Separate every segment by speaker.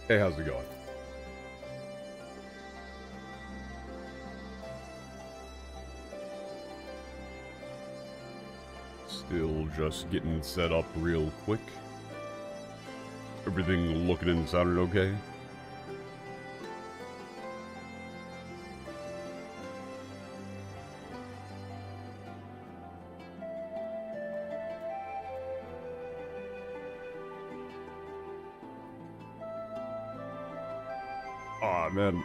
Speaker 1: Hey, how's it going? Still just getting set up real quick. Everything looking and sounding okay? Aw, man.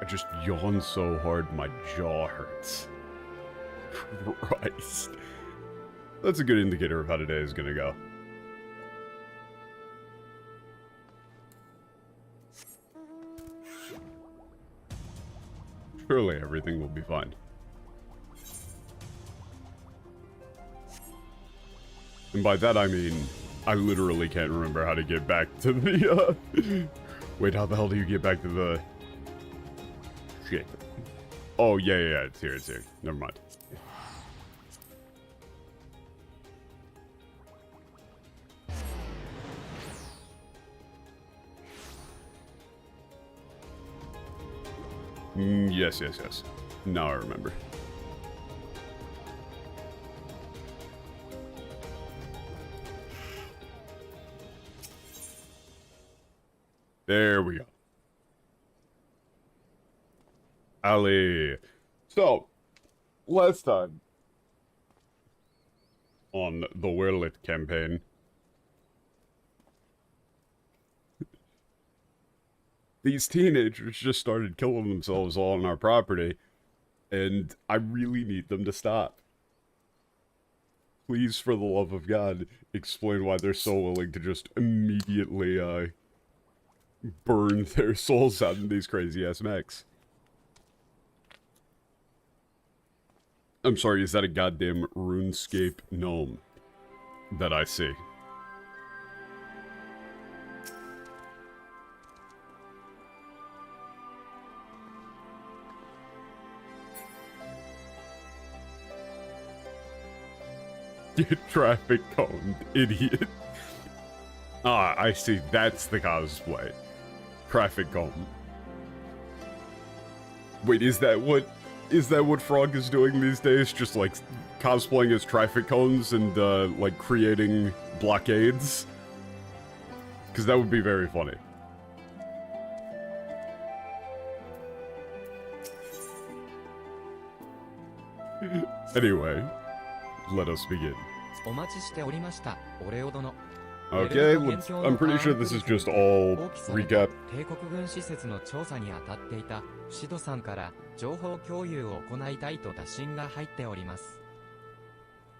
Speaker 1: I just yawned so hard my jaw hurts. Christ. That's a good indicator of how today is gonna go. Surely everything will be fine. And by that I mean, I literally can't remember how to get back to the, Wait, how the hell do you get back to the... Shit. Oh, yeah, it's here. Never mind. Yes. Now I remember. There we go. Ali. So, last time on the Werlit campaign, these teenagers just started killing themselves all on our property, and I really need them to stop. Please, for the love of God, explain why they're so willing to just immediately, burn their souls out in these crazy-ass mechs. I'm sorry, is that a goddamn RuneScape gnome that I see? Get traffic coned, idiot. Ah, I see, that's the cosplay. Traffic cone. Wait, is that what Frog is doing these days? Just like cosplaying as traffic cones and like creating blockades? Because that would be very funny. Anyway, let us begin. Okay, I'm pretty sure this is just all recap.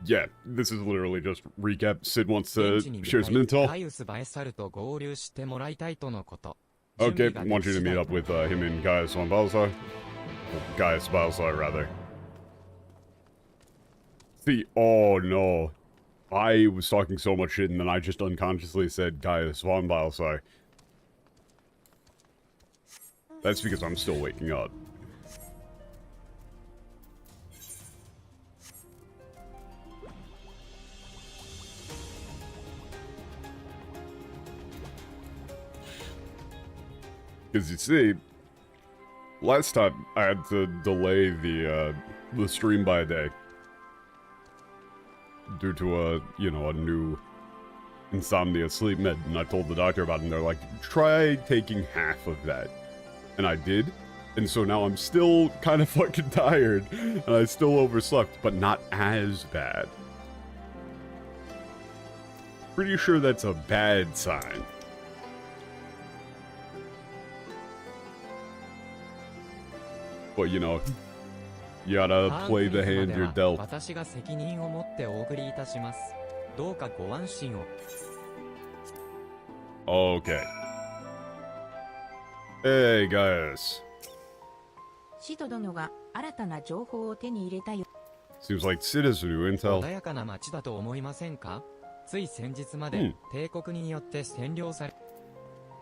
Speaker 1: Yeah, this is literally just recap. Sid wants to share some intel. Okay, want you to meet up with him and Gaius von Balthasar. Gaius Balthasar, rather. See, oh no. I was talking so much shit and then I just unconsciously said Gaius von Balthasar. That's because I'm still waking up. Because you see, last time I had to delay the stream by a day. Due to a new insomnia sleep med, and I told the doctor about it, and they're like, try taking half of that. And I did, and so now I'm still kind of fucking tired, and I still overslept, but not as bad. Pretty sure that's a bad sign. But you know, you gotta play the hand you're dealt. Okay. Hey, guys. Seems like Sid has new intel.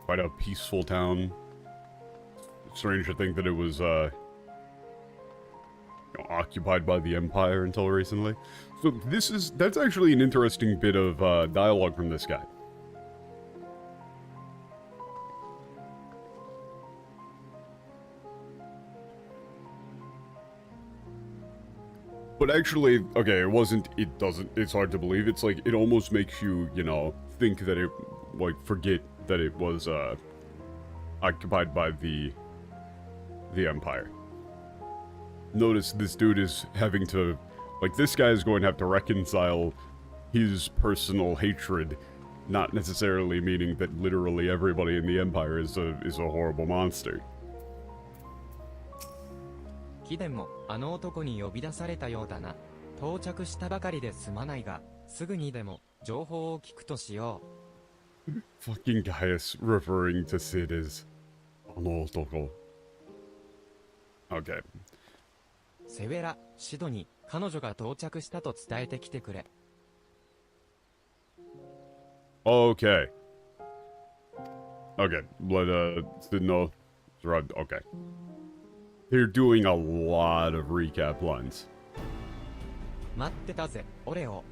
Speaker 1: Quite a peaceful town. Strange to think that it was, occupied by the Empire until recently. So that's actually an interesting bit of dialogue from this guy. But actually, okay, it doesn't, it's hard to believe. It's like, it almost makes you, you know, think that it, like, forget that it was, occupied by the Empire. Notice this dude is having to, like, this guy is going to have to reconcile his personal hatred, not necessarily meaning that literally everybody in the Empire is a horrible monster.
Speaker 2: 貴殿もあの男に呼び出されたようだな。到着したばかりですまないが、すぐにでも情報を聞くとしよう。
Speaker 1: Fucking Gaius referring to Sid as あの男。Okay.
Speaker 2: セウェラ、シドに彼女が到着したと伝えてきてくれ。
Speaker 1: Okay. Okay, let Sid know. Okay. They're doing a lot of recap lines.
Speaker 2: 待ってたぜ、オレオ。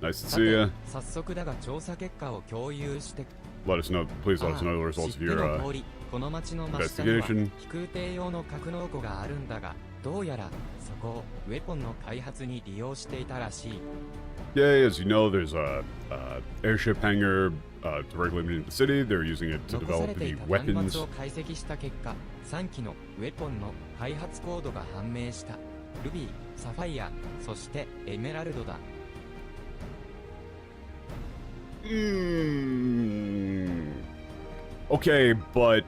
Speaker 1: Nice to see ya.
Speaker 2: 早速だが調査結果を共有して。
Speaker 1: Let us know, please let us know the results of your
Speaker 2: この町の真下には
Speaker 1: investigation.
Speaker 2: 飛空艇用の格納庫があるんだが、どうやらそこをウェポンの開発に利用していたらしい。
Speaker 1: Yeah, as you know, there's a airship hangar directly in the city. They're using it to
Speaker 2: 残さ
Speaker 1: develop
Speaker 2: れてい
Speaker 1: the
Speaker 2: た端
Speaker 1: weapons.
Speaker 2: 末を解析した結果、3機のウェポンの開発コードが判明した。ルビー、サファイア、そしてエメラルドだ。
Speaker 1: Okay, but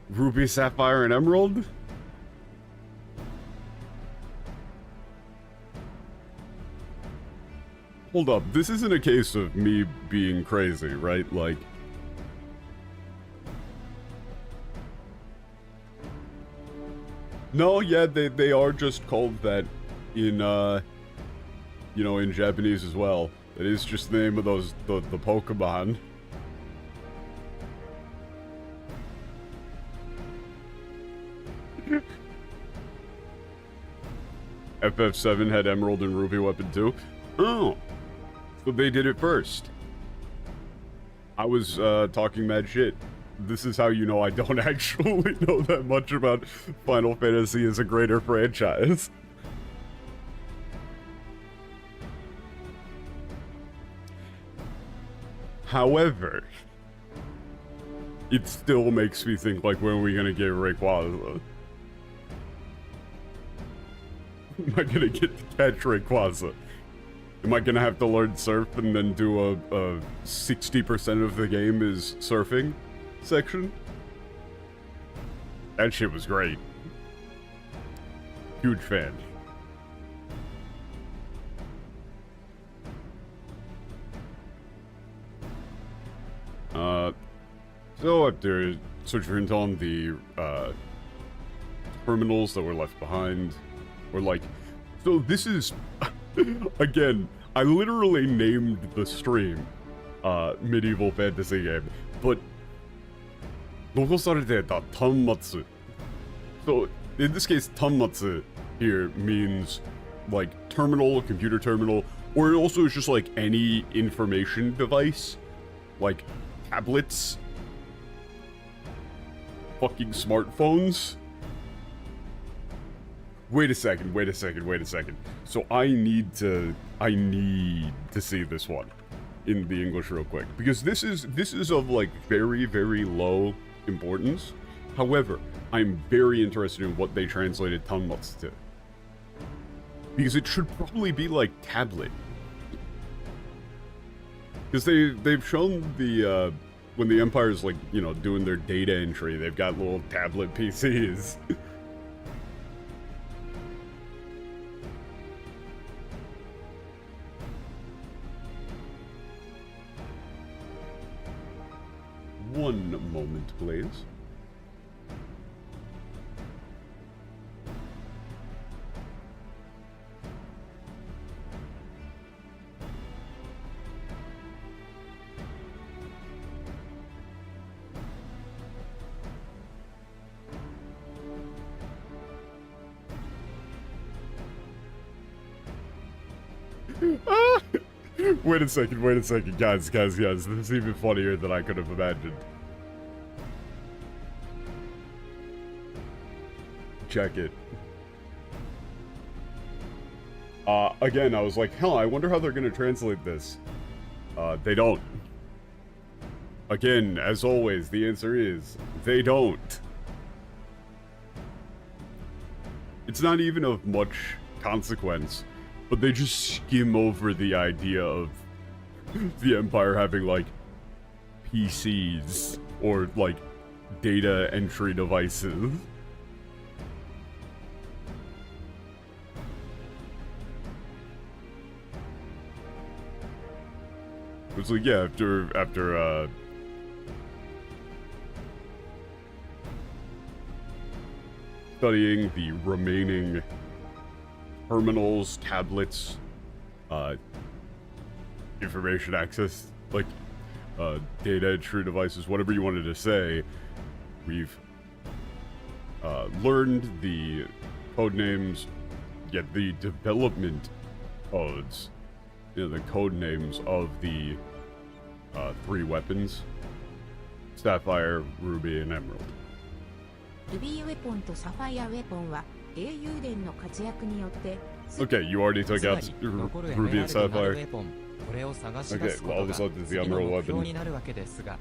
Speaker 1: Ruby, Sapphire, and Emerald? Hold up, this isn't a case of me being crazy, right? Like... No, yeah, they are just called that in, you know, in Japanese as well. It is just the name of those, the Pokemon. FF7 had Emerald and Ruby weapon too. Oh, so they did it first. I was talking mad shit. This is how you know I don't actually know that much about Final Fantasy as a greater franchise. However, it still makes me think, like, when are we gonna get Rayquaza? Am I gonna get to catch Rayquaza? Am I gonna have to learn surf and then do a 60% of the game is surfing section? That shit was great. Huge fan. So after search for intel on the terminals that were left behind, or like, so this is again, I literally named the stream medieval fantasy game, but 残されてた端末. So in this case, 端末 here means like terminal, computer terminal, or it also is just like any information device, like tablets, fucking smartphones. Wait a second. So I need to see this one in the English real quick, because this is of like very, very low importance. However, I'm very interested in what they translated tanmatsu to, because it should probably be like tablet, because they've shown the when the Empire's like, you know, doing their data entry, they've got little tablet PCs. One moment, please. Wait a second, guys, this is even funnier than I could have imagined. check it. Again, I was like, hell, I wonder how they're gonna translate this. They don't. Again, as always, the answer is, they don't. It's not even of much consequence, but they just skim over the idea of the Empire having, like, PCs, or, like, data entry devices. It's like, yeah, after studying the remaining terminals, tablets, information access, like, data entry devices, whatever you wanted to say, we've learned the code names, yet the development codes, you know, the code names of the 3 weapons: Sapphire, Ruby, and Emerald.
Speaker 3: ルビーウェポンとサファイアウェポンは英雄伝の活躍によって
Speaker 1: Okay, you already took
Speaker 2: つま
Speaker 1: out
Speaker 2: り残るエ
Speaker 1: Ruby
Speaker 2: メ
Speaker 1: and
Speaker 2: ラルドなるウ
Speaker 1: Sapphire.
Speaker 2: ェポン、これを探し出すこ
Speaker 1: Okay, well, all
Speaker 2: と
Speaker 1: of a
Speaker 2: が
Speaker 1: sudden it's the
Speaker 2: 次の
Speaker 1: Emerald
Speaker 2: 目標
Speaker 1: weapon.
Speaker 2: になるわけですが、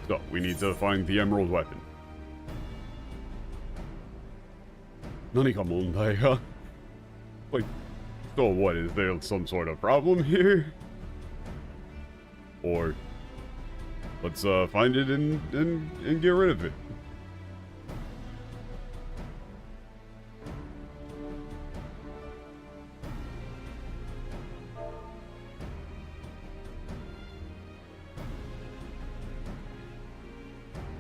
Speaker 1: So, we need to find the Emerald weapon. 何か問題が? Like, so what, is there some sort of problem here? Or, let's find it and get rid of it.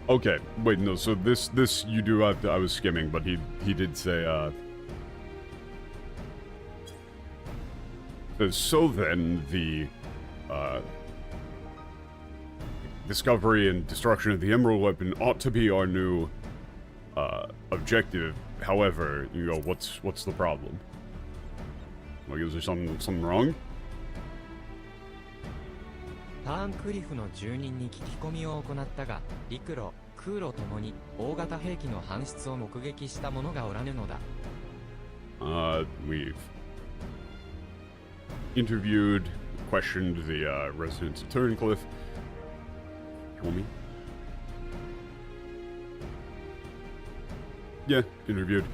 Speaker 1: Okay, wait, no, so this you do have to, I was skimming, but he did say, so then the, discovery and destruction of the Emerald Weapon ought to be our new, objective. However, you know, what's the problem? Like, is there something wrong?
Speaker 2: ターンクリフの住人に聞き込みを行ったが、陸路、空路ともに大型兵器の搬出を目撃した者がおらぬのだ。
Speaker 1: We've interviewed, questioned the residents of Turncliffe. Kill me? Yeah, interviewed.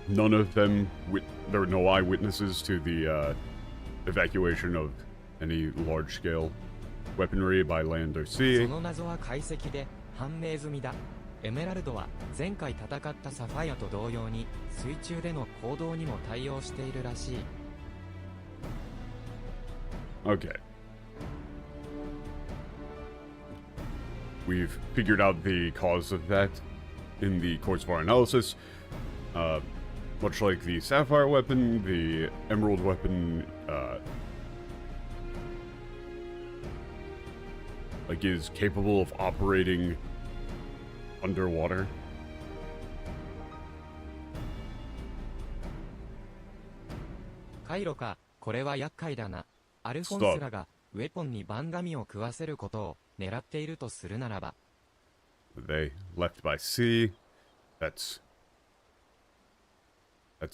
Speaker 1: None of them, there were no eyewitnesses to the evacuation of any large-scale weaponry by land or
Speaker 2: そ
Speaker 1: sea.
Speaker 2: の謎は解析で判明済みだ。エメラルドは前回戦ったサファイアと同様に水中での行動にも対応しているらしい。
Speaker 1: Okay. We've figured out the cause of that in the course of our analysis. Much like the Sapphire weapon, the Emerald weapon, like, is capable of operating underwater.
Speaker 2: カイロか、これは厄介だな。アルフォンスらがウェポンにバンガミを食わせることを狙っているとするならば。
Speaker 1: They left by sea. That's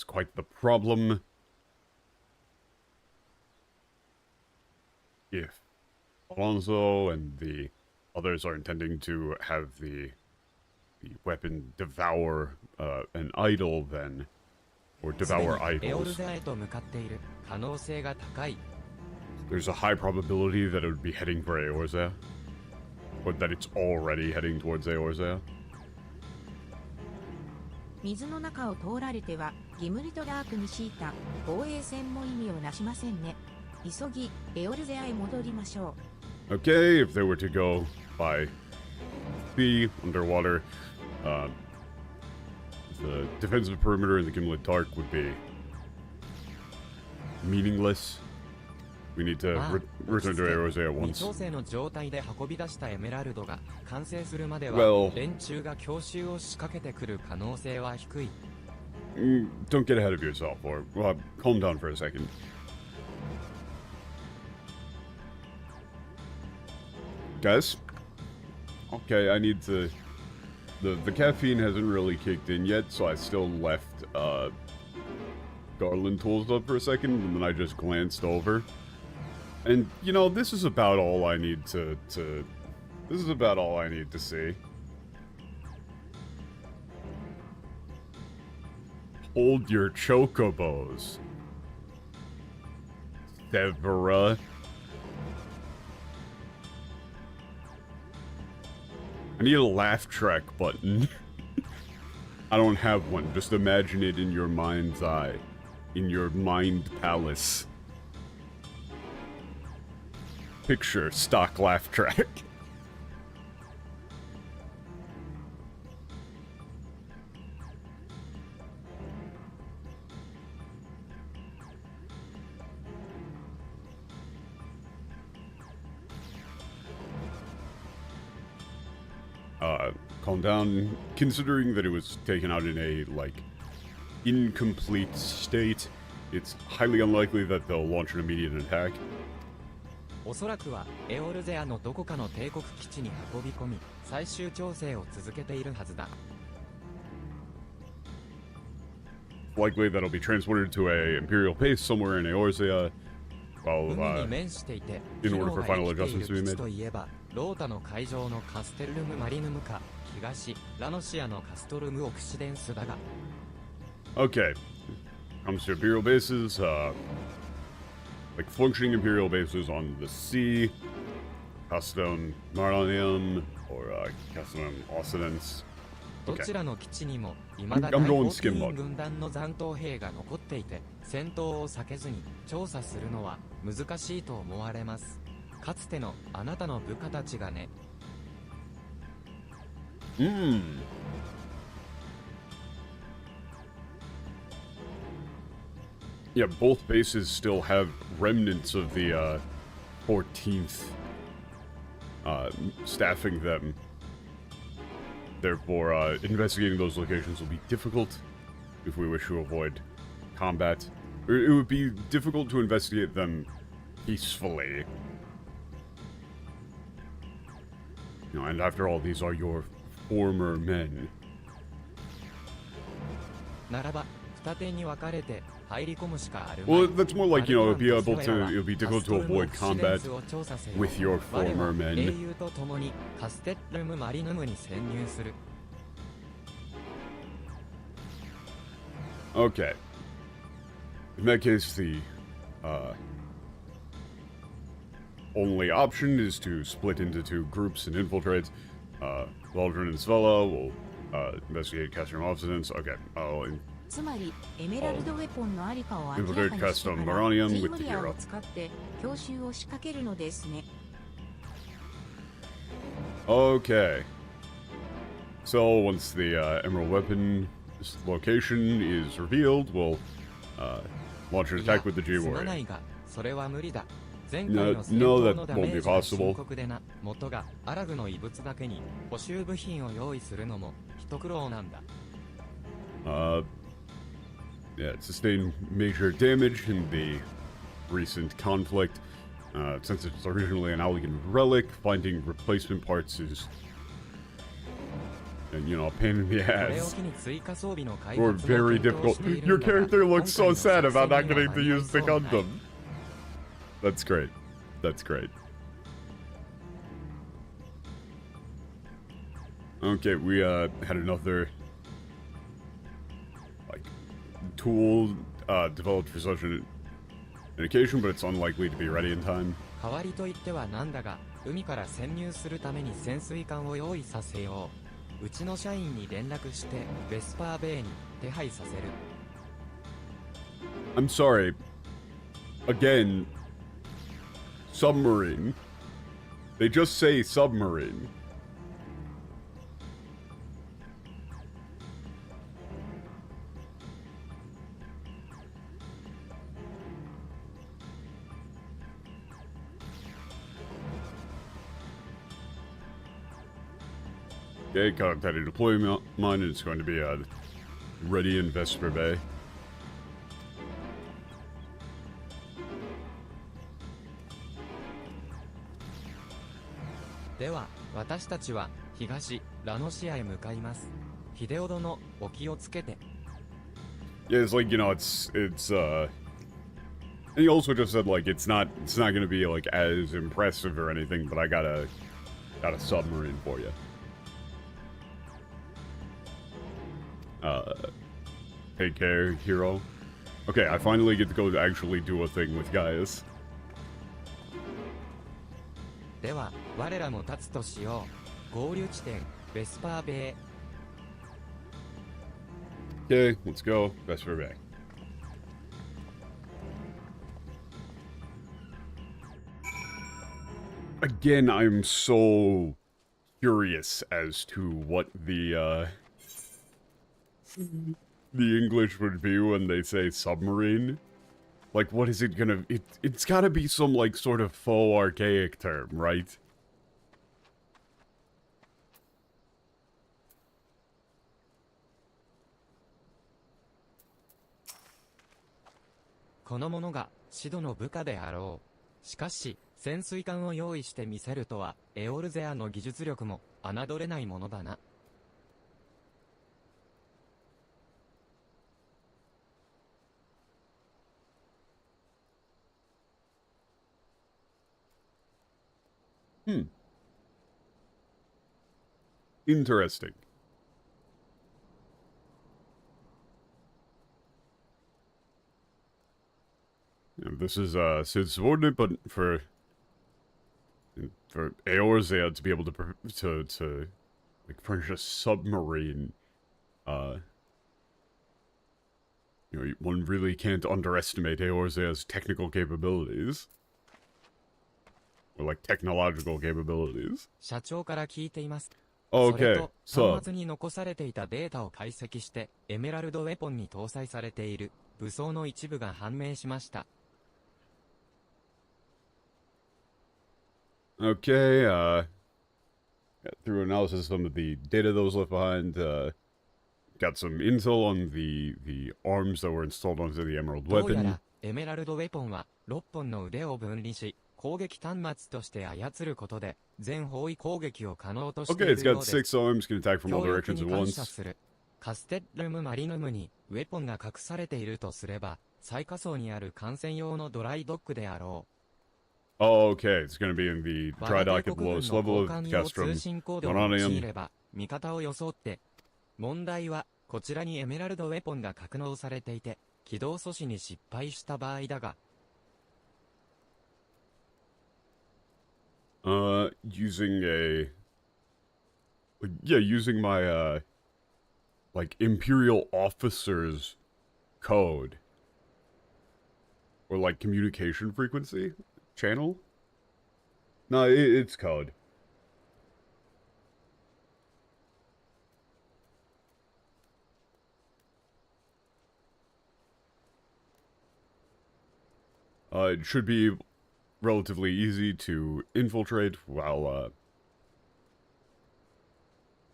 Speaker 1: quite the problem. If Alonso and the others are intending to have the weapon devour an idol, then, or
Speaker 2: すでに
Speaker 1: devour
Speaker 2: エオル
Speaker 1: idols,
Speaker 2: ゼアへと向かっている可能性が高い。
Speaker 1: there's a high probability that it would be heading for Eorzea, or that it's already heading towards Eorzea.
Speaker 3: 水の中を通られてはギムリトダークに敷いた防衛線も意味をなしませんね。急ぎエオルゼアへ戻りましょう。
Speaker 1: Okay, if they were to go by sea, underwater, the defensive perimeter in the Gimlet Dark would be meaningless. We need to
Speaker 2: まあ
Speaker 1: return to Eorzea at
Speaker 2: 未
Speaker 1: once.
Speaker 2: 調整の状態で運び出したエメラルドが完成するまでは
Speaker 1: Well-
Speaker 2: 連中が強襲を仕掛けてくる可能性は低い。
Speaker 1: Don't get ahead of yourself, or calm down for a second. Guys? Okay, I need to The caffeine hasn't really kicked in yet, so I still left Garland tools up for a second, and then I just glanced over. And, you know, this is about all I need to this is about all I need to see. Hold your chocobos. Severa. I need a laugh track button. I don't have one. Just imagine it in your mind's eye. In your mind palace. Picture stock laugh track. Calm down. Considering that it was taken out in a, like, incomplete state, it's highly unlikely that they'll launch an immediate attack.
Speaker 2: おそらくはエオルゼアのどこかの帝国基地に運び込み、最終調整を続けているはずだ。
Speaker 1: Likely that'll be transported to a Imperial base somewhere in Eorzea, while,
Speaker 2: 海に面していて、
Speaker 1: in order for final
Speaker 2: 機能が
Speaker 1: adjustments to
Speaker 2: 生きてい
Speaker 1: be
Speaker 2: る基
Speaker 1: made.
Speaker 2: 地といえば、ロータの海上のカステルルムマリヌムか、東ラノシアのカストルムオクシデンスだが。
Speaker 1: Okay. Comes to Imperial bases, like functioning Imperial bases on the sea, Custom Maronium, or Custom Occidents.
Speaker 2: どちらの基地にも未だ
Speaker 1: I'm
Speaker 2: 大
Speaker 1: going
Speaker 2: 砲
Speaker 1: skim
Speaker 2: 兵
Speaker 1: mode.
Speaker 2: 軍団の残党兵が残っていて、戦闘を避けずに調査するのは難しいと思われます。かつてのあなたの部下たちがね。
Speaker 1: Yeah, both bases still have remnants of the 14th staffing them. Therefore, investigating those locations will be difficult if we wish to avoid combat. It would be difficult to investigate them peacefully. You know, and after all, these are your former men.
Speaker 2: ならば、二手に分かれて入り込むしかある。
Speaker 1: Well, that's more like, you know, it would be difficult to avoid combat with your former men.
Speaker 2: 英雄と共にカステルムマリヌムに潜入する。
Speaker 1: Okay. In that case, the only option is to split into two groups and infiltrate. Waldron and Svella will investigate Custom Obsidence. Okay.
Speaker 3: つまりエメラルドウェポンのありかを明ら
Speaker 1: Infiltrate
Speaker 3: かにしてか
Speaker 1: Custom
Speaker 3: ら
Speaker 1: Maronium
Speaker 3: ジー
Speaker 1: with
Speaker 3: ム
Speaker 1: the
Speaker 3: リア
Speaker 1: hero.
Speaker 3: を使って強襲を仕掛けるのですね。
Speaker 1: Okay. So once the Emerald Weapon location is revealed, we'll launch an attack with the
Speaker 2: すま
Speaker 1: G-Warrior.
Speaker 2: ないが、それは無理だ。前回
Speaker 1: No,
Speaker 2: の戦
Speaker 1: no,
Speaker 2: 闘
Speaker 1: that
Speaker 2: のダ
Speaker 1: won't
Speaker 2: メ
Speaker 1: be
Speaker 2: ージが
Speaker 1: possible.
Speaker 2: 深刻でな。元がアラグの遺物だけに補修部品を用意するのも一苦労なんだ。
Speaker 1: Yeah, it sustained major damage in the recent conflict. Since it's originally an Allegan relic, finding replacement parts is, and you know, a pain in the
Speaker 2: これを
Speaker 1: ass.
Speaker 2: 機に追加装備の開
Speaker 1: Or
Speaker 2: 発も
Speaker 1: very
Speaker 2: 検討
Speaker 1: difficult.
Speaker 2: している
Speaker 1: Your
Speaker 2: んだが、
Speaker 1: character looks so
Speaker 2: 今
Speaker 1: sad
Speaker 2: 回の
Speaker 1: about not
Speaker 2: 作戦に
Speaker 1: getting
Speaker 2: は
Speaker 1: to use the
Speaker 2: 間に合いそうもない
Speaker 1: Gundam. That's great. That's great. Okay, we had another like tool developed for such an occasion, but it's unlikely to be ready in time.
Speaker 2: 代わりといってはなんだが、海から潜入するために潜水艦を用意させよう。うちの社員に連絡してベスパーベイに手配させる。
Speaker 1: I'm sorry. Again, submarine. They just say submarine. Okay, contacted deployment mine, and it's going to be ready in Vesper Bay.
Speaker 2: では、私たちは東、ラノシアへ向かいます。秀夫殿、お気をつけて。
Speaker 1: Yeah, it's like, you know, and he also just said, like, it's not gonna be, like, as impressive or anything, but I got a submarine for you. Take care, hero. Okay, I finally get to go actually do a thing with Gaius.
Speaker 2: では、我らも立つとしよう。合流地点、ベスパーベイ。
Speaker 1: Okay, let's go. Vesper Bay. Again, I'm so curious as to what the English would be when they say submarine. Like, what is it gonna... It's gotta be some, like, sort of faux archaic term, right?
Speaker 2: この者が、シドの部下であろう。しかし、潜水艦を用意してみせるとは、エオルゼアの技術力も、侮れないものだな。
Speaker 1: Interesting. Yeah, this is Sid's subordinate, but for Eorzea to be able to like furnish a submarine, you know, one really can't underestimate Eorzea's technical capabilities. Or like technological capabilities.
Speaker 2: 社長から聞いています。
Speaker 1: Okay,
Speaker 2: それ
Speaker 1: so
Speaker 2: と、端末に残されていたデータを解析して、エメラルドウェポンに搭載されている武装の一部が判明しました。
Speaker 1: okay, through analysis of some of the data that was left behind, got some intel on the arms that were installed onto the Emerald
Speaker 2: どうや
Speaker 1: weapon.
Speaker 2: ら、エメラルドウェポンは、6本の腕を分離し、攻撃端末として操ることで、全方位攻撃を可能としてい
Speaker 1: Okay,
Speaker 2: る
Speaker 1: it's
Speaker 2: よ
Speaker 1: got
Speaker 2: うです。
Speaker 1: 6 arms, can attack from all
Speaker 2: 協力
Speaker 1: directions
Speaker 2: に
Speaker 1: at
Speaker 2: 感謝
Speaker 1: once.
Speaker 2: する。カステッルムマリヌムに、ウェポンが隠されているとすれば、最下層にある艦船用のドライドックであろう。
Speaker 1: Oh, okay, it's gonna be in the
Speaker 2: 我
Speaker 1: dry
Speaker 2: が
Speaker 1: dock
Speaker 2: 帝
Speaker 1: at the
Speaker 2: 国軍
Speaker 1: lowest
Speaker 2: の
Speaker 1: level
Speaker 2: 交
Speaker 1: of
Speaker 2: 換用
Speaker 1: Castrum.
Speaker 2: 通信コードを用いれば、味方を装って。問題は、こちらにエメラルドウェポンが格納されていて、起動阻止に失敗した場合だが、
Speaker 1: using using my, like, Imperial officer's code. Or, like, communication frequency? Channel? No, it's code. It should be relatively easy to infiltrate while,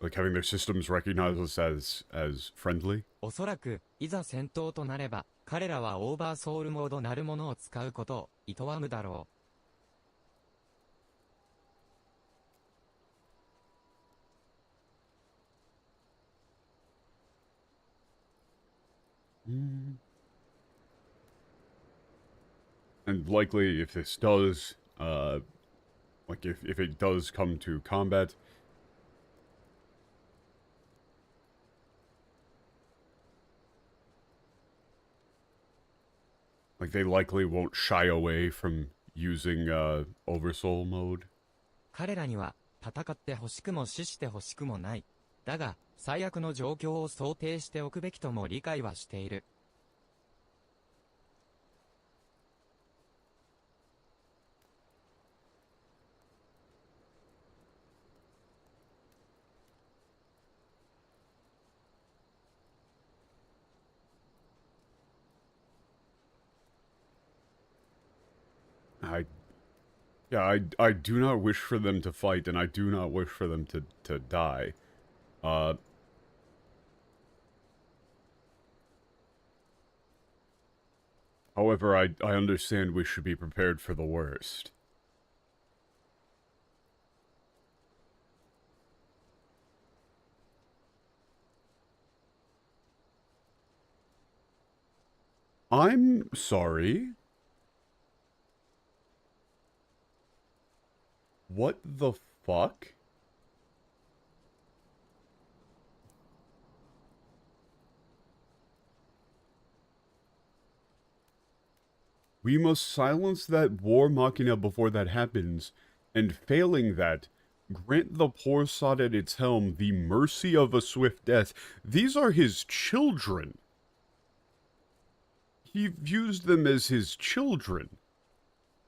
Speaker 1: like having their systems recognize us as friendly.
Speaker 2: おそらく、いざ戦闘となれば、彼らはオーバーソウルモードなるものを使うことを、厭わむだろ
Speaker 1: う。And likely, if this does, like if it does come to combat, like they likely won't shy away from using oversoul mode.
Speaker 2: 彼らには、戦って欲しくも死して欲しくもない。だが、最悪の状況を想定しておくべきとも理解はしている。
Speaker 1: I do not wish for them to fight, and I do not wish for them to die. However, I understand we should be prepared for the worst. I'm sorry. What the fuck? We must silence that war machina before that happens, and failing that, grant the poor sod at its helm the mercy of a swift death. These are his children. He views them as his children.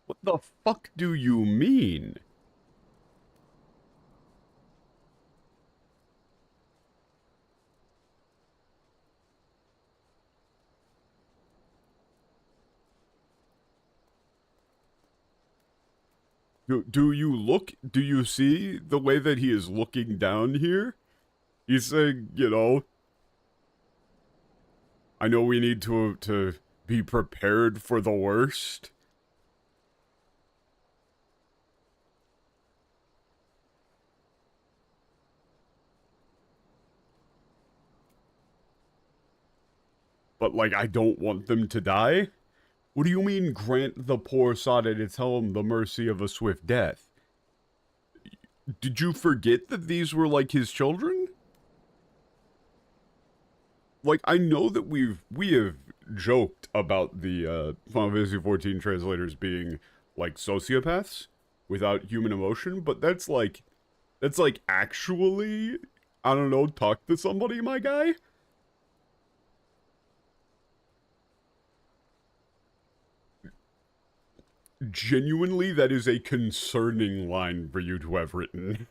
Speaker 1: What the fuck do you mean? Do you see the way that he is looking down here? He's saying, you know, I know we need to be prepared for the worst. But, like, I don't want them to die? What do you mean, grant the poor sod at its helm the mercy of a swift death? Did you forget that these were, like, his children? Like, I know that we have joked about the, Final Fantasy XIV translators being, like, sociopaths without human emotion, but that's like, actually, I don't know, talk to somebody, my guy? Genuinely, that is a concerning line for you to have written.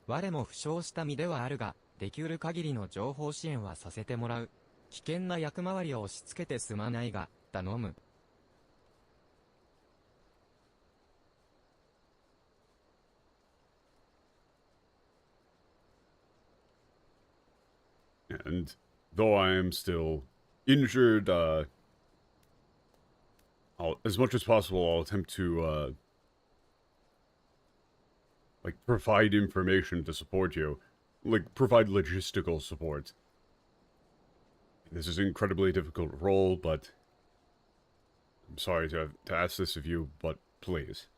Speaker 2: 我も負傷した身ではあるが、できうる限りの情報支援はさせてもらう。危険な役回りを押し付けてすまないが、頼む。
Speaker 1: And though I am still injured, as much as possible, I'll attempt to, like, provide information to support you. Like, provide logistical support. This is an incredibly difficult role, but I'm sorry to ask this of you, but please.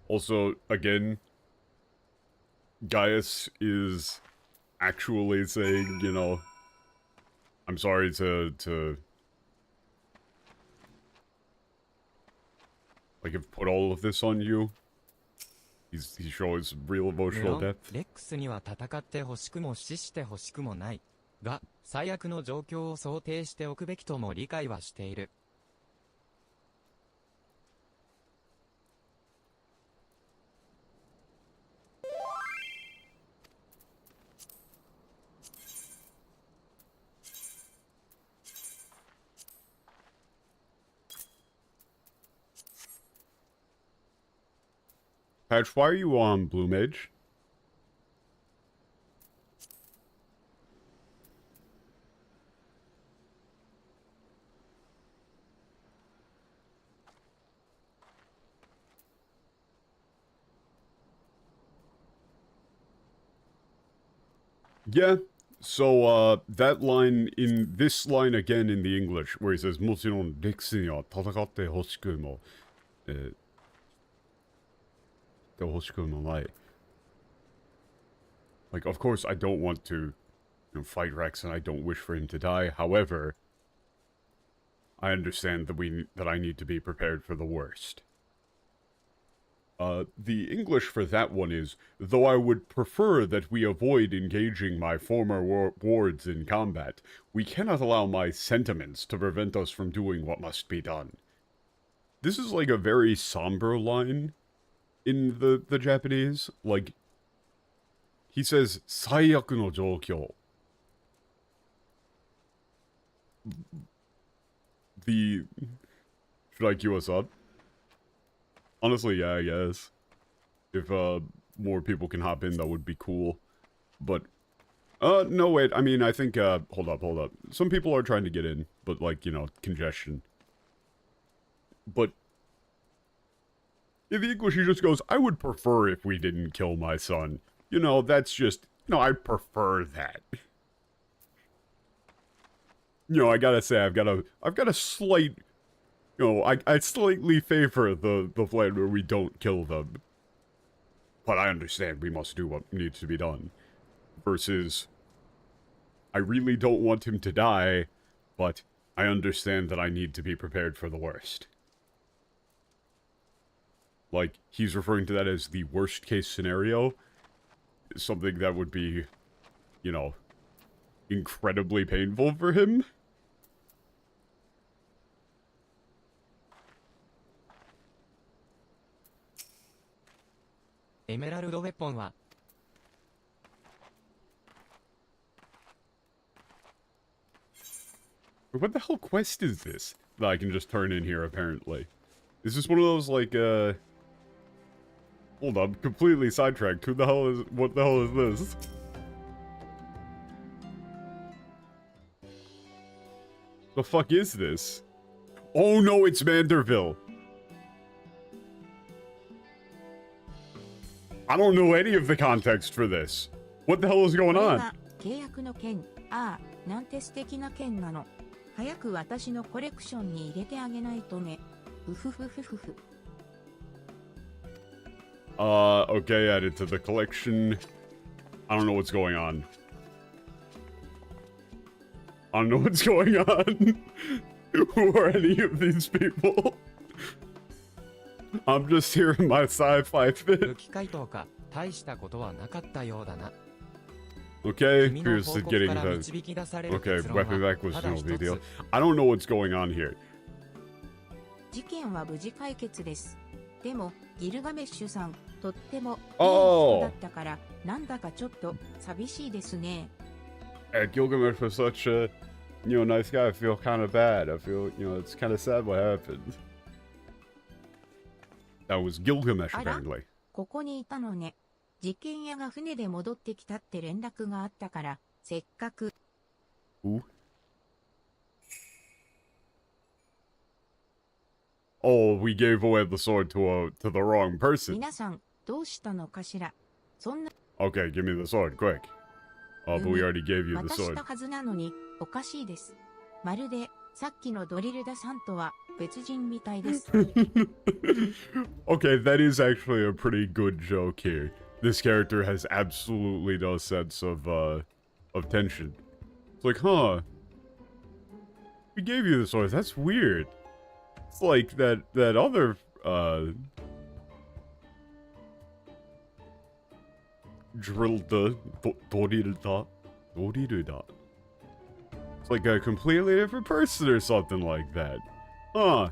Speaker 1: Also, again, Gaius is actually saying, you know, I'm sorry to like, have put all of this on you. He shows real emotional depth.
Speaker 2: レックスには戦ってほしくも死してほしくもない。が、最悪の状況を想定しておくべきとも理解はしている。
Speaker 1: Patch, why are you on Blue Mage? Yeah, so, that line, in this line again in the English, where he says, もちろん歴史には戦ってほしくも、like, of course, I don't want to, fight Rex, and I don't wish for him to die. However, I understand that I need to be prepared for the worst. The English for that one is, though I would prefer that we avoid engaging my former wards in combat, we cannot allow my sentiments to prevent us from doing what must be done. This is like a very somber line in the Japanese. Like, he says, 最悪の状況. Should I queue us up? Honestly, yeah, I guess. If, more people can hop in, that would be cool. But, no, wait, I mean, I think, hold up. Some people are trying to get in, but, like, congestion. But, In the English, he just goes, I would prefer if we didn't kill my son. You know, that's just, no, I prefer that. You know, I gotta say, I've got a slight, you know, I slightly favor the plan where we don't kill them. But I understand we must do what needs to be done. Versus, I really don't want him to die, but I understand that I need to be prepared for the worst. Like, he's referring to that as the worst case scenario. Something that would be, you know, incredibly painful for him.
Speaker 2: Emerald weapon は
Speaker 1: What the hell quest is this that I can just turn in here, apparently? Is this one of those, like, Hold on, completely sidetracked. What the hell is this? The fuck is this? Oh no, it's Manderville. I don't know any of the context for this. What the hell is going on?
Speaker 3: 契約の件、ああ、なんて素敵な件なの。早く私のコレクションに入れてあげないとね。うふふふふふ。
Speaker 1: Okay, added to the collection. I don't know what's going on. I don't know what's going on. Who are any of these people? I'm just here in my sci-fi fit.
Speaker 2: 武器回答か大したことはなかったようだな。
Speaker 1: Okay,
Speaker 2: 君の
Speaker 1: here's
Speaker 2: 報
Speaker 1: the
Speaker 2: 告
Speaker 1: getting
Speaker 2: から
Speaker 1: the...
Speaker 2: 導き出される
Speaker 1: Okay,
Speaker 2: 結論は
Speaker 1: weapon back was
Speaker 2: ただ
Speaker 1: no
Speaker 2: 一
Speaker 1: big deal.
Speaker 2: つ。
Speaker 1: I don't know what's going on here.
Speaker 3: 事件は無事解決です。でも、ギルガメッシュさん、とってもいい人だったから、なんだかちょっと寂しいですね。
Speaker 1: Gilgamesh was such a, you know, nice guy. I feel kind of bad. I feel, you know, it's kind of sad what happened. That was Gilgamesh,
Speaker 3: あら
Speaker 1: apparently.
Speaker 3: ここにいたのね。事件屋が船で戻ってきたって連絡があったから、せっかく。
Speaker 1: Who? Oh, we gave away the sword to the wrong person.
Speaker 3: 皆さん、どうしたのかしら。そんな、
Speaker 1: Okay, give me the sword, quick. Oh, but we already gave you the
Speaker 3: 渡し
Speaker 1: sword.
Speaker 3: たはずなのに、おかしいです。まるで、さっきのドリルダさんとは別人みたいです。
Speaker 1: Okay, that is actually a pretty good joke here. This character has absolutely no sense of tension. It's like, huh? We gave you the sword. That's weird. It's like that other Dorilda. It's like a completely different person or something like that. Huh.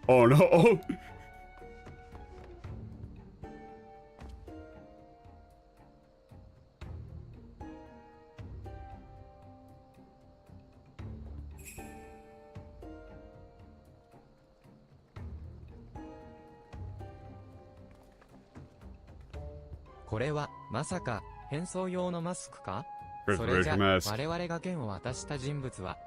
Speaker 1: Oh no.
Speaker 2: "これはまさか変装用のマスクか?"
Speaker 1: First
Speaker 2: それじゃ
Speaker 1: mask.
Speaker 2: 我々が剣を渡した人物は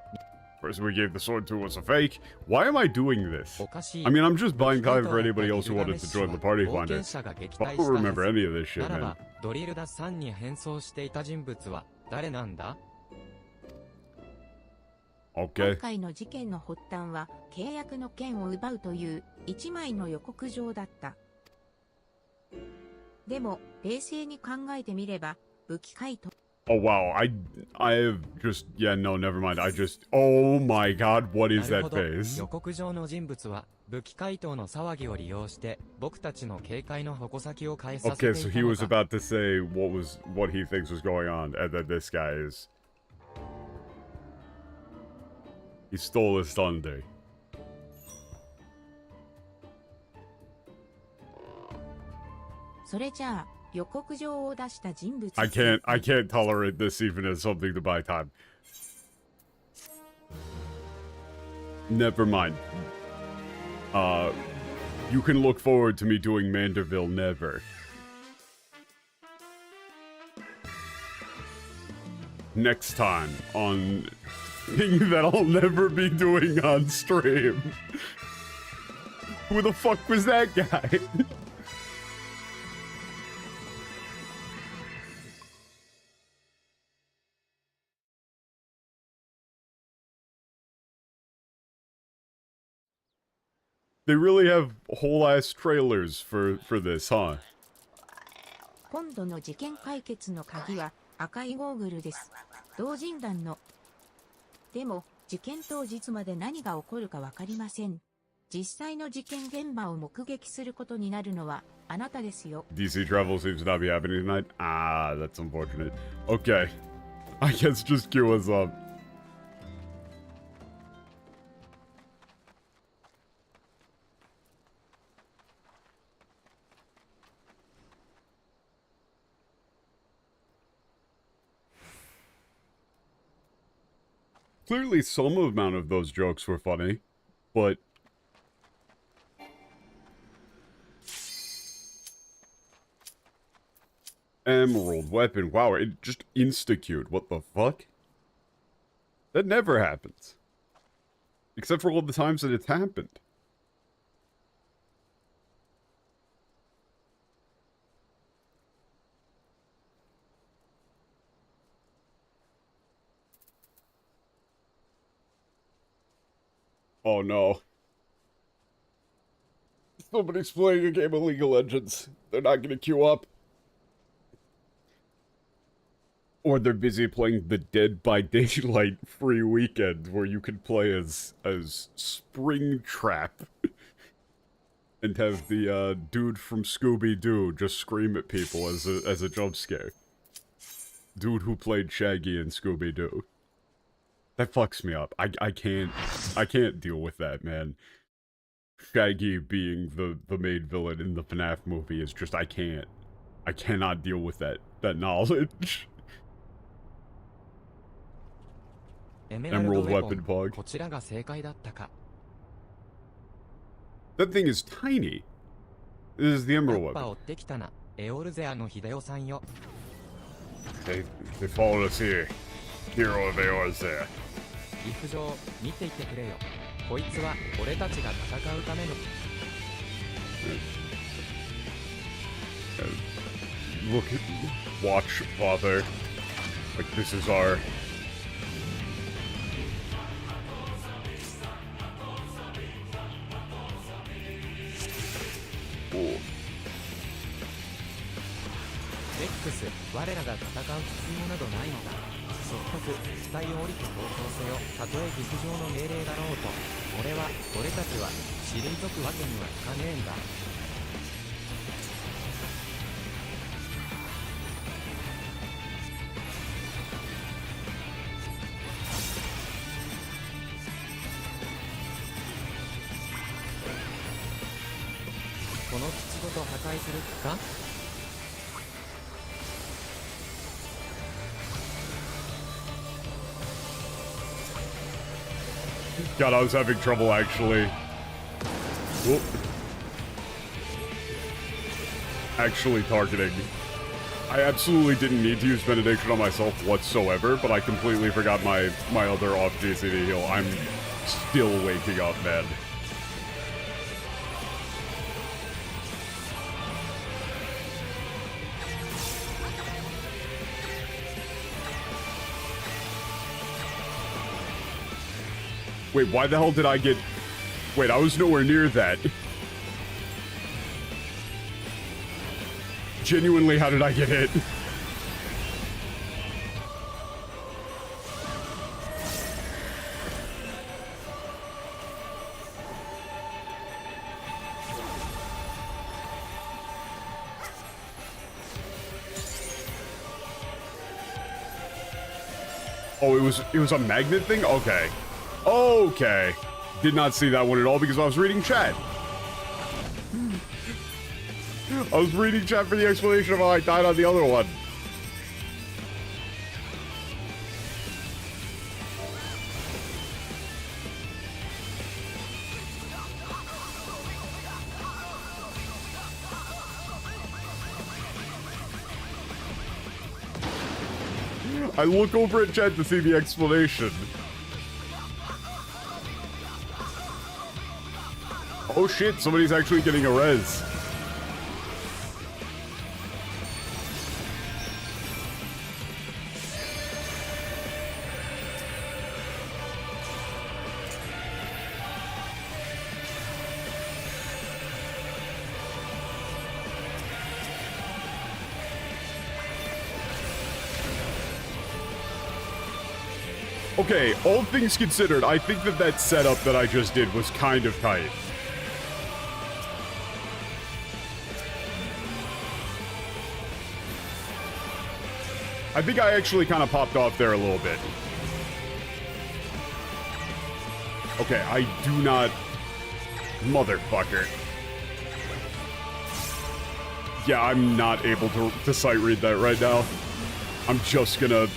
Speaker 1: Person we gave the sword to was a fake. Why am I doing this?
Speaker 2: おかしい。
Speaker 1: I mean, I'm just buying
Speaker 2: 武器回
Speaker 1: time
Speaker 2: 答
Speaker 1: for
Speaker 2: だった
Speaker 1: anybody else who
Speaker 2: ギルガ
Speaker 1: wanted
Speaker 2: メッ
Speaker 1: to
Speaker 2: シュ
Speaker 1: join
Speaker 2: は
Speaker 1: the party
Speaker 2: 冒
Speaker 1: finder.
Speaker 2: 険者が撃
Speaker 1: But
Speaker 2: 退
Speaker 1: I
Speaker 2: した
Speaker 1: don't
Speaker 2: は
Speaker 1: remember
Speaker 2: ず。
Speaker 1: any of this shit,
Speaker 2: なら
Speaker 1: man.
Speaker 2: ばドリルダ3に変装していた人物は誰なんだ?
Speaker 1: Okay.
Speaker 3: 今回の事件の発端は、契約の件を奪うという一枚の予告状だった。でも、冷静に考えてみれば、武器回答。
Speaker 1: Oh wow, I have just, yeah, no, never mind. Oh my god, what
Speaker 2: な
Speaker 1: is
Speaker 2: るほ
Speaker 1: that
Speaker 2: ど。
Speaker 1: face?
Speaker 2: 予告状の人物は武器回答の騒ぎを利用して僕たちの警戒の矛先を変えさせて
Speaker 1: Okay,
Speaker 2: い
Speaker 1: so
Speaker 2: た
Speaker 1: he
Speaker 2: の
Speaker 1: was
Speaker 2: か。
Speaker 1: about to say what he thinks was going on, and then this guy is... He stole his thunder.
Speaker 3: それじゃあ、予告状を出した人物。
Speaker 1: I can't tolerate this even as something to buy time. Never mind. You can look forward to me doing Manderville never. Next time on thing that I'll never be doing on stream. Who the fuck was that guy? They really have whole-ass trailers for this, huh?
Speaker 3: 今度の事件解決の鍵は赤いゴーグルです。同人団の。でも、事件当日まで何が起こるかわかりません。実際の事件現場を目撃することになるのはあなたですよ。
Speaker 1: DC travel seems to not be happening tonight. Ah, that's unfortunate. Okay. I guess just queue us up. Clearly some amount of those jokes were funny, but... Emerald weapon. Wow, it just insta-queued. What the fuck? That never happens. Except for all the times that it's happened. Oh no. Somebody's playing a game of League of Legends. They're not gonna queue up. Or they're busy playing the Dead by Daylight free weekend where you can play as Springtrap. And have the dude from Scooby-Doo just scream at people as a jump scare. Dude who played Shaggy in Scooby-Doo. That fucks me up. I can't deal with that, man. Shaggy being the main villain in the FNAF movie is just I cannot deal with that knowledge. Emerald weapon pog. That thing is tiny. This is the emerald weapon. They followed us here. Hero of yours there. Look, watch, father. Like this is our. Ooh.
Speaker 2: X、我らが戦う必要などないのだ。即刻、機体を降りて投降せよ。たとえ陸上の命令だろうと。俺たちは退くわけにはいかねえんだ。この基地ごと破壊する気か？
Speaker 1: God, I was having trouble actually. Whoop. Actually targeting. I absolutely didn't need to use Benediction on myself whatsoever, but I completely forgot my other off GCD heal. I'm still waking up, man. Wait, why the hell did I get... Wait, I was nowhere near that. Genuinely, how did I get hit? Oh, it was a magnet thing? Okay. Okay. Did not see that one at all because I was reading chat. I was reading chat for the explanation of how I died on the other one. I look over at chat to see the explanation. Oh shit, somebody's actually getting a res. Okay, all things considered, I think that setup that I just did was kind of tight. I think I actually kind of popped off there a little bit. Okay, I do not... Motherfucker. Yeah, I'm not able to sight read that right now. I am just going to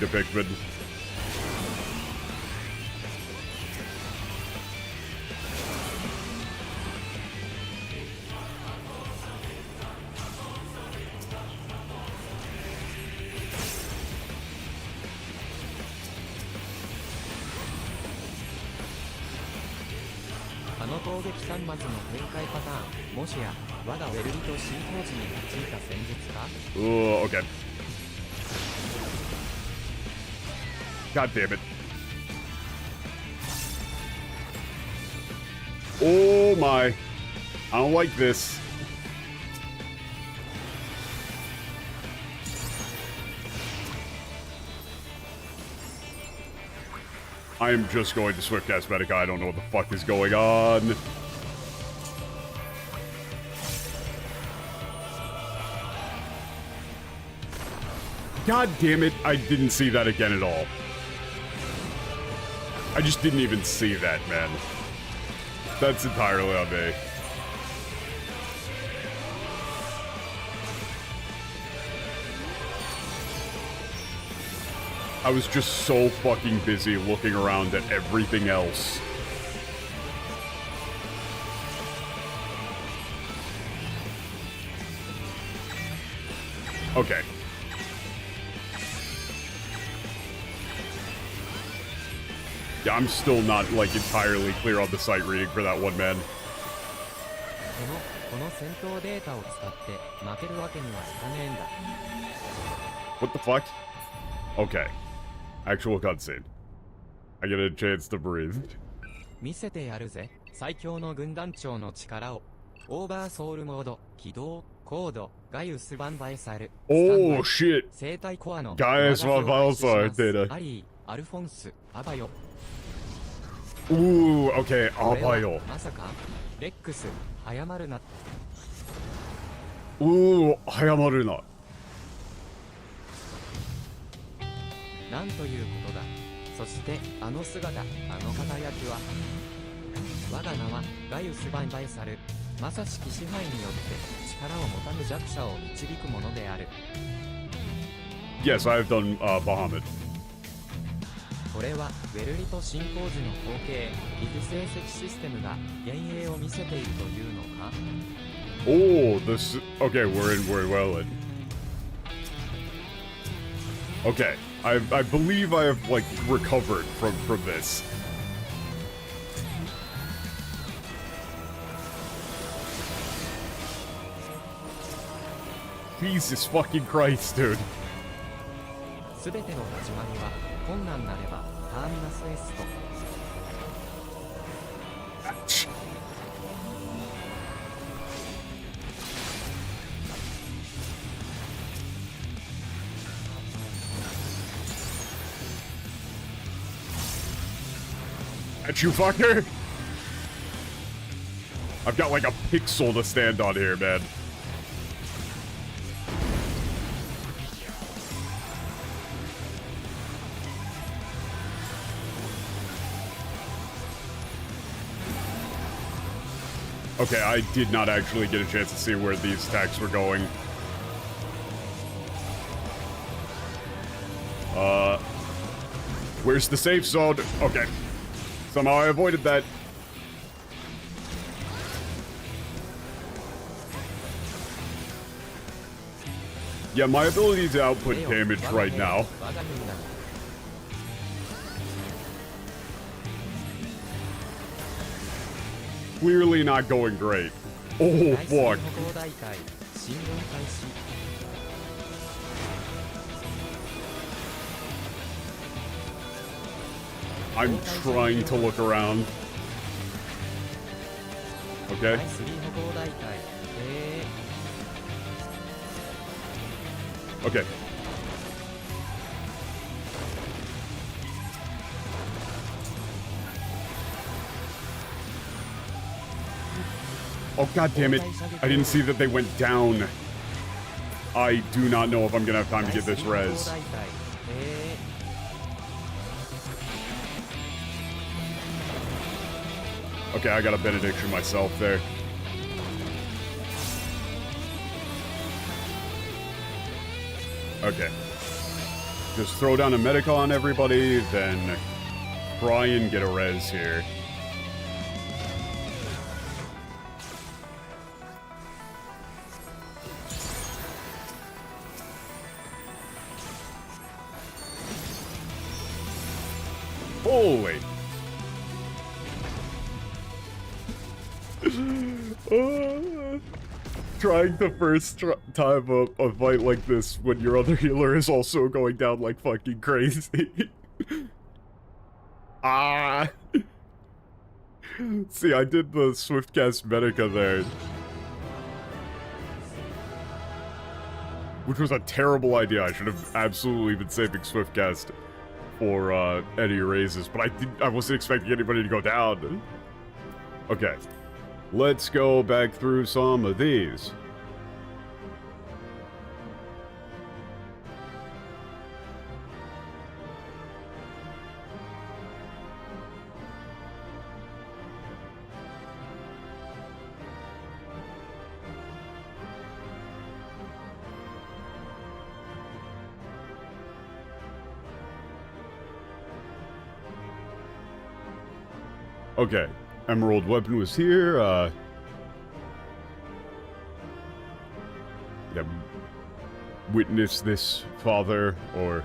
Speaker 1: Pikmin.
Speaker 2: 攻撃端末の展開パターン、もしや我がウェルリと新工時に用いた戦術か？
Speaker 1: Oh, okay. God damn it. Oh my. I don't like this. I am just going to Swift Cast Medica. I don't know what the fuck is going on. God damn it, I didn't see that again at all. I just didn't even see that, man. That's entirely on me. I was just so fucking busy looking around at everything else. Okay. Yeah, I'm still not, like, entirely clear on the sight reading for that one, man.
Speaker 2: この戦闘データを使って負けるわけにはいかねえんだ。
Speaker 1: What the fuck? Okay. Actual cutscene. I get a chance to breathe.
Speaker 2: 見せてやるぜ。最強の軍団長の力を。オーバーソウルモード、起動、コード、ガイウスバンバイサル。
Speaker 1: Oh shit!
Speaker 2: 生体コアの
Speaker 1: Gaius van Valsar data.
Speaker 2: アリー、アルフォンス、アバヨ。
Speaker 1: Ooh, okay, Abayo.
Speaker 2: まさかレックス、早まるな。
Speaker 1: Ooh, Hayamaru na.
Speaker 2: なんということだ。そしてあの姿、あの輝きは。我が名はガイウスバンバイサル。まさしき支配によって力を持たぬ弱者を導くものである。
Speaker 1: Yes, I have done Bahamut.
Speaker 2: これはウェルリと新工時の統計、岐阜成績システムが幻影を見せているというのか？
Speaker 1: Oh, this. Okay, we're well in. Okay, I believe I have like recovered from this. Jesus fucking Christ, dude.
Speaker 2: すべての始まりは困難なればターミナスエスト。
Speaker 1: At you, fucker! I've got like a pixel to stand on here, man. Okay, I did not actually get a chance to see where these attacks were going. Where's the safe zone? Okay. Somehow I avoided that. Yeah, my ability to output damage right now. clearly not going great. Oh,
Speaker 2: 第3
Speaker 1: fuck.
Speaker 2: 歩行大会進軍開始
Speaker 1: I'm trying to look around.
Speaker 2: 第
Speaker 1: Okay.
Speaker 2: 3歩行大会
Speaker 1: Okay. Oh, god damn it. I didn't see that they went down. I do not know if I'm gonna have time to get this res. Okay, I got a benediction myself there. Okay. Just throw down a medic on everybody, then try and get a res here. Holy. Trying the first time a fight like this when your other healer is also going down like fucking crazy. Ah. See, I did the Swiftcast Medica there. Which was a terrible idea. I should have absolutely been saving Swiftcast for any raises, but I wasn't expecting anybody to go down. Okay. Let's go back through some of these. Okay. Emerald weapon was here, yeah, witness this, father, or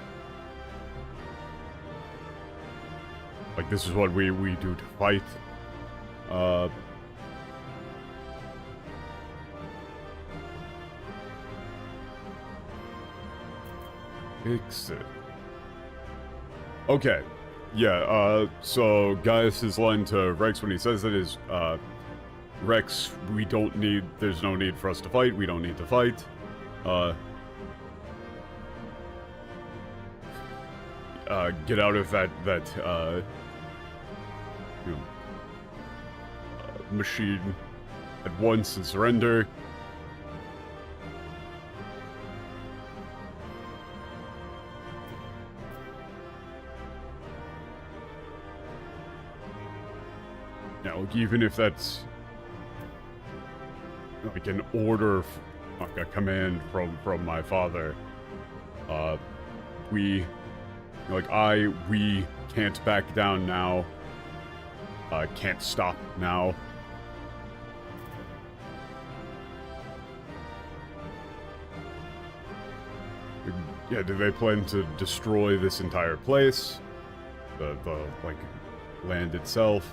Speaker 1: like this is what we do to fight. Fix it. Okay. Yeah, so Gaius' line to Rex when he says that is, Rex, there's no need for us to fight, we don't need to fight. Get out of that, you know, machine at once and surrender. Now, even if that's like an order, like a command from my father, we can't back down now. Can't stop now. Yeah, do they plan to destroy this entire place? The like land itself?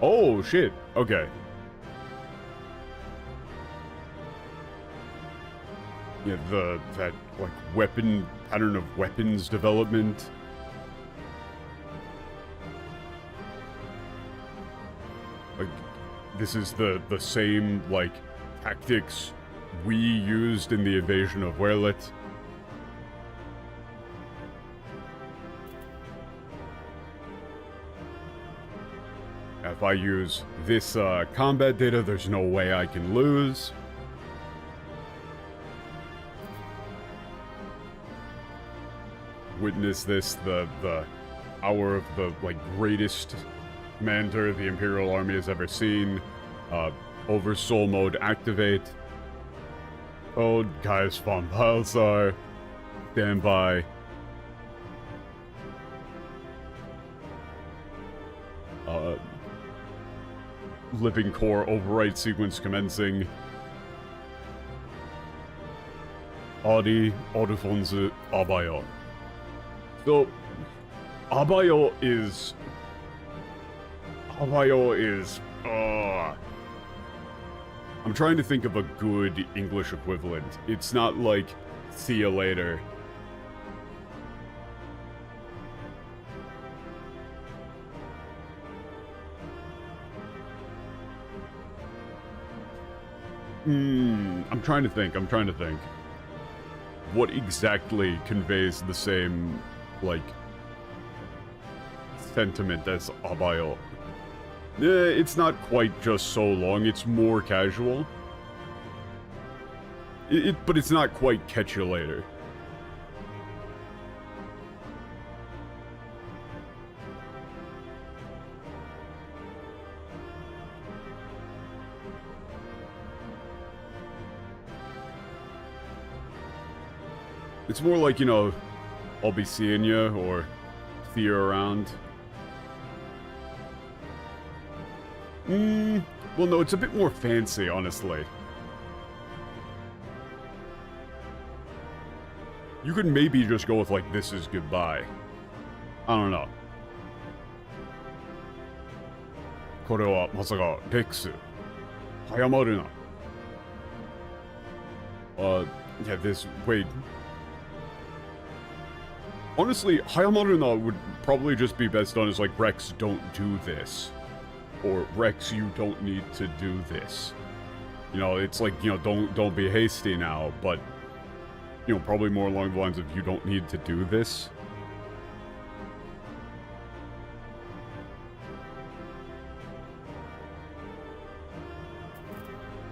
Speaker 1: Oh, shit. Okay. Yeah, that, like, pattern of weapons development. Like, this is the same, like, tactics we used in the invasion of Werlet. If I use this combat data, there's no way I can lose. Witness this, the hour of the greatest commander the Imperial Army has ever seen. Over soul mode activate. Code Gaius von Balthasar. Stand by. Living core override sequence commencing. Adi Odufonzu Abayo. So, Abayo is... I'm trying to think of a good English equivalent. It's not like, see you later. I'm trying to think. What exactly conveys the same, like, sentiment as abayo? It's not quite just so long, it's more casual. But it's not quite catch you later. It's more like, you know, I'll be seeing you, or see you around. Well, no, it's a bit more fancy, honestly. You could maybe just go with, like, this is goodbye. I don't know. これはまさかレックス早まるな。Yeah, this, wait. Honestly, Hayamaruna would probably just be best done as like, Rex, don't do this. Or, Rex, you don't need to do this. You know, it's like, you know, don't be hasty now, but, you know, probably more along the lines of, you don't need to do this.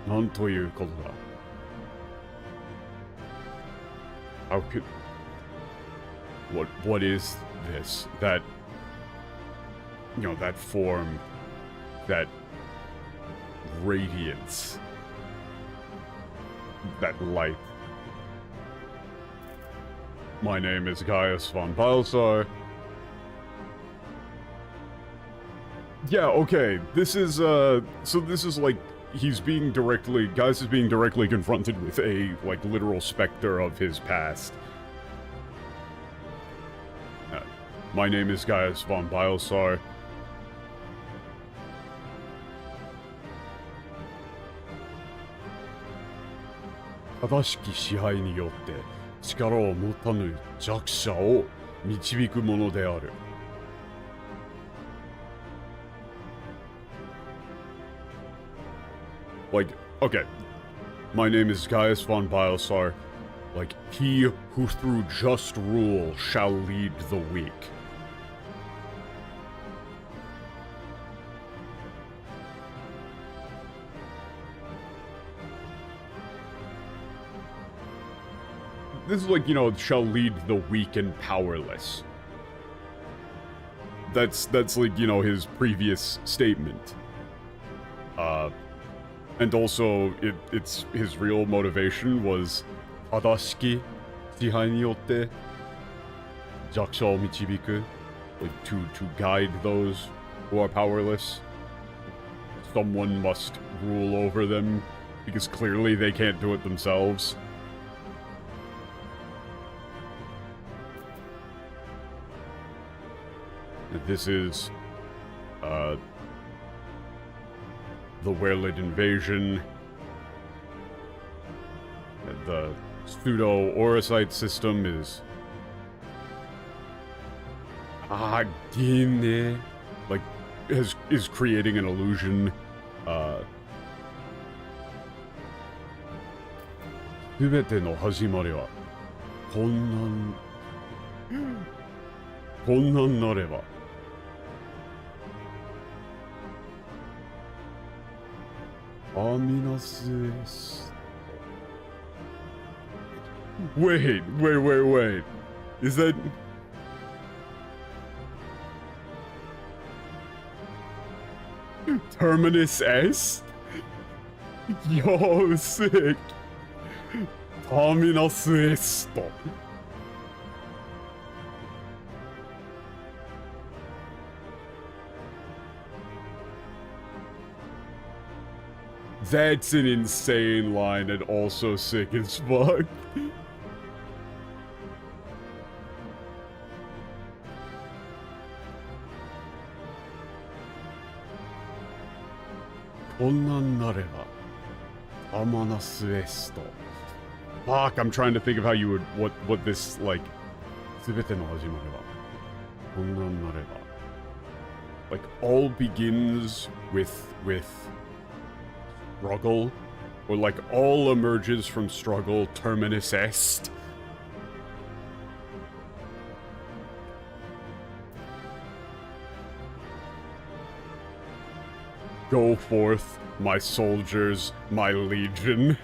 Speaker 1: Nan toyu koto da. How could... What is this? That, you know, that form, that radiance, that light. My name is Gaius von Balsar. Yeah, okay, this is, so this is like, Gaius is being directly confronted with a, like, literal specter of his past. My name is Gaius von Balsar. Tadashiki shihai ni yotte chikara o motanu jakusha o michibiku mono de aru. Like, okay. My name is Gaius von Balsar. Like, he who through just rule shall lead the weak. This is like, you know, shall lead the weak and powerless. That's like, you know, his previous statement. And also, it's his real motivation was Tadashiki shihai ni yotte jakusha o michibiku, like to guide those who are powerless. Someone must rule over them, because clearly they can't do it themselves. This is, the Werelid invasion, the pseudo-Orosite system is Agine, like, is creating an illusion, すべての始まりは困難なれば Ominous. Wait. Is that... Terminus S? Yo, sick. Terminus S. That's an insane line and also sick as fuck. Onnanareva. Amanasuesto. Fuck, I'm trying to think of how you would, what this, like, Subete no hajimareba. Onnanareva. Like, all begins with struggle. Or like, all emerges from struggle, terminus est. Go forth, my soldiers, my legion.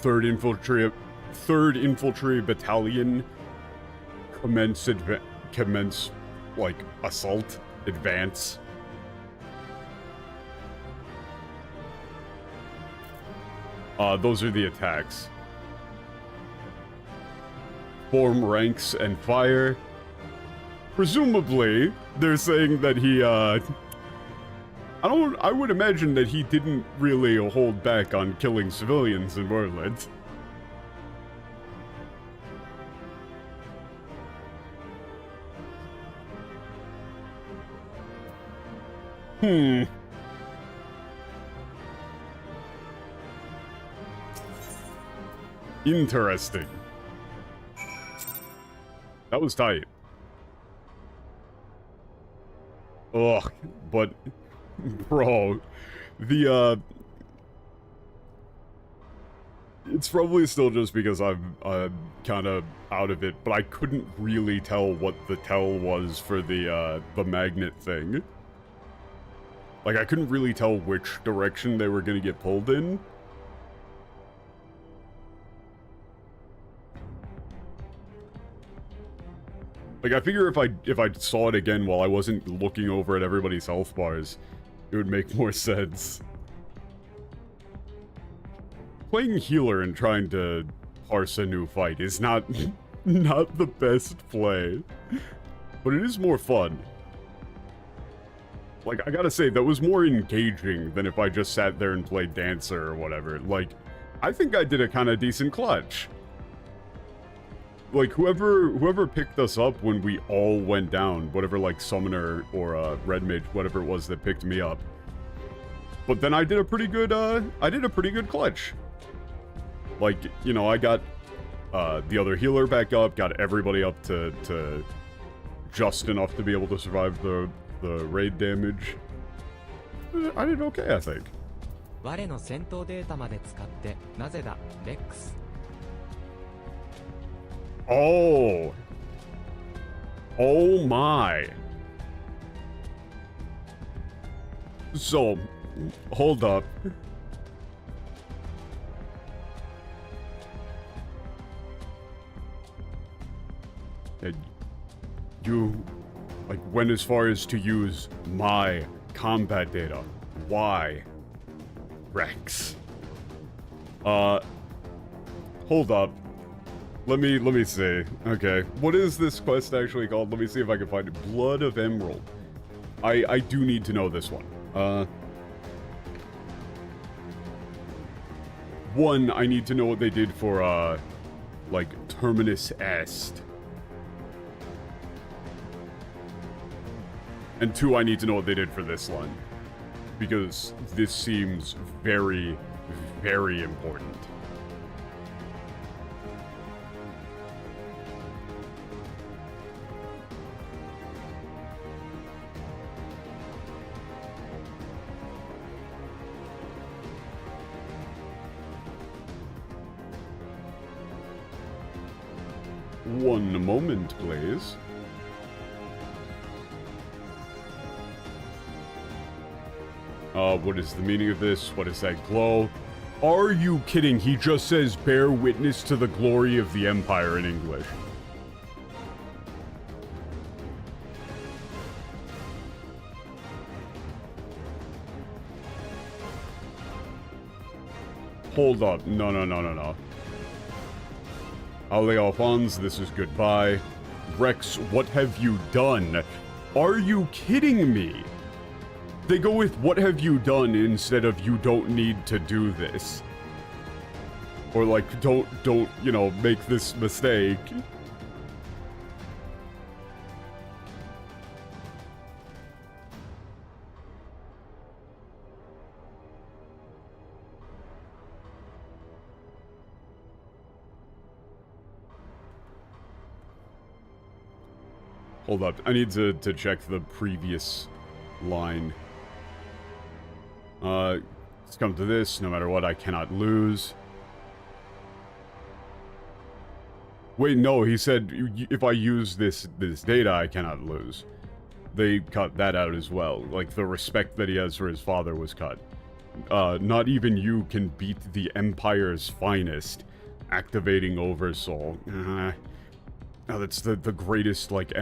Speaker 1: 3rd Infantry Battalion commence like assault, advance. Those are the attacks. Form ranks and fire. Presumably, they're saying that he, I would imagine that he didn't really hold back on killing civilians in Merland. Interesting. That was tight. Ugh, but, bro, it's probably still just because I'm kind of out of it, but I couldn't really tell what the tell was for the magnet thing. Like, I couldn't really tell which direction they were gonna get pulled in. Like, I figure if I saw it again while I wasn't looking over at everybody's health bars, it would make more sense. Playing healer and trying to parse a new fight is not the best play, but it is more fun. Like, I gotta say, that was more engaging than if I just sat there and played Dancer or whatever. Like, I think I did a kind of decent clutch. Like, whoever picked us up when we all went down, whatever, like, summoner or red mage, whatever it was that picked me up. But then I did a pretty good clutch. Like, you know, I got the other healer back up, got everybody up to just enough to be able to survive the raid damage. I did okay, I think.
Speaker 2: 我の戦闘データまで使ってなぜだレックス
Speaker 1: Oh. Oh my. So, hold up. You, like, went as far as to use my combat data. Why? Rex. Hold up. Let me see. Okay, what is this quest actually called? Let me see if I can find it. Blood of Emerald. I do need to know this one. One, I need to know what they did for, like, Terminus Est. And two, I need to know what they did for this one. Because this seems very, very important. One moment, please. What is the meaning of this? What is that glow? Are you kidding? He just says, bear witness to the glory of the Empire in English. Hold up. No. Ale Alphonse, this is goodbye. Rex, what have you done? Are you kidding me? They go with what have you done instead of you don't need to do this. Or like, don't, you know, make this mistake. Hold up, I need to check the previous line. Let's come to this. No matter what, I cannot lose. Wait, no, he said if I use this data, I cannot lose. They cut that out as well. Like, the respect that he has for his father was cut. Not even you can beat the Empire's finest. Activating Oversoul. Oh, that's the greatest, like,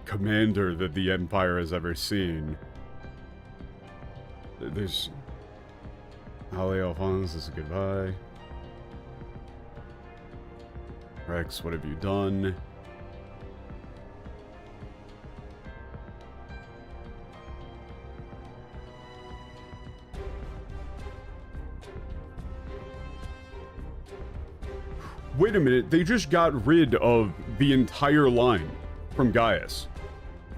Speaker 1: commander that the Empire has ever seen. There's... Ali Alphonse, this is a goodbye. Rex, what have you done? Wait a minute, they just got rid of the entire line from Gaius.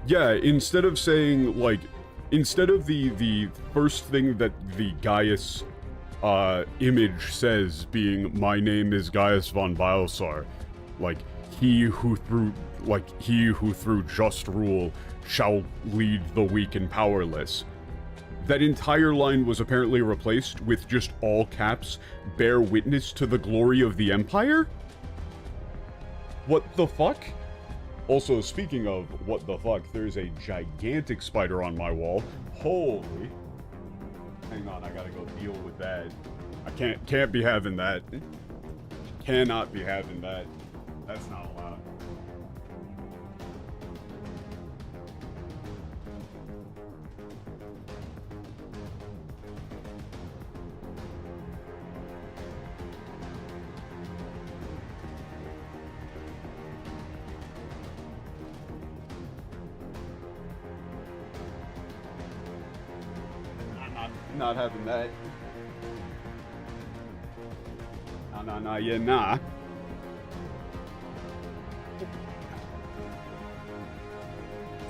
Speaker 1: Yeah, instead of saying, like, instead of the first thing that the Gaius image says being, my name is Gaius von Biosar, like, he who through just rule shall lead the weak and powerless. That entire line was apparently replaced with just all caps, bear witness to the glory of the Empire? What the fuck? Also, speaking of what the fuck, there's a gigantic spider on my wall. Holy. Hang on, I gotta go deal with that. I can't be having that. Cannot be having that. That's not allowed. Not having that. Nah, yeah, nah.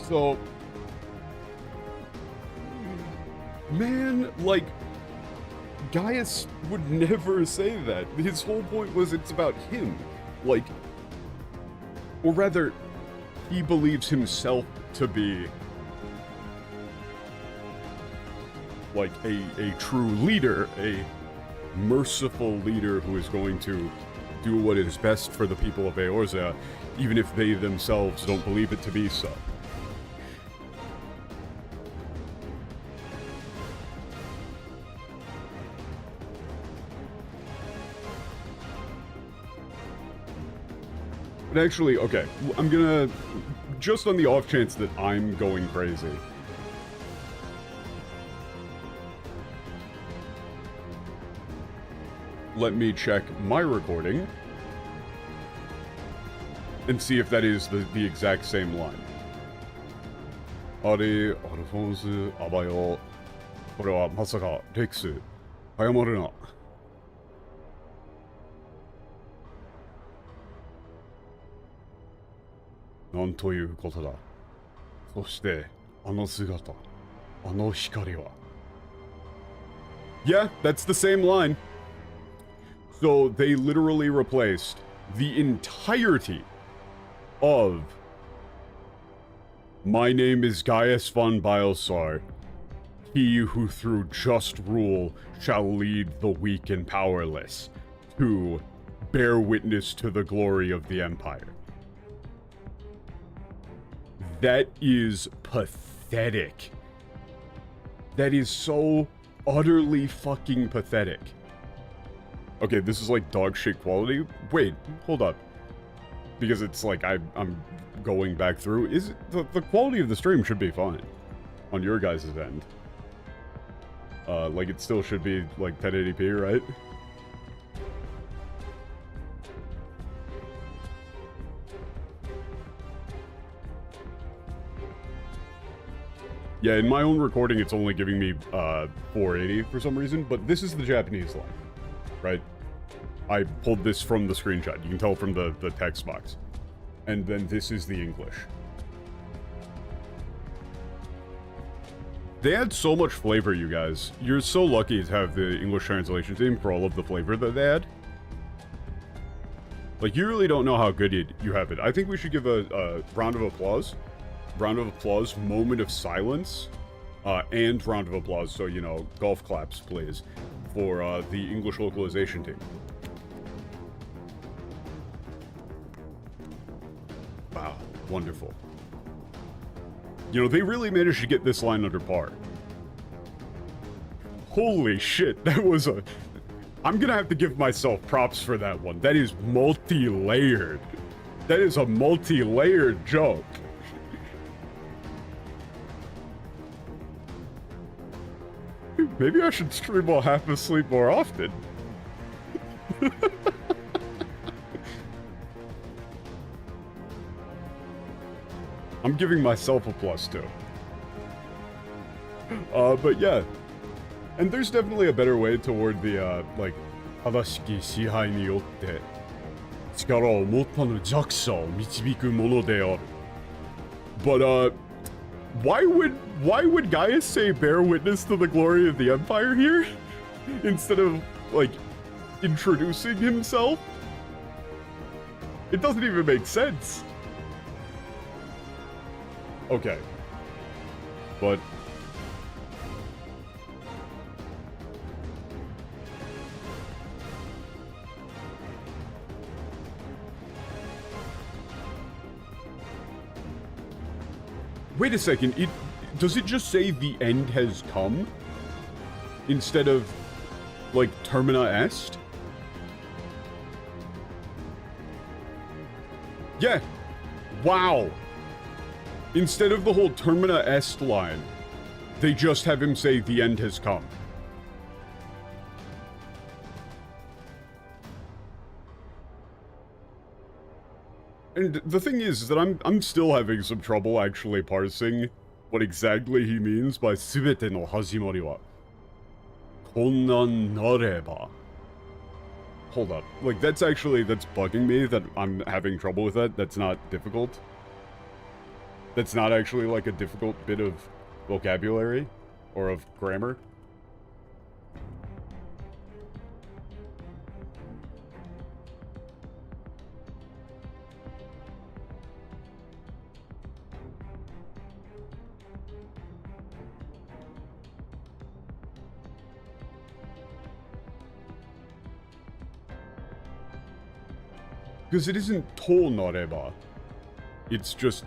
Speaker 1: So, man, like, Gaius would never say that. His whole point was it's about him. Like, or rather, he believes himself to be like a true leader, a merciful leader who is going to do what is best for the people of Eorzea, even if they themselves don't believe it to be so. But actually, okay, I'm gonna, just on the off chance that I'm going crazy, let me check my recording and see if that is the exact same line. Ari, Alphonse, Abayo, これはまさかレックス、早まるな。なんということだ。そして、あの姿、あの光は。Yeah, that's the same line. So they literally replaced the entirety of my name is Gaius von Biosar. He who through just rule shall lead the weak and powerless to bear witness to the glory of the Empire. That is pathetic. That is so utterly fucking pathetic. Okay, this is like dog shit quality. Wait, hold up. Because it's like I'm going back through. Is it, the quality of the stream should be fine on your guys' end. Like it still should be like 1080p, right? Yeah, in my own recording, it's only giving me 480 for some reason, but this is the Japanese line, right? I pulled this from the screenshot. You can tell from the text box. And then this is the English. They add so much flavor, you guys. You're so lucky to have the English translation team for all of the flavor that they add. Like, you really don't know how good you have it. I think we should give a round of applause. Round of applause, moment of silence, and round of applause, so, you know, golf claps, please, for the English localization team. Wow, wonderful. You know, they really managed to get this line under par. Holy shit, that was a... I'm gonna have to give myself props for that one. That is multi-layered. That is a multi-layered joke. Maybe I should stream while half asleep more often. I'm giving myself a plus too. But yeah. And there's definitely a better way toward the, like, 正しき支配によって力を持ったの弱者を導くものである. But, why would Gaius say bear witness to the glory of the Empire here? Instead of, like, introducing himself? It doesn't even make sense. Okay. But... Wait a second, does it just say the end has come? Instead of, like, Termina Est? Yeah. Wow. Instead of the whole Termina Est line, they just have him say the end has come. And the thing is that I'm still having some trouble actually parsing what exactly he means by 全ての始まりはこんなんなれば. Hold up. Like, that's bugging me that I'm having trouble with that. That's not difficult. That's not actually, like, a difficult bit of vocabulary or of grammar. Because it isn't to nareba. It's just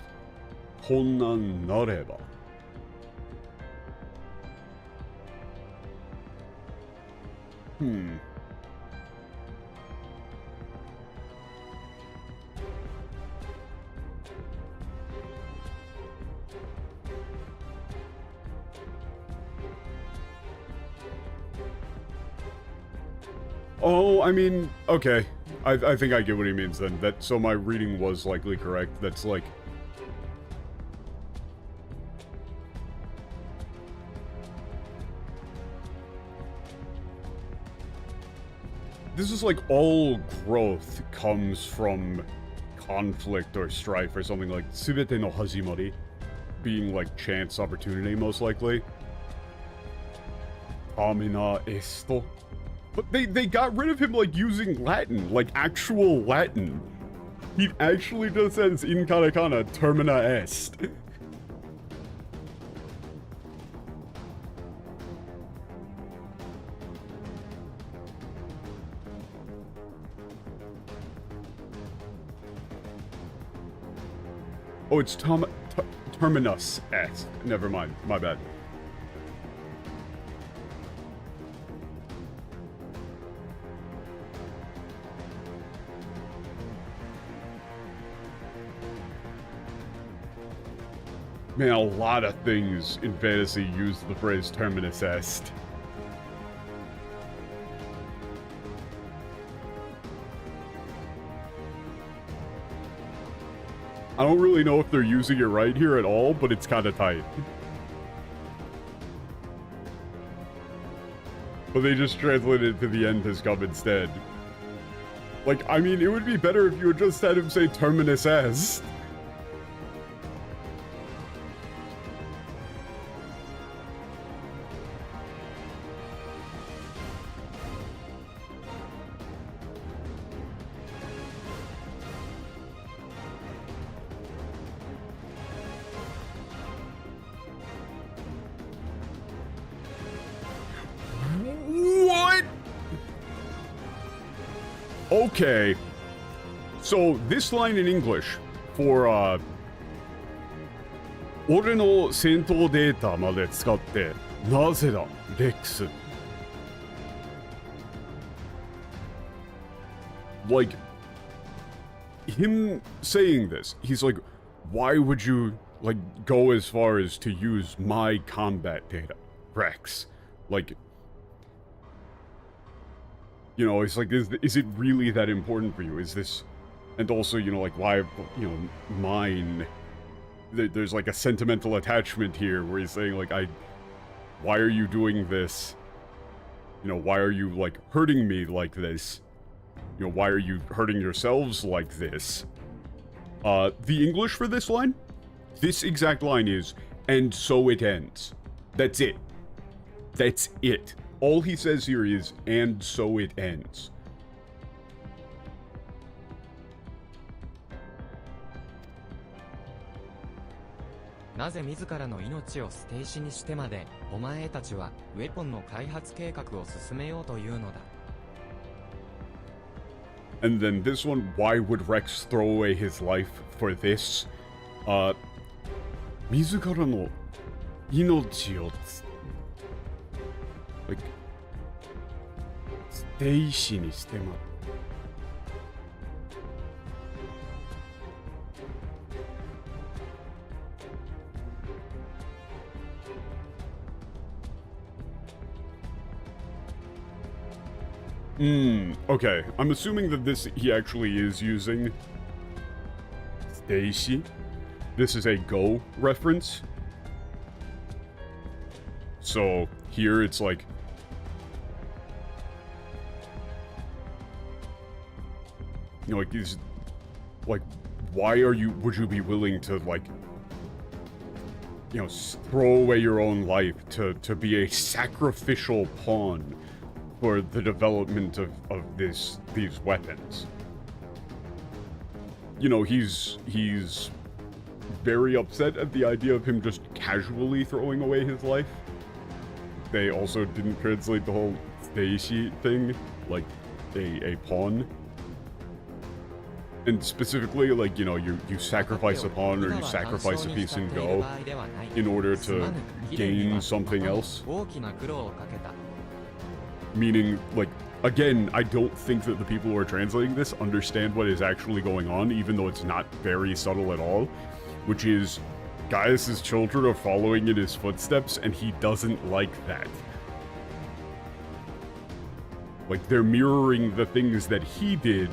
Speaker 1: honnan nareba. Oh, I mean, okay. I think I get what he means then. So my reading was likely correct. That's like... This is like all growth comes from conflict or strife or something, like 全ての始まり being like chance opportunity most likely. Termina est. But they got rid of him, like, using Latin, like actual Latin. He actually just says in katakana, Termina est. Oh, it's Terminus est. Never mind, my bad. Man, a lot of things in fantasy use the phrase terminus est. I don't really know if they're using it right here at all, but it's kind of tight. But they just translated it to the end has come instead. Like, I mean, it would be better if you had just had him say Terminus S. What? Okay. So this line in English for 俺の戦闘データまで使ってなぜだレックス Like him saying this, he's like, why would you like go as far as to use my combat data, Rex? Like, you know, it's like, is it really that important for you? Is this, and also, you know, like, why, you know, mine? There's like a sentimental attachment here where he's saying, like, why are you doing this? You know, why are you, like, hurting me like this? You know, why are you hurting yourselves like this? The English for this line? This exact line is, and so it ends. That's it. That's it. All he says here is, and so it ends.
Speaker 2: "なぜ自らの命を捨て石にしてまでお前たちはウェポンの開発計画を進めようというのだ."
Speaker 1: And then this one, why would Rex throw away his life for this? 自らの命をlike 捨て石にしてまokay. I'm assuming that he actually is using Steishi. This is a Go reference. So here it's like, you know, like these, like, why would you be willing to, like, you know, throw away your own life to be a sacrificial pawn for the development of these weapons? You know, he's very upset at the idea of him just casually throwing away his life. They also didn't translate the whole Steishi thing, like a pawn. And specifically, like, you know, you sacrifice a pawn or you sacrifice a piece in Go in order to gain something else. Meaning, like, again, I don't think that the people who are translating this understand what is actually going on, even though it's not very subtle at all, which is Gaius's children are following in his footsteps, and he doesn't like that. Like, they're mirroring the things that he did,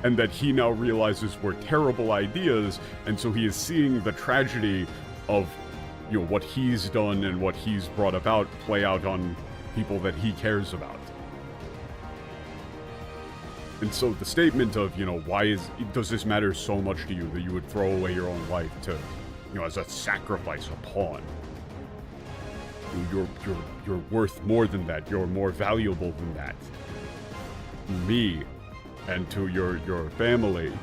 Speaker 1: and that he now realizes were terrible ideas, and so he is seeing the tragedy of, you know, what he's done and what he's brought about play out on people that he cares about. And so the statement of, you know, why does this matter so much to you that you would throw away your own life to, you know, as a sacrifice, a pawn? You're worth more than that. You're more valuable than that. Me, and to your family.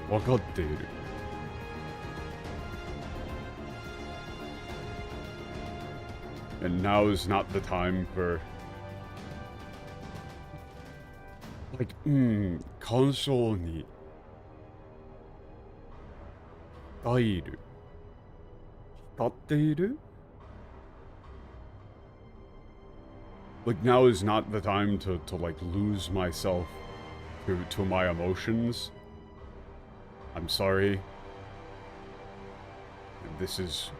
Speaker 1: Wakatteru. And now is not the time for, like, 干渉に入る。浸っている? Like, now is not the time to like lose myself to my emotions. I'm sorry. This is,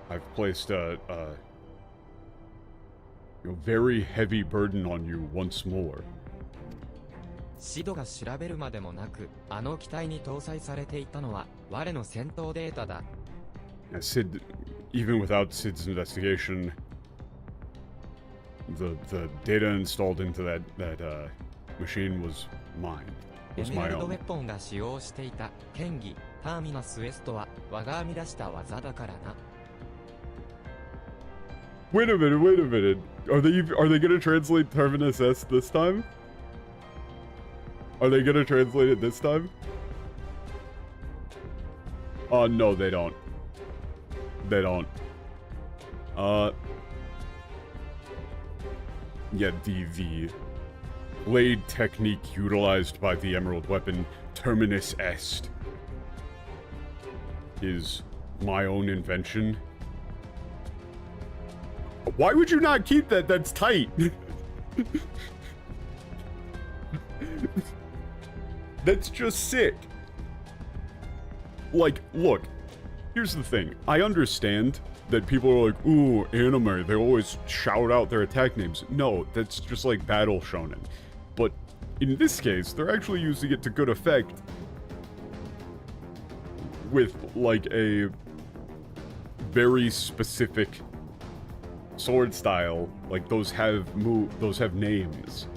Speaker 1: I've placed a you know, very heavy burden on you once more.
Speaker 2: シドが調べるまでもなく、あの機体に搭載されていたのは我の戦闘データだ。
Speaker 1: Sid even without Sid's investigation, the data installed into that machine was mine.
Speaker 2: エ
Speaker 1: Was
Speaker 2: メラ
Speaker 1: my
Speaker 2: ルドウェ
Speaker 1: own.
Speaker 2: ポンが使用していた剣技ターミナス S とは我が編み出した技だからな。
Speaker 1: Wait a minute, wait a minute. Are they gonna translate Terminus S this time? Are they gonna translate it this time? No, they don't. They don't. Yeah, the blade technique utilized by the Emerald Weapon, Terminus Est, is my own invention. Why would you not keep that? That's tight. That's just sick. Like, look, here's the thing. I understand that people are like, ooh, anime, they always shout out their attack names. No, that's just like battle shonen. But in this case, they're actually using it to good effect with like a very specific sword style. Like those have names.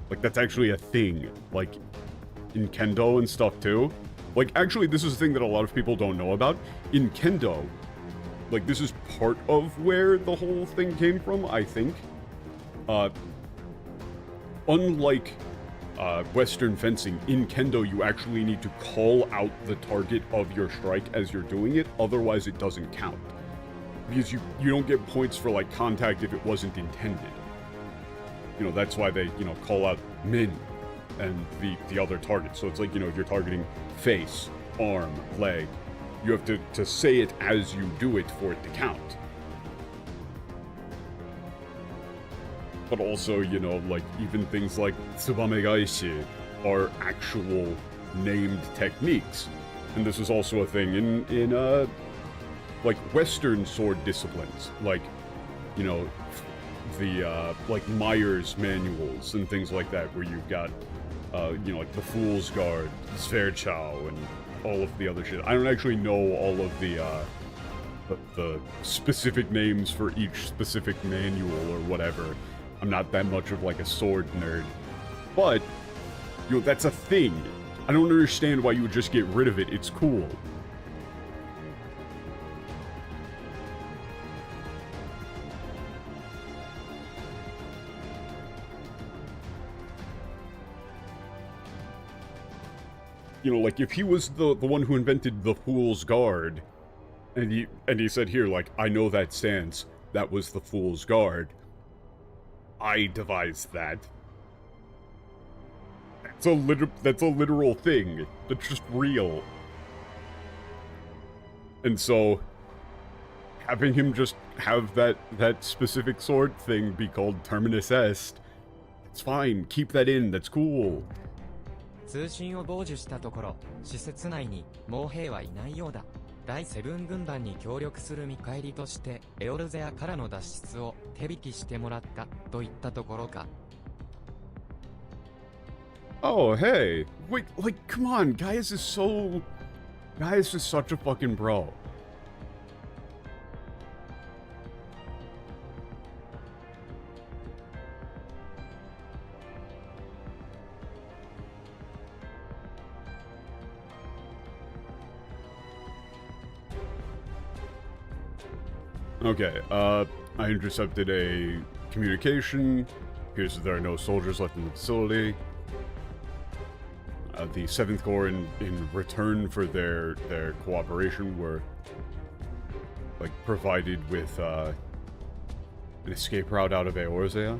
Speaker 1: Like that's actually a thing. Like in Kendo and stuff too. Like actually this is a thing that a lot of people don't know about. In Kendo, like this is part of where the whole thing came from, I think. Unlike Western fencing, in Kendo you actually need to call out the target of your strike as you're doing it, otherwise it doesn't count. Because you don't get points for like contact if it wasn't intended. You know, that's why they, you know, call out min and the other target. So it's like, you know, if you're targeting face, arm, leg, you have to say it as you do it for it to count. But also, you know, like even things like Tsubame Gaishi are actual named techniques. And this is also a thing in like Western sword disciplines, like, you know, the like Myers manuals and things like that, where you've got you know, like the Fool's Guard, Zverchao, and all of the other shit. I don't actually know all of the specific names for each specific manual or whatever. I'm not that much of like a sword nerd, but you know, that's a thing. I don't understand why you would just get rid of it. It's cool. You know, like if he was the one who invented the Fool's Guard, and he said here, like, I know that stance, that was the Fool's Guard. I devised that. That's a literal thing. That's just real. And so having him just have that specific sword thing be called Terminus Est, it's fine. Keep that in. That's cool.
Speaker 2: 通信を傍受したところ、施設内にもう兵はいないようだ。第セブン軍団に協力する見返りとして、エオルゼアからの脱出を手引きしてもらったといったところか。
Speaker 1: Oh, hey. Wait, like, come on. Gaius is such a fucking bro. Okay, I intercepted a communication. Appears that there are no soldiers left in the facility. The 7th Corps, in return for their cooperation, were like provided with an escape route out of Eorzea.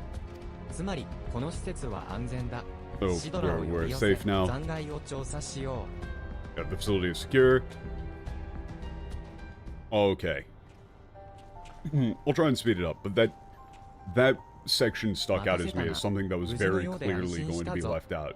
Speaker 2: つまり、この施設は安全だ。
Speaker 1: So
Speaker 2: シドラを呼
Speaker 1: we're
Speaker 2: び寄せ、
Speaker 1: safe now.
Speaker 2: 残骸を調査しよう。
Speaker 1: The facility is secure. Okay. I'll try and speed it up, but that section stuck out as me as something that was very clearly going to be left out.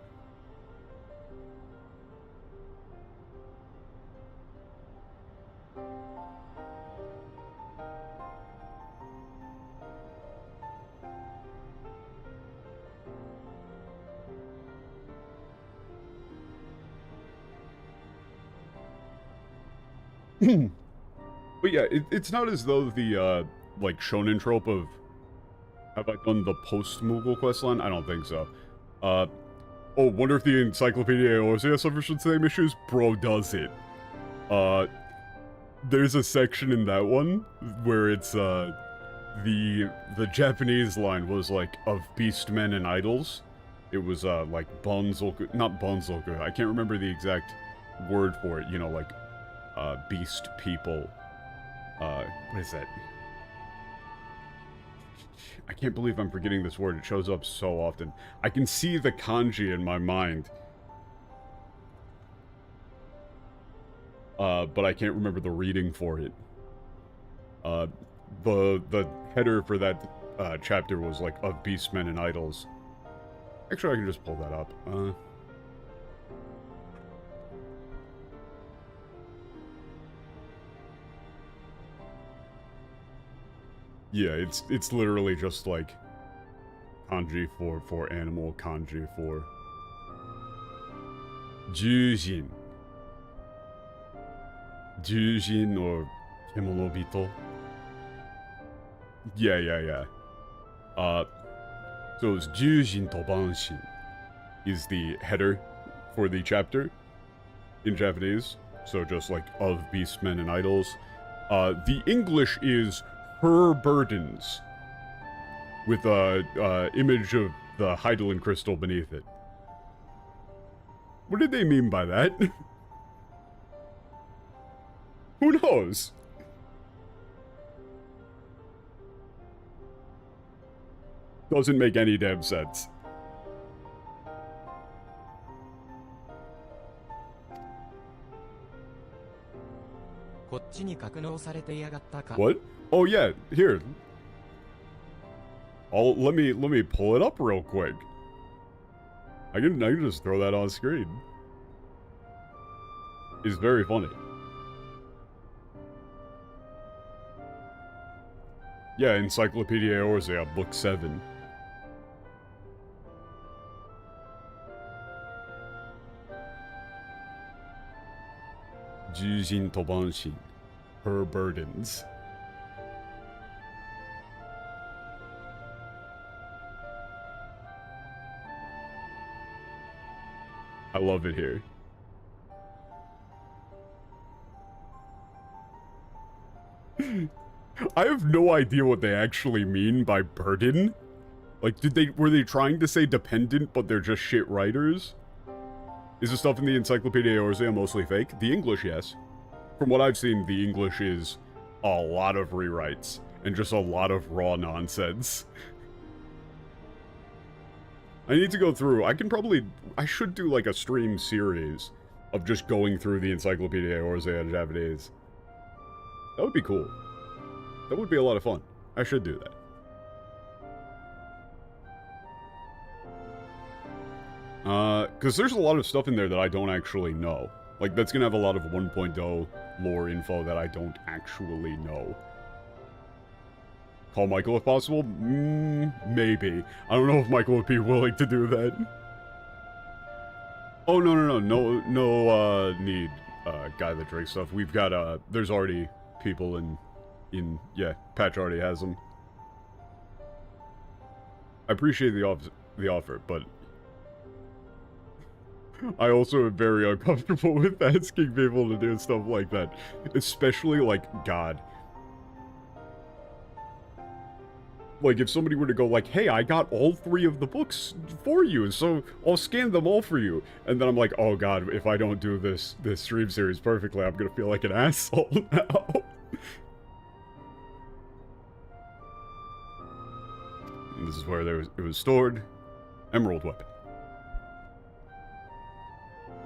Speaker 1: But yeah, it's not as though the, like, shonen trope of, have I done the post-Moogle questline? I don't think so. Oh, wonder if the Encyclopedia Eorzea suffers from the same issues? Bro does it. There's a section in that one where it's, the Japanese line was, like, of beastmen and idols. It was, like, Bonzoku, not Bonzoku, I can't remember the exact word for it, you know, like, beast people. What is that? I can't believe I'm forgetting this word. It shows up so often. I can see the kanji in my mind. But I can't remember the reading for it. The header for that, chapter was, like, of beastmen and idols. Actually, I can just pull that up. Yeah, it's literally just like kanji for animal, kanji for Jujin. Jujin or Kemonobito. Yeah. So it's Jujin Tobanshin is the header for the chapter in Japanese. So just like of beastmen and idols. The English is her burdens, with a image of the Heidelin crystal beneath it. What did they mean by that? Who knows? Doesn't make any damn sense. What? Oh yeah, here. Let me pull it up real quick. I can just throw that on screen. It's very funny. Yeah, Encyclopedia Eorzea, Book 7. Jujin Tobanshin. Her burdens. I love it here. I have no idea what they actually mean by burden. Like, were they trying to say dependent, but they're just shit writers? Is the stuff in the Encyclopedia Eorzea mostly fake? The English, yes. From what I've seen, the English is a lot of rewrites, and just a lot of raw nonsense. I need to go through, I should do like a stream series of just going through the Encyclopedia Eorzea in Japanese. That would be cool. That would be a lot of fun. I should do that. Because there's a lot of stuff in there that I don't actually know. Like, that's gonna have a lot of 1.0 lore info that I don't actually know. Call Michael if possible? Maybe. I don't know if Michael would be willing to do that. Oh, no need, Guy That Drinks stuff. We've got, there's already people yeah, Patch already has them. I appreciate the offer, but I also am very uncomfortable with asking people to do stuff like that. Especially, like, God. Like, if somebody were to go like, hey, I got all 3 of the books for you, so I'll scan them all for you. And then I'm like, oh god, if I don't do this stream series perfectly, I'm gonna feel like an asshole now. And this is where it was stored. Emerald weapon.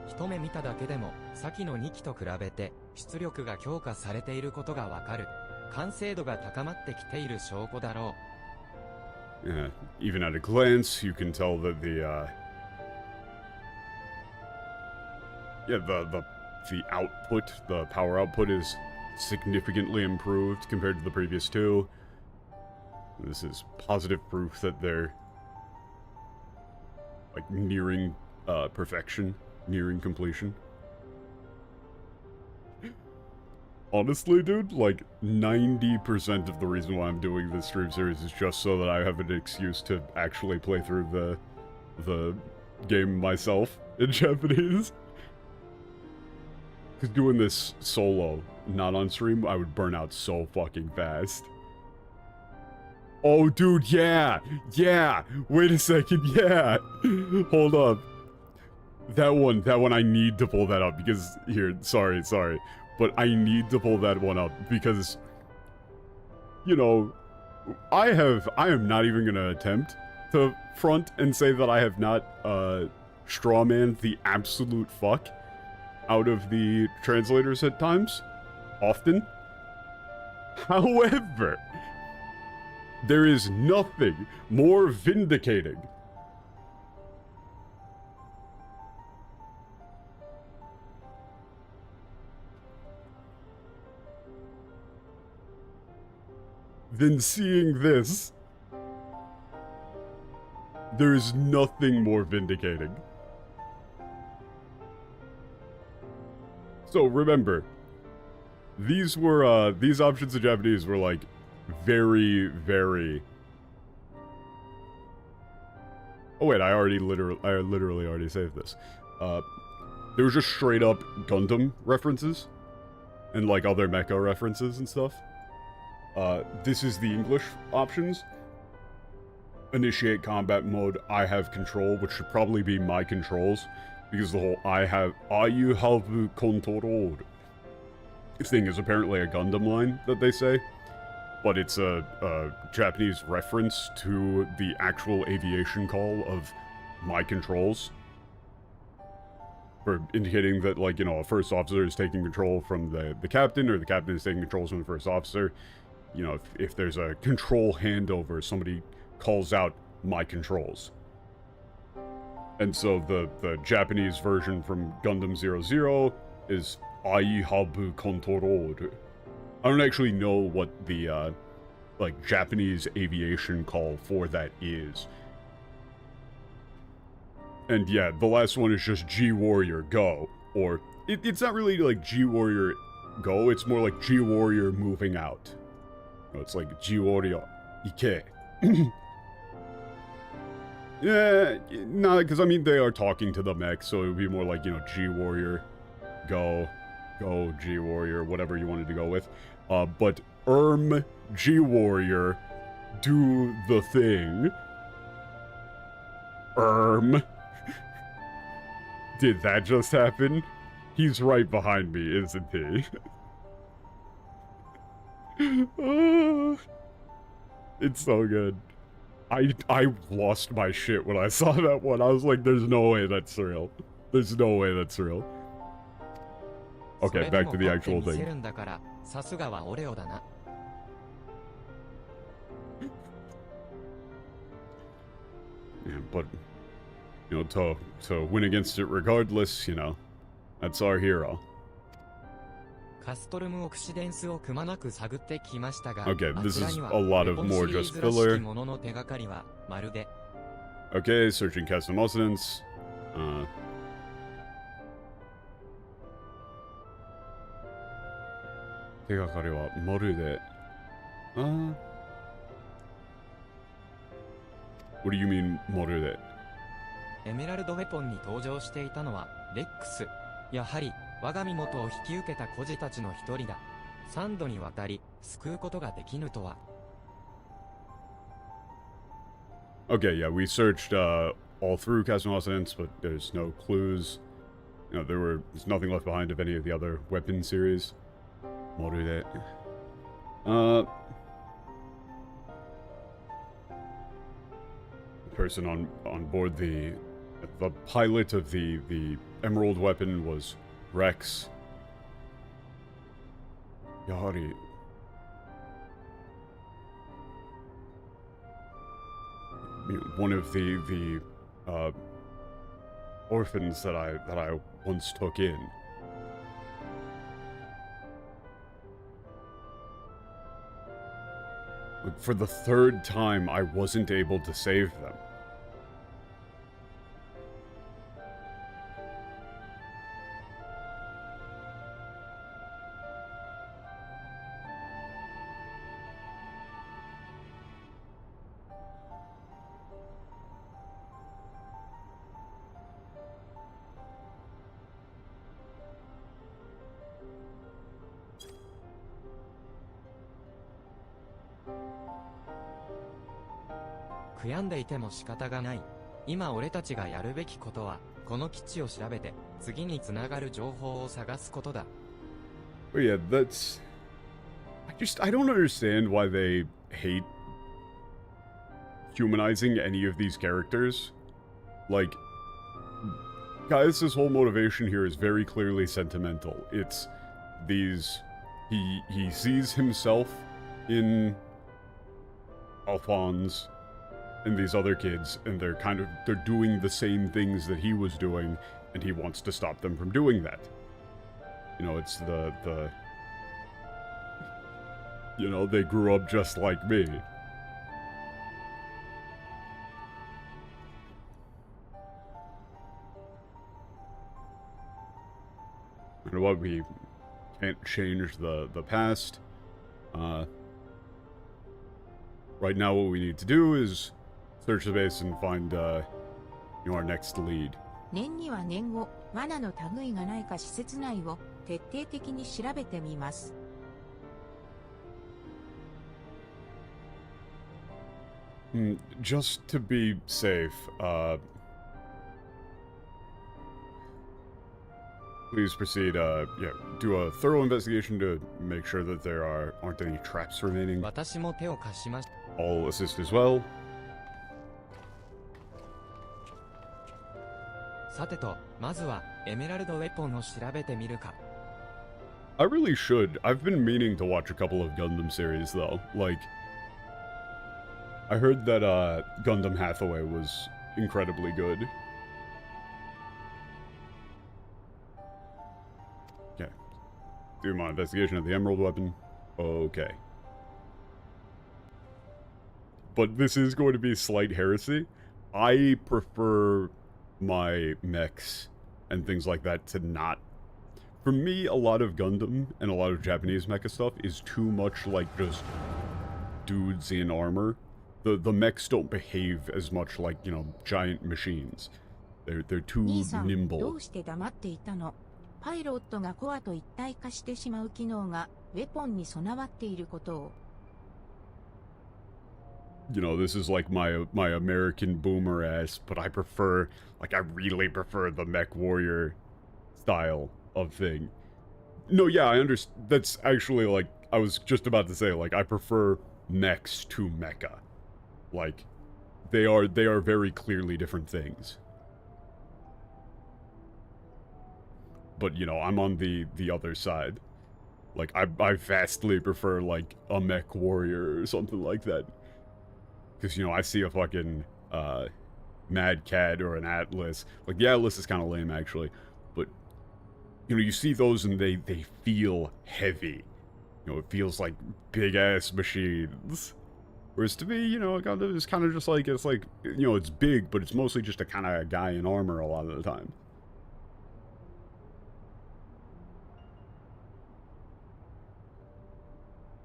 Speaker 2: 一目見ただけでも、先の2期と比べて、出力が強化されていることがわかる。完成度が高まってきている証拠だろう。
Speaker 1: Yeah, even at a glance, you can tell that the output, the power output is significantly improved compared to the previous 2. This is positive proof that they're, like, nearing, perfection, nearing completion. Honestly, dude, like 90% of the reason why I'm doing this stream series is just so that I have an excuse to actually play through the game myself in Japanese. Because doing this solo, not on stream, I would burn out so fucking fast. Oh, dude, yeah! Yeah! Wait a second, yeah! Hold up. That one, I need to pull that up because, here, sorry. But I need to pull that one up because, you know, I am not even gonna attempt to front and say that I have not, strawmanned the absolute fuck out of the translators at times. Often. However, there is nothing more vindicating than seeing this. There is nothing more vindicating. So remember, these were, these options in Japanese were like very, very... Oh wait, I literally already saved this. There was just straight up Gundam references and like other mecha references and stuff. This is the English options. Initiate combat mode, I have control, which should probably be my controls, because the whole you have control thing is apparently a Gundam line that they say, but it's a Japanese reference to the actual aviation call of my controls, for indicating that, like, you know, a first officer is taking control from the captain, or the captain is taking controls from the first officer. You know, if there's a control handover, somebody calls out my controls. And so the Japanese version from Gundam 00 is I have control. I don't actually know what the like Japanese aviation call for that is. And yeah, the last one is just G Warrior Go, or it's not really like G Warrior Go, it's more like G Warrior moving out. It's like G Warrior Ike. Yeah, no, because I mean they are talking to the mech, so it would be more like, you know, G Warrior, go, G Warrior, whatever you wanted to go with. But G Warrior, do the thing. Did that just happen? He's right behind me, isn't he? It's so good. I lost my shit when I saw that one. I was like, there's no way that's real. There's no way that's real. Okay, back to the actual thing. Yeah, but, you know, to win against it regardless, you know, that's our hero. Okay, this is a lot of more just filler. Okay, searching custom assonance. What do you mean, moru?
Speaker 2: エメラルドウェポンに登場していたのはレックス。やはり我が身元を引き受けた孤児たちの一人だ。3度にわたり救うことができぬとは。
Speaker 1: Okay, yeah, we searched all through Custom Assonance, but there's no clues. You know, there's nothing left behind of any of the other weapon series. Moru de. Person on board the pilot of the Emerald weapon was Rex. Yahari. One of the orphans that I once took in. For the third time, I wasn't able to save them.
Speaker 2: 悔やんでいても仕方がない。今俺たちがやるべきことは、この基地を調べて、次につながる情報を探すことだ。
Speaker 1: But yeah, that's... I don't understand why they hate humanizing any of these characters. Like, Gaius' whole motivation here is very clearly sentimental. It's these... He sees himself in Alphonse and these other kids, and they're doing the same things that he was doing, and he wants to stop them from doing that. You know, it's the you know, they grew up just like me. And what, we can't change the past. Right now what we need to do is search the base and find, you know, our next lead.
Speaker 3: 念には念を、罠の類がないか施設内を徹底的に調べてみます。
Speaker 1: Just to be safe, please proceed, yeah, do a thorough investigation to make sure that there aren't any traps remaining.
Speaker 2: 私も手を貸しまし
Speaker 1: I'll assist as well.
Speaker 2: さてと、まずはエメラルドウェポンを調べてみるか。
Speaker 1: I really should. I've been meaning to watch a couple of Gundam series, though. Like, I heard that, Gundam Hathaway was incredibly good. Okay. Do my investigation of the Emerald Weapon. Okay. But this is going to be slight heresy. I prefer my mechs and things like that to not... For me, a lot of Gundam and a lot of Japanese mecha stuff is too much like just dudes in armor. The mechs don't behave as much like, you know, giant machines. They're too
Speaker 3: 兄さん、ど
Speaker 1: nimble.
Speaker 3: うして黙っていたの？パイロットがコアと一体化してしまう機能がウェポンに備わっていることを。
Speaker 1: You know, this is like my American boomer ass, but I prefer, like, I really prefer the mech warrior style of thing. No, yeah, I understand. That's actually, like, I was just about to say, like, I prefer mechs to mecha. Like, they are very clearly different things. But, you know, I'm on the other side. Like, I vastly prefer, like, a mech warrior or something like that. Because, you know, I see a fucking, Mad Cat or an Atlas. Like, the Atlas is kind of lame, actually. But, you know, you see those and they feel heavy. You know, it feels like big-ass machines. Whereas to me, you know, Gundam is kind of just like, it's like, you know, it's big, but it's mostly just a kind of guy in armor a lot of the time.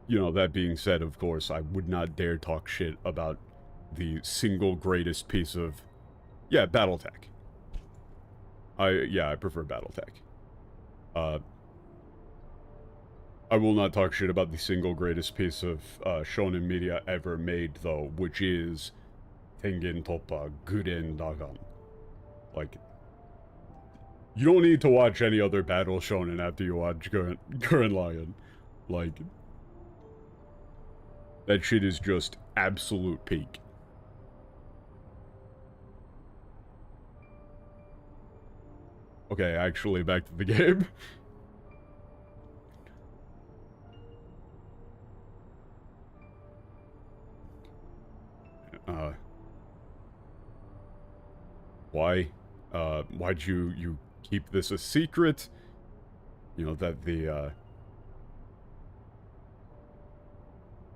Speaker 1: You know, that being said, of course, I would not dare talk shit about the single greatest piece of... Yeah, Battletech. I prefer Battletech. I will not talk shit about the single greatest piece of shonen media ever made, though, which is Tengen Toppa Gurren Lagann. Like, you don't need to watch any other battle shonen after you watch Gurren Lagann. Like, that shit is just absolute peak. Okay, actually, back to the game. Why'd you keep this a secret? You know, that the,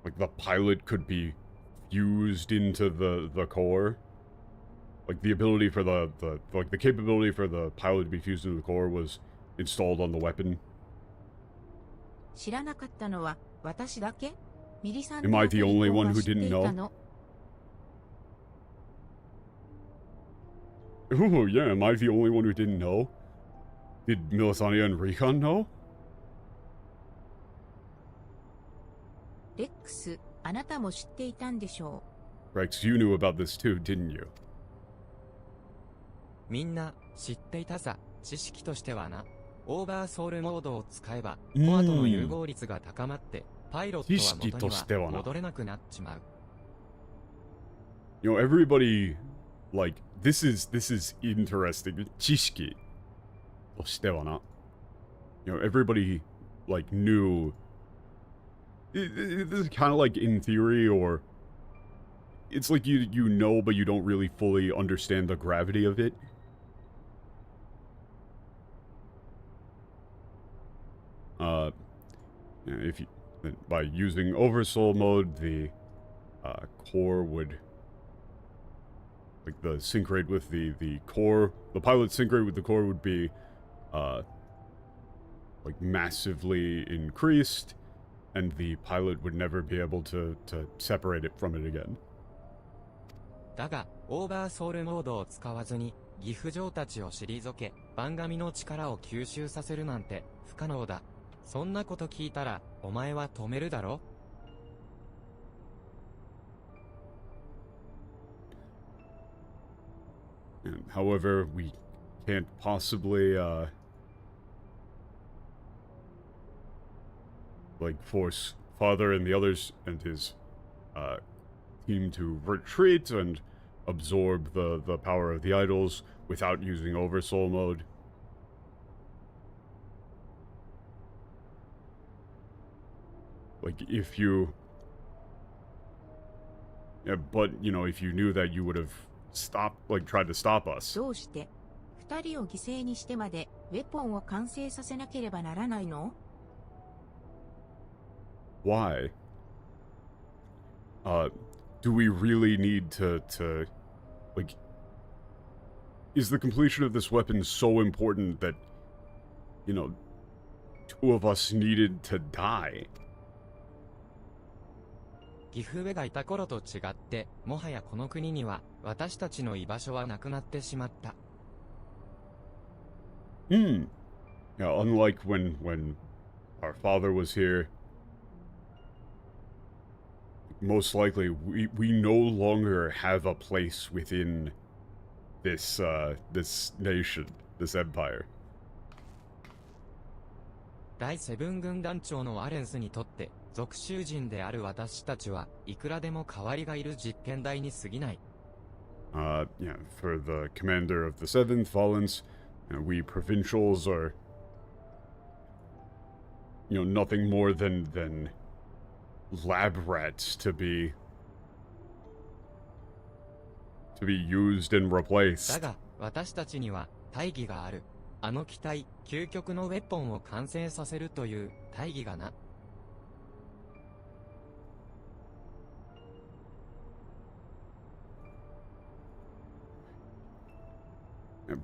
Speaker 1: like, the pilot could be fused into the core? Like, the ability for the capability for the pilot to be fused into the core was installed on the weapon?
Speaker 3: 知らなかったのは私だけ？ミリさん
Speaker 1: Am I the only one who
Speaker 3: 知ってい
Speaker 1: didn't
Speaker 3: た
Speaker 1: know?
Speaker 3: の？
Speaker 1: Ooh, yeah, am I the only one who didn't know? Did Militania and Recon know?
Speaker 3: レックス、あなたも知っていたんでしょ
Speaker 1: Rex, you knew about this too, didn't you?
Speaker 2: みんな知っていたさ。知識としてはな。オーバーソウルモードを使えば、コアとの融合率が高まって、パイロットは元には戻れなくなっちまう。
Speaker 1: You know, everybody, like, this is interesting. 知識としてはな. You know, everybody, like, knew. This is kind of like in theory, or it's like you know, but you don't really fully understand the gravity of it. If you, by using oversoul mode, the core would, like, the sync rate with the core, the pilot sync rate with the core would be like massively increased, and the pilot would never be able to separate it from it again.
Speaker 2: だが、オーバーソウルモードを使わずに、岐阜城たちを退け、番組の力を吸収させるなんて不可能だ。そんなこと聞いたら、お前は止めるだろ?
Speaker 1: And however, we can't possibly, like, force Father and the others and his, team to retreat and absorb the power of the idols without using Oversoul mode. Like, if you... Yeah, but, you know, if you knew that, you would have stopped, like, tried to stop us.
Speaker 3: どうして二人を犠牲にしてまでウェポンを完成させなければならないの?
Speaker 1: Why? Do we really need to, like... Is the completion of this weapon so important that, you know, two of us needed to die?
Speaker 2: 岐阜部がいた頃と違って、もはやこの国には私たちの居場所はなくなってしまった。
Speaker 1: Yeah, unlike when our father was here, most likely we no longer have a place within this this nation, this empire.
Speaker 2: 第セブン軍団長のアレンスにとって、属州人である私たちはいくらでも代わりがいる実験台に過ぎない。
Speaker 1: Yeah, for the commander of the 7th Valence, we provincials are, you know, nothing more than lab rats to be used and replaced.
Speaker 2: だが、私たちには大義がある。あの機体、究極のウェポンを完成させるという大義がな。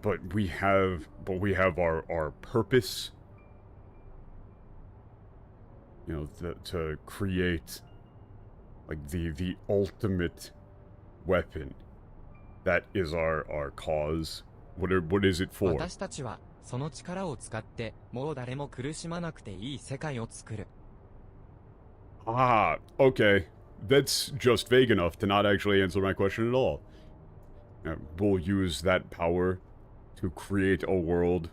Speaker 1: But we have our purpose, you know, to create, like, the ultimate weapon. That is our cause. What is it for?
Speaker 2: 私たちはその力を使ってもう誰も苦しまなくていい世界を作る。
Speaker 1: Ah, okay. That's just vague enough to not actually answer my question at all. We'll use that power to create a world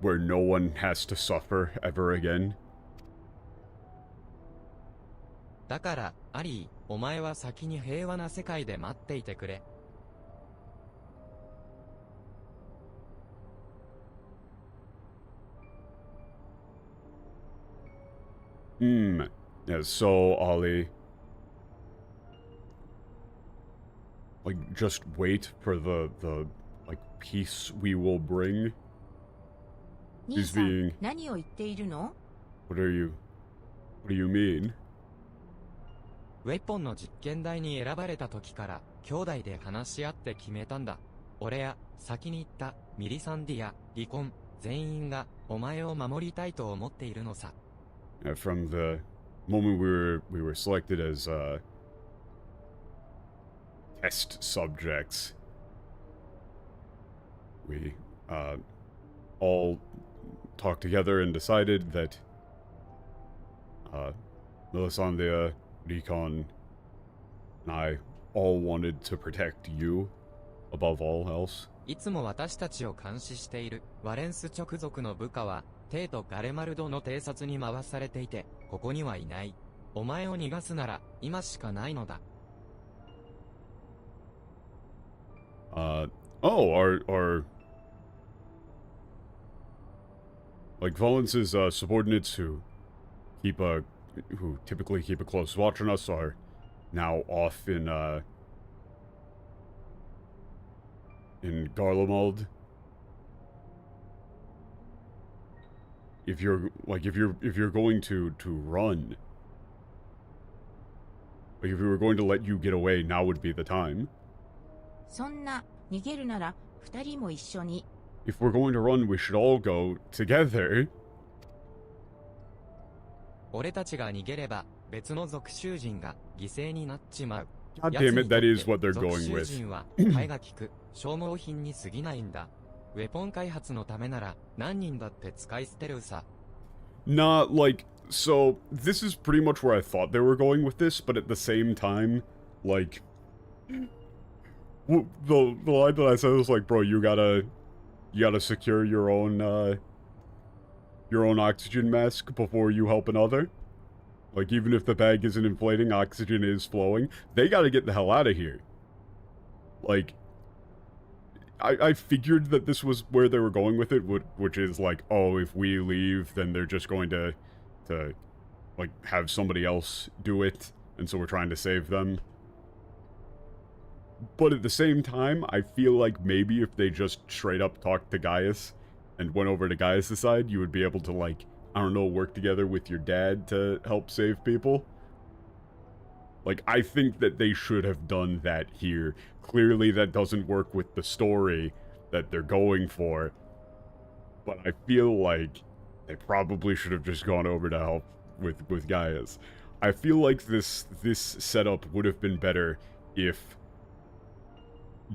Speaker 1: where no one has to suffer ever again.
Speaker 2: だから、アリー、お前は先に平和な世界で待っていてくれ。
Speaker 1: Yeah, so, Ollie... Like, just wait for the like, peace we will bring?
Speaker 3: 兄さん、何を言っているの?
Speaker 1: What do you mean?
Speaker 2: ウェポンの実験台に選ばれた時から、兄弟で話し合って決めたんだ。俺や、先に言った、ミリサンディア、離婚、全員が、お前を守りたいと思っているのさ。
Speaker 1: From the moment we were selected as, test subjects, we all talked together and decided that Melisandre, Recon, and I all wanted to protect you above all else.
Speaker 2: いつも私たちを監視しているワレンス直属の部下はテイとガレマルドの偵察に回されていてここにはいない。お前を逃がすなら今しかないのだ。
Speaker 1: Oh, our like Valence's subordinates who typically keep a close watch on us are now off in Garlemald. If you're going to run, like if we were going to let you get away, now would be the time.
Speaker 3: そんな、逃げるなら、二人も一緒に。
Speaker 1: If we're going to run, we should all go together.
Speaker 2: 俺たちが逃げれば別の属州人が犠牲になっちまう。
Speaker 1: God damn it, that is what they're
Speaker 2: 属
Speaker 1: going
Speaker 2: 州
Speaker 1: with.
Speaker 2: 人は替えが利く消耗品に過ぎないんだ。ウェポン開発のためなら何人だって使い捨てるさ。
Speaker 1: Not like, so this is pretty much where I thought they were going with this, but at the same time, like, the line that I said was like, bro, you gotta secure your own oxygen mask before you help another. Like, even if the bag isn't inflating, oxygen is flowing. They gotta get the hell out of here. Like, I figured that this was where they were going with it, which is like, oh, if we leave, then they're just going to like, have somebody else do it, and so we're trying to save them. But at the same time, I feel like maybe if they just straight up talked to Gaius and went over to Gaius' side, you would be able to, like, I don't know, work together with your dad to help save people. Like, I think that they should have done that here. Clearly that doesn't work with the story that they're going for. But I feel like they probably should have just gone over to help with Gaius. I feel like this setup would have been better if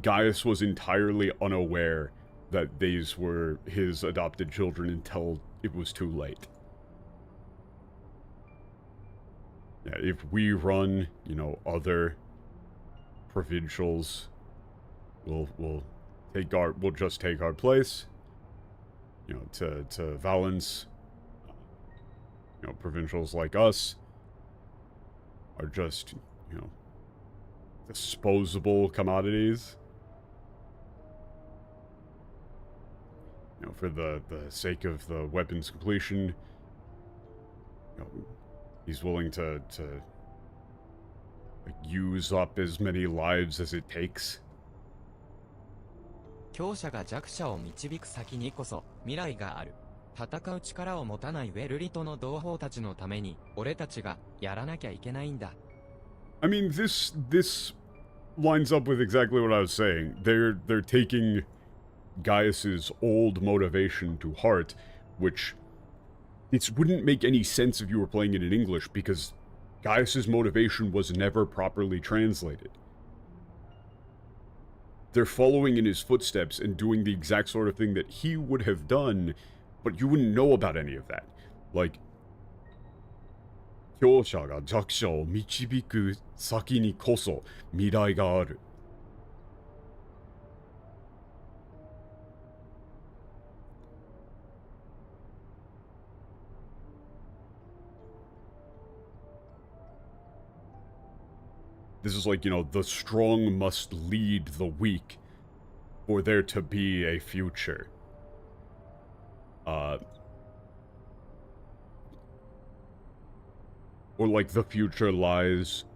Speaker 1: Gaius was entirely unaware that these were his adopted children until it was too late. Yeah, if we run, you know, other provincials, we'll just take our place. You know, to Valence, you know, provincials like us are just, you know, disposable commodities. You know, for the sake of the weapon's completion, you know, he's willing to like, use up as many lives as it takes.
Speaker 2: 強者が弱者を導く先にこそ未来がある。戦う力を持たないウェルリトの同胞たちのために俺たちがやらなきゃいけないんだ。
Speaker 1: I mean, this lines up with exactly what I was saying. They're taking Gaius's old motivation to heart, which it wouldn't make any sense if you were playing it in English, because Gaius's motivation was never properly translated. They're following in his footsteps and doing the exact sort of thing that he would have done, but you wouldn't know about any of that. Like, 強者が弱者を導く先にこそ未来がある。This is like, you know, the strong must lead the weak for there to be a future. Or like the future lies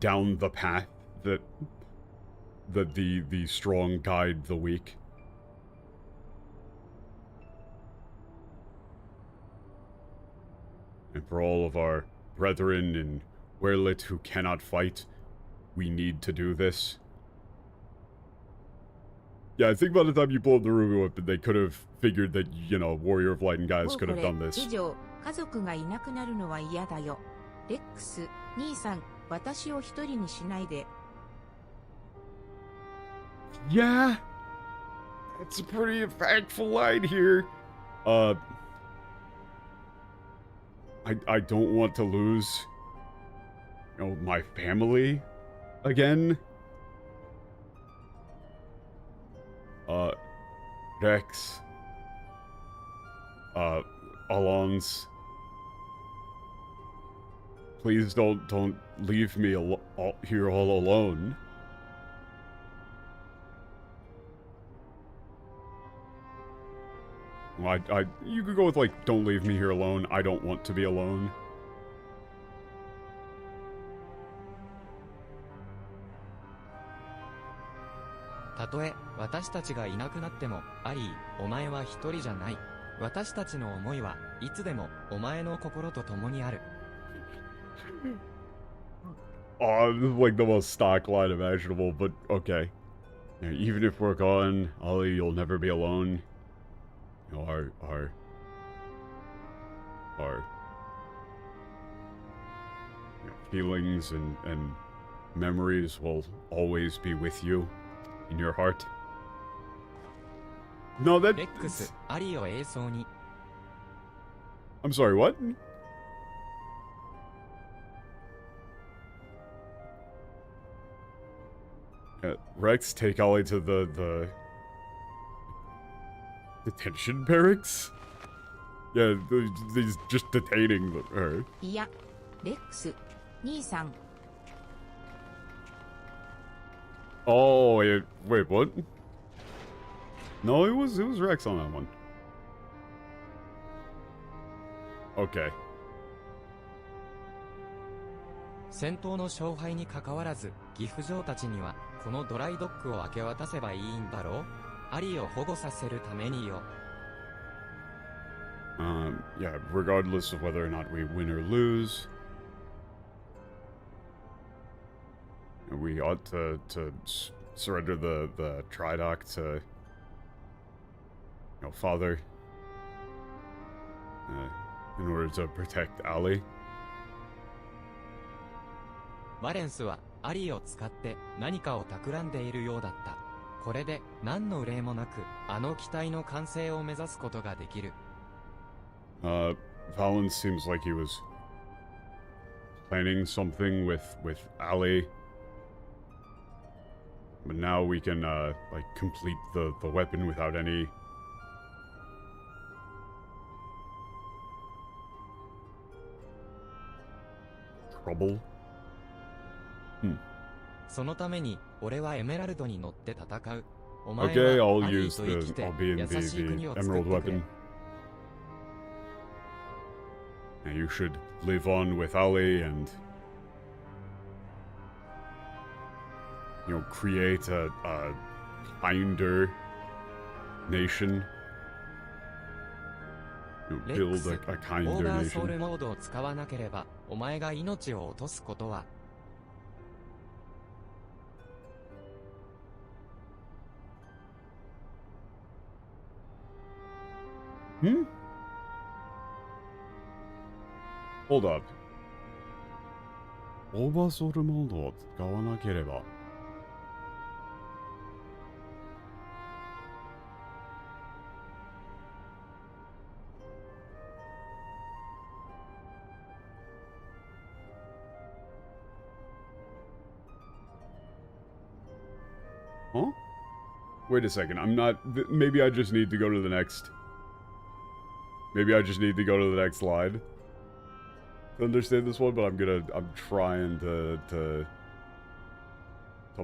Speaker 1: down the path that the strong guide the weak. And for all of our brethren in Werlit who cannot fight, we need to do this. Yeah, I think by the time you blow up the ruby weapon, they could have figured that, you know, Warrior of Light and Gaius could have done this.
Speaker 3: 以上、家族がいなくなるのは嫌だよ。レックス、兄さん、私を一人にしないで。
Speaker 1: Yeah, that's a pretty impactful line here. I don't want to lose, you know, my family again. Rex. Alon's. Please don't leave me here all alone. Well, you could go with, like, don't leave me here alone. I don't want to be alone.
Speaker 2: "たとえ私たちがいなくなっても、アリー、お前は一人じゃない。私たちの思いはいつでもお前の心と共にある."
Speaker 1: Oh, this is like the most stock line imaginable, but okay. You know, even if we're gone, Ollie, you'll never be alone. You know, our you know, feelings and memories will always be with you in your heart. No, that...
Speaker 2: レックス、アリーを映像に。
Speaker 1: I'm sorry, what? Rex, take Ollie to the detention barracks? Yeah, he's just detaining her.
Speaker 3: いや、レックス、兄さん。
Speaker 1: Oh, wait, what? No, it was Rex on that one. Okay.
Speaker 2: 戦闘の勝敗に関わらず、岐阜城たちにはこのドライドッグを明け渡せばいいんだろう。アリーを保護させるためによ。
Speaker 1: Yeah, regardless of whether or not we win or lose, we ought to surrender the Tridoc to, you know, Father, in order to protect Ali.
Speaker 2: ワレンスはアリーを使って何かを企んでいるようだった。これで何の憂いもなくあの機体の完成を目指すことができる。
Speaker 1: Valen seems like he was planning something with Ali. But now we can, like, complete the weapon without any... trouble?
Speaker 2: そのために俺はエメラルドに乗って戦う。お前は
Speaker 1: Okay,
Speaker 2: ア
Speaker 1: I'll
Speaker 2: リー
Speaker 1: use
Speaker 2: と生きて
Speaker 1: I'll be in
Speaker 2: 優しい国
Speaker 1: the
Speaker 2: を作っ
Speaker 1: Emerald
Speaker 2: てくれ。
Speaker 1: weapon. And you should live on with Ali and, you know, create a kinder nation. You know,
Speaker 2: レック
Speaker 1: build
Speaker 2: ス、
Speaker 1: a
Speaker 2: オー
Speaker 1: kinder
Speaker 2: ダーソウル
Speaker 1: nation.
Speaker 2: モードを使わなければ、お前が命を落とすことは。
Speaker 1: Hmm? Hold up. オーバーソウルモードを使わなければ。Huh? Wait a second, I'm not... maybe I just need to go to the next... Maybe I just need to go to the next slide to understand this one, but I'm trying to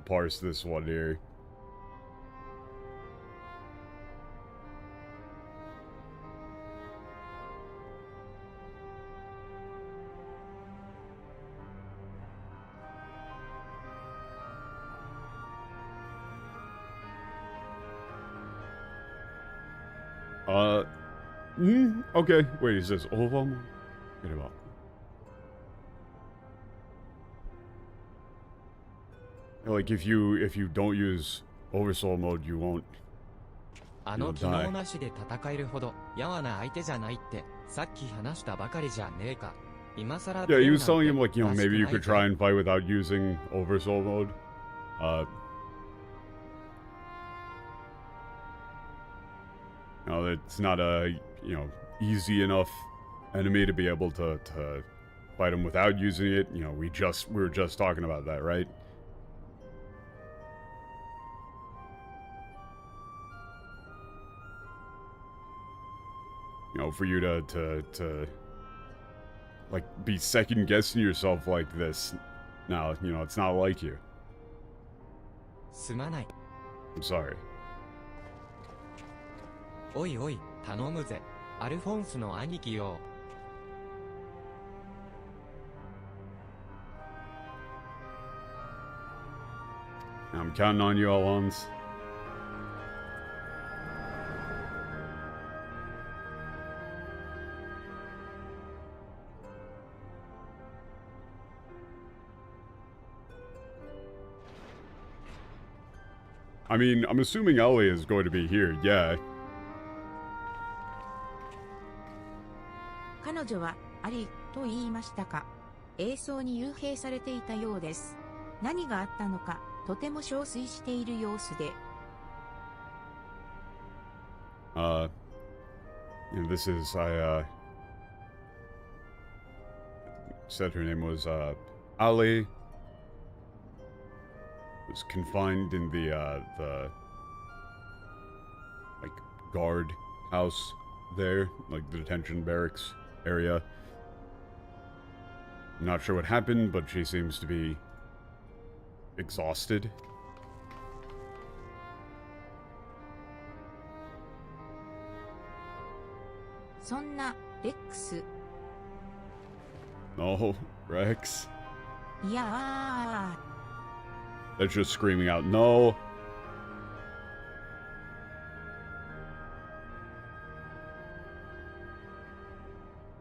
Speaker 1: parse this one here. Okay. Wait, is this all of them? Get about. Like if you don't use oversoul mode, you won't.
Speaker 2: あの機能なしで戦えるほどやわな相手じゃないってさっき話したばかりじゃねえか。今更
Speaker 1: Yeah, he was telling him like, you know, maybe you could try and fight without using oversoul mode. No, it's not a, you know, easy enough enemy to be able to fight him without using it. You know, we were just talking about that, right? You know, for you to like be second guessing yourself like this. Now, you know, it's not like you.
Speaker 2: すまない。
Speaker 1: I'm sorry.
Speaker 2: おいおい、頼むぜ。アルフォンスの兄貴よ。
Speaker 1: I'm counting on you, Alons. I mean, I'm assuming Ellie is going to be here, yeah.
Speaker 3: 彼女は、あり、と言いましたか。映像に幽閉されていたようです。何があったのか、とても憔悴している様子で。
Speaker 1: And this is, said her name was, Ali. Was confined in the, like, guard house there, like the detention barracks area. I'm not sure what happened, but she seems to be exhausted. No, Rex.
Speaker 3: Yeah.
Speaker 1: They're just screaming out, no.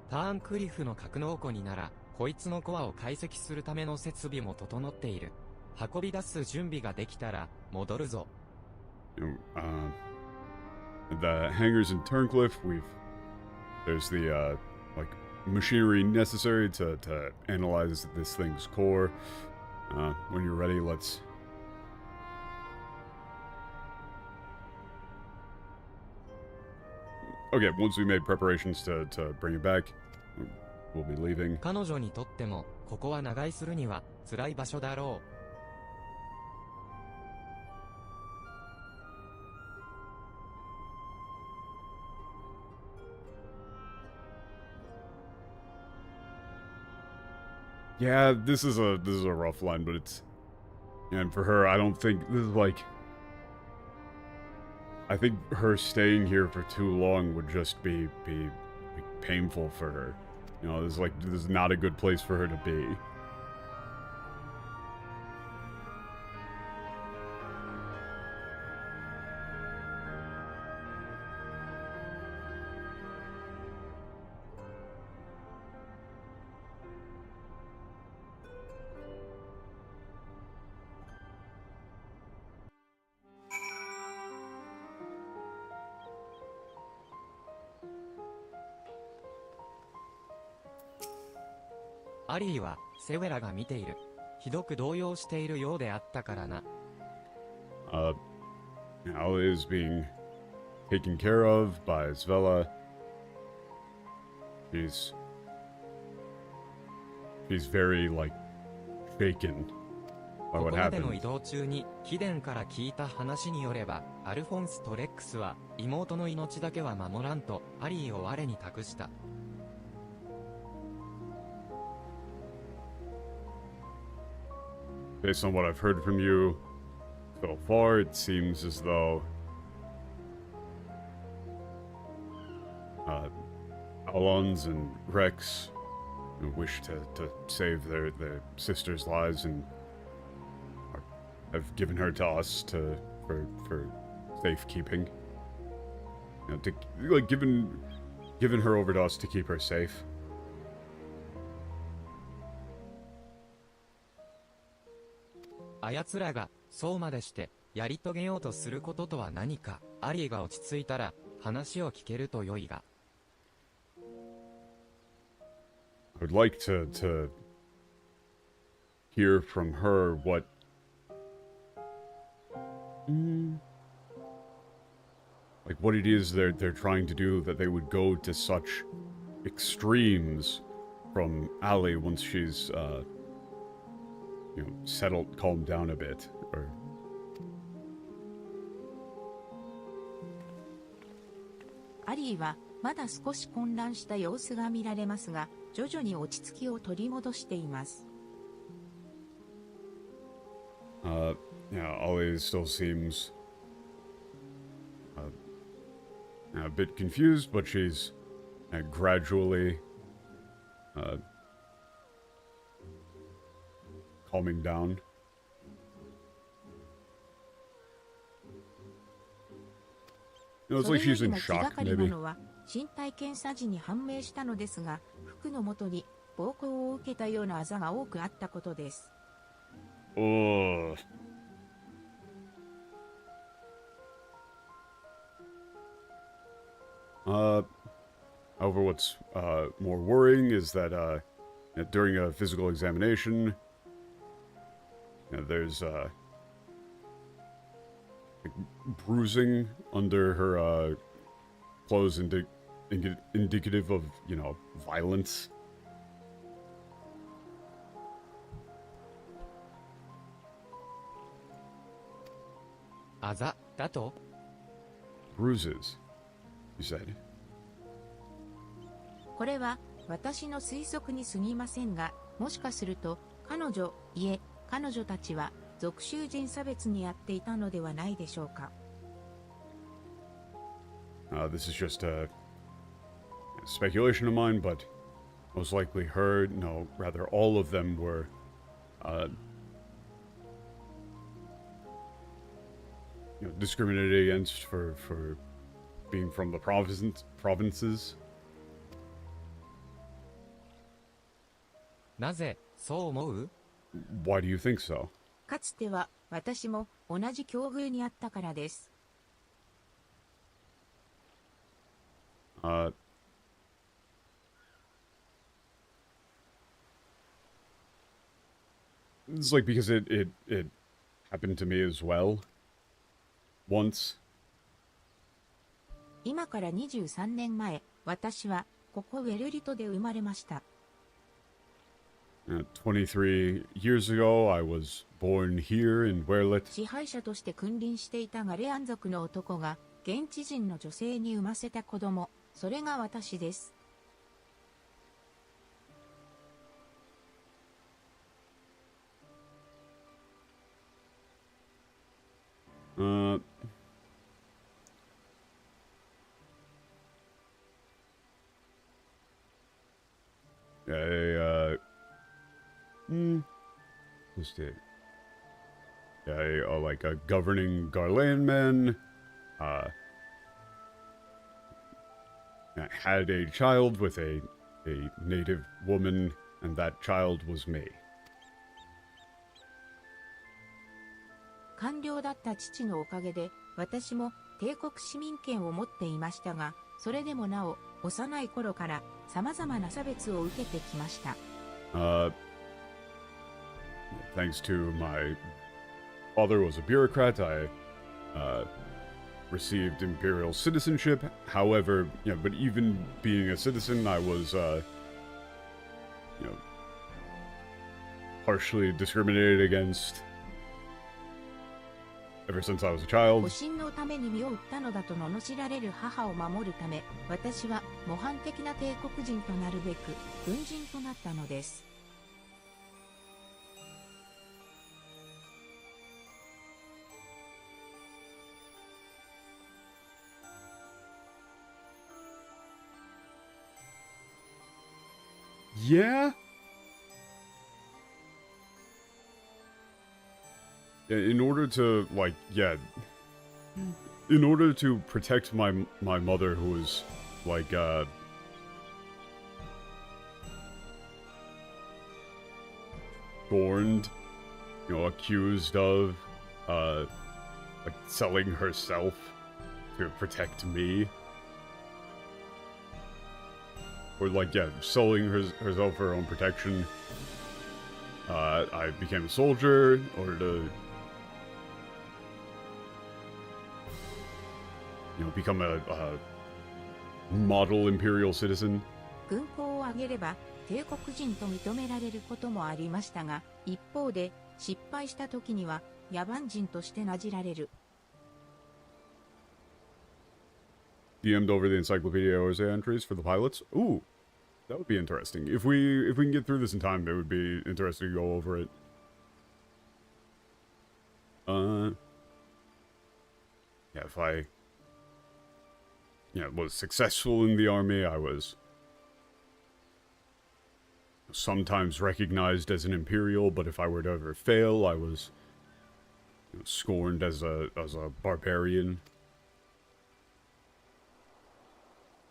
Speaker 2: ターンクリフの格納庫になら、こいつのコアを解析するための設備も整っている。運び出す準備ができたら、戻るぞ。
Speaker 1: The hangars in Turncliffe, there's the, like, machinery necessary to analyze this thing's core. When you're ready, let's... Okay, once we made preparations to bring it back, we'll be leaving.
Speaker 2: 彼女にとっても、ここは長居するには辛い場所だろう。
Speaker 1: Yeah, this is a rough line, but it's... And for her, I don't think... This is like... I think her staying here for too long would just be painful for her. You know, this is not a good place for her to be.
Speaker 2: "アリーはセウェラが見ている。ひどく動揺しているようであったからな。
Speaker 1: Al is being taken care of by Svella. She's very, like, shaken by
Speaker 2: こ
Speaker 1: what
Speaker 2: こまでの
Speaker 1: happened.
Speaker 2: 移動中に、貴殿から聞いた話によれば、アルフォンスとレックスは、妹の命だけは守らんと、アリーを我に託した。
Speaker 1: Based on what I've heard from you so far, it seems as though Alons and Rex wish to save their sister's lives and have given her to us for safekeeping. You know, to like given her over to us to keep her safe.
Speaker 2: あやつらが、そうまでして、やり遂げようとすることとは何か、アリーが落ち着いたら、話を聞けると良いが。
Speaker 1: I would like to hear from her what like what it is they're trying to do, that they would go to such extremes from Ali once she's, settled, calmed down a bit, or...
Speaker 3: アリーはまだ少し混乱した様子が見られますが、徐々に落ち着きを取り戻しています。
Speaker 1: Yeah, Ali still seems a bit confused, but she's gradually calming down. It's like she's in shock,
Speaker 3: それよりも気がかりな
Speaker 1: maybe.
Speaker 3: のは、身体検査時に判明したのですが、服の元に暴行を受けたようなあざが多くあったことです。
Speaker 1: Ugh. However, what's more worrying is that during a physical examination, there's like bruising under her clothes, indicative of, violence.
Speaker 2: あざだと
Speaker 1: Bruises, you said.
Speaker 3: これは私の推測に過ぎませんが、もしかすると彼女たちは属州人差別にやっていたのではないでしょうか。
Speaker 1: This is just a speculation of mine, but most likely her, no, rather all of them were discriminated against for being from the provinces.
Speaker 2: なぜそう思う？
Speaker 1: Why do you think so?
Speaker 3: かつては私も同じ境遇にあったからです。
Speaker 1: It's like because it happened to me as well. Once.
Speaker 3: 今から23年前、私はここウェルリトで生まれました。
Speaker 1: 23 years ago, I was born here in Werlet.
Speaker 3: 支配者として君臨していたガレアン族の男が現地人の女性に産ませた子供、それが私です。
Speaker 1: Just it. Like a governing Garlean man, had a child with a native woman, and that child was me.
Speaker 3: 官僚だった父のおかげで、私も帝国市民権を持っていましたが、それでもなお、幼い頃から様々な差別を受けてきました。
Speaker 1: Thanks to my father was a bureaucrat, I received imperial citizenship. However, but even being a citizen, I was, harshly discriminated against ever since I was a child.
Speaker 3: 保身のために身を売ったのだと罵られる母を守るため、私は模範的な帝国人となるべく軍人となったのです。
Speaker 1: Yeah? In order to, in order to protect my mother, who was, scorned, accused of, selling herself to protect me. Or, selling herself for her own protection. I became a soldier in order to, become a model imperial citizen.
Speaker 3: 軍功を挙げれば帝国人と認められることもありましたが、一方で失敗した時には野蛮人としてなじられる。
Speaker 1: DM'd over the Encyclopedia Orze entries for the pilots. Ooh, that would be interesting. If we can get through this in time, it would be interesting to go over it. Yeah, if I was successful in the army, I was sometimes recognized as an imperial, but if I were to ever fail, I was scorned as a barbarian.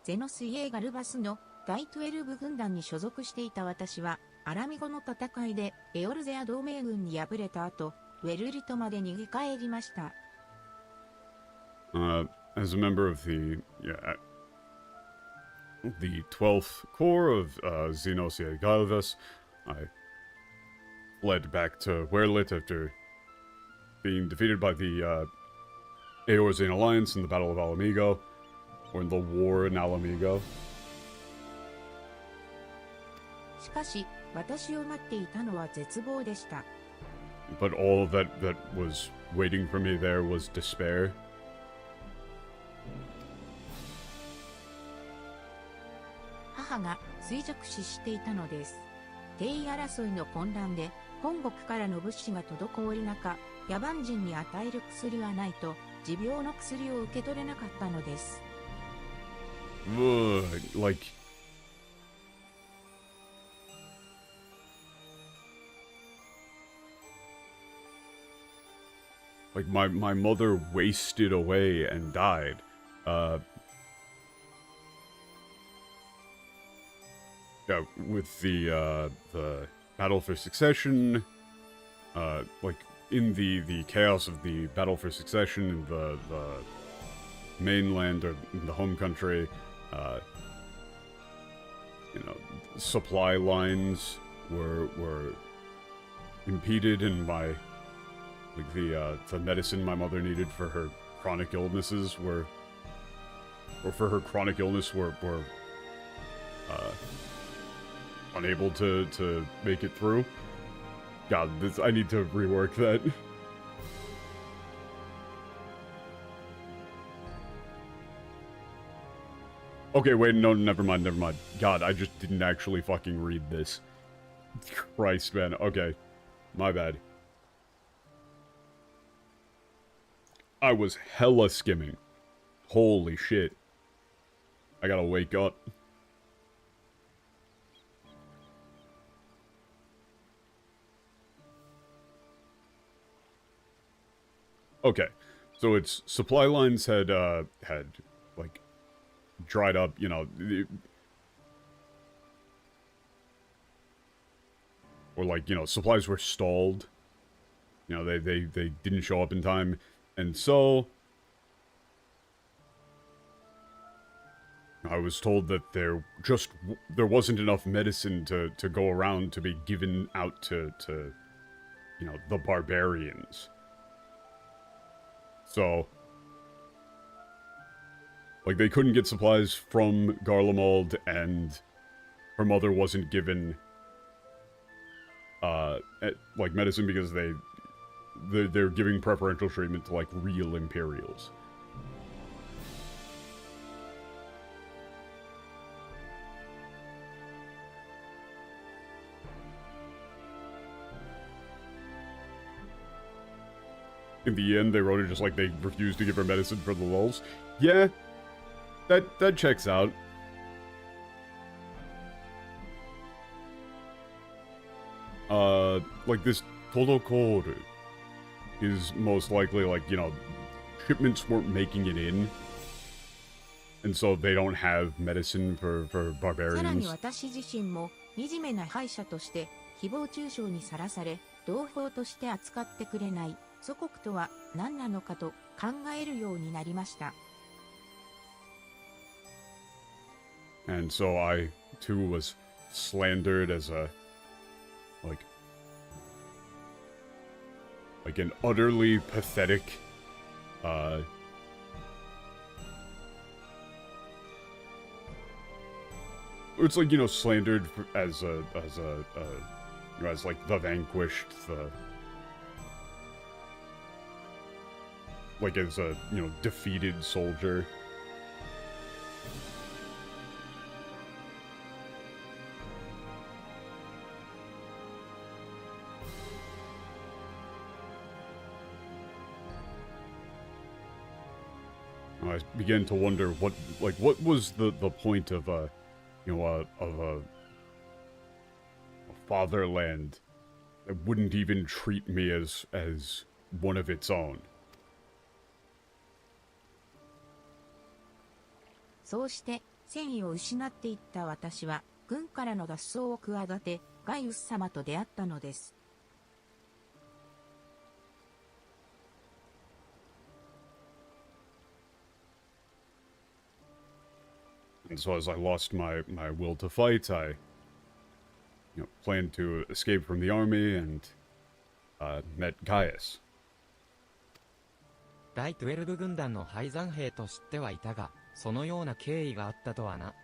Speaker 3: ゼノス・イエーガルバスの第12軍団に所属していた私は、アラミゴの戦いでエオルゼア同盟軍に敗れた後、ウェルリトまで逃げ帰りました。
Speaker 1: As a member of the 12th Corps of Xenos Galvas, I fled back to Werlit after being defeated by the Eorzane Alliance in the Battle of Alamigo, or in the War in Alamigo.
Speaker 3: しかし、私を待っていたのは絶望でした。
Speaker 1: But all that was waiting for me there was despair.
Speaker 3: 母が衰弱死していたのです。帝位争いの混乱で本国からの物資が滞る中、野蛮人に与える薬はないと持病の薬を受け取れなかったのです。
Speaker 1: Like my mother wasted away and died. Yeah, with the Battle for Succession, like in the chaos of the Battle for Succession in the mainland or in the home country, supply lines were impeded, and the medicine my mother needed for her chronic illnesses were unable to make it through. God, I need to rework that. Okay, wait, no, never mind. God, I just didn't actually fucking read this. Christ, man. Okay, my bad. I was hella skimming. Holy shit. I gotta wake up. Okay, so its supply lines had like dried up, or like, supplies were stalled. They didn't show up in time, and so I was told that there wasn't enough medicine to go around to be given out to the barbarians. So, like, they couldn't get supplies from Garlemald, and her mother wasn't given, like, medicine because they're giving preferential treatment to, like, real Imperials. In the end, they wrote it just like they refused to give her medicine for the lulz. Yeah, that checks out. Like this Todokoro is most likely like, shipments weren't making it in. And so they don't have medicine for
Speaker 3: さらに
Speaker 1: barbarians.
Speaker 3: 私自身も惨めな敗者として誹謗中傷にさらされ、同胞として扱ってくれない祖国とは何なのかと考えるようになりました。
Speaker 1: And so I, too, was slandered as like an utterly pathetic, it's like, you know, slandered as you know, as like the vanquished, like as a, you know, defeated soldier. I began to wonder what was the point of you know, of a fatherland that wouldn't even treat me as one of its own.
Speaker 3: そうして戦意を失っていった私は軍からの脱走を企てガイウス様と出会ったのです。
Speaker 1: And so as I lost my will to fight, I, you know, planned to escape from the army and met Gaius.
Speaker 2: 第12軍団の敗残兵と知ってはいたが、そのような経緯があったとはな。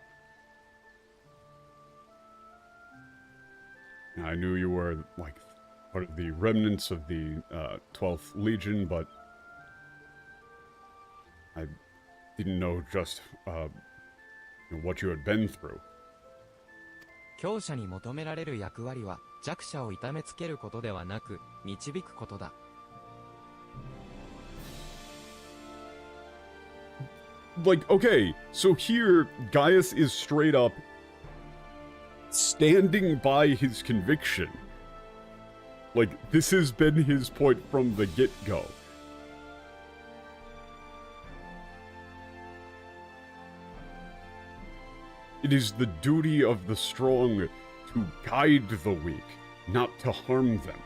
Speaker 1: I knew you were like part of the remnants of the 12th Legion, but I didn't know just what you had been through.
Speaker 2: 強者に求められる役割は弱者を痛めつけることではなく導くことだ。
Speaker 1: Like, okay, so here Gaius is straight up standing by his conviction. Like, this has been his point from the get-go. It is the duty of the strong to guide the weak, not to harm them.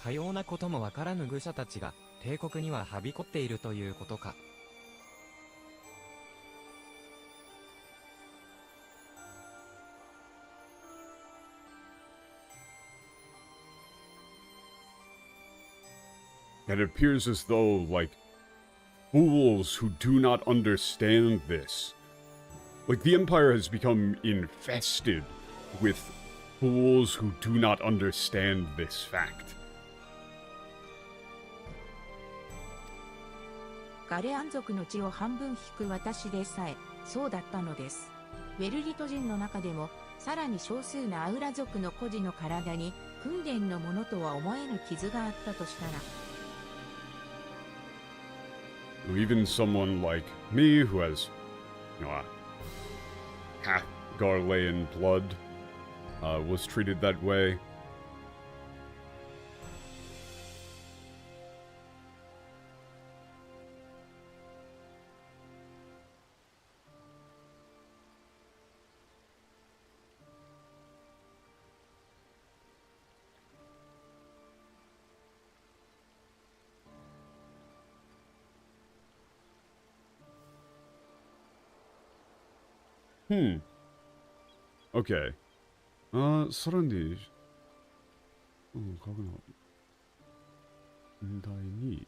Speaker 2: かようなこともわからぬ愚者たちが帝国にははびこっているということか。
Speaker 1: It appears as though, like, fools who do not understand this. Like, the Empire has become infested with fools who do not understand this fact.
Speaker 3: ガレアン族の血を半分引く私でさえそうだったのです。ウェルリト人の中でもさらに少数なアウラ族の孤児の体に訓練のものとは思えぬ傷があったとしたら。
Speaker 1: Even someone like me, who has, you know, half Garlean blood, was treated that way. Okay. さらに、過去の問題に、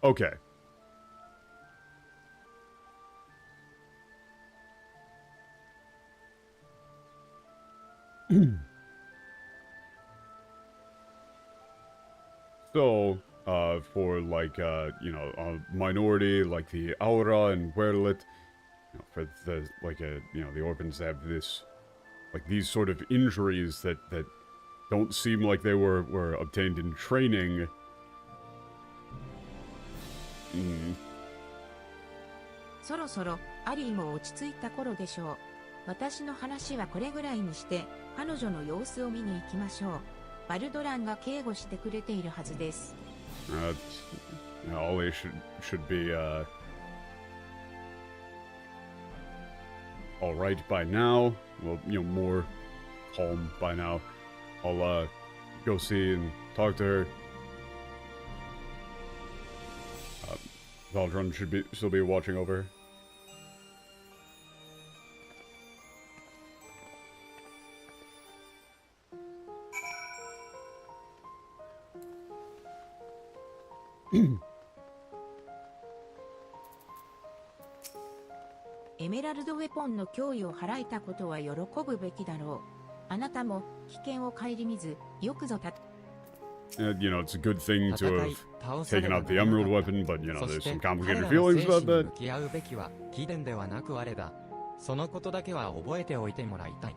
Speaker 1: Okay. So, for like, you know, a minority like the Aura and Werlet, you know, for the, like, you know, the orphans have this, like, these sort of injuries that don't seem like they were obtained in training.
Speaker 3: そろそろアリーも落ち着いた頃でしょう。私の話はこれぐらいにして彼女の様子を見に行きましょう。バルドランが警護してくれているはずです。
Speaker 1: You know, Ollie should be all right by now. Well, you know, more calm by now. I'll go see and talk to her. Valdron should still be watching over her.
Speaker 3: エメラルドウェポンの脅威を払えたことは喜ぶべきだろう。あなたも危険を顧みず、よくぞ
Speaker 1: You know, it's a good thing to
Speaker 2: 戦い
Speaker 1: have
Speaker 2: 倒さね
Speaker 1: taken
Speaker 2: ば
Speaker 1: out
Speaker 2: な
Speaker 1: the
Speaker 2: らな
Speaker 1: emerald
Speaker 2: かった
Speaker 1: weapon, but you know,
Speaker 2: そ
Speaker 1: there's
Speaker 2: して
Speaker 1: some
Speaker 2: 彼
Speaker 1: complicated
Speaker 2: らの
Speaker 1: feelings
Speaker 2: 精
Speaker 1: about
Speaker 2: 神に
Speaker 1: that.
Speaker 2: 向き合うべきは貴殿ではなく我だ。そのことだけは覚えておいてもらいたい。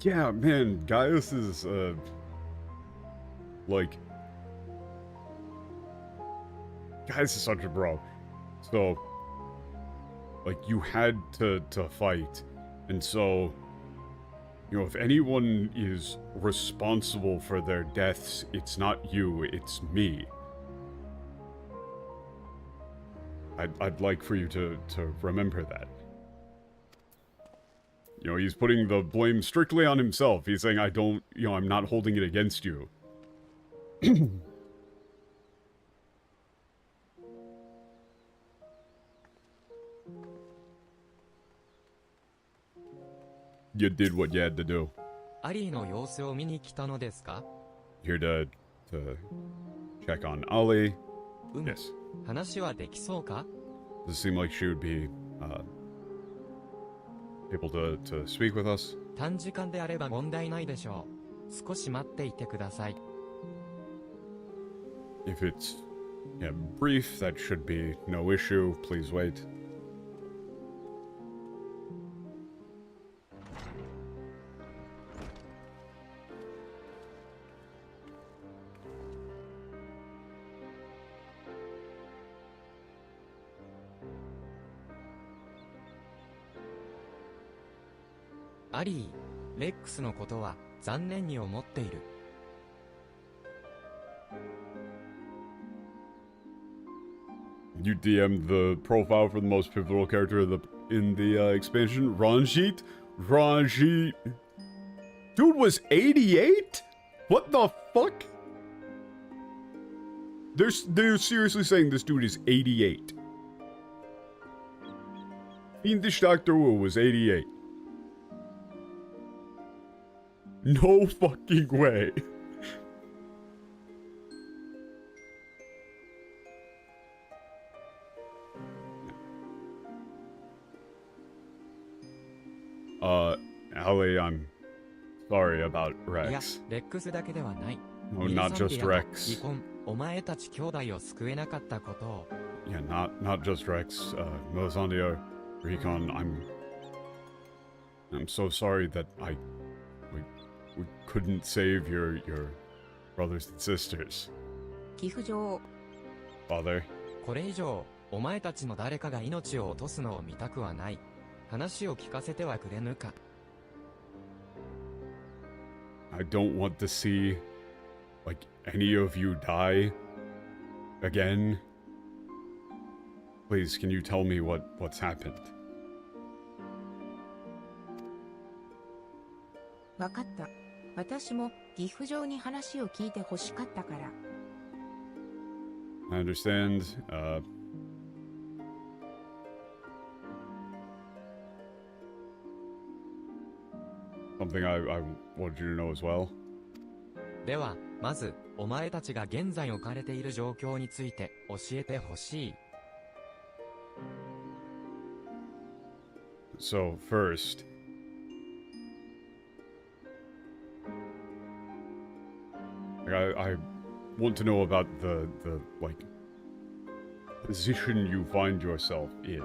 Speaker 1: Yeah, man, Gaius is, like, Gaius is such a bro. So, like, you had to fight, and so, you know, if anyone is responsible for their deaths, it's not you, it's me. I'd like for you to remember that. You know, he's putting the blame strictly on himself. He's saying, I'm not holding it against you. You did what you had to do.
Speaker 2: アリーの様子を見に来たのですか？
Speaker 1: Here to check on Ali.
Speaker 2: Yes. 話はできそうか？
Speaker 1: Does it seem like she would be, able to speak with us?
Speaker 2: 短時間であれば問題ないでしょう。少し待っていてください。
Speaker 1: If it's, brief, that should be no issue. Please wait.
Speaker 2: 「アリー、レックスのことは残念に思っている。
Speaker 1: You DM'd the profile for the most pivotal character in the expansion, Ranjit? Ranjit. Dude was 88? What the fuck? They're seriously saying this dude is 88. Fiendish Dr. Wu was 88. No fucking way. Ali, I'm sorry about
Speaker 2: いや、
Speaker 1: Rex.
Speaker 2: レックスだけではない。
Speaker 1: Oh,
Speaker 2: ミリ
Speaker 1: not
Speaker 2: サン
Speaker 1: just
Speaker 2: ディアと
Speaker 1: Rex.
Speaker 2: 離婚、お前たち兄弟を救えなかったことを。
Speaker 1: Yeah, not just Rex. Melisandre, Recon, I'm so sorry that we couldn't save your brothers and sisters.
Speaker 3: 寄付状。
Speaker 1: Father,
Speaker 2: これ以上、お前たちの誰かが命を落とすのを見たくはない。話を聞かせてはくれぬか。
Speaker 1: I don't want to see, like, any of you die again. Please, can you tell me what's happened?
Speaker 3: わかった。私も岐阜状に話を聞いて欲しかったから。
Speaker 1: I understand. Something I wanted you to know as well.
Speaker 2: では、まず、お前たちが現在置かれている状況について教えてほしい。
Speaker 1: So first, I want to know about the like position you find yourself in.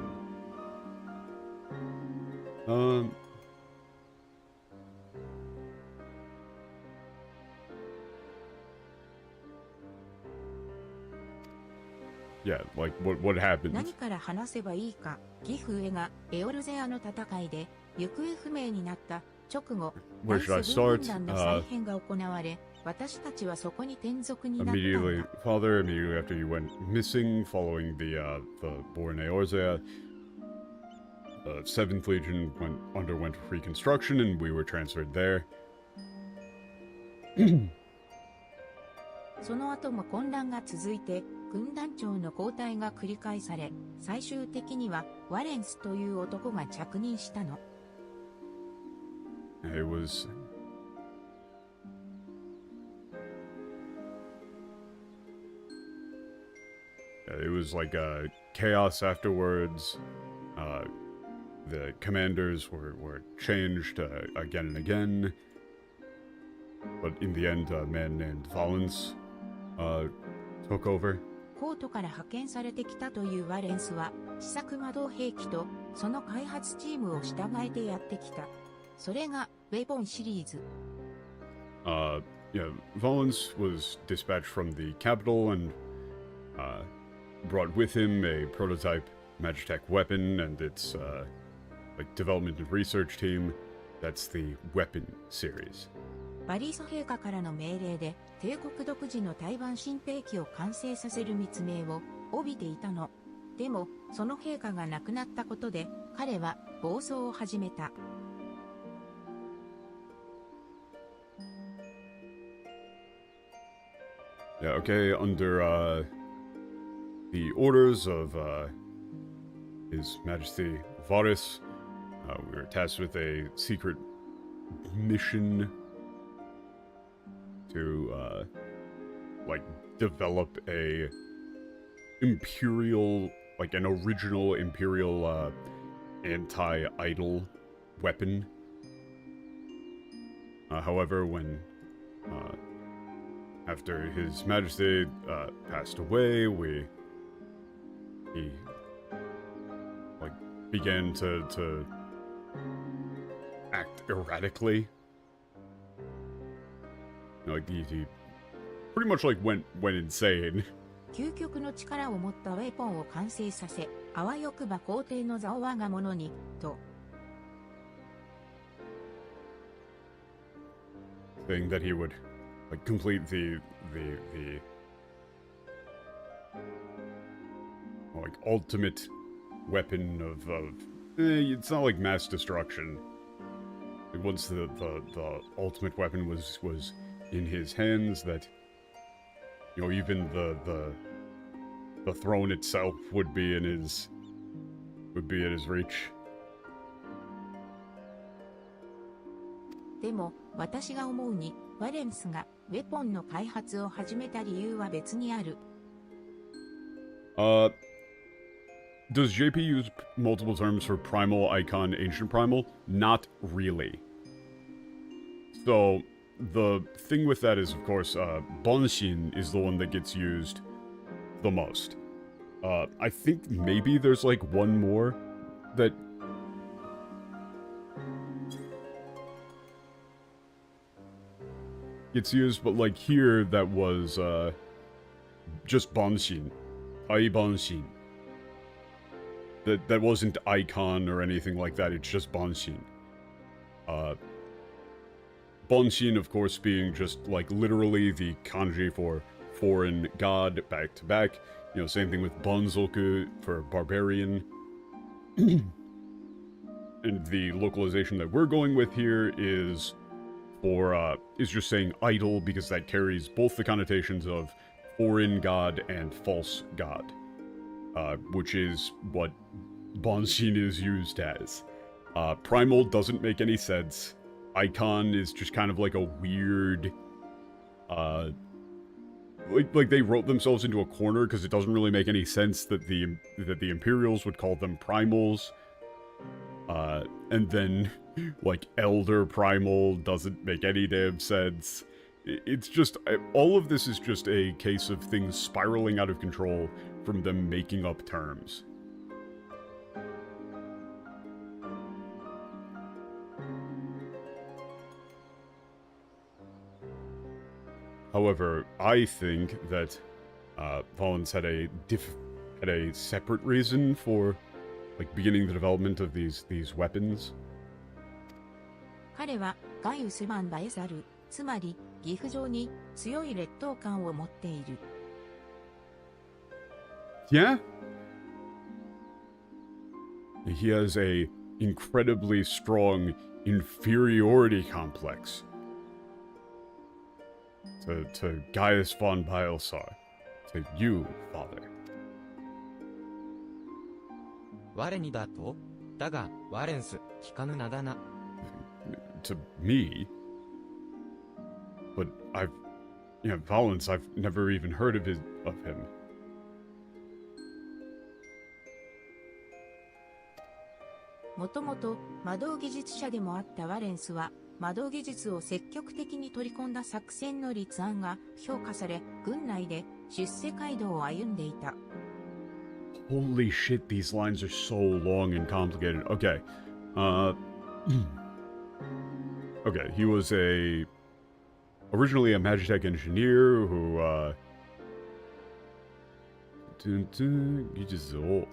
Speaker 1: Yeah, like what happened?
Speaker 3: 何から話せばいいか。ギフエがエオルゼアの戦いで行方不明になった直後、
Speaker 1: Where should I
Speaker 3: マッシブ
Speaker 1: start?
Speaker 3: 軍団の再編が行われ、私たちはそこに転属になったん
Speaker 1: Immediately,
Speaker 3: だ。
Speaker 1: Father, immediately after you went missing following the war in Eorzea, the 7th Legion underwent reconstruction and we were transferred there.
Speaker 3: その後も混乱が続いて、軍団長の交代が繰り返され、最終的にはワレンスという男が着任したの。
Speaker 1: It was... It was like chaos afterwards. The commanders were changed again and again. But in the end, a man named Valens took over.
Speaker 3: コートから派遣されてきたというワレンスは、試作魔導兵器とその開発チームを従えてやってきた。それが、ウェポンシリーズ。
Speaker 1: Yeah, Valens was dispatched from the capital and brought with him a prototype Magitech weapon and its like development and research team. That's the weapon series.
Speaker 3: バリーソ陛下からの命令で、帝国独自の対バン新兵器を完成させる密命を帯びていたの。でも、その陛下が亡くなったことで、彼は暴走を始めた。
Speaker 1: Yeah, okay, under the orders of His Majesty Varus, we were tasked with a secret mission to like develop a imperial, like an original imperial anti-idol weapon. However, when after His Majesty passed away, he like began to act erratically. You know, like he pretty much like went insane.
Speaker 3: 究極の力を持ったウェポンを完成させ、あわよくば皇帝の座を我が物に、と。
Speaker 1: Saying that he would like complete the like ultimate weapon of it's not like mass destruction. Like once the ultimate weapon was in his hands, that you know even the throne itself would be in his reach.
Speaker 3: でも、私が思うに、ワレンスがウェポンの開発を始めた理由は別にある。
Speaker 1: Does JP use multiple terms for primal, icon, ancient primal? Not really. So, the thing with that is, of course, Bonshin is the one that gets used the most. I think maybe there's like one more that... gets used, but like here that was just Bonshin. Ai Bonshin. That wasn't icon or anything like that, it's just Bonshin. Bonshin, of course, being just like literally the kanji for foreign god back to back. You know, same thing with Bonzoku for barbarian. And the localization that we're going with here is for is just saying idol, because that carries both the connotations of foreign god and false god, which is what Bonshin is used as. Primal doesn't make any sense. Icon is just kind of like a weird, like they wrote themselves into a corner because it doesn't really make any sense that the Imperials would call them primals. And then, like, Elder Primal doesn't make any damn sense. It's just, all of this is just a case of things spiraling out of control from them making up terms. However, I think that Valens had a separate reason for like beginning the development of these weapons.
Speaker 3: 彼はガイウスマン・バエザル、つまり岐阜上に強い劣等感を持っている。
Speaker 1: Yeah? He has a incredibly strong inferiority complex to Gaius von Bielsar, to you, father.
Speaker 2: 我にだと？だが、ワレンス、聞かぬ名だな。
Speaker 1: to me. But Valence, I've never even heard of him.
Speaker 3: もともと魔導技術者でもあったワレンスは、魔導技術を積極的に取り込んだ作戦の立案が評価され、軍内で出世街道を歩んでいた。
Speaker 1: Holy shit, these lines are so long and complicated. Okay. Okay, he was originally a Magitech engineer who, 技術を、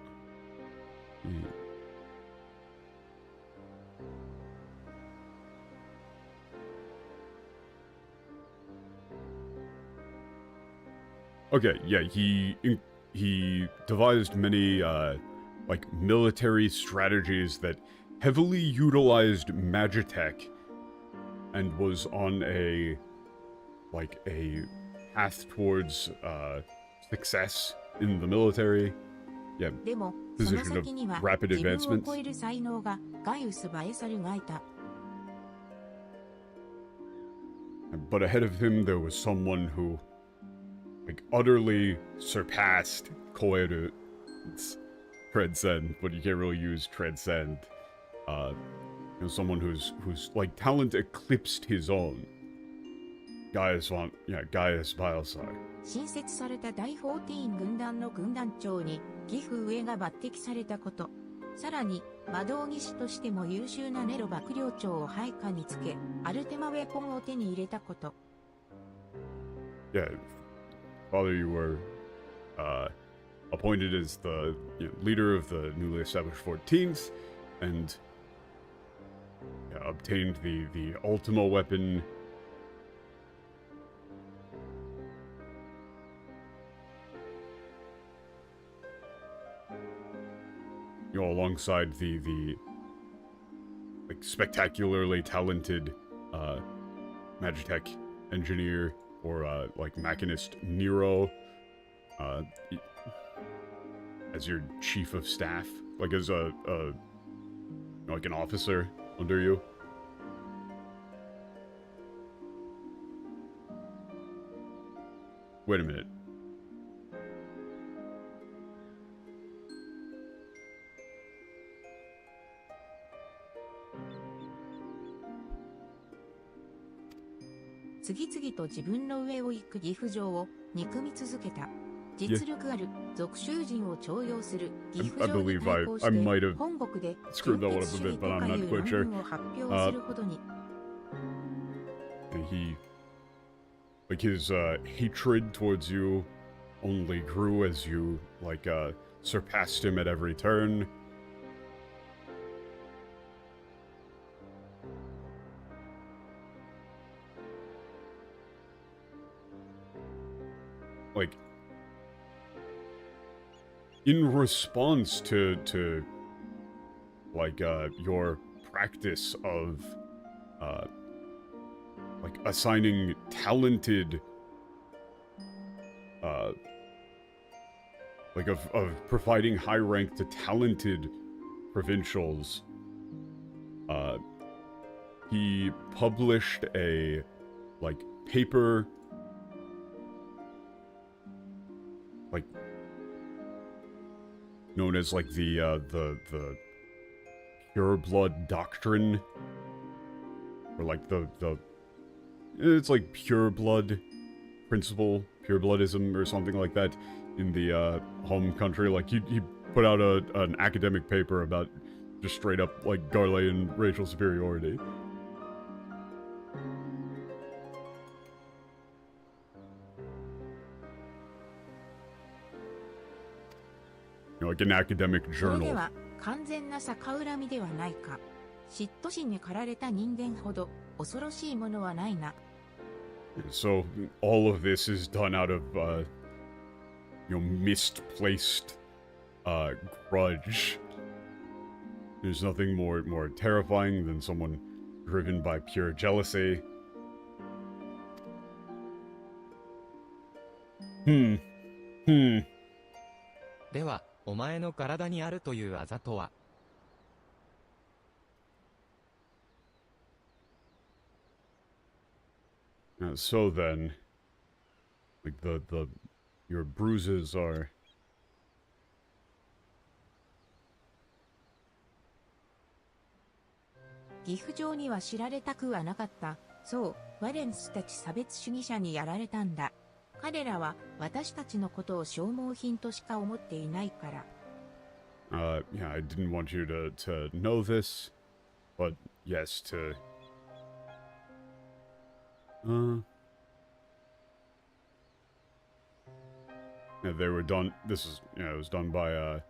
Speaker 1: Okay, yeah, he devised many like military strategies that heavily utilized Magitech and was on a path towards success in the military. Yeah,
Speaker 3: でも、その先には自分を超える才能がガイウス・バエサルがいた。
Speaker 1: But ahead of him there was someone who utterly surpassed Koeru. It's transcend, but you can't really use transcend. Someone whose like talent eclipsed his own. Gaius Biosar.
Speaker 3: 新設された第14軍団の軍団長にギフ上が抜擢されたこと。さらに魔導技師としても優秀なネロ幕僚長を配下につけ、アルテマウェポンを手に入れたこと。
Speaker 1: Yeah. Father, you were appointed as the leader of the newly established 14th, and obtained the Ultima weapon. Alongside the spectacularly talented Magitech engineer. Or, Machinist Nero, as your chief of staff, as an officer under you. Wait a minute.
Speaker 3: 次々と自分の上を行く岐阜城を憎み続けた。実力ある属州人を重用する岐阜城に対抗して本国で純血主義とかいう論文を発表するほどに。
Speaker 1: His hatred towards you only grew as you surpassed him at every turn. In response to your practice of assigning talented of providing high rank to talented provincials, he published a paper known as the pure blood doctrine, or it's pure blood principle, pure bloodism or something like that in the home country. He put out an academic paper about just straight up Garlean racial superiority. An academic
Speaker 3: それで
Speaker 1: journal.
Speaker 3: は完全な逆恨みではないか。嫉妬心に駆られた人間ほど恐ろしいものはないな。
Speaker 1: So all of this is done out of misplaced grudge. There's nothing more terrifying than someone driven by pure jealousy.
Speaker 2: では、お前の体にあるというあざとは
Speaker 1: So then, like your bruises are.
Speaker 3: 岐阜城には知られたくはなかった。そう、ワレンスたち差別主義者にやられたんだ。彼らは私たちのことを消耗品としか思っていないから。
Speaker 1: Yeah, I didn't want you to know this, but yes, yeah, they were done. This is, it was done by,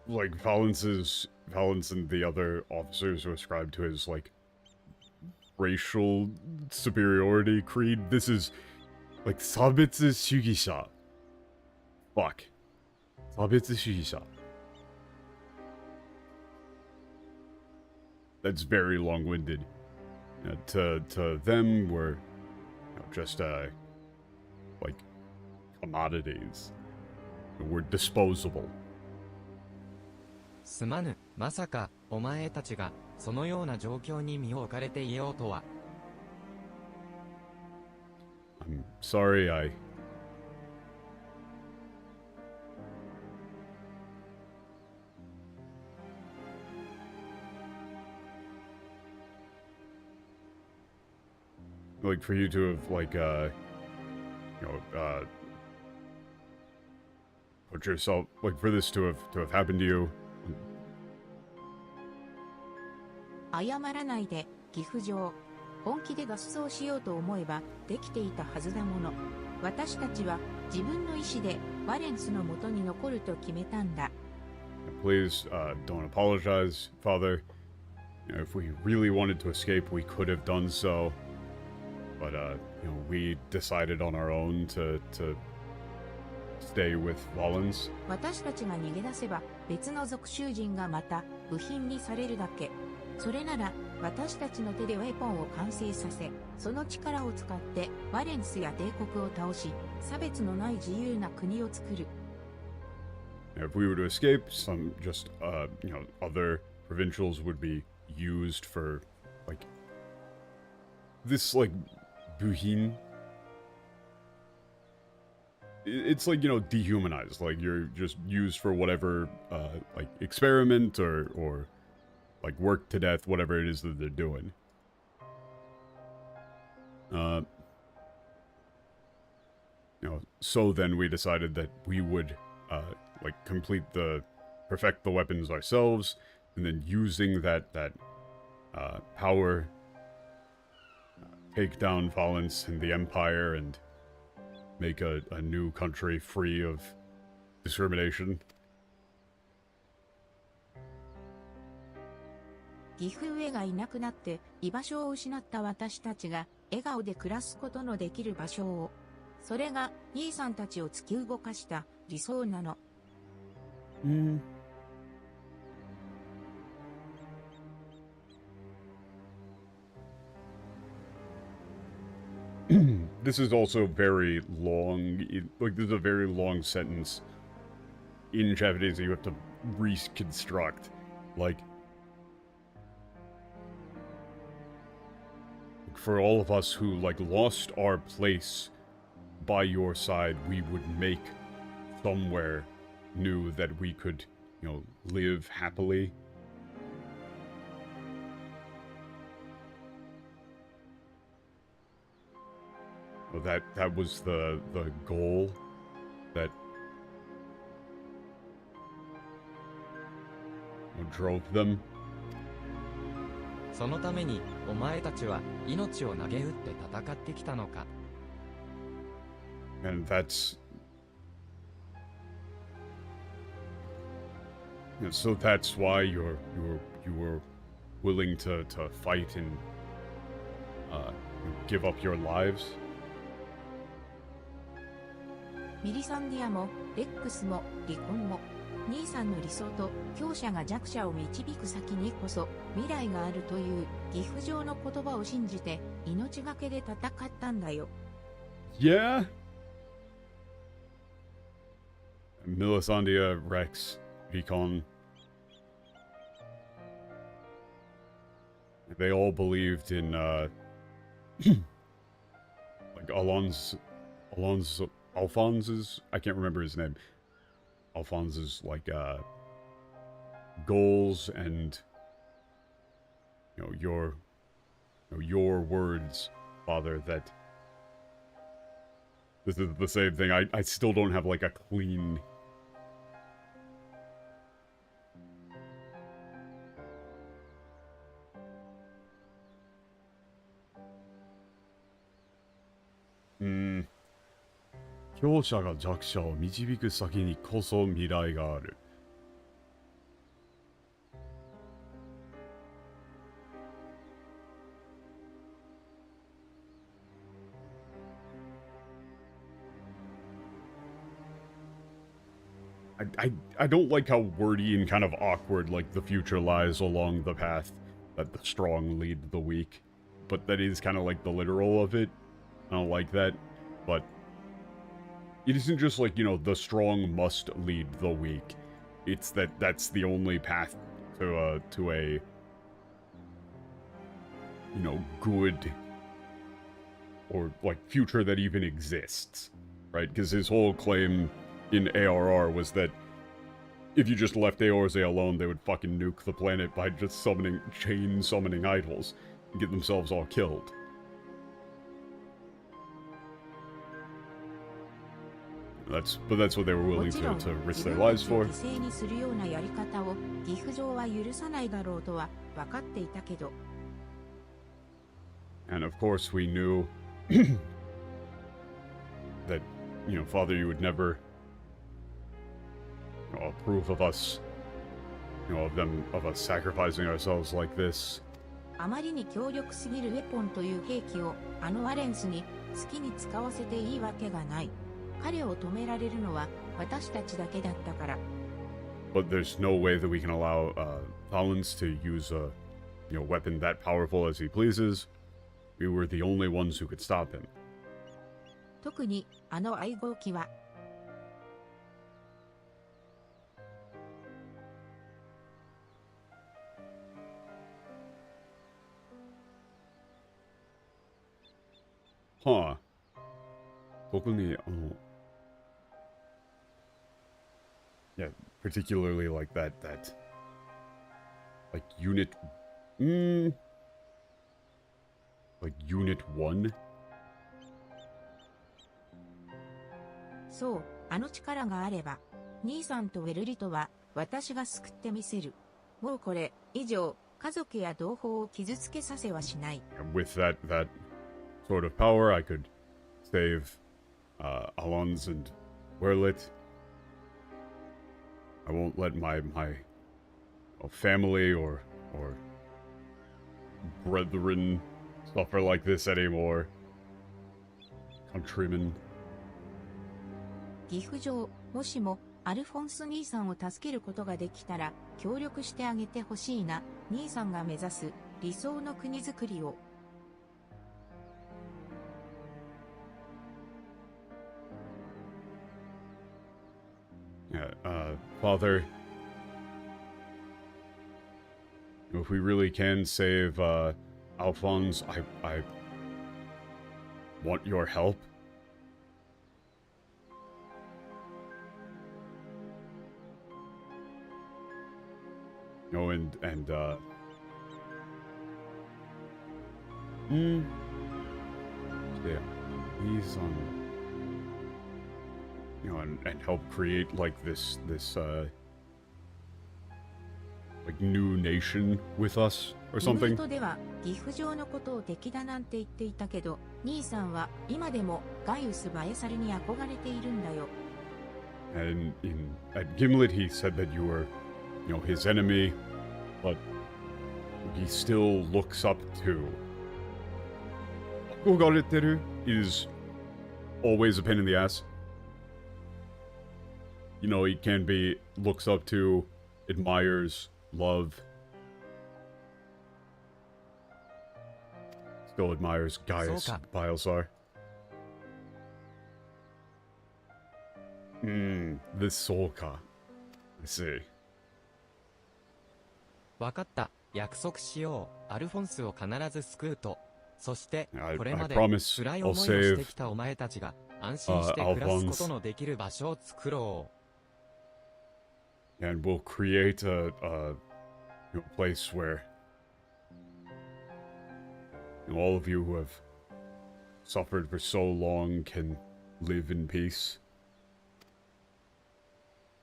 Speaker 1: like, Valens and the other officers were ascribed to his, like, racial superiority creed. This is, like, 差別主義者. Fuck. 差別主義者. That's very long-winded. To them, we're just, like, commodities. We're disposable.
Speaker 2: すまぬ、まさか、お前たちが、そのような状況に身を置かれていようとは。
Speaker 1: I'm sorry, like, for you to have, like, put yourself, like, for this to have happened to you.
Speaker 3: 謝らないで、岐阜城。本気で脱走しようと思えば、できていたはずだもの。私たちは、自分の意志で、ワレンスの元に残ると決めたんだ。
Speaker 1: Please, don't apologize, Father. If we really wanted to escape, we could have done so. But, we decided on our own to stay with Valens.
Speaker 3: 私たちが逃げ出せば、別の属州人がまた、部品にされるだけ。それなら、私たちの手でウェポンを完成させ、その力を使って、ワレンスや帝国を倒し、差別のない自由な国を作る。
Speaker 1: If we were to escape, some just, other provincials would be used for, like, this, like, buhin. It's like, dehumanized. Like, you're just used for whatever, like, experiment or like, work to death, whatever it is that they're doing. So then we decided that we would, like, perfect the weapons ourselves, and then using that power, take down Valens and the Empire, and make a new country free of discrimination.
Speaker 3: 岐阜上がいなくなって居場所を失った私たちが笑顔で暮らすことのできる場所を。それが兄さんたちを突き動かした理想なの。
Speaker 1: This is also very long. Like, this is a very long sentence in Japanese that you have to reconstruct. Like, for all of us who, like, lost our place by your side, we would make somewhere new that we could, live happily. Well, that was the goal that drove them.
Speaker 2: そのために、お前たちは命を投げ打って戦ってきたのか。
Speaker 1: And so that's why you were willing to fight and give up your lives.
Speaker 3: ミリサンディアもレックスも離婚も兄さんの理想と強者が弱者を導く先にこそ未来があるという岐阜城の言葉を信じて命がけで戦ったんだよ。
Speaker 1: Yeah. Milisandia Rex Recon. They all believed in, like Alphonse's, I can't remember his name. Alphonse's, like, goals and, you know, your words, Father, that this is the same thing. I still don't have, like, a clean...強者が弱者を導く先にこそ未来がある。I don't like how wordy and kind of awkward, like, the future lies along the path that the strong lead the weak. But that is kind of like the literal of it. I don't like that. But it isn't just like, you know, the strong must lead the weak. It's that's the only path to a, you know, good or, like, future that even exists. Right? Because his whole claim in ARR was that if you just left Eorzea alone, they would fucking nuke the planet by just chain summoning idols and get themselves all killed. But that's what they were willing to risk their lives for. And of course we knew that, you know, Father, you would never, you know, approve of us, you know, of us sacrificing ourselves like this.
Speaker 3: あまりに強力すぎるウェポンという兵器をあのアレンスに好きに使わせていいわけがない。彼を止められるのは私たちだけだったから。
Speaker 1: But there's no way that we can allow Thalens to use a, you know, weapon that powerful as he pleases. We were the only ones who could stop him.
Speaker 3: 特にあの愛号機は。
Speaker 1: Huh. 特にyeah, particularly like that like unit like unit 1?
Speaker 3: そう、あの力があれば、兄さんとウェルリトは私が救ってみせる。もうこれ以上家族や同胞を傷つけさせはしない。
Speaker 1: With that sort of power, I could save Alons and Werlit. I won't let my family or brethren suffer like this anymore. Countrymen.
Speaker 3: 岐阜城、もしもアルフォンス兄さんを助けることができたら協力してあげてほしいな。兄さんが目指す理想の国づくりを。
Speaker 1: Yeah, Father, if we really can save Alphonse, I want your help. No, yeah, he's you know, and help create like this like new nation with us or something.
Speaker 3: では岐阜城のことを敵だなんて言っていたけど、兄さんは今でもガイウス・バエサルに憧れているんだよ。
Speaker 1: And at Gimlet, he said that you were, you know, his enemy, but he still looks up to. 憧れてる is always a pain in the ass. You know, he can be, looks up to, admires, love. Still admires Gaius Bielsar. This Solka. I see.
Speaker 2: わかった。約束しよう。アルフォンスを必ず救うと。そして、
Speaker 1: I
Speaker 2: これまで
Speaker 1: promise
Speaker 2: 辛い
Speaker 1: I'll
Speaker 2: 思いをして
Speaker 1: save
Speaker 2: きたお前たちが安心して暮らすこと
Speaker 1: Alphonse
Speaker 2: のできる場所を作ろ
Speaker 1: and we'll create a you know, place where you know, all of you who have suffered for so long can live in peace.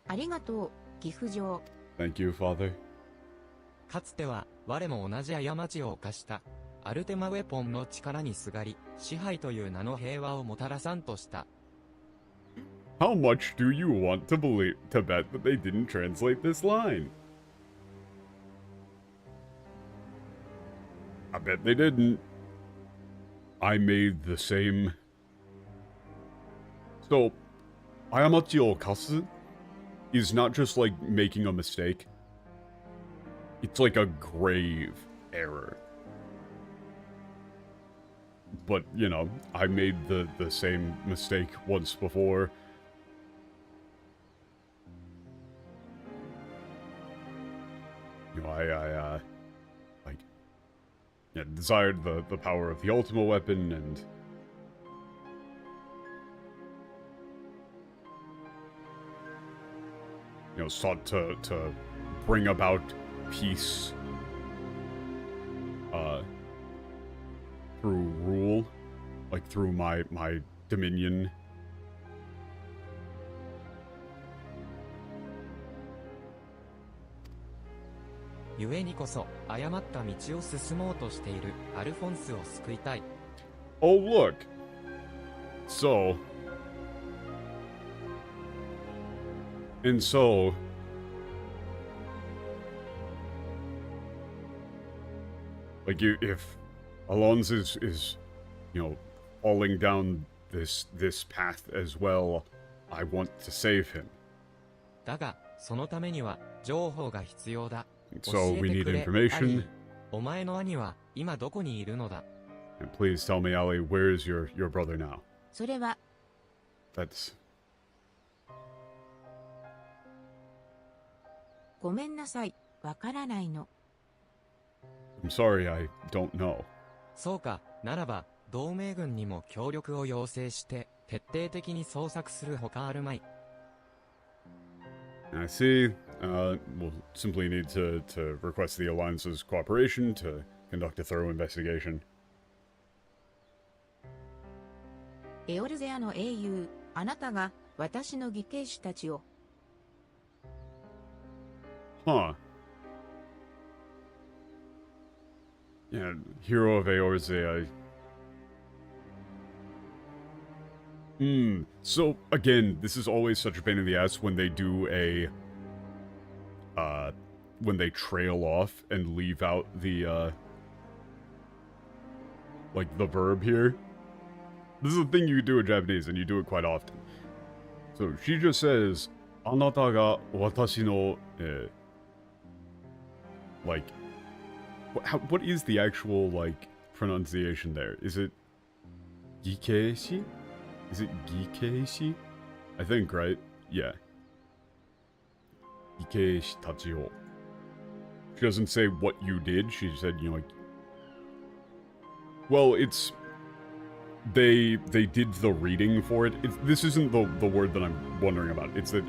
Speaker 3: ありがとう、岐阜城。
Speaker 1: Thank you, Father.
Speaker 2: う。かつては我も同じ過ちを犯した。アルテマウェポンの力にすがり、支配という名の平和をもたらさんとした。
Speaker 1: How much do you want to bet that they didn't translate this line? I bet they didn't. I made the same. So, Ayamachi Okasu is not just like making a mistake. It's like a grave error. But, you know, I made the same mistake once before. You know, I like, yeah, desired the power of the Ultima weapon and... you know, sought to bring about peace, through rule, like through my dominion.
Speaker 2: "ゆえにこそ誤った道を進もうとしているアルフォンスを救いたい。
Speaker 1: Oh, look. So... and so... like, if Alonso is, you know, falling down this path as well, I want to save him.
Speaker 2: だが、そのためには情報が必要だ。
Speaker 1: So
Speaker 2: 教
Speaker 1: we
Speaker 2: えて
Speaker 1: need
Speaker 2: くれ、
Speaker 1: information.
Speaker 2: アリー。お前の兄は今どこにいるのだ。
Speaker 1: And please tell me, Ali, where's your brother now?
Speaker 3: それは、
Speaker 1: That's...
Speaker 3: ごめんなさい、わからないの。
Speaker 1: I'm sorry, I don't know.
Speaker 2: そうか、ならば、同盟軍にも協力を要請して、徹底的に捜索するほかあるまい。
Speaker 1: I see. We'll simply need to request the Alliance's cooperation to conduct a thorough investigation.
Speaker 3: エオルゼアの英雄、あなたが私の義兄種たちを。
Speaker 1: Huh. Yeah, Hero of Eorzea. So, again, this is always such a pain in the ass when they do a... when they trail off and leave out the, like, the verb here. This is a thing you do in Japanese, and you do it quite often. So, she just says, あなたが私の, like... what is the actual, like, pronunciation there? Is it... Gikeishi? Is it Gikeishi? I think, right? Yeah. Gikeishi Tachio. She doesn't say what you did, she said, you know, like... well, it's... They did the reading for it. This isn't the word that I'm wondering about. It's that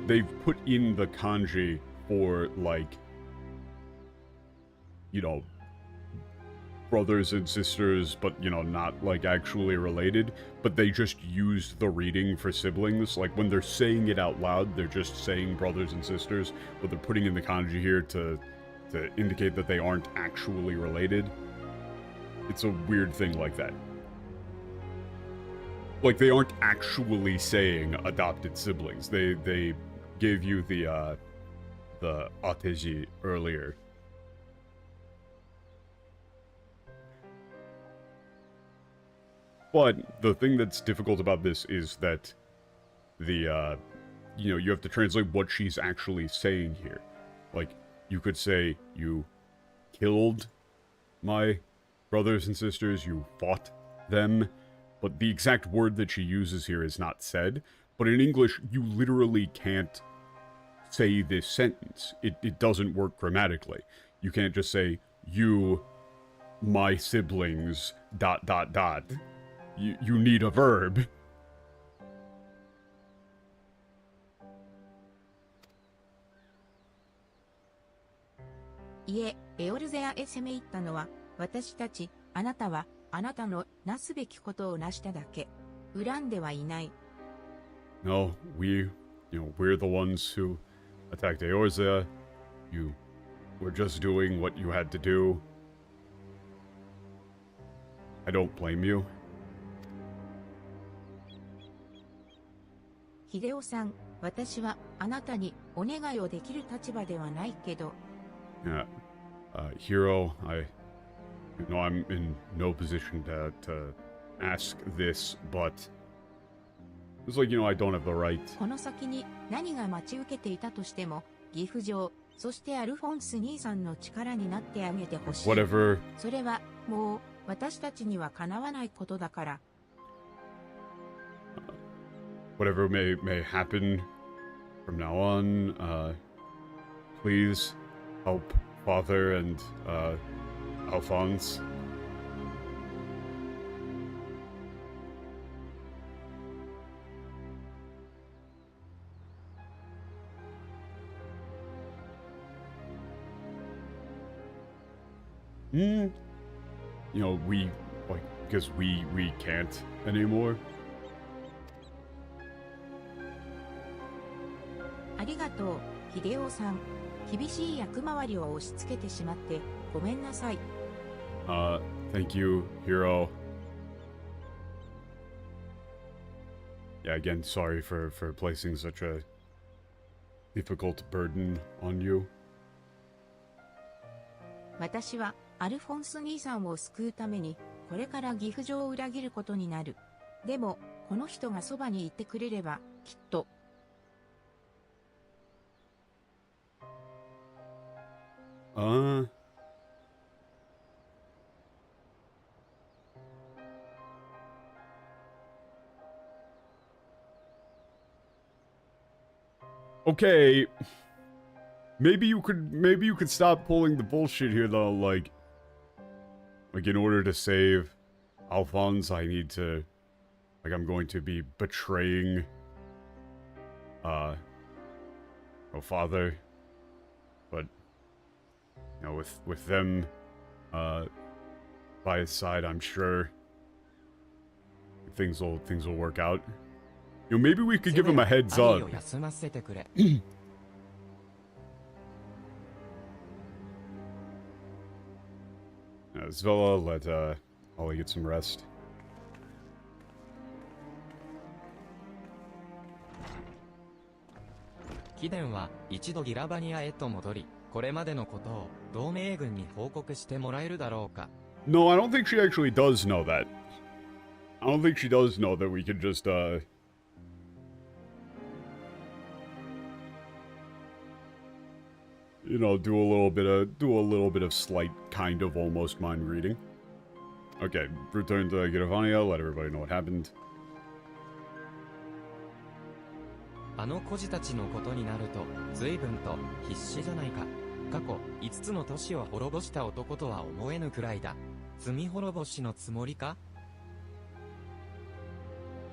Speaker 1: they've put in the kanji for, like... you know, brothers and sisters, but, you know, not, like, actually related, but they just use the reading for siblings. Like, when they're saying it out loud, they're just saying brothers and sisters, but they're putting in the kanji here to indicate that they aren't actually related. It's a weird thing like that. Like, they aren't actually saying adopted siblings. They gave you the ateji earlier. But the thing that's difficult about this is that the, you know, you have to translate what she's actually saying here. Like, you could say, you killed my brothers and sisters, you fought them, but the exact word that she uses here is not said. But in English, you literally can't say this sentence. It doesn't work grammatically. You can't just say, you, my siblings, ... You need a verb.
Speaker 3: いえ、エオルゼアへ攻め入ったのは、私たち、あなたは、あなたのなすべきことをなしただけ。恨んではいない。
Speaker 1: No, we're the ones who attacked Eorzea. You were just doing what you had to do. I don't blame you.
Speaker 3: 秀夫さん、私は、あなたに、お願いをできる立場ではないけど。
Speaker 1: Yeah. Hero, I'm in no position to ask this, but it's like, I don't have the right.
Speaker 3: この先に何が待ち受けていたとしても、岐阜城、そしてアルフォンス兄さんの力になってあげてほしい。
Speaker 1: Whatever.
Speaker 3: それは、もう、私たちにはかなわないことだから。
Speaker 1: Whatever may happen from now on, please help Father and, Alphonse. Because we can't anymore.
Speaker 3: ありがとう、秀夫さん。厳しい役回りを押し付けてしまって、ごめんなさい。
Speaker 1: Thank you, Hero. Yeah, again, sorry for placing such a difficult burden on you.
Speaker 3: 私は、アルフォンス兄さんを救うために、これから岐阜城を裏切ることになる。でも、この人がそばにいてくれれば、きっと。
Speaker 1: Okay. Maybe you could stop pulling the bullshit here though, like in order to save Alphonse, I'm going to be betraying Father. But with them by his side, I'm sure things will work out. Maybe we could give him a heads up. Zvella, let Ollie get some rest.
Speaker 2: 貴殿は一度ギラバニアへと戻り、これまでのことを同盟軍に報告してもらえるだろうか。
Speaker 1: No, I don't think she actually does know that. I don't think she does know that we could just do a little bit of slight kind of almost mind reading. Okay, return to Giravania, let everybody know what happened.
Speaker 2: あの孤児たちのことになると、随分と必死じゃないか。過去5つの都市を滅ぼした男とは思えぬくらいだ。罪滅ぼしのつもりか?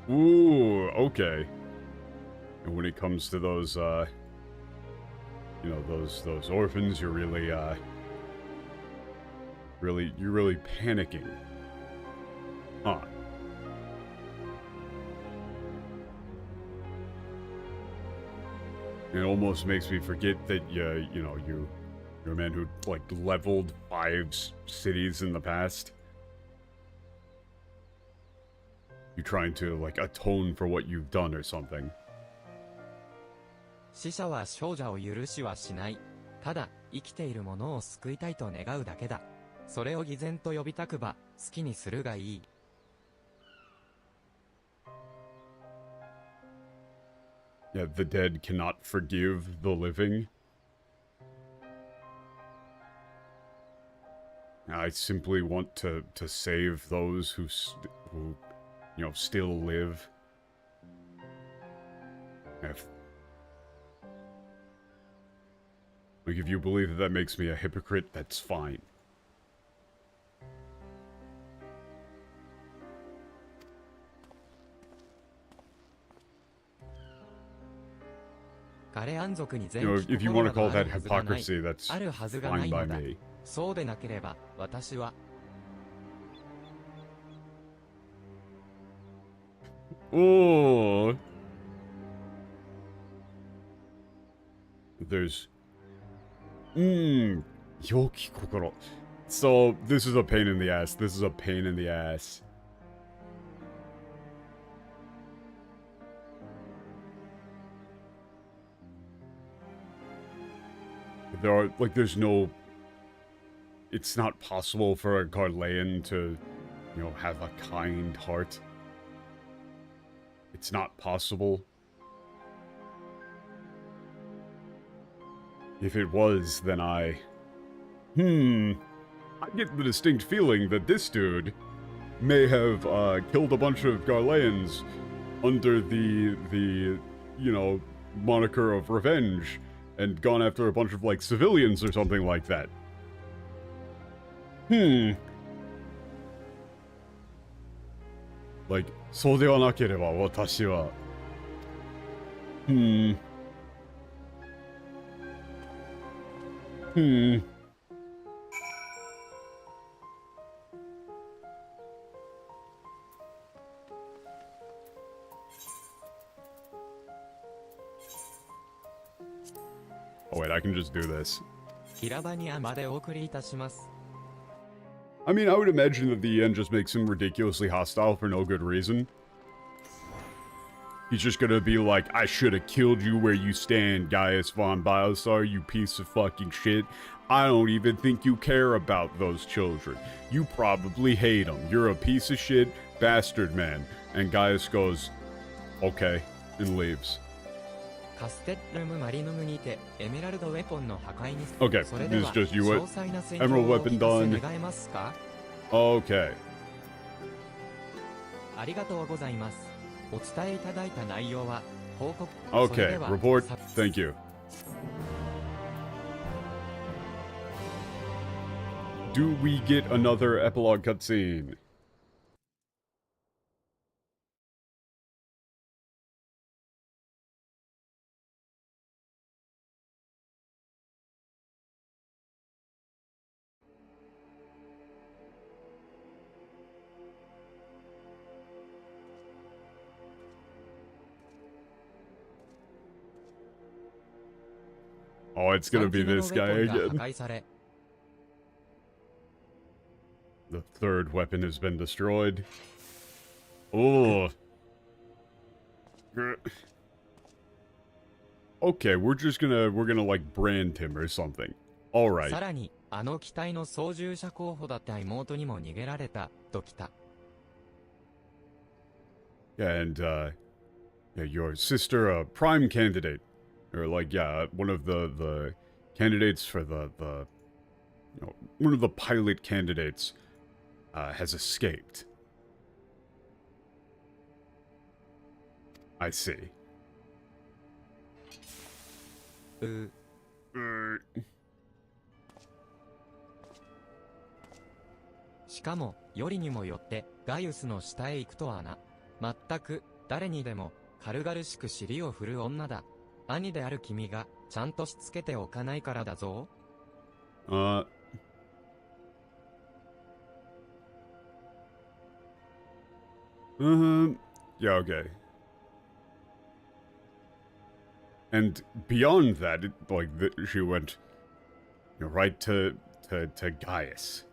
Speaker 1: Ooh, okay. And when it comes to those, those orphans, you're really panicking. Huh. It almost makes me forget that you're a man who leveled 5 cities in the past. You're trying to atone for what you've done or something.
Speaker 2: 死者は少女を許しはしない。ただ生きている者を救いたいと願うだけだ。それを偽善と呼びたくば好きにするがいい。
Speaker 1: Yeah, the dead cannot forgive the living. I simply want to save those who still live. Like, if you believe that that makes me a hypocrite, that's fine.
Speaker 2: You
Speaker 1: know, if you want to call that hypocrisy, that's fine by me.
Speaker 2: そうでなければ私は
Speaker 1: Oh, there's Yoki Kokoro. So this is a pain in the ass. This is a pain in the ass. There are like there's no. It's not possible for a Garlean to, you know, have a kind heart. It's not possible. If it was, then I get the distinct feeling that this dude may have killed a bunch of Garleans under the you know, moniker of revenge and gone after a bunch of like civilians or something like that. Like, そうではなければ私は。Oh wait, I can just do this.
Speaker 2: 平場にまでお送りいたします
Speaker 1: I mean, I would imagine that the end just makes him ridiculously hostile for no good reason. He's just gonna be like, I should have killed you where you stand, Gaius von Biosar, you piece of fucking shit. I don't even think you care about those children. You probably hate them. You're a piece of shit bastard man. And Gaius goes, okay, and leaves. Okay, this is just you. Emerald weapon done. Okay.
Speaker 2: ありがとうございますお伝えいただいた内容は報告
Speaker 1: Okay, report. Thank you. Do we get another epilogue cutscene? Oh, it's gonna be this guy again. The third weapon has been destroyed. Oh. Okay, we're gonna like brand him or something. All right.
Speaker 2: さらにあの機体の操縦者候補だった妹にも逃げられたときた
Speaker 1: And yeah, your sister, a prime candidate, or like yeah, one of the candidates for the you know, one of the pilot candidates has escaped. I see. しかもよりにもよってガイウスの下へ行くとはな全く誰にでも軽々しく尻を振る女だ兄である君がちゃんとしつけておかないからだぞ Yeah, okay. And beyond that, she went, you know, right to Gaius.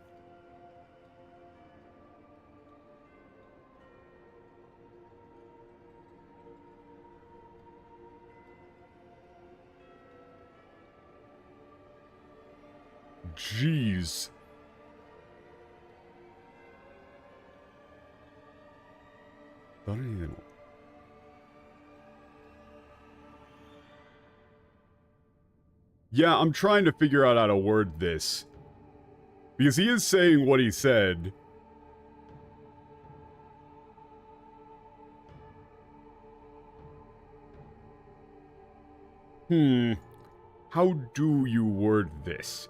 Speaker 1: Jeez. Yeah, I'm trying to figure out how to word this. Because he is saying what he said. how do you word this?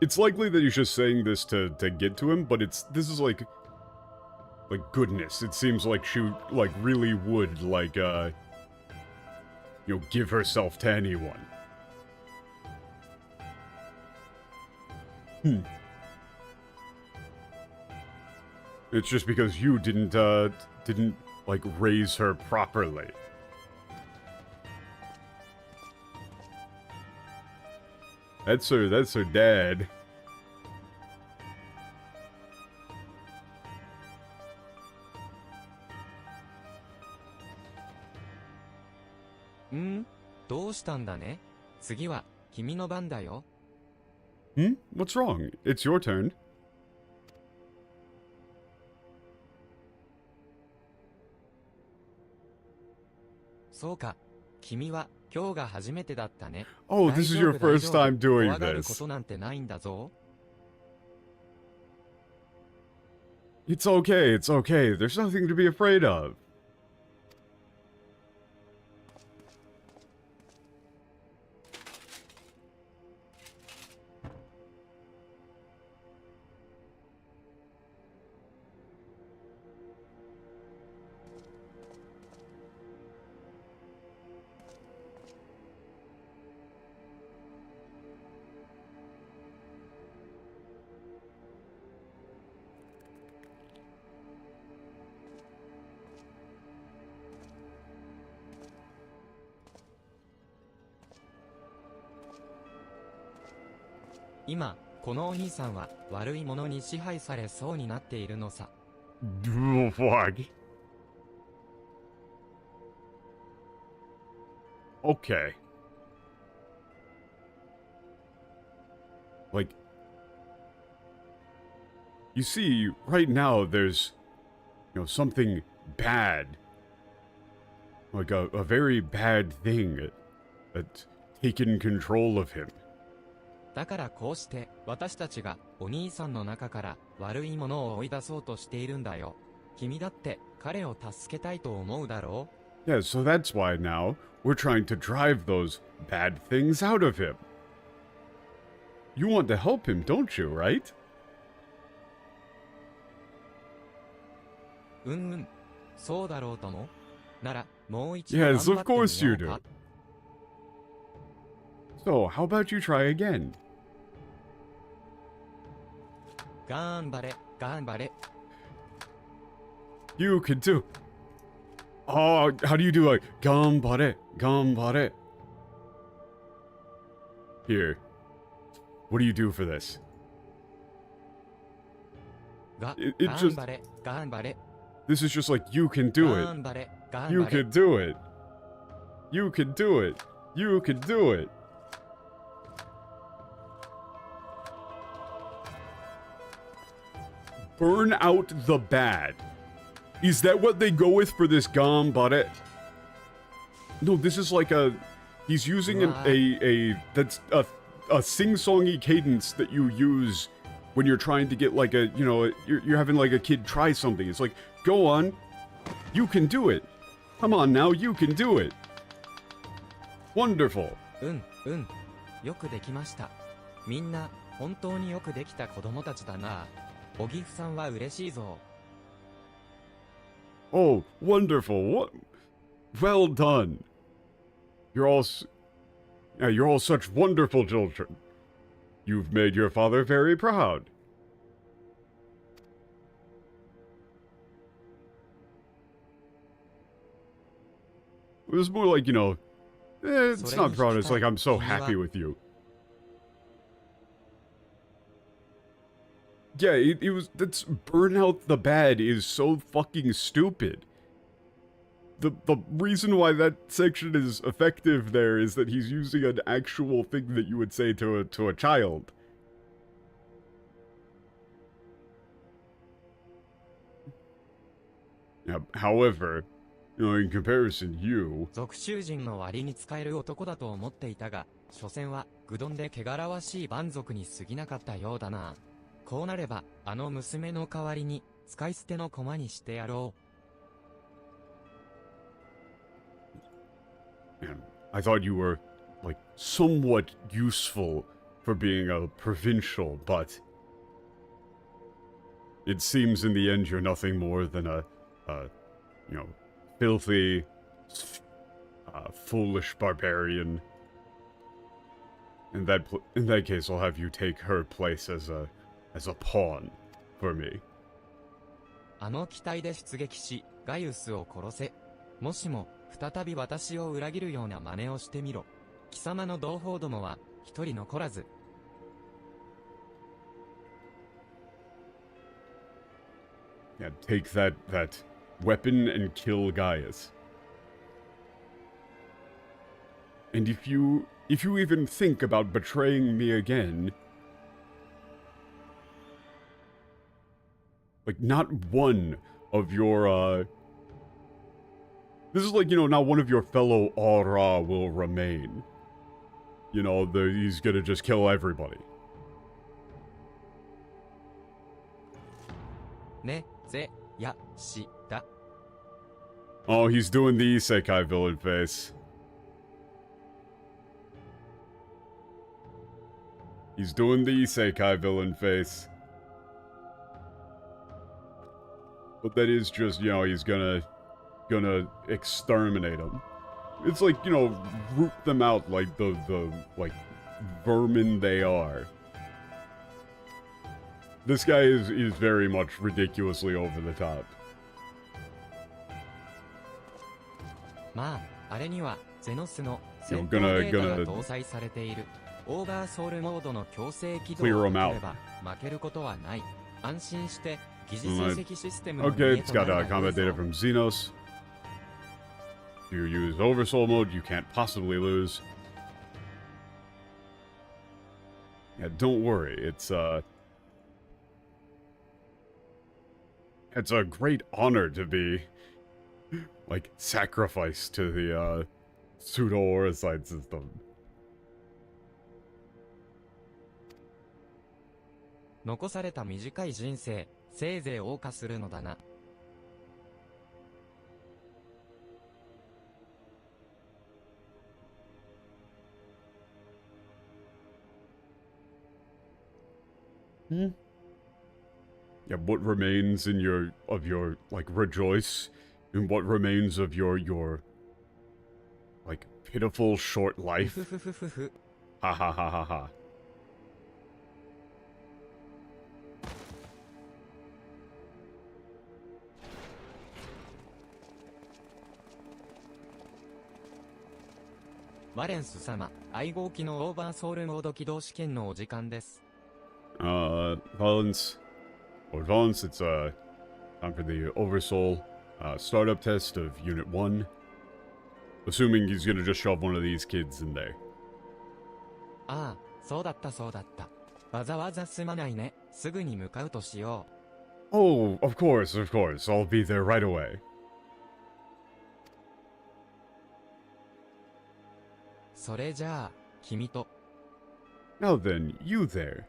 Speaker 1: It's likely that he's just saying this to get to him, but this is like goodness. It seems like she like really would like give herself to anyone. It's just because you didn't like raise her properly. That's her dad.
Speaker 2: Hmm? どうしたんだね? 次は君の番だよ.
Speaker 1: What's wrong? It's your turn.
Speaker 2: そうか。君は今日が初めてだったね。
Speaker 1: Oh, this is your first time doing
Speaker 2: 怖がるこ
Speaker 1: this.
Speaker 2: となんてないんだぞ。
Speaker 1: It's okay, it's okay. There's nothing to be afraid of.
Speaker 2: 今、このお兄さんは悪いものに支配されそうになっているのさ。
Speaker 1: What? Okay. Like, you see, right now there's, something bad. Like a very bad thing that's taken control of him.
Speaker 2: だからこうして私たちがお兄さんの中から悪いものを追い出そうとしているんだよ。君だって彼を助けたいと思うだろう?
Speaker 1: Yeah, so that's why now we're trying to drive those bad things out of him. You want to help him, don't you, right?
Speaker 2: そうだろうとも。ならもう一度
Speaker 1: Yes,
Speaker 2: 頑張
Speaker 1: of
Speaker 2: ってみよう
Speaker 1: course you
Speaker 2: か。
Speaker 1: do. So, how about you try again?
Speaker 2: 頑張れ、頑張れ。
Speaker 1: You can do. Oh, how do you do a gambare, gambare? Here. What do you do for this?
Speaker 2: 頑
Speaker 1: It just.
Speaker 2: 張れ、頑張れ。
Speaker 1: This is just like, you can do it.
Speaker 2: 頑張れ、頑
Speaker 1: You
Speaker 2: 張れ。
Speaker 1: can do it. You can do it. You can do it. Burn out the bad. Is that what they go with for this gambare? No, this is like a... He's using that's a sing-songy cadence that you use when you're trying to get like a, you're having like a kid try something. It's like, go on. You can do it. Come on now, you can do it. Wonderful.
Speaker 2: よくできました。みんな、本当によくできた子供たちだな。おぎふさんは嬉しいぞ。
Speaker 1: Oh, wonderful. What? Well done. You're all such wonderful children. You've made your father very proud. It was more like, it's not proud, it's like I'm so happy with you. Yeah, it was, that's, burn out the bad is so fucking stupid. The reason why that section is effective there is that he's using an actual thing that you would say to a child. Yeah, however, You know, in comparison, you.
Speaker 2: 属州人の割に使える男だと思っていたが、所詮は、愚鈍で汚らわしい蛮族に過ぎなかったようだな。こうなれば、あの娘の代わりに、使い捨ての駒にしてやろ
Speaker 1: Man, I thought you were, like, somewhat useful for being a provincial, but it seems in the end you're nothing more than a you know, filthy, foolish barbarian. In that case, I'll have you take her place as a pawn for me.
Speaker 2: う。あの機体で出撃し、ガイウスを殺せ。もしも、再び私を裏切るような真似をしてみろ。貴様の同胞どもは、一人残らず。
Speaker 1: Yeah, take that weapon and kill Gaius. And if you even think about betraying me again, like, not one of your, this is like, you know, not one of your fellow Aura will remain. You know, he's gonna just kill everybody.
Speaker 2: ね、ぜ、や、し、だ。
Speaker 1: Oh, he's doing the isekai villain face. He's doing the isekai villain face. But that is just, you know, he's gonna exterminate them. It's like, you know, root them out like the like vermin they are. This guy is very much ridiculously over the top.
Speaker 2: まあ、あれには、ゼノスの戦闘
Speaker 1: gonna-
Speaker 2: データが搭載されている。オーバーソウルモードの強制起動
Speaker 1: Clear
Speaker 2: を
Speaker 1: 'em
Speaker 2: 取
Speaker 1: out.
Speaker 2: れば、負けることはない。安心して、疑似追跡システムの
Speaker 1: Okay,
Speaker 2: 家
Speaker 1: it's
Speaker 2: とな
Speaker 1: got
Speaker 2: るがいい
Speaker 1: combat
Speaker 2: ぞ
Speaker 1: data from Xenos. If you use Oversoul mode, you can't possibly lose. Yeah, don't worry. It's a great honor to be, like, sacrificed to the pseudo-Oricide system.
Speaker 2: 残された短い人生、せいぜい謳歌するのだな。
Speaker 1: Yeah, what remains in your like rejoice, and what remains of your like pitiful short
Speaker 2: ふ
Speaker 1: life.
Speaker 2: ふふふふ。
Speaker 1: Ha ha ha ha ha.
Speaker 2: ワレンス様、愛号機のオーバーソウルモード起動試験のお時間です。
Speaker 1: Valence, it's time for the Oversoul startup test of Unit 1. Assuming he's gonna just shove one of these kids in there.
Speaker 2: ああ、そうだったそうだった。わざわざすまないね。すぐに向かうとしよう。
Speaker 1: Oh, of course. I'll be there right away.
Speaker 2: それじゃあ、君と。
Speaker 1: Now then, you there.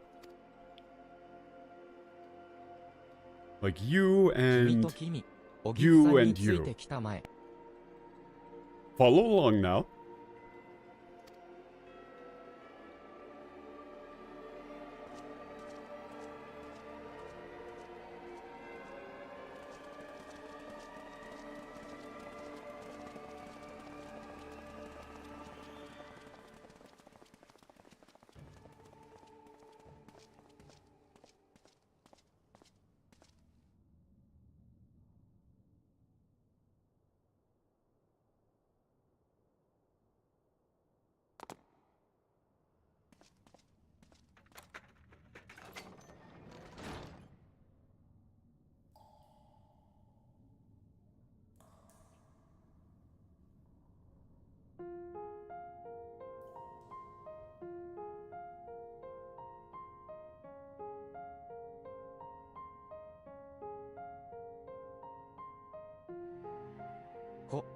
Speaker 1: Like you
Speaker 2: 君
Speaker 1: and
Speaker 2: と君、おぎ
Speaker 1: you
Speaker 2: さんに
Speaker 1: and
Speaker 2: つ
Speaker 1: you.
Speaker 2: いてきたまえ。
Speaker 1: Follow along now.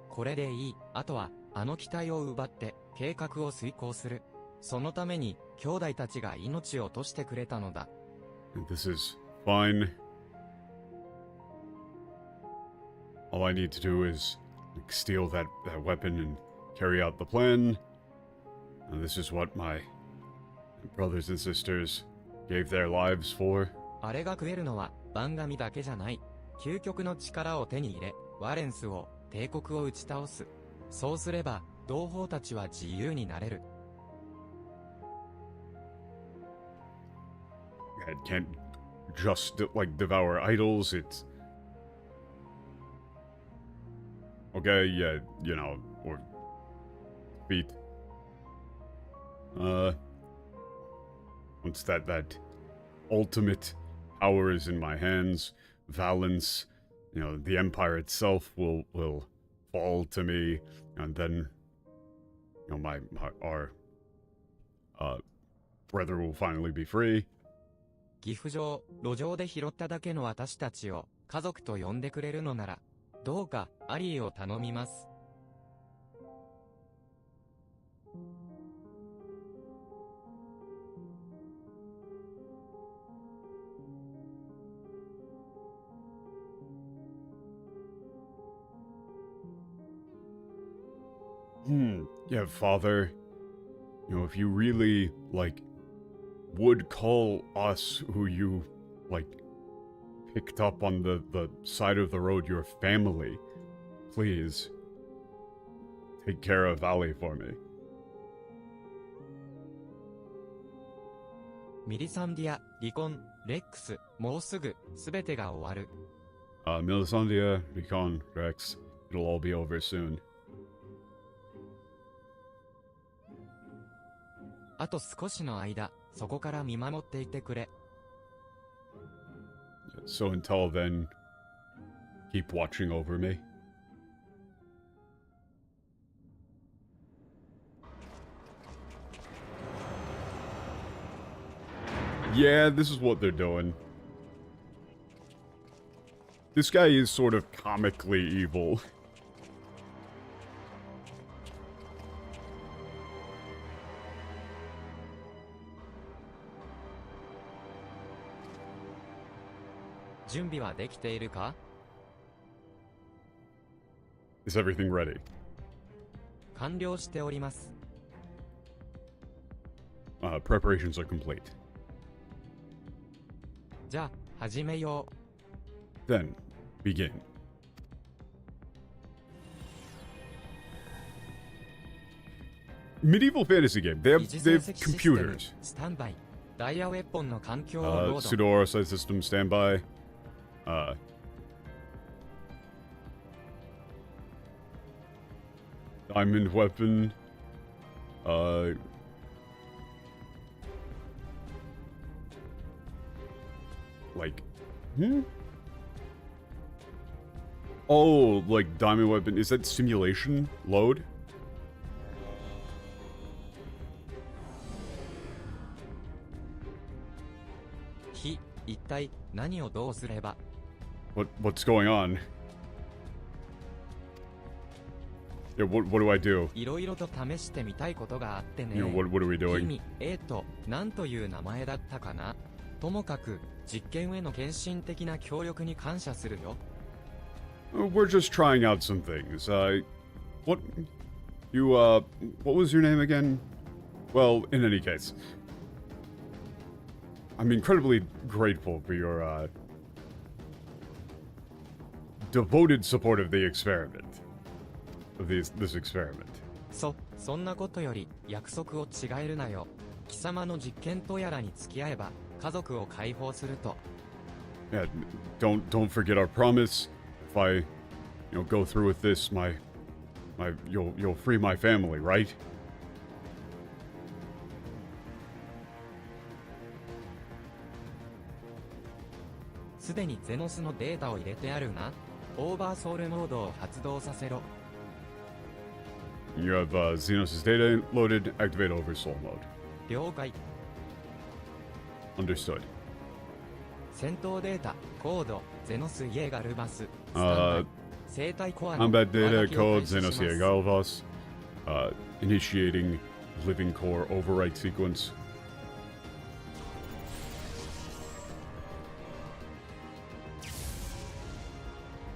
Speaker 2: これでいい。あとは、あの機体を奪って、計画を遂行する。そのために、兄弟たちが命を落としてくれたのだ。
Speaker 1: This is fine. All I need to do is steal that weapon and carry out the plan. And this is what my brothers and sisters gave their lives for.
Speaker 2: あれが食えるのは、番組だけじゃない。究極の力を手に入れ、ワレンスを、帝国を打ち倒す。そうすれば、同胞たちは自由になれる。
Speaker 1: It can't just like devour idols. It's okay, yeah, you know, or feet. Once that ultimate power is in my hands, Valence, you know, the Empire itself will fall to me, and then, you know, our brother will finally be free.
Speaker 2: 岐阜上、路上で拾っただけの私たちを、家族と呼んでくれるのなら、どうか、アリーを頼みます。
Speaker 1: Yeah, Father, you know, if you really, like, would call us who you, like, picked up on the side of the road your family, please, take care of Ali for me.
Speaker 2: ミリサンディア、リコン、レックス、もうすぐ、すべてが終わる。
Speaker 1: Melisandria, Recon, Rex, it'll all be over soon.
Speaker 2: あと少しの間、そこから見守っていてくれ。
Speaker 1: So until then, keep watching over me. Yeah, this is what they're doing. This guy is sort of comically evil.
Speaker 2: 準備はできているか？
Speaker 1: Is everything ready?
Speaker 2: 完了しております。
Speaker 1: Preparations are complete.
Speaker 2: じゃあ、始めよ
Speaker 1: う。Then, begin. Medieval fantasy game. They have computers.
Speaker 2: スタンバイ。ダイヤウェポンの環境をロード。
Speaker 1: Pseudo RSI system standby. Diamond weapon. Like, Oh, like diamond weapon. Is that simulation load?
Speaker 2: 一体何をどうすれば
Speaker 1: What's going on? Yeah, what do I do?
Speaker 2: いろいろと試してみたいことがあってね。
Speaker 1: You know, what are we doing?
Speaker 2: 君、なんという名前だったかな？ともかく、実験への献身的な協力に感謝するよ。
Speaker 1: We're just trying out some things. What was your name again? Well, in any case, I'm incredibly grateful for your, devoted support of the experiment. Of this experiment.
Speaker 2: そんなことより、約束を違えるなよ。貴様の実験とやらに付き合えば、家族を解放すると。
Speaker 1: Yeah, don't forget our promise. If I, go through with this, you'll free my family, right?
Speaker 2: すでにゼノスのデータを入れてあるな。オーバーソウルモードを発動させろ。
Speaker 1: You have Xenos' data loaded. Activate Oversoul mode.
Speaker 2: 了解。
Speaker 1: Understood.
Speaker 2: 戦闘データ、コード、ゼノスイエガルバス。生体コアの
Speaker 1: Combat
Speaker 2: 上
Speaker 1: data
Speaker 2: 書きを
Speaker 1: code
Speaker 2: 開始します
Speaker 1: Xenosia Galvas. Initiating living core overwrite sequence.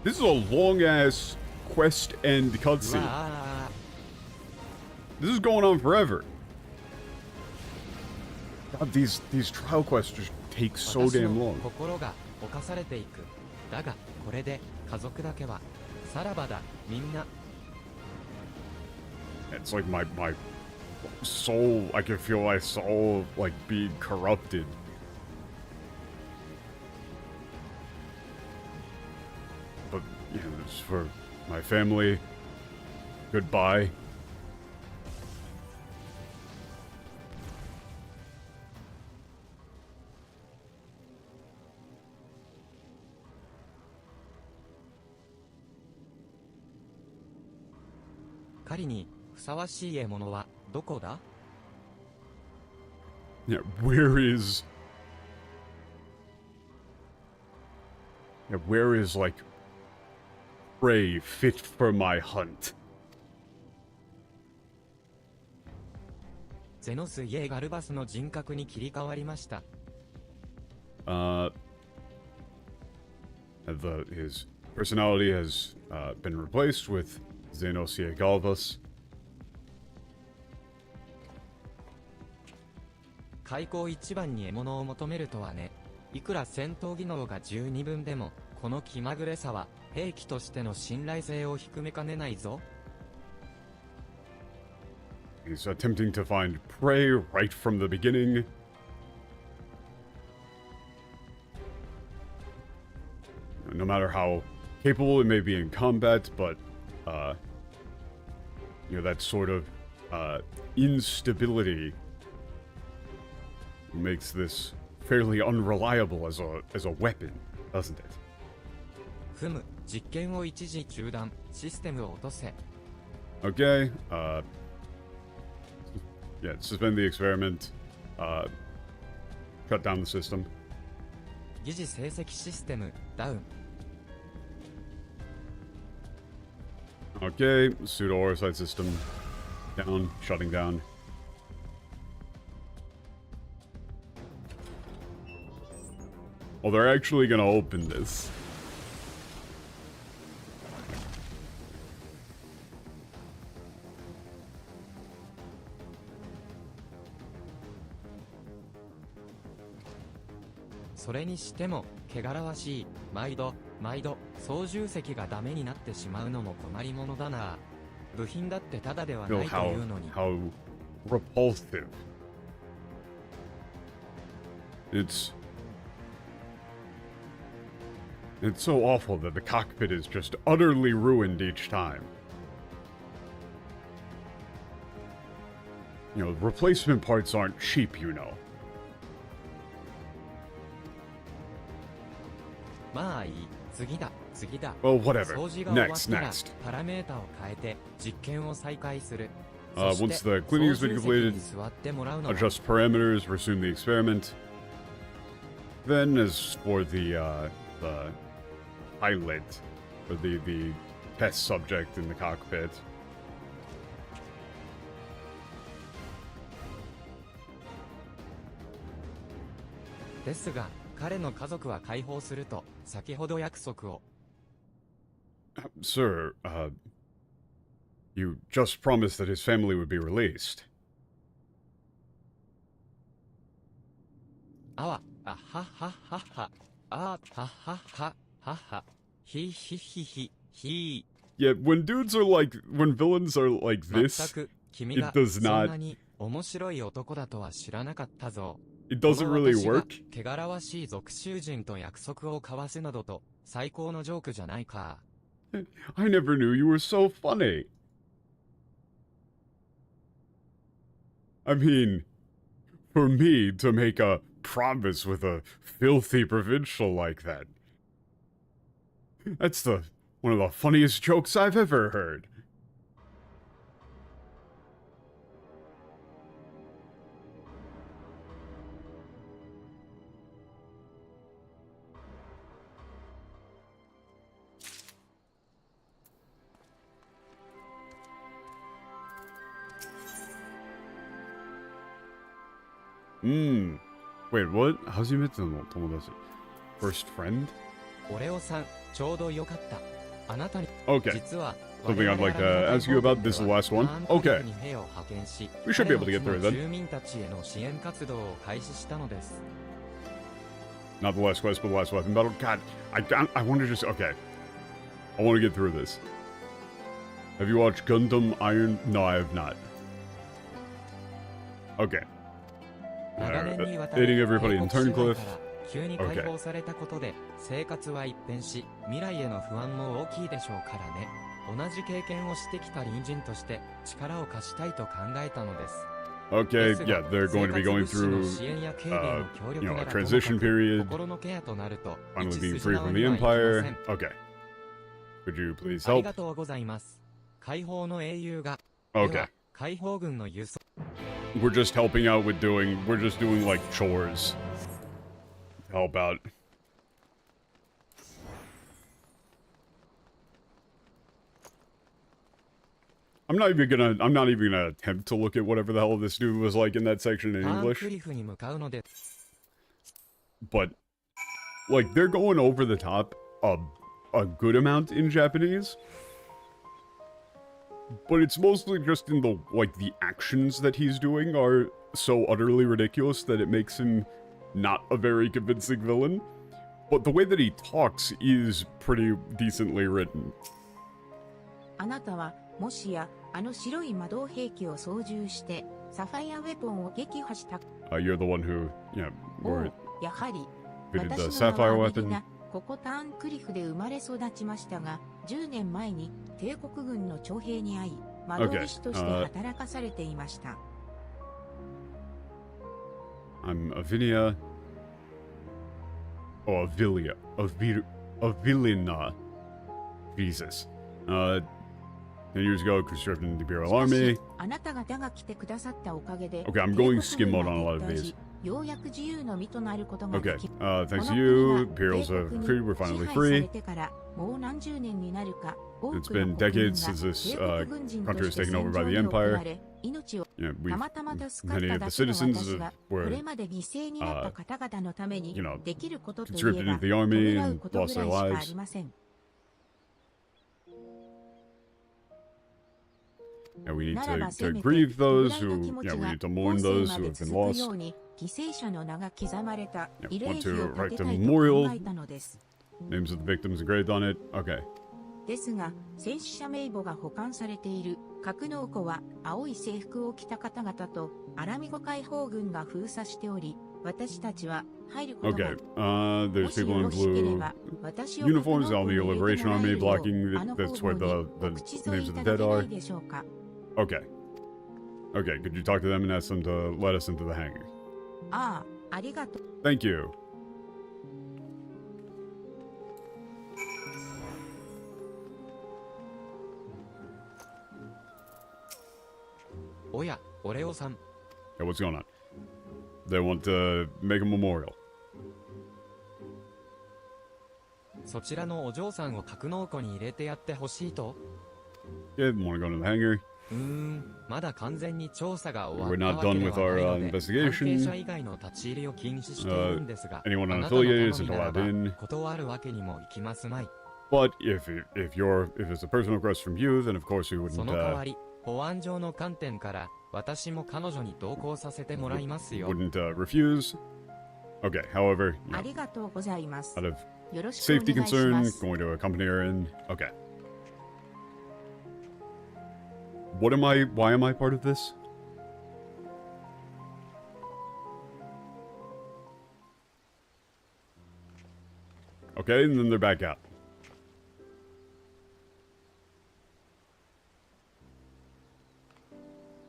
Speaker 1: This is a long ass quest end
Speaker 2: う
Speaker 1: cutscene.
Speaker 2: わ
Speaker 1: This is going on forever. God, these trial quests just take
Speaker 2: ー
Speaker 1: so
Speaker 2: 私
Speaker 1: damn
Speaker 2: の
Speaker 1: long.
Speaker 2: 心が侵されていく。だがこれで家族だけはさらばだみんな。
Speaker 1: It's like my soul. I can feel my soul like being corrupted. But yeah, this is for my family. Goodbye.
Speaker 2: 「狩りにふさわしい獲物はどこだ？
Speaker 1: Yeah, where is like prey fit for my hunt?
Speaker 2: ゼノス・イエ・ガルバスの人格に切り替わりました。
Speaker 1: His personality has been replaced with Xenosia Galvas.
Speaker 2: 開口一番に獲物を求めるとはね。いくら戦闘技能が十二分でも、この気まぐれさは兵器としての信頼性を低めかねないぞ。
Speaker 1: He's attempting to find prey right from the beginning. No matter how capable it may be in combat, but that sort of instability makes this fairly unreliable as a weapon, doesn't it?
Speaker 2: ふむ、実験を一時中断、システムを落とせ。
Speaker 1: Okay, yeah, suspend the experiment, cut down the system.
Speaker 2: 疑似成績システム、ダウン。
Speaker 1: Okay, pseudo oversight system down, shutting down. Oh, they're actually gonna open this.
Speaker 2: 「それにしても汚らわしい。毎度操縦席がダメになってしまうのも困りものだな。部品だってただではな
Speaker 1: Feel
Speaker 2: いというのに。
Speaker 1: how repulsive. It's so awful that the cockpit is just utterly ruined each time. Replacement parts aren't cheap, you know.
Speaker 2: まあいい。次だ。
Speaker 1: Well, whatever.
Speaker 2: 掃除が終わっ
Speaker 1: Next,
Speaker 2: たら
Speaker 1: next.
Speaker 2: パラメータを変えて実験を再開する。
Speaker 1: Once
Speaker 2: そして
Speaker 1: the cleaning has been
Speaker 2: 操縦席
Speaker 1: completed,
Speaker 2: に座ってもらうのだ。
Speaker 1: adjust parameters, resume the experiment. Then, as for the pilot, or the test subject in the cockpit,
Speaker 2: ですが彼の家族は解放すると先ほど約束を。
Speaker 1: Sir, you just promised that his family would be released.
Speaker 2: あはははははあはははははひひひひひ。
Speaker 1: Yet when villains are like
Speaker 2: 全
Speaker 1: this,
Speaker 2: く君が
Speaker 1: it does
Speaker 2: そ
Speaker 1: not-
Speaker 2: んなに面白い男だとは知らなかったぞ。
Speaker 1: it doesn't really
Speaker 2: この
Speaker 1: work.
Speaker 2: 私が汚らわしい属州人と約束を交わすなどと最高のジョークじゃないか。
Speaker 1: I never knew you were so funny. I mean, for me to make a promise with a filthy provincial like that. That's one of the funniest jokes I've ever heard. Wait, what? How's he met the Tomodachi? First friend?
Speaker 2: オレオさん、ちょうどよかった。あなたに、
Speaker 1: Okay.
Speaker 2: 実は
Speaker 1: Something I'd like to ask you about. This is the last one. Okay. We should be able to get through it then.
Speaker 2: 住民たちへの支援活動を開始したのです。
Speaker 1: Not the last quest, but the last weapon battle. God, I want to just... Okay. I want to get through this. Have you watched Gundam Iron? No, I have not. Okay. Aiding everybody in Turncliffe.
Speaker 2: 急に解放されたことで生活は一変し、未来への不安も大きいでしょうからね。同じ経験をしてきた隣人として力を貸したいと考えたのです。
Speaker 1: Okay, yeah, they're going to be going through, a transition period. Finally being free from the Empire. Okay. Could you please help? Okay. We're just helping out with we're just doing like chores. Help out. I'm not even gonna attempt to look at whatever the hell this dude was like in that section in English. But, like, they're going over the top a good amount in Japanese. But it's mostly just in the actions that he's doing are so utterly ridiculous that it makes him not a very convincing villain. But the way that he talks is pretty decently written.
Speaker 3: あなたはもしやあの白い魔導兵器を操縦してサファイアウェポンを撃破した。
Speaker 1: You're the one who, yeah,
Speaker 3: やはり
Speaker 1: fitted the
Speaker 3: 私の
Speaker 1: sapphire
Speaker 3: 名はアメリ
Speaker 1: weapon.
Speaker 3: ナ、ここターンクリフで生まれ育ちましたが、10年前に帝国軍の徴兵に遭い、魔導士として働かされていました。
Speaker 1: I'm Avinia. Oh, Avilia. Avilina. Jesus. 10 years ago, conscripted in the Imperial Army.
Speaker 3: あなた方が来てくださったおかげで、
Speaker 1: Okay, I'm going skim mode on a lot of these.
Speaker 3: ようやく自由の身となることができ、
Speaker 1: Okay, thanks to you, Imperials are free, we're finally free.
Speaker 3: もう何十年になるか、
Speaker 1: It's been decades since this country was taken over by the Empire. Yeah, many of the citizens were, conscripted into the army and lost their lives. And we need to grieve those who, we need to mourn those who have been lost. Want to write the memorial, names of the victims engraved on it. Okay.
Speaker 3: ですが、戦死者名簿が保管されている格納庫は青い制服を着た方々とアラミゴ解放軍が封鎖しており、私たちは入ることが、
Speaker 1: there's people in blue uniforms on the Liberation Army blocking that's where the names of the dead are. Okay. Okay, could you talk to them and ask them to let us into the hangar?
Speaker 3: ああ、ありがとう。
Speaker 1: Thank you.
Speaker 2: おや、オレオさん。
Speaker 1: Yeah, what's going on? They want to make a memorial.
Speaker 2: そちらのお嬢さんを格納庫に入れてやってほしいと。
Speaker 1: Yeah, want to go to the hangar?
Speaker 2: まだ完全に調査が終わ
Speaker 1: We're
Speaker 2: ったわ
Speaker 1: not
Speaker 2: け
Speaker 1: done
Speaker 2: で
Speaker 1: with
Speaker 2: はない
Speaker 1: our
Speaker 2: ので、
Speaker 1: investigation.
Speaker 2: 関係者以外の立ち入りを禁止しているんですが、
Speaker 1: anyone
Speaker 2: あなたの
Speaker 1: unaffiliated
Speaker 2: 頼
Speaker 1: isn't
Speaker 2: みなら
Speaker 1: allowed in.
Speaker 2: ば断るわけにもいきますまい。
Speaker 1: But if it's a personal request from you, then of course we
Speaker 2: その代わり、保安上の観点から私も彼女に同行させてもらいますよ。
Speaker 1: wouldn't refuse. Okay, however,
Speaker 3: ありがとうございます。
Speaker 1: out of
Speaker 3: よろしくお
Speaker 1: safety
Speaker 3: 願いしま
Speaker 1: concern,
Speaker 3: す。
Speaker 1: going to accompany her in. Okay. Why am I part of this? Okay, and then they're back out.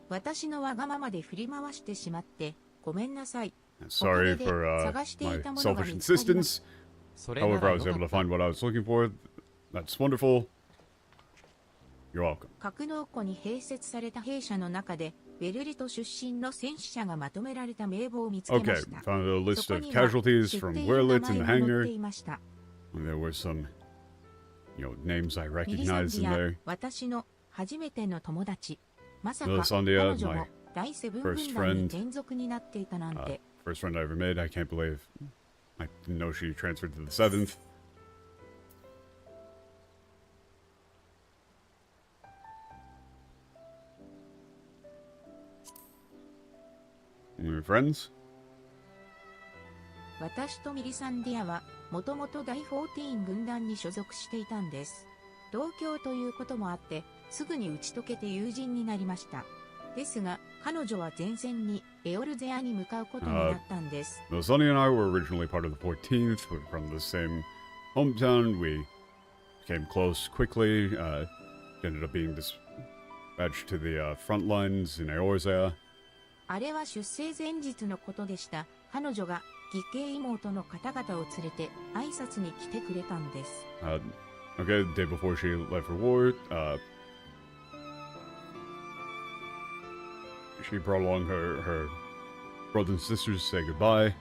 Speaker 3: 私のわがままで振り回してしまってごめんなさい。
Speaker 1: Sorry for my selfish insistence. However, I was able to find what I was looking for. That's wonderful. You're welcome.
Speaker 3: 格納庫に併設された兵舎の中でベルリト出身の戦死者がまとめられた名簿を見つけま
Speaker 1: Okay,
Speaker 3: した。
Speaker 1: found a list
Speaker 3: そこ
Speaker 1: of
Speaker 3: には
Speaker 1: casualties
Speaker 3: 知っ
Speaker 1: from
Speaker 3: ている名
Speaker 1: Werlitz
Speaker 3: 前
Speaker 1: in
Speaker 3: が
Speaker 1: the
Speaker 3: 載っ
Speaker 1: hangar.
Speaker 3: ていました。
Speaker 1: There were some, names I
Speaker 3: ミリサン
Speaker 1: recognize
Speaker 3: デ
Speaker 1: in
Speaker 3: ィア、
Speaker 1: there.
Speaker 3: 私の初めての友達。まさか彼
Speaker 1: Melisandria,
Speaker 3: 女も
Speaker 1: my
Speaker 3: 第セブン
Speaker 1: First
Speaker 3: 軍団に
Speaker 1: friend.
Speaker 3: 連続になっていたなんて。
Speaker 1: First friend I ever made. I can't believe I didn't know she transferred to the 7th. Friends?
Speaker 3: 私とミリサンディアは、もともと第14軍団に所属していたんです。同郷ということもあって、すぐに打ち解けて友人になりました。ですが、彼女は前線にエオルゼアに向かうことになったんです。
Speaker 1: Sonny and I were originally part of the 14th. We're from the same hometown. We came close quickly. Ended up being dispatched to the front lines in Eorzea.
Speaker 3: あれは出征前日のことでした。彼女が義兄妹の方々を連れて挨拶に来てくれたんです。
Speaker 1: Okay, the day before she left for war, she brought along her brothers and sisters to say goodbye.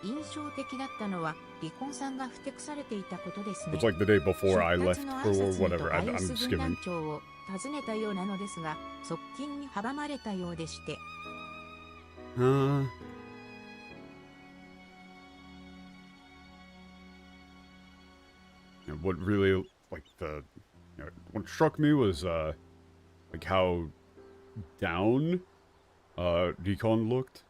Speaker 3: 印象的だったのは離婚さんがふてくされていたことですね。
Speaker 1: It's like the day before I
Speaker 3: 出
Speaker 1: left
Speaker 3: 立の
Speaker 1: for
Speaker 3: 挨
Speaker 1: war,
Speaker 3: 拶にと
Speaker 1: whatever.
Speaker 3: バイ
Speaker 1: I'm
Speaker 3: ウス軍
Speaker 1: skimming.
Speaker 3: 団長を訪ねたようなのですが、側近に阻まれたようでして。
Speaker 1: What really, like, what struck me was, like, how down, Deacon looked.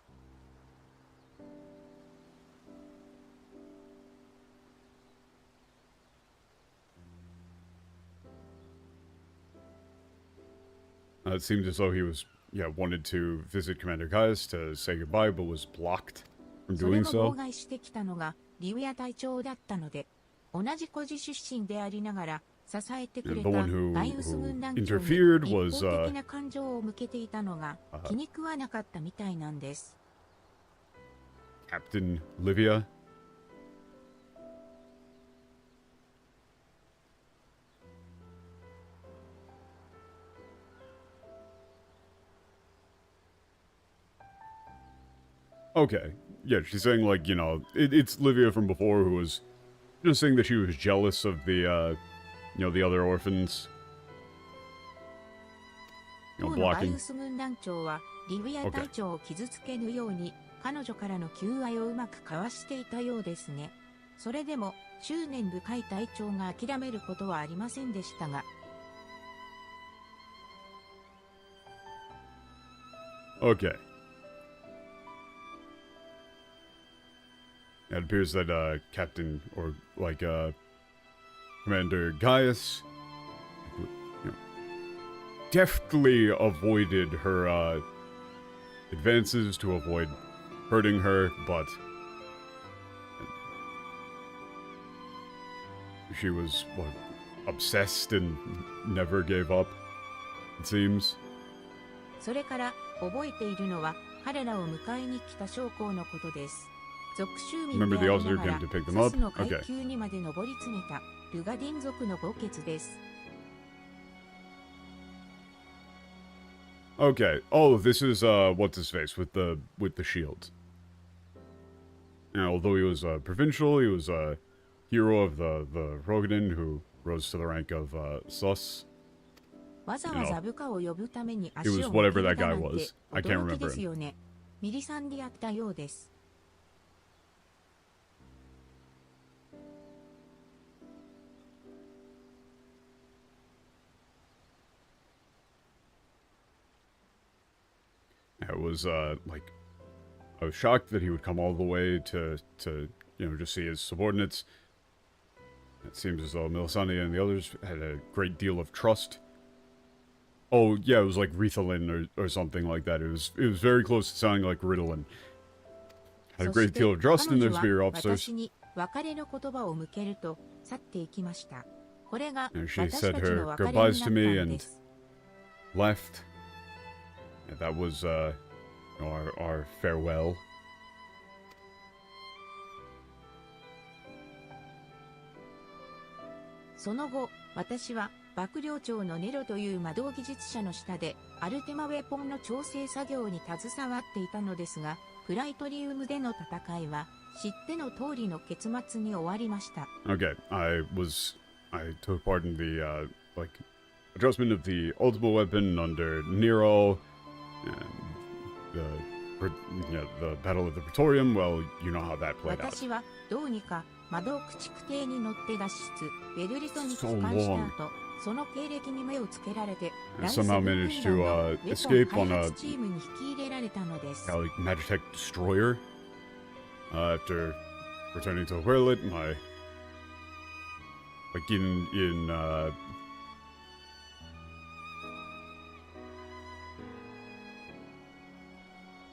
Speaker 1: It seemed as though he was, wanted to visit Commander Gaius to say goodbye, but was blocked from
Speaker 3: それ
Speaker 1: doing
Speaker 3: も
Speaker 1: so.
Speaker 3: 妨害してきたのがリウヤ隊長だったので、同じ孤児出身でありながら支えてくれた
Speaker 1: The one who
Speaker 3: バイウス軍団長に
Speaker 1: interfered
Speaker 3: 一
Speaker 1: was,
Speaker 3: 方的な感情を向けていたのが気に食わなかったみたいなんです。
Speaker 1: Captain Livia. Okay. Yeah, she's saying, like, it's Livia from before who was just saying that she was jealous of the, the other orphans.
Speaker 3: 当のバイ
Speaker 1: Blocking.
Speaker 3: ウス軍団長はリウヤ隊長を傷つけぬように彼女からの求愛をうまく交わしていたようですね。それでも執念深い隊長が諦めることはありませんでしたが。
Speaker 1: Okay. It appears that, Captain, or, like, Commander Gaius, deftly avoided her, advances to avoid hurting her, but she was, obsessed and never gave up, it seems.
Speaker 3: それから覚えているのは彼らを迎えに来た将校のことです。属州民でありながらサスの階級にまで上り詰めたルガディン族の豪傑です。
Speaker 1: Okay. Oh, this is what's his face with the shield. Although he was provincial, he was a hero of the Rogadin who rose to the rank of sus.
Speaker 3: わざわざ部下を呼ぶために足を
Speaker 1: It
Speaker 3: 向
Speaker 1: was
Speaker 3: け
Speaker 1: whatever
Speaker 3: た
Speaker 1: that
Speaker 3: な
Speaker 1: guy
Speaker 3: ん
Speaker 1: was.
Speaker 3: て
Speaker 1: I can't
Speaker 3: 驚きで
Speaker 1: remember
Speaker 3: す
Speaker 1: him.
Speaker 3: よね。ミリさんでやったようです。
Speaker 1: It was like I was shocked that he would come all the way to just see his subordinates. It seems as though Melisande and the others had a great deal of trust. Oh yeah, it was like Ritalin or something like that. It was very close to sounding like Ritalin. Had a great deal of trust in their superior officers.
Speaker 3: 私に別れの言葉を向けると去っていきました。これが
Speaker 1: And
Speaker 3: 私
Speaker 1: she
Speaker 3: た
Speaker 1: said
Speaker 3: ちの
Speaker 1: her
Speaker 3: 別れに
Speaker 1: goodbyes
Speaker 3: な
Speaker 1: to
Speaker 3: っ
Speaker 1: me
Speaker 3: たんで
Speaker 1: and
Speaker 3: す。
Speaker 1: left. And that was our farewell.
Speaker 3: その後、私は幕僚長のネロという魔導技術者の下でアルテマウェポンの調整作業に携わっていたのですが、プライトリウムでの戦いは知っての通りの結末に終わりました。
Speaker 1: Okay, I took part in the adjustment of the ultimate weapon under Nero, and the Battle of the Praetorium. Well, you know how that played out.
Speaker 3: 私はどうにか魔導駆逐艇に乗って脱出、ベルリトに帰
Speaker 1: So
Speaker 3: 還した
Speaker 1: long.
Speaker 3: 後、その経歴に目をつけられて、
Speaker 1: I somehow managed to escape on a
Speaker 3: チームに引き入れられたのです。
Speaker 1: Magitech destroyer. After returning to the Werlet,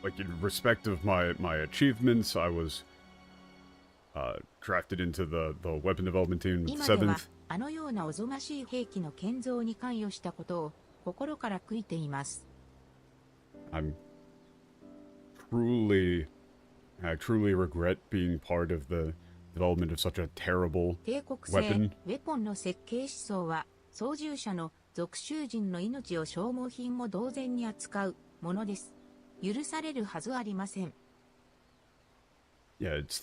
Speaker 1: like in respect of my achievements, I was drafted into the weapon development team with
Speaker 3: 今
Speaker 1: the
Speaker 3: では
Speaker 1: 7th.
Speaker 3: あのようなおぞましい兵器の建造に関与したことを心から悔いています。
Speaker 1: I truly regret being part of the development of such a terrible
Speaker 3: 帝国製
Speaker 1: weapon.
Speaker 3: ウェポンの設計思想は操縦者の属州人の命を消耗品も同然に扱うものです。許されるはずありません。
Speaker 1: Yeah, it's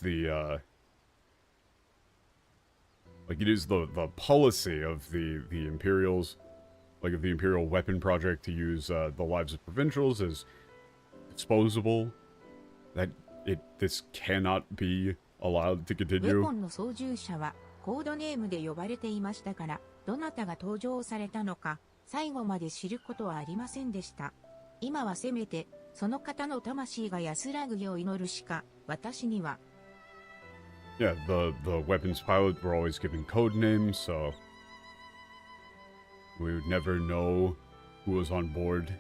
Speaker 1: like it is the policy of the Imperials, like of the Imperial weapon project to use the lives of provincials as disposable. That this cannot be allowed to
Speaker 3: ウェ
Speaker 1: continue.
Speaker 3: ポンの操縦者はコードネームで呼ばれていましたから、どなたが登場されたのか最後まで知ることはありませんでした。今はせめてその方の魂が安らぐよう祈るしか私には。
Speaker 1: Yeah, the weapons pilot were always given code names, so we would never know who was on board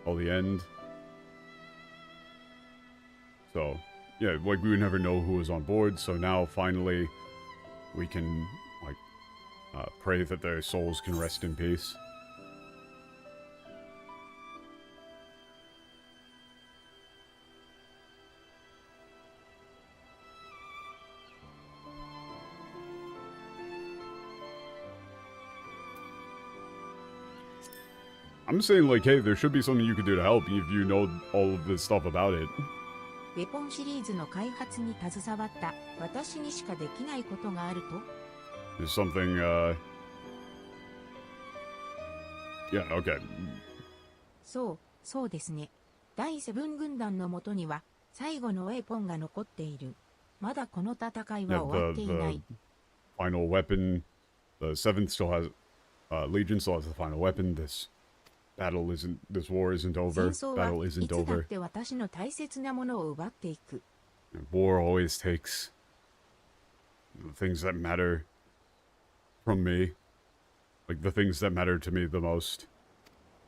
Speaker 1: till the end. So, yeah, like we would never know who was on board, so now finally we can, like, pray that their souls can rest in peace. I'm saying, like, hey, there should be something you could do to help if you know all of this stuff about it.
Speaker 3: ウェポンシリーズの開発に携わった私にしかできないことがあると
Speaker 1: There's something, yeah, okay.
Speaker 3: そうですね。第セブン軍団のもとには最後のウェポンが残っている。まだこの戦い
Speaker 1: Yeah,
Speaker 3: は終わっていない。
Speaker 1: final weapon, the 7th still has, Legion still has the final weapon. This war isn't
Speaker 3: 戦
Speaker 1: over.
Speaker 3: 争は
Speaker 1: Battle
Speaker 3: い
Speaker 1: isn't
Speaker 3: つだっ
Speaker 1: over.
Speaker 3: て私の大切なものを奪っていく。
Speaker 1: War always takes the things that matter from me. Like, the things that matter to me the most.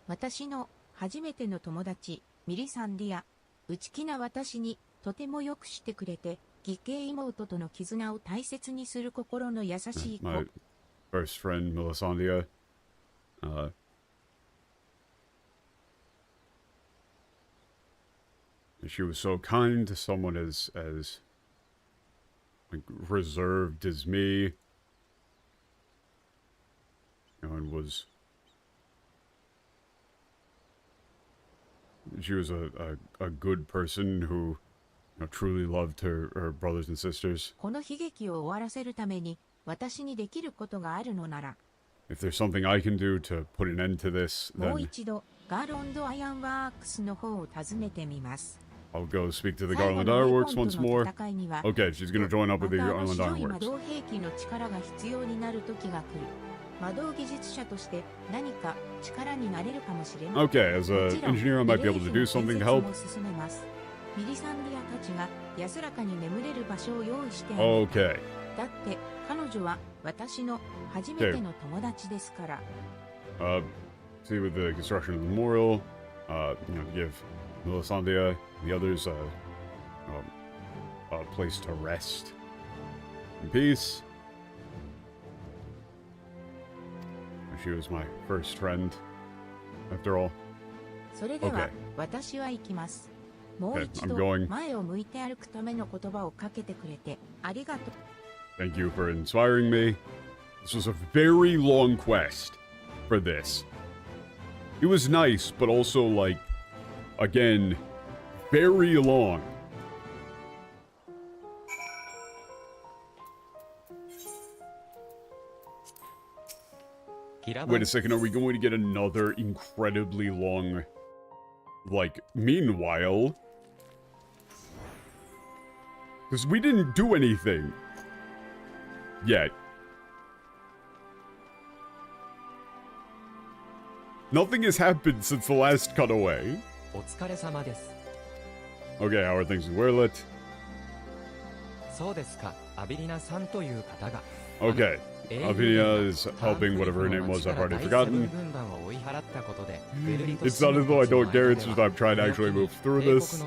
Speaker 3: 私の初めての友達、ミリサンディア。内気な私にとてもよくしてくれて、義兄妹との絆を大切にする心の優しい子。
Speaker 1: My first friend, Melisandria. She was so kind to someone as like reserved as me, and she was a good person who, truly loved her brothers and sisters.
Speaker 3: この悲劇を終わらせるために私にできることがあるのなら、
Speaker 1: If there's something I can do to put an end to this,
Speaker 3: もう
Speaker 1: then
Speaker 3: 一度ガーロンド・アイアンワークスの方を訪ねてみます。
Speaker 1: I'll go speak to the
Speaker 3: 最後
Speaker 1: Garland
Speaker 3: のウェ
Speaker 1: Ironworks
Speaker 3: ポン
Speaker 1: once
Speaker 3: との
Speaker 1: more.
Speaker 3: 戦いには、
Speaker 1: Okay, she's gonna join up
Speaker 3: ま
Speaker 1: with the
Speaker 3: た
Speaker 1: Garland
Speaker 3: 白い魔
Speaker 1: Ironworks.
Speaker 3: 導兵器の力が必要になる時が来る。魔導技術者として何か力になれるかもしれません。
Speaker 1: Okay, as an engineer, I might be able to do something to help.
Speaker 3: ミリサンディアたちが安らかに眠れる場所を用意してある。
Speaker 1: Okay.
Speaker 3: だって彼女は私の初めての友達ですから。
Speaker 1: See, with the construction of the memorial, give Melisandria and the others a place to rest in peace. She was my first friend, after all.
Speaker 3: それでは
Speaker 1: Okay.
Speaker 3: 私は行きます。もう
Speaker 1: Okay,
Speaker 3: 一
Speaker 1: I'm
Speaker 3: 度
Speaker 1: going.
Speaker 3: 前を向いて歩くための言葉をかけてくれてありがとう。
Speaker 1: Thank you for inspiring me. This was a very long quest for this. It was nice, but also, like, again, very long.
Speaker 2: 記
Speaker 1: Wait a second, are we going to get another incredibly long, like, meanwhile? Because we didn't do anything. Yet. Nothing has happened since the last cutaway.
Speaker 2: お疲れ様です。
Speaker 1: Okay, how are things with Werlet?
Speaker 2: そうですか、アビリナさんという方が。
Speaker 1: Okay. Avinia is helping whatever her name was, I've already forgotten. It's not as though I don't care, it's just I'm trying to actually move through this.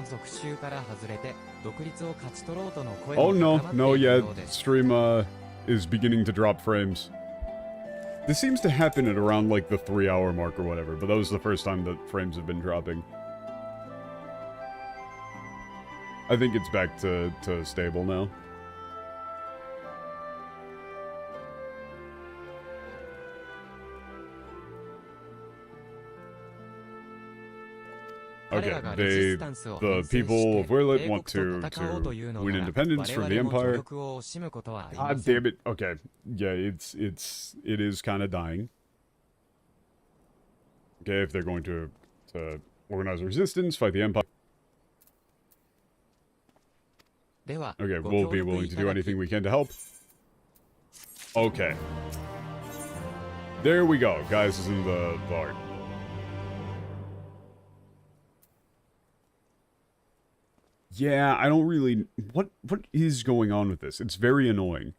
Speaker 1: Oh no, yeah, stream is beginning to drop frames. This seems to happen at around like the 3-hour mark or whatever, but that was the first time that frames have been dropping. I think it's back to stable now. Okay, the people of Werlet want to win independence from the Empire. God damn it. Okay, yeah, it is kind of dying. Okay, if they're going to organize resistance, fight the Empire. Okay, we'll be willing to do anything we can to help. Okay. There we go. Guys is in the art. Yeah, I don't really... What is going on with this? It's very annoying.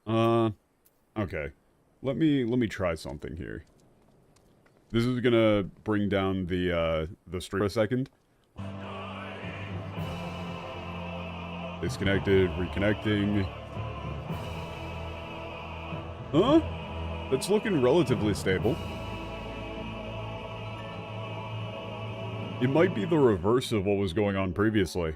Speaker 1: Okay. Let me try something here. This is gonna bring down the stream for a second. Disconnected, reconnecting. Huh? That's looking relatively stable. It might be the reverse of what was going on previously.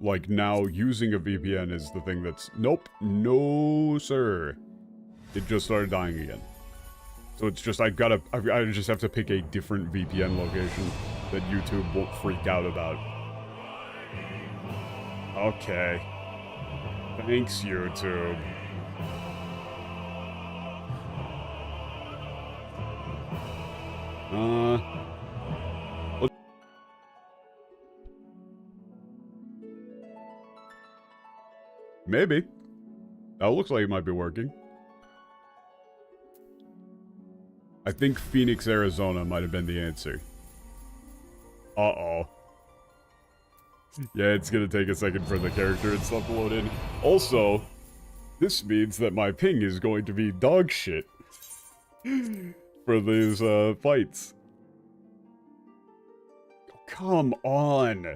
Speaker 1: Like, now using a VPN is the thing that's... Nope. No, sir. It just started dying again. So it's just, I just have to pick a different VPN location that YouTube won't freak out about. Okay. Thanks, YouTube. Maybe. That looks like it might be working. I think Phoenix, Arizona might have been the answer. Uh-oh. Yeah, it's gonna take a second for the character and stuff to load in. Also, this means that my ping is going to be dog shit for these fights. Come on.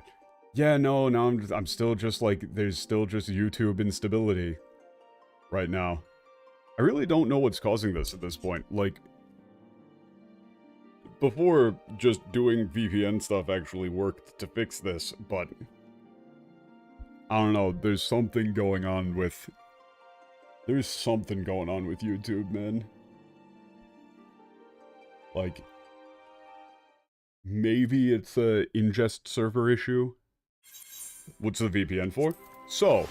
Speaker 1: Yeah, no, I'm still just like, there's still just YouTube instability right now. I really don't know what's causing this at this point. Like, before, just doing VPN stuff actually worked to fix this, but I don't know, there's something going on with YouTube, man. Like, maybe it's a ingest server issue. What's the VPN for? So,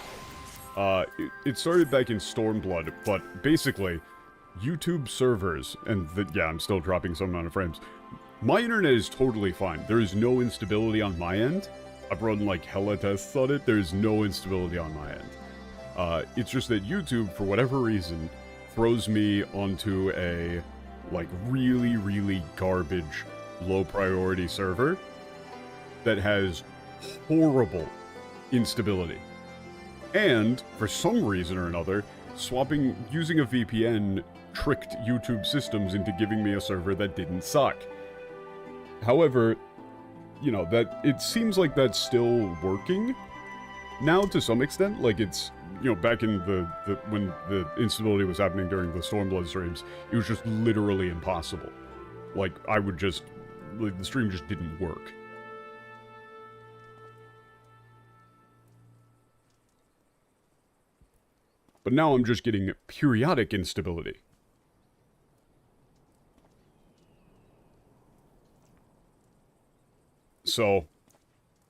Speaker 1: it started back in Stormblood, but basically, YouTube servers, and yeah, I'm still dropping some amount of frames. My internet is totally fine. There is no instability on my end. I've run like hella tests on it. There's no instability on my end. It's just that YouTube, for whatever reason, throws me onto a, like, really, really garbage, low priority server that has horrible instability. And, for some reason or another, using a VPN tricked YouTube systems into giving me a server that didn't suck. However, you know, it seems like that's still working now to some extent. Like, it's, you know, back in when the instability was happening during the Stormblood streams, it was just literally impossible. Like, the stream just didn't work. But now I'm just getting periodic instability. So,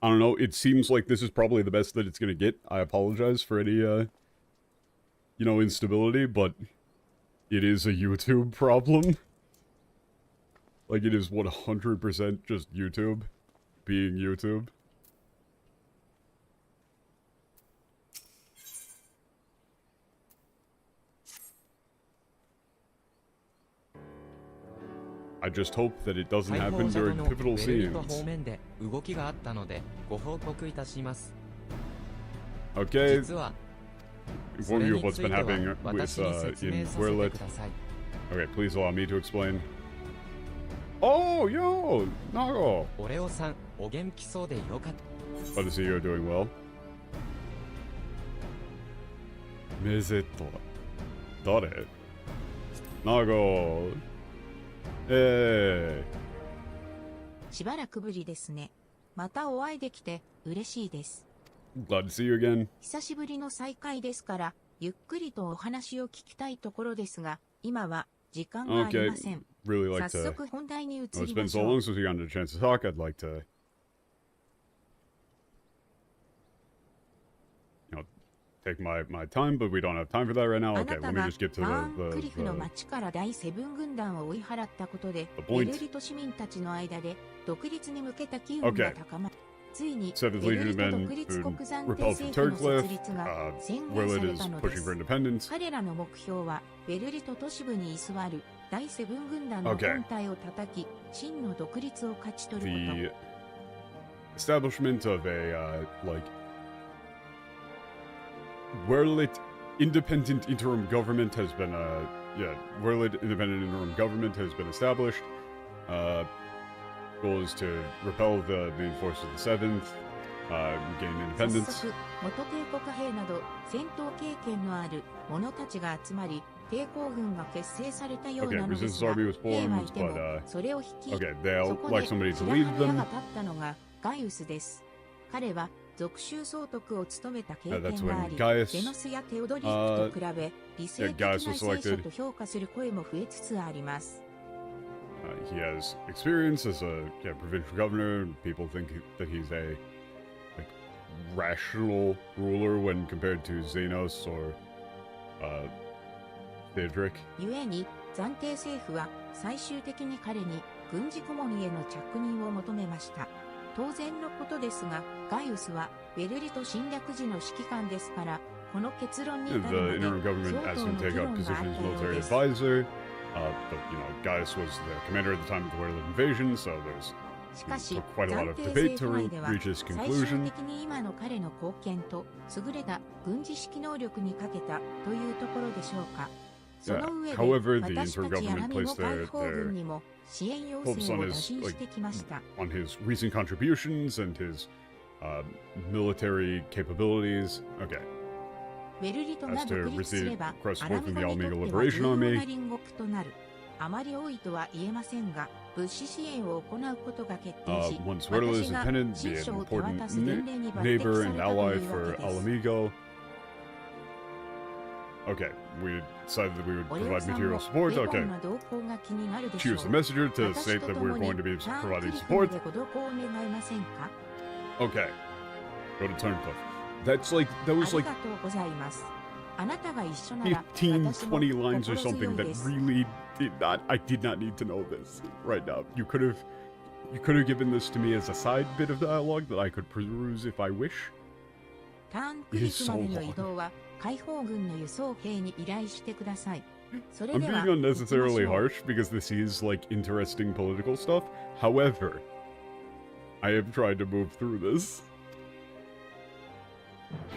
Speaker 1: I don't know, it seems like this is probably the best that it's gonna get. I apologize for any, you know, instability, but it is a YouTube problem. Like, it is 100% just YouTube being YouTube. I just hope that it doesn't
Speaker 2: 解
Speaker 1: happen
Speaker 2: 放者
Speaker 1: during
Speaker 2: の
Speaker 1: pivotal
Speaker 2: ベルリト
Speaker 1: scenes.
Speaker 2: 方面で動きがあったのでご報告いたします。
Speaker 1: Okay,
Speaker 2: 実はそ
Speaker 1: inform
Speaker 2: れ
Speaker 1: you
Speaker 2: に
Speaker 1: of what's
Speaker 2: つい
Speaker 1: been
Speaker 2: ては
Speaker 1: happening
Speaker 2: 私
Speaker 1: with
Speaker 2: に説
Speaker 1: in
Speaker 2: 明させて
Speaker 1: Werlet.
Speaker 2: ください。
Speaker 1: Okay, please allow me to explain. Oh, yo, Nago.
Speaker 2: オレオさん、お元気そうでよかった。
Speaker 1: Glad to see you're doing well. Mizeto. Dare? Nago. Hey.
Speaker 3: しばらくぶりですね。またお会いできて嬉しいです。
Speaker 1: Glad to see you again.
Speaker 3: 久しぶりの再会ですから、ゆっくりとお話を聞きたいところですが、今は時間があり
Speaker 1: Okay,
Speaker 3: ません。
Speaker 1: really like
Speaker 3: 早
Speaker 1: to.
Speaker 3: 速本題に移
Speaker 1: Oh, it's
Speaker 3: り
Speaker 1: been
Speaker 3: まし
Speaker 1: so
Speaker 3: ょ
Speaker 1: long
Speaker 3: う。
Speaker 1: since we got a chance to talk. I'd like to, take my time, but we don't have time for that right now.
Speaker 3: あ
Speaker 1: Okay,
Speaker 3: なた
Speaker 1: let me
Speaker 3: が
Speaker 1: just get
Speaker 3: バーン
Speaker 1: to
Speaker 3: クリフの
Speaker 1: the
Speaker 3: 町から第セブン軍団を追い払ったことで、
Speaker 1: The point.
Speaker 3: ベルリト市民たちの間で独立に向けた機運が高まり、ついに
Speaker 1: Seventh
Speaker 3: ベル
Speaker 1: Legion
Speaker 3: リ
Speaker 1: of
Speaker 3: ト
Speaker 1: Men
Speaker 3: 独立
Speaker 1: who
Speaker 3: 国暫定
Speaker 1: repelled from
Speaker 3: 政府の設
Speaker 1: Turkcliffe.
Speaker 3: 立が宣言さ
Speaker 1: Werlet
Speaker 3: れ
Speaker 1: is
Speaker 3: たので
Speaker 1: pushing
Speaker 3: す。
Speaker 1: for independence.
Speaker 3: 彼らの目標はベルリト都市部に居座る第セブン軍団の
Speaker 1: Okay.
Speaker 3: 本体を叩き、真の独立を勝ち取ること。
Speaker 1: The establishment of a, Werlet independent interim government has been, Werlet independent interim government has been established. Goal is to repel the main force of the 7th, gain
Speaker 3: 早
Speaker 1: independence.
Speaker 3: 速、元帝国兵など戦闘経験のある者たちが集まり、抵抗軍が結成されたよう
Speaker 1: Okay,
Speaker 3: なのです
Speaker 1: resistance
Speaker 3: が、
Speaker 1: army was
Speaker 3: 兵はい
Speaker 1: formed,
Speaker 3: ても
Speaker 1: but,
Speaker 3: それを率い、
Speaker 1: okay,
Speaker 3: そ
Speaker 1: they'll
Speaker 3: こ
Speaker 1: like
Speaker 3: で
Speaker 1: somebody
Speaker 3: 白
Speaker 1: to
Speaker 3: 羽
Speaker 1: lead
Speaker 3: の矢
Speaker 1: them.
Speaker 3: が立ったのがガイウスです。彼は属州総督を務めた経
Speaker 1: that's
Speaker 3: 験が
Speaker 1: when
Speaker 3: あり、
Speaker 1: Gaius,
Speaker 3: デノスやテオドリックと比べ、理性的
Speaker 1: Gaius
Speaker 3: な
Speaker 1: was
Speaker 3: 聖書
Speaker 1: selected.
Speaker 3: と評価する声も増えつつあります。
Speaker 1: he has experience as a provincial governor. People think that he's a rational ruler when compared to Xenos or Theodric.
Speaker 3: 故に暫定政府は最終的に彼に軍事顧問への着任を求めました。当然のことですが、ガイウスはベルリト侵略時の指揮官ですから、この結論に
Speaker 1: The
Speaker 3: 至るまで
Speaker 1: interim government
Speaker 3: 相
Speaker 1: asked
Speaker 3: 当
Speaker 1: him
Speaker 3: の
Speaker 1: to
Speaker 3: 議
Speaker 1: take
Speaker 3: 論
Speaker 1: up
Speaker 3: があ
Speaker 1: position
Speaker 3: っ
Speaker 1: as
Speaker 3: たよう
Speaker 1: military
Speaker 3: です。
Speaker 1: advisor. But Gaius was the commander at the time of the Werlet invasion, so there's
Speaker 3: しかし、
Speaker 1: took quite a lot
Speaker 3: 暫
Speaker 1: of
Speaker 3: 定
Speaker 1: debate
Speaker 3: 政
Speaker 1: to
Speaker 3: 府内では
Speaker 1: reach his
Speaker 3: 最終
Speaker 1: conclusion.
Speaker 3: 的に今の彼の貢献と優れた軍事指揮能力に欠けたというところでしょうか。その上で、
Speaker 1: However, the
Speaker 3: 私た
Speaker 1: interim
Speaker 3: ちアラ
Speaker 1: government
Speaker 3: ミの
Speaker 1: placed
Speaker 3: 解放軍にも支援要
Speaker 1: focus
Speaker 3: 請
Speaker 1: on
Speaker 3: を
Speaker 1: his
Speaker 3: 打診してきました。
Speaker 1: on his recent contributions and his military capabilities. Okay.
Speaker 3: ベルリトが
Speaker 1: As to
Speaker 3: 独立すれば、
Speaker 1: receive
Speaker 3: アラ
Speaker 1: support
Speaker 3: ミ
Speaker 1: from the
Speaker 3: ガにと
Speaker 1: Alamiga
Speaker 3: っては
Speaker 1: Liberation
Speaker 3: 重要
Speaker 1: Army.
Speaker 3: な隣国となる。あまり多いとは言えませんが、物資支援を行うことが決定し、
Speaker 1: Once Werlet is
Speaker 3: 私が
Speaker 1: independent, be
Speaker 3: 新
Speaker 1: an
Speaker 3: 書を手
Speaker 1: important
Speaker 3: 渡す伝令に抜擢
Speaker 1: neighbor
Speaker 3: さ
Speaker 1: and
Speaker 3: れたと
Speaker 1: ally
Speaker 3: いうわ
Speaker 1: for
Speaker 3: けです。
Speaker 1: Alamigo. Okay, we decided that we would
Speaker 3: オレオ
Speaker 1: provide
Speaker 3: さん
Speaker 1: material
Speaker 3: も
Speaker 1: support.
Speaker 3: ベゴ
Speaker 1: Okay,
Speaker 3: ンの動向が気になるでしょう。
Speaker 1: choose the messenger to
Speaker 3: 私
Speaker 1: state
Speaker 3: と
Speaker 1: that
Speaker 3: 共
Speaker 1: we're
Speaker 3: に
Speaker 1: going to be
Speaker 3: ターン
Speaker 1: providing
Speaker 3: クリフ
Speaker 1: support.
Speaker 3: でご同行願いませんか。
Speaker 1: Okay, go to Turncliffe. That was
Speaker 3: あり
Speaker 1: like
Speaker 3: がとうございます。あなたが一緒なら、
Speaker 1: 15,
Speaker 3: 私も
Speaker 1: 20 lines
Speaker 3: 心
Speaker 1: or
Speaker 3: 強
Speaker 1: something
Speaker 3: い
Speaker 1: that
Speaker 3: です。
Speaker 1: really I did not need to know this right now. You could have given this to me as a side bit of dialogue that I could peruse if I wish.
Speaker 3: ターンクリフまでの移動は解放軍の輸送兵に依頼してください。それ
Speaker 1: I'm
Speaker 3: では
Speaker 1: being
Speaker 3: 行きまし
Speaker 1: unnecessarily
Speaker 3: ょう。
Speaker 1: harsh because this is like interesting political stuff. However, I have tried to move through this.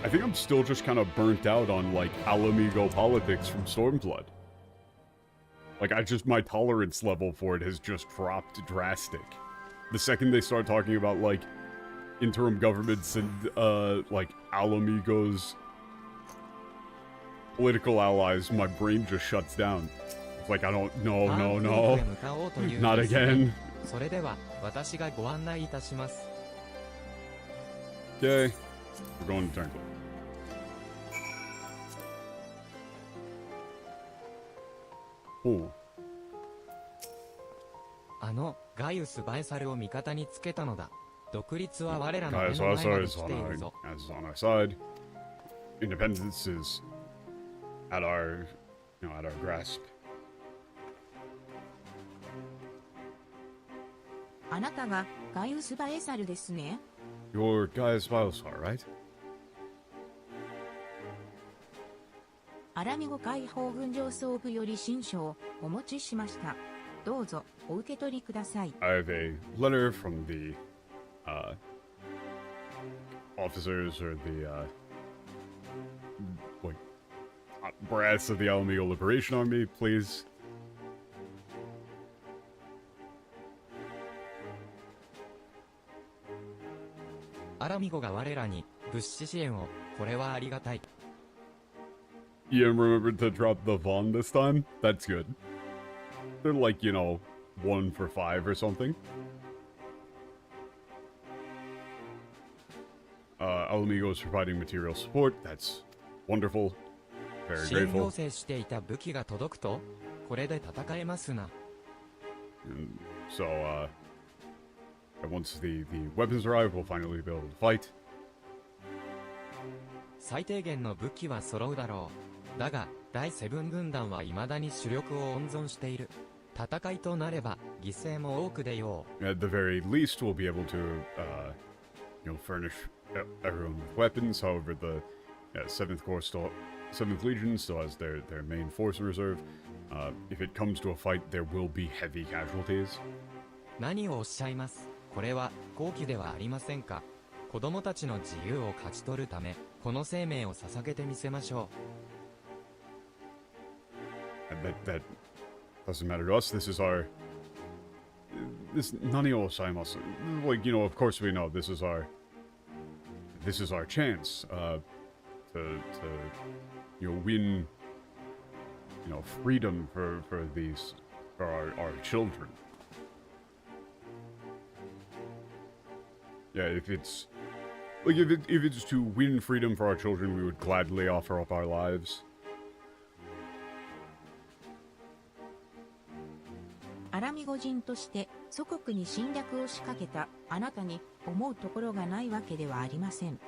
Speaker 1: I think I'm still just kind of burnt out on like Alamigo politics from Stormflood. Like my tolerance level for it has just dropped drastic. The second they start talking about like interim governments and like Alamigo's political allies, my brain just shuts down. It's like I don't no
Speaker 2: ター
Speaker 1: no
Speaker 2: ンクリフ
Speaker 1: no
Speaker 2: へ向かおうという
Speaker 1: not
Speaker 2: のですね
Speaker 1: again.
Speaker 2: それでは私がご案内いたします。
Speaker 1: Okay, we're going to Turncliffe. Oh,
Speaker 2: ガイウス・バイサルを味方につけたのだ。独立は我らの目
Speaker 1: guys,
Speaker 2: の前
Speaker 1: also
Speaker 2: まで
Speaker 1: is
Speaker 2: 来
Speaker 1: on
Speaker 2: てい
Speaker 1: our
Speaker 2: るぞ。
Speaker 1: on our side. Independence is at our at our grasp.
Speaker 3: あなたがガイウスバエサルですね。
Speaker 1: You're Gaius Biosar, right?
Speaker 3: アラミゴ解放軍上層部より新書をお持ちしました。どうぞお受け取りください。
Speaker 1: I have a letter from the officers or the like brass of the Alamigo Liberation Army, please.
Speaker 2: アラミゴが我らに物資支援を、これはありがたい。
Speaker 1: You remembered to drop the Vaughn this time? That's good. They're like, you know, 1 for 5 or something. Alamigo is providing material support. That's wonderful. Very
Speaker 2: 支援要
Speaker 1: grateful.
Speaker 2: 請していた武器が届くと、これで戦えますな。
Speaker 1: And so, once the weapons arrive, we'll finally be able to fight.
Speaker 2: 最低限の武器は揃うだろう。だが、第セブン軍団は未だに主力を温存している。戦いとなれば、犠牲も多く出よう。
Speaker 1: At the very least, we'll be able to, furnish everyone with weapons. However, the 7th Legion still has their main force in reserve. If it comes to a fight, there will be heavy casualties.
Speaker 2: 何をおっしゃいます。これは、好機ではありませんか。子供たちの自由を勝ち取るため、この生命を捧げてみせましょ
Speaker 1: And that doesn't matter to us. This is our... This nani o oshaimasu. Like, of course we know this is our chance to win, freedom for our children. Yeah, if it's to win freedom for our children, we would gladly offer up our lives.
Speaker 3: アラミゴ人として祖国に侵略を仕掛けたあなたに思うところがないわけではありません。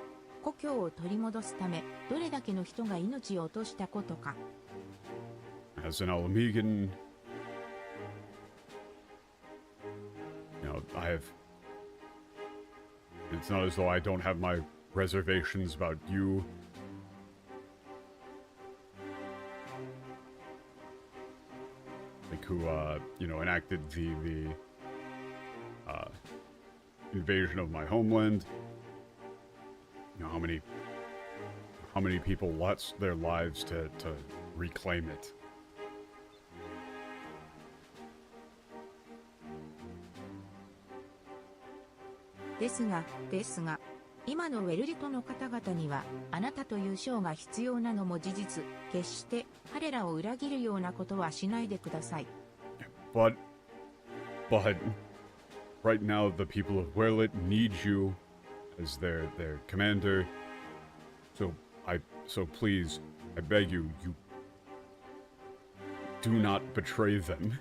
Speaker 3: 故郷を取り戻すためどれだけの人が命を落としたことか。
Speaker 1: As an Alamigan, I have... It's not as though I don't have my reservations about you. Like who, enacted the invasion of my homeland. How many people lost their lives to reclaim it.
Speaker 3: ですが、今のウェルリトの方々には、あなたという将が必要なのも事実、決して彼らを裏切るようなことはしないでください。
Speaker 1: But, right now the people of Werlit need you as their commander. So please, I beg you, do not betray them.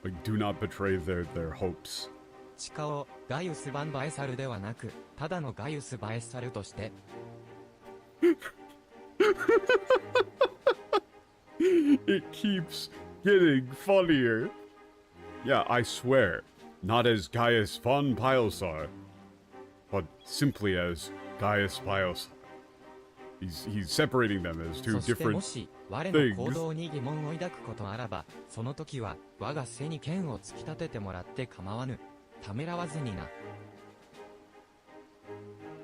Speaker 1: Like, do not betray their hopes.
Speaker 2: 地下をガイウス・バン・バエサルではなく、ただのガイウス・バエサルとして。
Speaker 1: It keeps getting funnier. Yeah, I swear, not as Gaius von Pilesar, but simply as Gaius Pilesar. He's separating them as two
Speaker 2: そしても
Speaker 1: different
Speaker 2: し、我の行動に疑問を抱くことあらば、その時は、我が背に剣を突き立ててもらって構わぬ。ためらわずにな。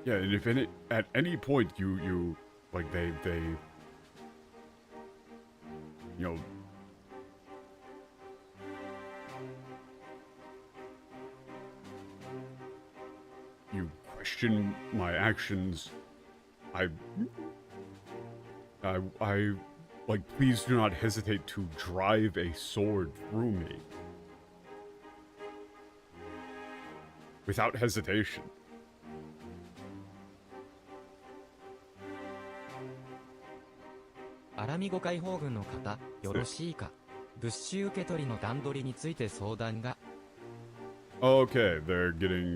Speaker 1: Yeah, and if at any point you like they you question my actions, I like, please do not hesitate to drive a sword through me. Without hesitation.
Speaker 2: アラミゴ解放軍の方、よろしいか。物資受け取りの段取りについて相談が。
Speaker 1: Okay, they're getting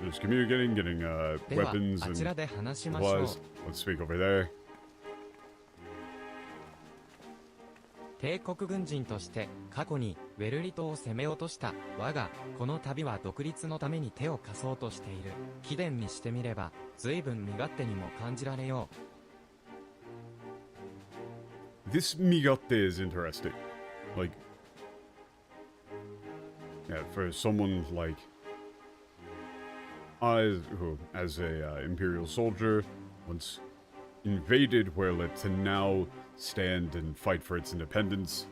Speaker 1: just communicating, getting
Speaker 2: では、
Speaker 1: weapons
Speaker 2: あ
Speaker 1: and
Speaker 2: ちらで話しましょう。
Speaker 1: supplies. Let's speak over there.
Speaker 2: 帝国軍人として過去にウェルリ島を攻め落とした我がこの旅は独立のために手を貸そうとしている貴殿にしてみれば随分身勝手にも感じられよう。
Speaker 1: This Migate is interesting. Like, yeah, for someone like I, who, as a Imperial soldier, once invaded Werlet to now stand and fight for its independence.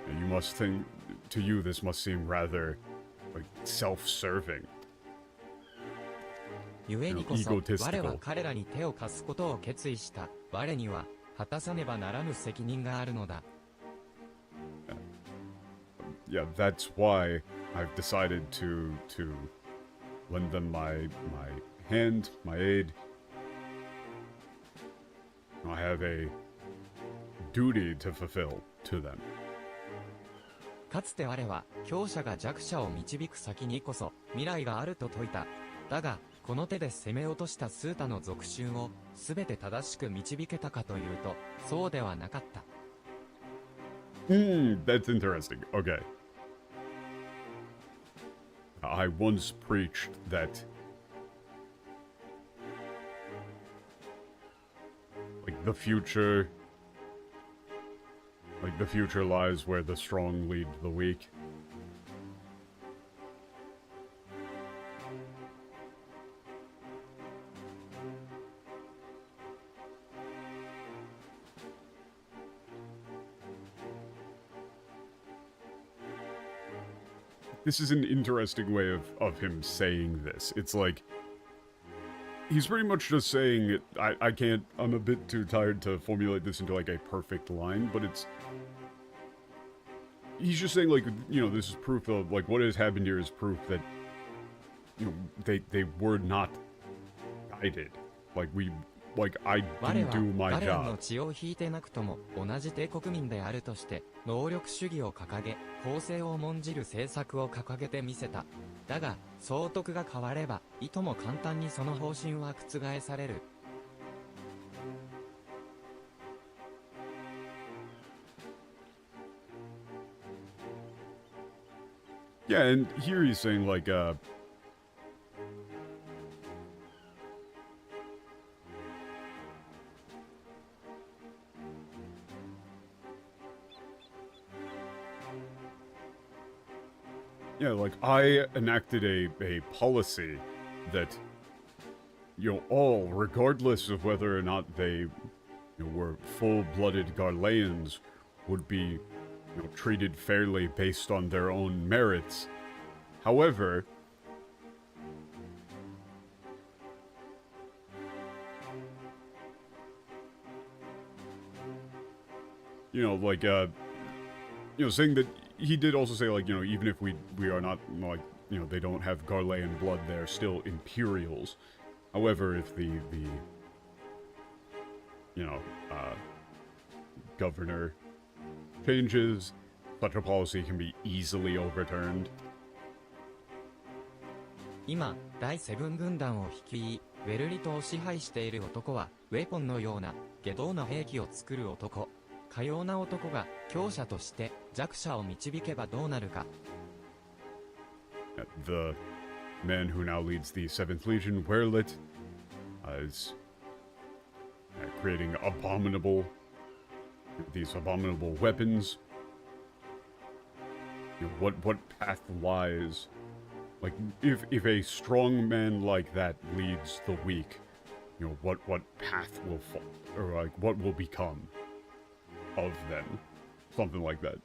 Speaker 1: You must think, to you, this must seem rather, like, self-serving.
Speaker 2: 故にこそ我は彼らに手を貸すことを決意した。我には果たさねばならぬ責任があるのだ。
Speaker 1: Yeah, that's why I've decided to lend them my hand, my aid. I have a duty to fulfill to them.
Speaker 2: かつて我は強者が弱者を導く先にこそ未来があると説いた。だがこの手で攻め落としたスータの属州を全て正しく導けたかというとそうではなかった。
Speaker 1: That's interesting. Okay. I once preached that the future lies where the strong lead the weak. This is an interesting way of him saying this. It's like he's pretty much just saying it. I can't, I'm a bit too tired to formulate this into like a perfect line, but he's just saying, like, you know, this is proof of, like, what has happened here is proof that, you know, they were not guided. Like, I didn't do my
Speaker 2: 彼らの
Speaker 1: job.
Speaker 2: 血を引いてなくとも同じ帝国民であるとして能力主義を掲げ公正を重んじる政策を掲げてみせた。だが総督が変わればいとも簡単にその方針は覆される。
Speaker 1: Yeah, and here he's saying, like, yeah, like, I enacted a policy that, you know, all, regardless of whether or not they, you know, were full-blooded Garleans, would be, you know, treated fairly based on their own merits. However, you know, like, you know, saying that he did also say, like, you know, even if we are not, like, you know, they don't have Garlean blood, they're still Imperials. However, if the you know, governor changes, such a policy can be easily overturned.
Speaker 2: 今、第セブン軍団を率い、ウェルリ島を支配している男は、ウェポンのような、下道な兵器を作る男。かような男が、強者として、弱者を導けばどうなるか。
Speaker 1: The man who now leads the 7th Legion, Werlit, is creating these abominable weapons. You know, what path lies? Like, if a strong man like that leads the weak, you know, what path will fall, or like, what will become of them? Something like that.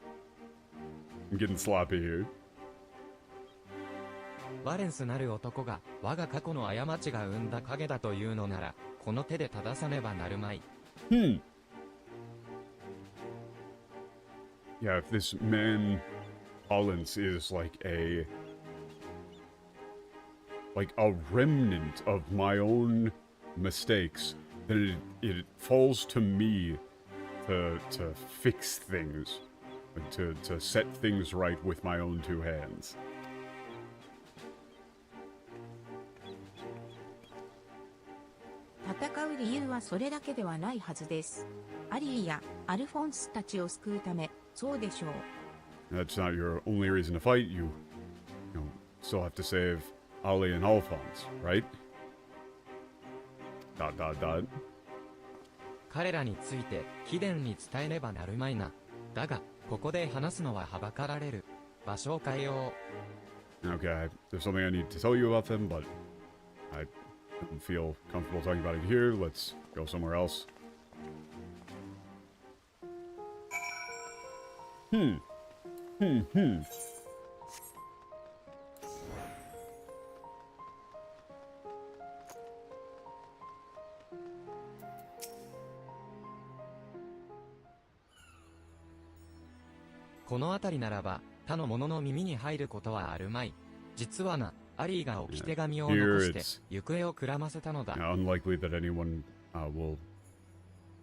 Speaker 1: I'm getting sloppy here.
Speaker 2: バレンスなる男が、我が過去の過ちが生んだ影だというのなら、この手で正さねばなるまい。
Speaker 1: Yeah, if this man, Collins, is like a remnant of my own mistakes, then it falls to me to fix things, to set things right with my own two hands.
Speaker 3: 例戦う理由はそれだけではないはずです。アリーやアルフォンスたちを救うため、そうでしょう。
Speaker 1: That's not your only reason to fight. You still have to save Ali and Alphonse, right? Dot dot dot.
Speaker 2: 彼らについて貴殿に伝えねばなるまいな。だが、ここで話すのははばかられる。場所を変えよう。
Speaker 1: Okay, there's something I need to tell you about them, but I don't feel comfortable talking about it here. Let's go somewhere else. Hmm.
Speaker 2: この辺りならば、他の者の耳に入ることはあるまい。実はな、アリーが置き手紙を残して、行方をくらませたのだ。
Speaker 1: Unlikely that anyone will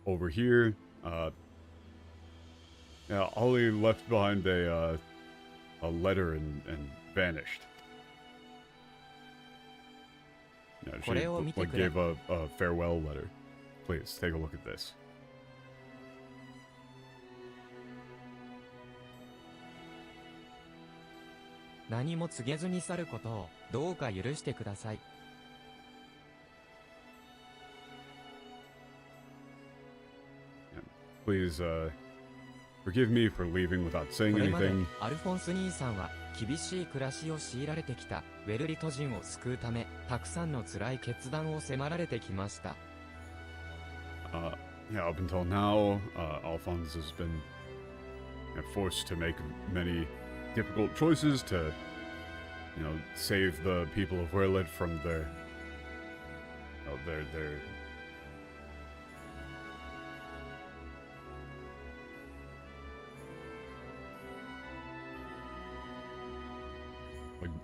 Speaker 1: overhear. Yeah, Ollie left behind a letter and vanished. Yeah, she gave a farewell letter. Please take a look at this.
Speaker 2: 何も告げずに去ることをどうか許してください。
Speaker 1: Please forgive me for leaving without saying
Speaker 2: これまで
Speaker 1: anything.
Speaker 2: アルフォンス兄さんは厳しい暮らしを強いられてきたウェルリト人を救うためたくさんの辛い決断を迫られてきました。
Speaker 1: Yeah, up until now, Alphonse has been forced to make many difficult choices to, save the people of Werlet from their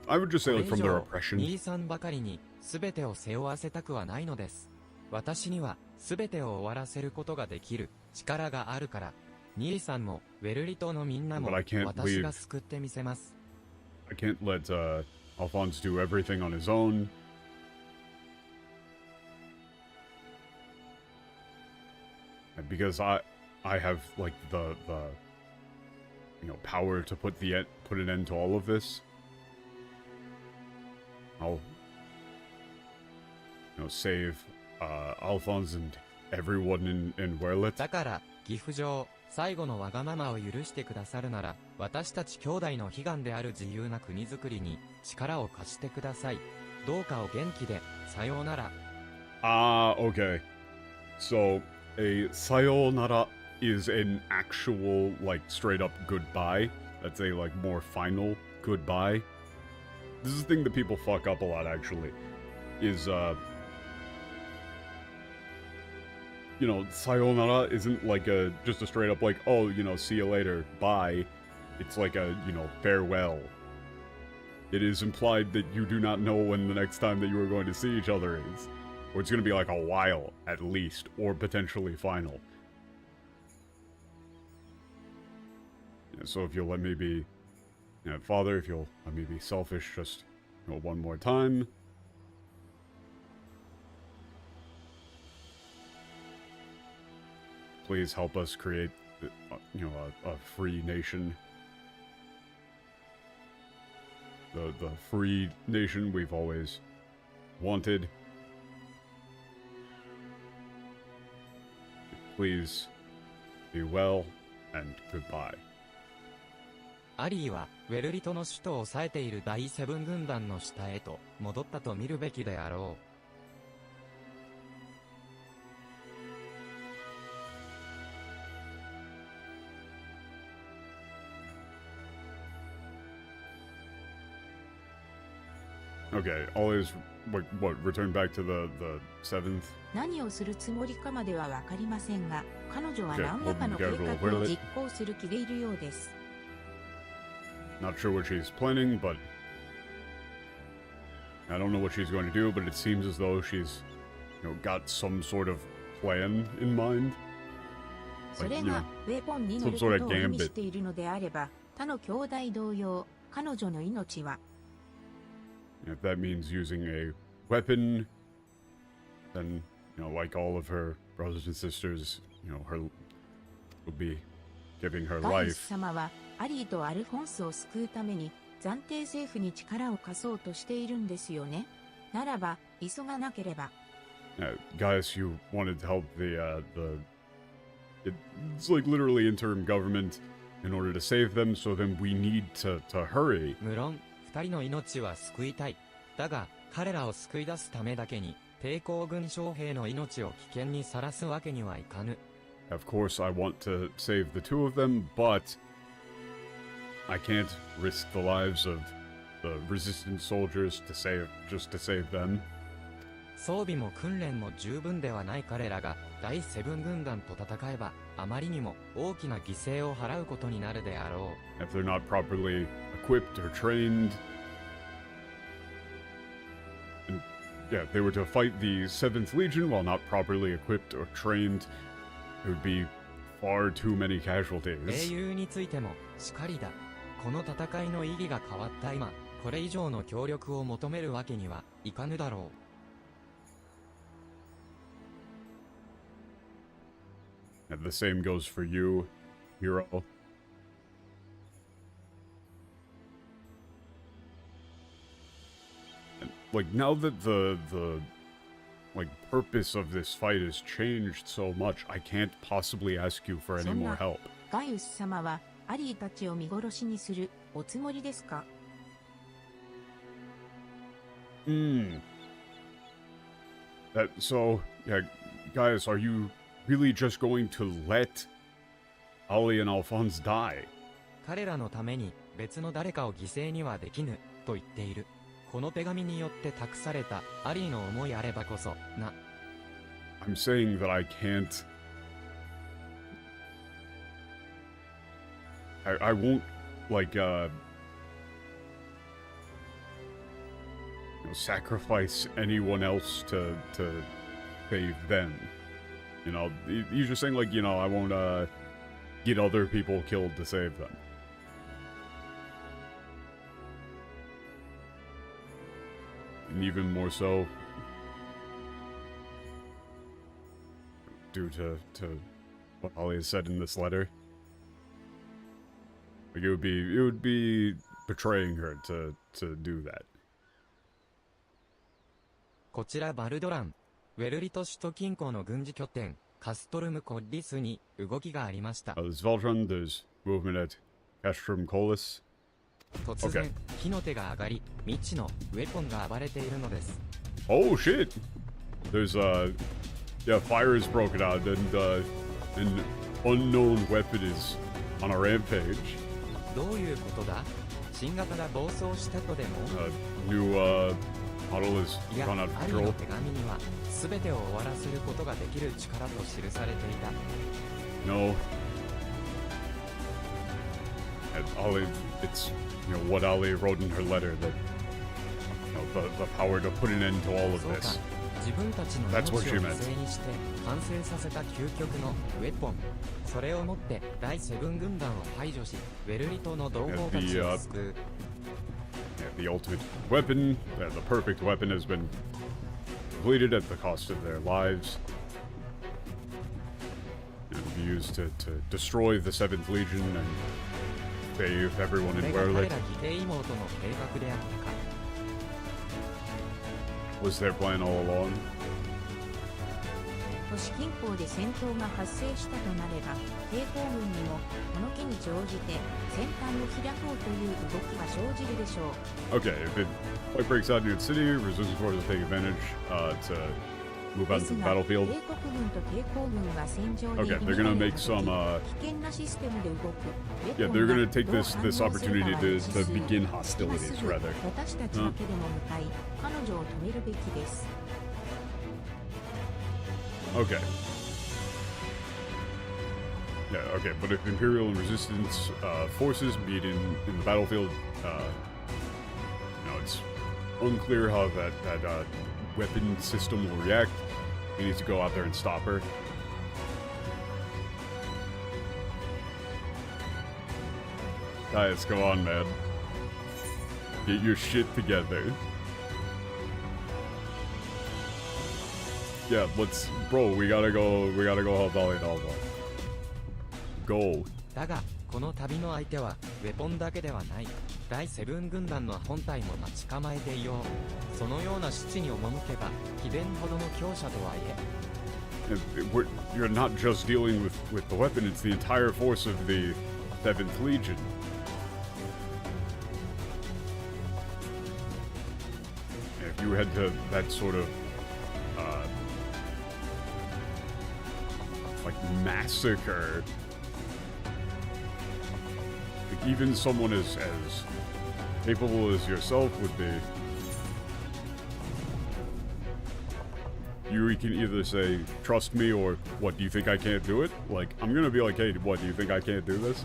Speaker 1: I would just say
Speaker 2: これ
Speaker 1: like
Speaker 2: 以
Speaker 1: from their
Speaker 2: 上
Speaker 1: oppression.
Speaker 2: 兄さんばかりに全てを背負わせたくはないのです。私には全てを終わらせることができる力があるから、兄さんもウェルリ島のみんなも
Speaker 1: But I can't
Speaker 2: 私が救ってみせます。
Speaker 1: I can't let Alphonse do everything on his own. Because I have like the power to put an end to all of this. I'll save Alphonse and everyone in Werlet.
Speaker 2: だから岐阜城最後のわがままを許してくださるなら、私たち兄弟の悲願である自由な国づくりに力を貸してください。どうかお元気で。さようなら。
Speaker 1: Okay. So a sayonara is an actual like straight up goodbye. That's a like more final goodbye. This is the thing that people fuck up a lot actually. Is sayonara isn't like just a straight up like, oh, see you later, bye. It's like a, farewell. It is implied that you do not know when the next time that you are going to see each other is. Or it's going to be like a while, at least, or potentially final. Yeah, so if you'll let me be, Father, if you'll let me be selfish just, one more time. Please help us create, a free nation. The free nation we've always wanted. Please be well and goodbye.
Speaker 2: アリーはウェルリトの首都を抑えている第セブン軍団の下へと戻ったと見るべきであろう。
Speaker 1: Okay, always what return back to the 7th?
Speaker 3: 何をするつもりかまではわかりませんが、彼女は何らかの計画を実行する気でいるようです。
Speaker 1: Not sure what she's planning, but I don't know what she's going to do, but it seems as though she's, got some sort of plan in mind.
Speaker 3: それがウェポンに乗ることを意味しているのであれば、他の兄弟同様、彼女の命は
Speaker 1: If that means using a weapon, then you know, like all of her brothers and sisters, you know, her will be giving her
Speaker 3: ガイウス
Speaker 1: life.
Speaker 3: 様はアリーとアルフォンスを救うために暫定政府に力を貸そうとしているんですよね。ならば急がなければ。
Speaker 1: Gaius, you wanted to help it's like literally interim government in order to save them, so then we need to hurry.
Speaker 2: 無論2人の命は救いたい。だが彼らを救い出すためだけに抵抗軍将兵の命を危険にさらすわけにはいかぬ。
Speaker 1: Of course, I want to save the two of them, but I can't risk the lives of the resistance soldiers just to save them.
Speaker 2: 装備も訓練も十分ではない彼らが第セブン軍団と戦えばあまりにも大きな犠牲を払うことになるであろう。
Speaker 1: If they're not properly equipped or trained, and yeah, if they were to fight the 7th Legion while not properly equipped or trained, it would be far too many
Speaker 2: 英
Speaker 1: casualties.
Speaker 2: 雄についてもしかりだ。この戦いの意義が変わった今、これ以上の協力を求めるわけにはいかぬだろう。
Speaker 1: And the same goes for you, hero. And, like, now that the like purpose of this fight has changed so much, I can't possibly ask you for any more help.
Speaker 3: ガイウス様はアリーたちを見殺しにするおつもりですか？
Speaker 1: So, yeah, guys, are you really just going to let Ali and Alphonse die?
Speaker 2: 彼らのために別の誰かを犠牲にはできぬと言っている。この手紙によって託されたアリーの思いあればこそな。
Speaker 1: I'm saying that I can't. I won't, like, sacrifice anyone else to save them. You know, you're just saying, like, I won't, get other people killed to save them. And even more so, due to what Ollie has said in this letter. Like, it would be betraying her to do that.
Speaker 2: こちらバルドラン、ウェルリト首都近郊の軍事拠点、カストルム・コッリスに動きがありました。
Speaker 1: There's Veldrun, there's movement at Castrum Colis.
Speaker 2: 突然、火の手が上がり、未知のウェポンが暴れているのです。
Speaker 1: Oh shit! There's yeah, fire is broken out and an unknown weapon is on a rampage.
Speaker 2: どういうことだ？新型が暴走したとでも？
Speaker 1: New model has
Speaker 2: いや、
Speaker 1: gone
Speaker 2: ア
Speaker 1: out of
Speaker 2: リの
Speaker 1: control.
Speaker 2: 手紙には、すべてを終わらせることができる力と記されていた。
Speaker 1: No. And Ollie, it's, what Ollie wrote in her letter that, the power to put an end to all of
Speaker 2: そうか
Speaker 1: this.
Speaker 2: 自分たちの
Speaker 1: That's
Speaker 2: 命を
Speaker 1: what she
Speaker 2: 犠
Speaker 1: meant.
Speaker 2: 牲にして完成させた究極のウェポン。それをもって第セブン軍団を排除し、ウェルリ島の同胞たちを救う。
Speaker 1: Yeah, the ultimate weapon, the perfect weapon has been completed at the cost of their lives. It will be used to destroy the 7th Legion and save everyone
Speaker 2: こ
Speaker 1: in
Speaker 2: れが彼
Speaker 1: Werlich.
Speaker 2: ら義弟妹の計画であったか。
Speaker 1: Was their plan all along?
Speaker 3: 都市近郊で戦闘が発生したとなれば、抵抗軍にもこの機に乗じて戦端を開こうという動きが生じるでしょう。
Speaker 1: Okay, if it fight breaks out in your city, resistance forces take advantage to move out
Speaker 3: で
Speaker 1: to
Speaker 3: す
Speaker 1: the
Speaker 3: が、帝
Speaker 1: battlefield.
Speaker 3: 国軍と抵抗軍が戦場に
Speaker 1: Okay,
Speaker 3: 入
Speaker 1: they're
Speaker 3: り
Speaker 1: gonna
Speaker 3: 乱れ
Speaker 1: make
Speaker 3: た
Speaker 1: some,
Speaker 3: 時、危険なシステムで動く。
Speaker 1: yeah, they're gonna take this opportunity to begin hostilities, rather.
Speaker 3: 私たちだけでも向かい、彼女を止めるべきです。
Speaker 1: Okay. Yeah, okay, but if Imperial and Resistance forces meet in the battlefield, it's unclear how that weapon system will react. We need to go out there and stop her. Guys, come on, man. Get your shit together. Yeah, let's, bro. We gotta go help Alpha. Go.
Speaker 2: だがこの旅の相手はウェポンだけではない。第セブン軍団の本体も待ち構えていよう。そのような死地に赴けば秘伝ほどの強者とはいえ。
Speaker 1: You're not just dealing with the weapon; it's the entire force of the 7th Legion. If you head to that sort of like massacre, like even someone as capable as yourself would be, you can either say, trust me, or what, do you think I can't do it? Like, I'm gonna be like, hey, what, do you think I can't do this?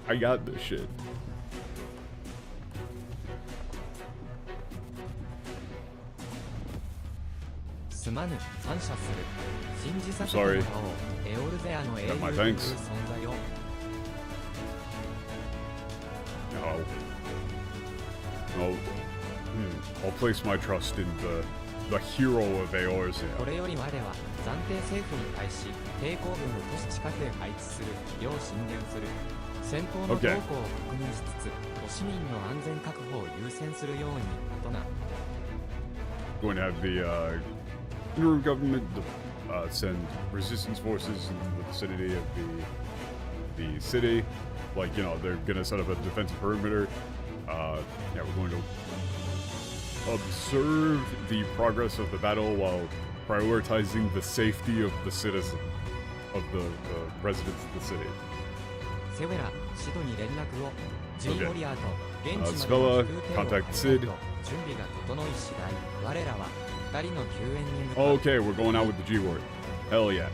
Speaker 1: I got this shit.
Speaker 2: すまぬ感謝する。信じさせてもらおう。エオルゼアの英雄という存在を。
Speaker 1: No. I'll place my trust in the hero of Eorzea.
Speaker 2: これより我は暫定政府に対し抵抗軍を都市近くへ配置するよう進言する。戦闘の動向を確認しつつ都市民の安全確保を優先するようにとな。
Speaker 1: Going to have the interim government send resistance forces into the vicinity of the city. Like, you know, they're going to set up a defensive perimeter. Yeah, we're going to observe the progress of the battle while prioritizing the safety of the citizen, of the residents of the city.
Speaker 2: セウェラ、シドに連絡を。ジーモリアーと現地まで
Speaker 1: Spella,
Speaker 2: の空挺を
Speaker 1: contact Sid.
Speaker 2: 準備が整い次第、我らは2人の救援に向かう。
Speaker 1: Okay, we're going out with the G word. Hell yeah.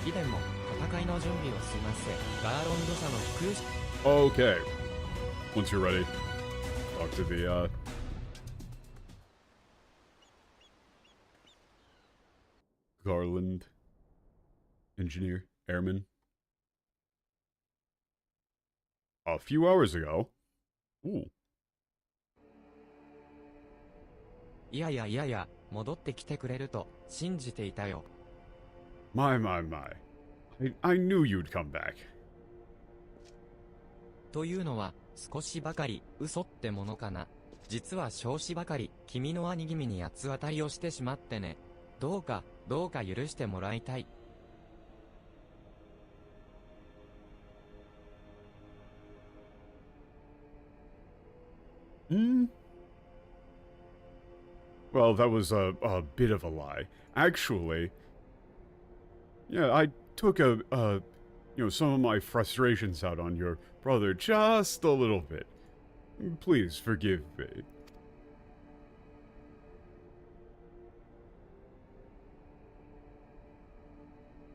Speaker 2: 以前も戦いの準備を済ませ、ガーロンド社の飛空士。
Speaker 1: Okay. Once you're ready, talk to the Garland engineer, airman. A few hours ago. Ooh.
Speaker 2: いやいやいやいや、戻ってきてくれると信じていたよ。
Speaker 1: My. I knew you'd come back.
Speaker 2: というのは、少しばかり嘘ってものかな。実は少しばかり君の兄君に八つ当たりをしてしまってね。どうか許してもらいたい。
Speaker 1: Well, that was a bit of a lie. Actually, yeah, I took some of my frustrations out on your brother just a little bit. Please forgive me.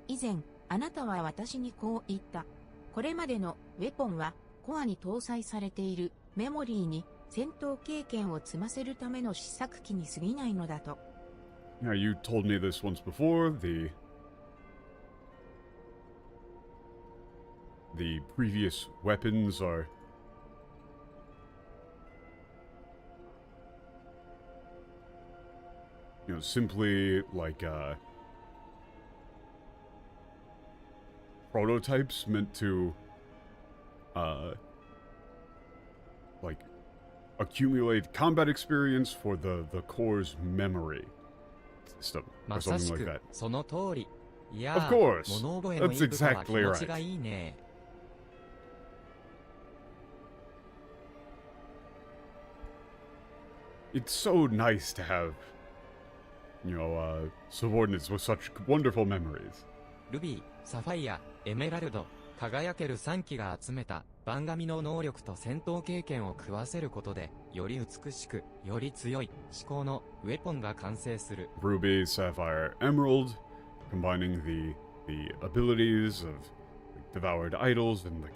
Speaker 3: 以前、あなたは私にこう言った。これまでのウェポンはコアに搭載されているメモリーに戦闘経験を積ませるための試作機に過ぎないのだと。
Speaker 1: Now, you told me this once before. The previous weapons are simply like prototypes meant to like accumulate combat experience for the core's memory system or something like that.
Speaker 2: その通り。いや
Speaker 1: Of course.
Speaker 2: 物覚えのいい部下は気持ちがいいね。
Speaker 1: It's so nice to have, subordinates with such wonderful memories.
Speaker 2: ルビー、サファイア、エメラルド、輝ける3機が集めた番組の能力と戦闘経験を食わせることで、より美しく、より強い、至高のウェポンが完成する。
Speaker 1: Ruby, Sapphire, Emerald, combining the abilities of devoured idols and the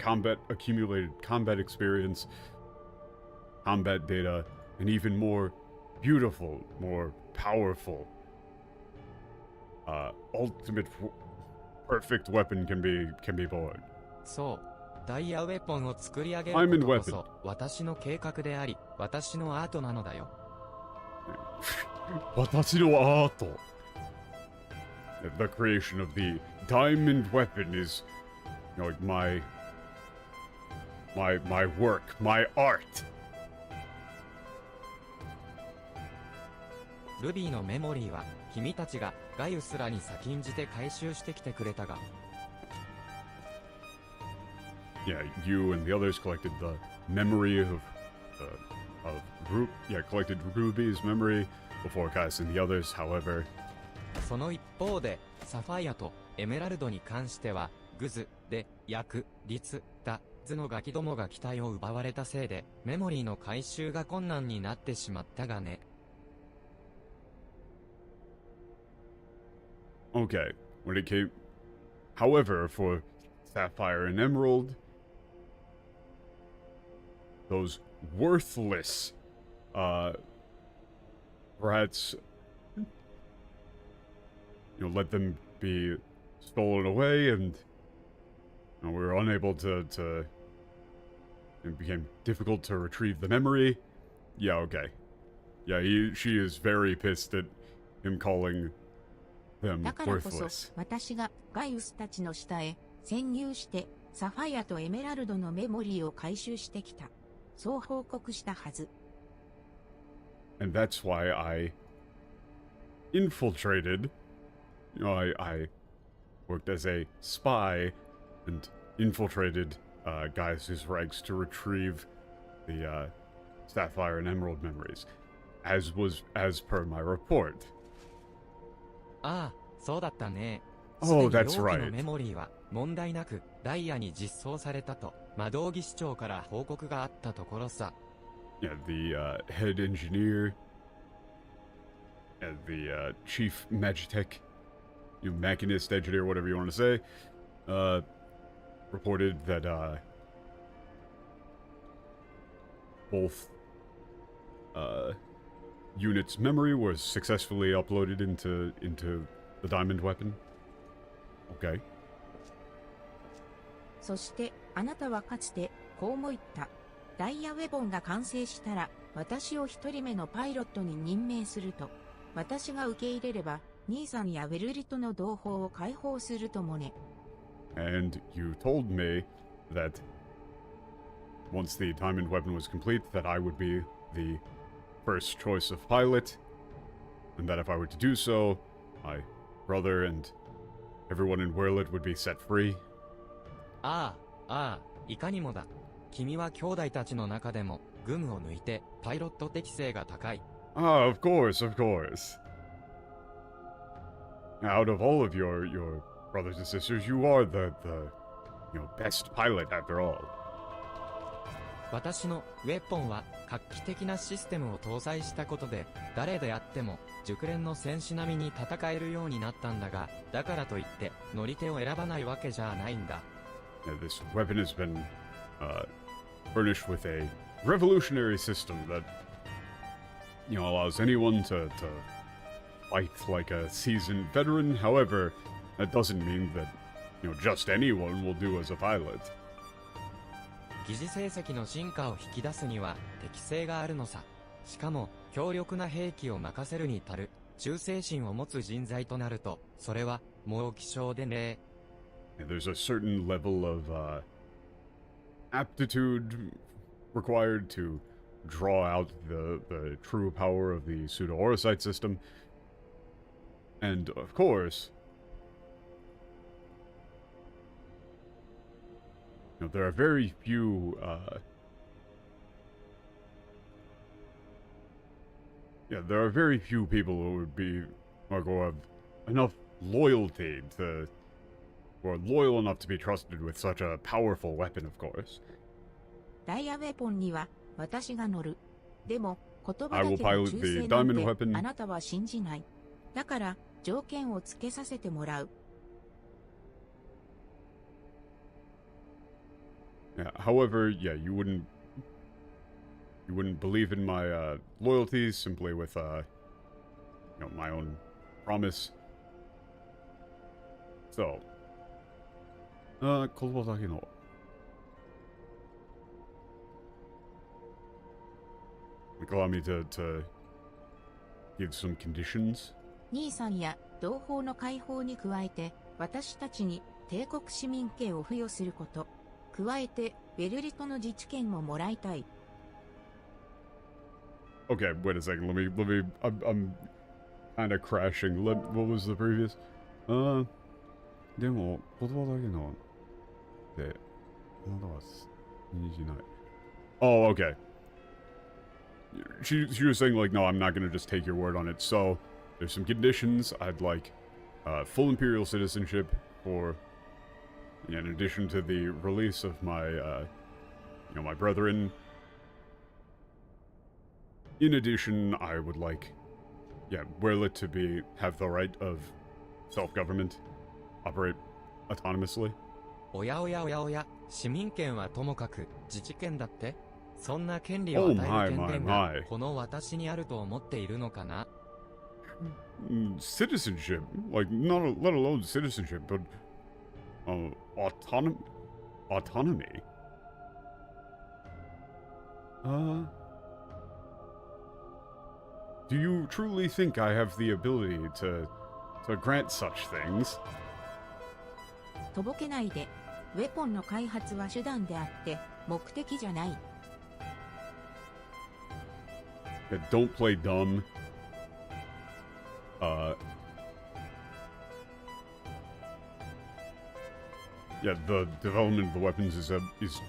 Speaker 1: accumulated combat experience, combat data, and even more beautiful, more powerful, ultimate perfect weapon can be born.
Speaker 2: そう。ダイヤウェポンを作り上げることこそ私の計画であり、私のアートなのだよ。
Speaker 1: Watashi no ato. The creation of the diamond weapon is, you know, like my work, my art.
Speaker 2: ルビーのメモリーは君たちがガイウスらに先んじて回収してきてくれたが
Speaker 1: Yeah, you and the others collected the memory of collected Ruby's memory before Kais and the others. However,
Speaker 2: その一方でサファイアとエメラルドに関してはグズで役率だ図のガキどもが機体を奪われたせいでメモリーの回収が困難になってしまったがね
Speaker 1: okay, when it came, however, for Sapphire and Emerald, those worthless, rats, you know, let them be stolen away, and you know, we were unable to, it became difficult to retrieve the memory. Yeah, okay. Yeah, she is very pissed at him calling them
Speaker 3: だからこそ
Speaker 1: worthless.
Speaker 3: 私がガイウスたちの下へ潜入してサファイアとエメラルドのメモリーを回収してきた。そう報告したはず。
Speaker 1: And that's why I infiltrated. You know, I worked as a spy and infiltrated Gaius' ranks to retrieve the Sapphire and Emerald memories, as per my report.
Speaker 2: ああそうだったね
Speaker 1: Oh,
Speaker 2: すでに
Speaker 1: that's
Speaker 2: 容器の
Speaker 1: right.
Speaker 2: メモリーは問題なくダイヤに実装されたと魔導技師長から報告があったところさ
Speaker 1: Yeah, the head engineer and the chief magitech, you machinist, engineer, whatever you want to say, reported that both units' memory was successfully uploaded into the diamond weapon. Okay.
Speaker 3: そしてあなたはかつてこうも言った。ダイヤウェポンが完成したら私を一人目のパイロットに任命すると。私が受け入れれば兄さんやベルリトの同胞を解放するともね。
Speaker 1: And you told me that once the diamond weapon was complete, that I would be the first choice of pilot, and that if I were to do so, my brother and everyone in Werlet would be set free.
Speaker 2: ああいかにもだ君は兄弟たちの中でもグムを抜いてパイロット適性が高い
Speaker 1: Ah, of course, of course. Out of all of your brothers and sisters, you are the best pilot after all.
Speaker 2: 私のウェポンは画期的なシステムを搭載したことで誰であっても熟練の戦士並みに戦えるようになったんだがだからといって乗り手を選ばないわけじゃないんだ
Speaker 1: This weapon has been furnished with a revolutionary system that allows anyone to fight like a seasoned veteran. However, that doesn't mean that just anyone will do as a pilot.
Speaker 2: 疑似成績の進化を引き出すには適性があるのさしかも強力な兵器を任せるに足る忠誠心を持つ人材となるとそれはもう希少でね
Speaker 1: There's a certain level of aptitude required to draw out the true power of the pseudo-orosite system. And, of course, there are very few, there are very few people who would be, or who have enough loyalty to, or loyal enough to be trusted with such a powerful weapon, of course.
Speaker 3: ダイヤウェポンには私が乗る。でも言葉
Speaker 1: I
Speaker 3: だ
Speaker 1: will
Speaker 3: けの
Speaker 1: pilot
Speaker 3: 忠
Speaker 1: the
Speaker 3: 誠なん
Speaker 1: diamond
Speaker 3: て
Speaker 1: weapon.
Speaker 3: あなたは信じない。だから条件をつけさせてもらう。
Speaker 1: Yeah, however, you wouldn't believe in my loyalties simply with my own promise. So, 言葉だけの allow me to give some conditions.
Speaker 3: 兄さんや同胞の解放に加えて、私たちに帝国市民権を付与すること。加えて、ベルリトの自治権ももらいたい。
Speaker 1: Okay, wait a second. I'm kind of crashing. What was the previous? でも、言葉だけので、まだはにしない。Oh, okay. She was saying, like, no, I'm not going to just take your word on it. So, there's some conditions. I'd like full imperial citizenship for, in addition to the release of my, my brethren. In addition, I would like, Werlit to have the right of self-government, operate autonomously.
Speaker 2: おやおやおやおや、市民権はともかく自治権だって、そんな権利を与える権限がこの私にあると思っているのかな。
Speaker 1: Citizenship, like not let alone citizenship, but autonomy. Do you truly think I have the ability to grant such things?
Speaker 3: とぼけないで、ウェポンの開発は手段であって目的じゃない。
Speaker 1: Don't play dumb. The development of the weapons is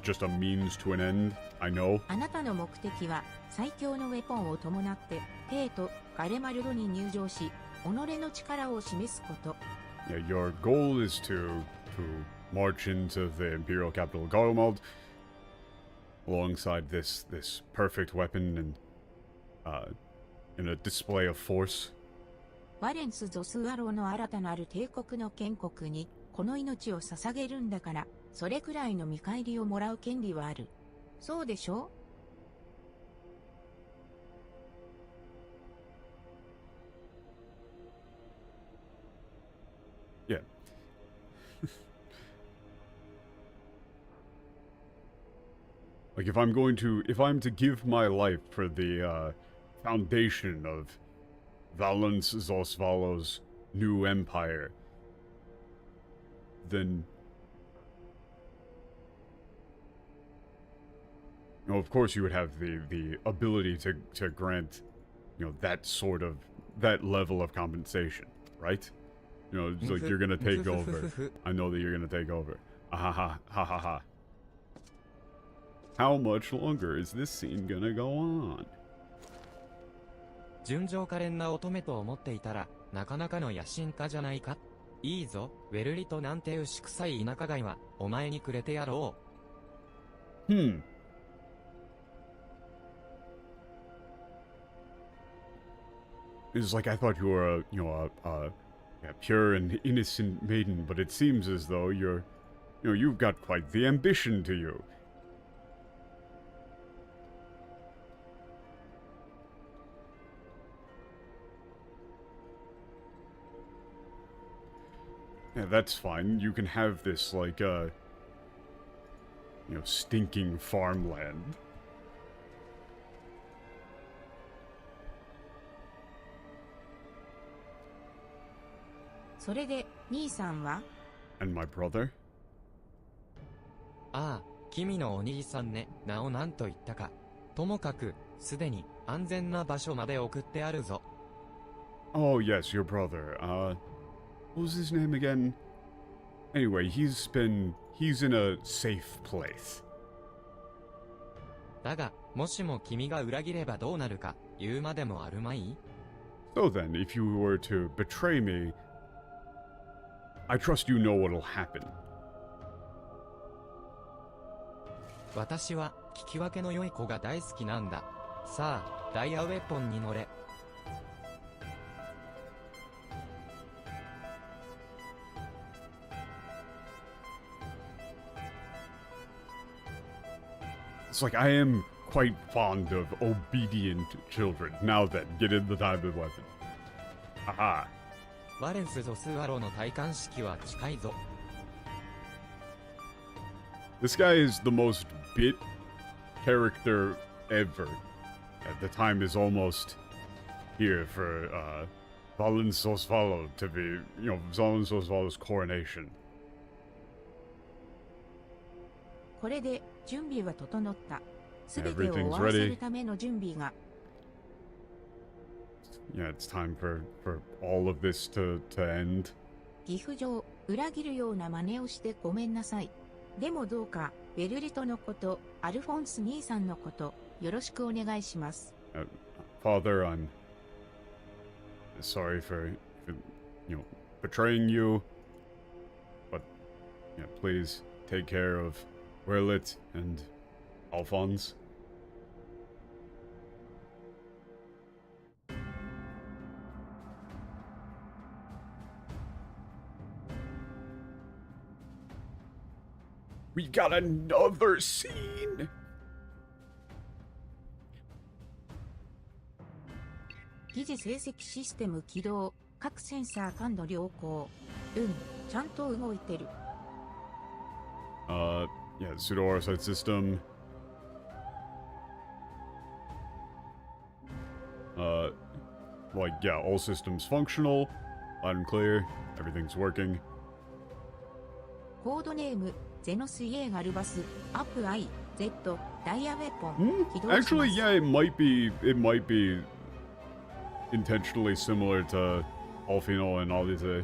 Speaker 1: just a means to an end. I know.
Speaker 3: あなたの目的は最強のウェポンを伴って帝都ガレマルドに入場し、己の力を示すこと。
Speaker 1: Yeah, your goal is to march into the imperial capital Garlemald alongside this perfect weapon and in a display of force.
Speaker 3: ワレンス・ゾスワローの新たなる帝国の建国にこの命を捧げるんだから、それくらいの見返りをもらう権利はある。そうでしょ?
Speaker 1: Yeah. Like if I'm to give my life for the foundation of Valens Zosvalo's new empire, then of course you would have the ability to grant, that level of compensation, right? It's like you're gonna take over. I know that you're gonna take over. Ha ha ha ha ha. How much longer is this scene gonna go on?
Speaker 2: 純情可憐な乙女と思っていたら、なかなかの野心家じゃないか。いいぞ、ウェルリトなんて牛臭い田舎街は、お前にくれてやろ
Speaker 1: う。It's like I thought you were a pure and innocent maiden, but it seems as though you've got quite the ambition to you. Yeah, that's fine. You can have this, stinking farmland.
Speaker 3: それで、兄さんは?
Speaker 1: And my brother?
Speaker 2: ああ、君のお兄さんね、名を何と言ったか。ともかく、すでに安全な場所まで送ってあるぞ。
Speaker 1: Oh, yes, your brother. What was his name again? Anyway, he's in a safe place.
Speaker 2: だが、もしも君が裏切ればどうなるか、言うまでもあるまい?
Speaker 1: So then, if you were to betray me, I trust you know what'll happen.
Speaker 2: 私は、聞き分けの良い子が大好きなんだ。さあ、ダイヤウェポンに乗れ。
Speaker 1: It's like I am quite fond of obedient children. Now then, get in the diamond weapon. Haha.
Speaker 2: ワレンス・ゾスワローの戴冠式は近いぞ。
Speaker 1: This guy is the most bit character ever. At the time is almost here for Valens Sosvalo to be, you know, Valens Sosvalo's coronation.
Speaker 3: これで準備は整った。すべてを終わらせるための準備が。
Speaker 1: Yeah, it's time for all of this to end.
Speaker 3: 岐阜城、裏切るような真似をしてごめんなさい。でもどうか、ベルリトのこと、アルフォンス兄さんのこと、よろしくお願いします。
Speaker 1: Father, I'm sorry for, you know, betraying you. But, yeah, please take care of Werlit and Alphonse. We got another scene!
Speaker 3: 疑似成績システム起動。各センサー感度良好。ちゃんと動いてる。
Speaker 1: Yeah, pseudo RSite system. Like, yeah, all systems functional. Loud and clear. Everything's working.
Speaker 3: コードネーム、ゼノスイエーガルバス、アップ I、Z、ダイヤウェポン、起動します。
Speaker 1: Actually, yeah, it might be intentionally similar to Alfino and Alize.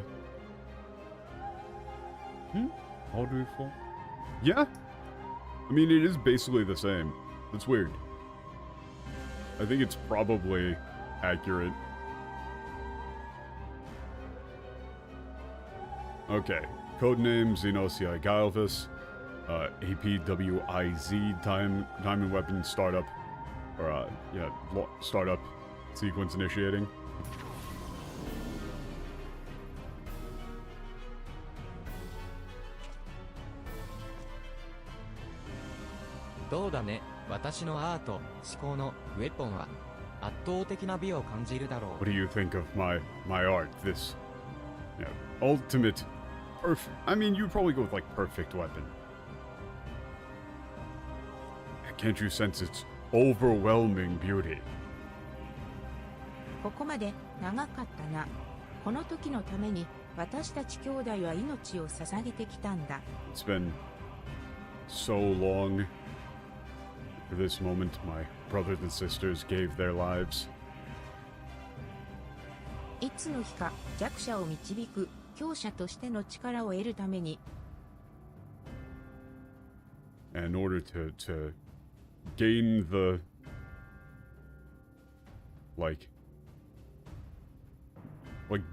Speaker 1: Alduiful? Yeah. I mean, it is basically the same. That's weird. I think it's probably accurate. Okay. Codename Xenosi Guilefus. APWIZ Diamond Weapon Startup. Or, yeah, Startup Sequence Initiating.
Speaker 2: どうだね、私のアート、思考のウェポンは圧倒的な美を感じるだろう。
Speaker 1: What do you think of my art? This, yeah, ultimate, perfect. I mean, you'd probably go with like perfect weapon. Can't you sense its overwhelming beauty?
Speaker 3: ここまで長かったな。この時のために私たち兄弟は命を捧げてきたんだ。
Speaker 1: It's been so long. For this moment, my brothers and sisters gave their lives.
Speaker 3: いつの日か弱者を導く強者としての力を得るために。
Speaker 1: In order to gain the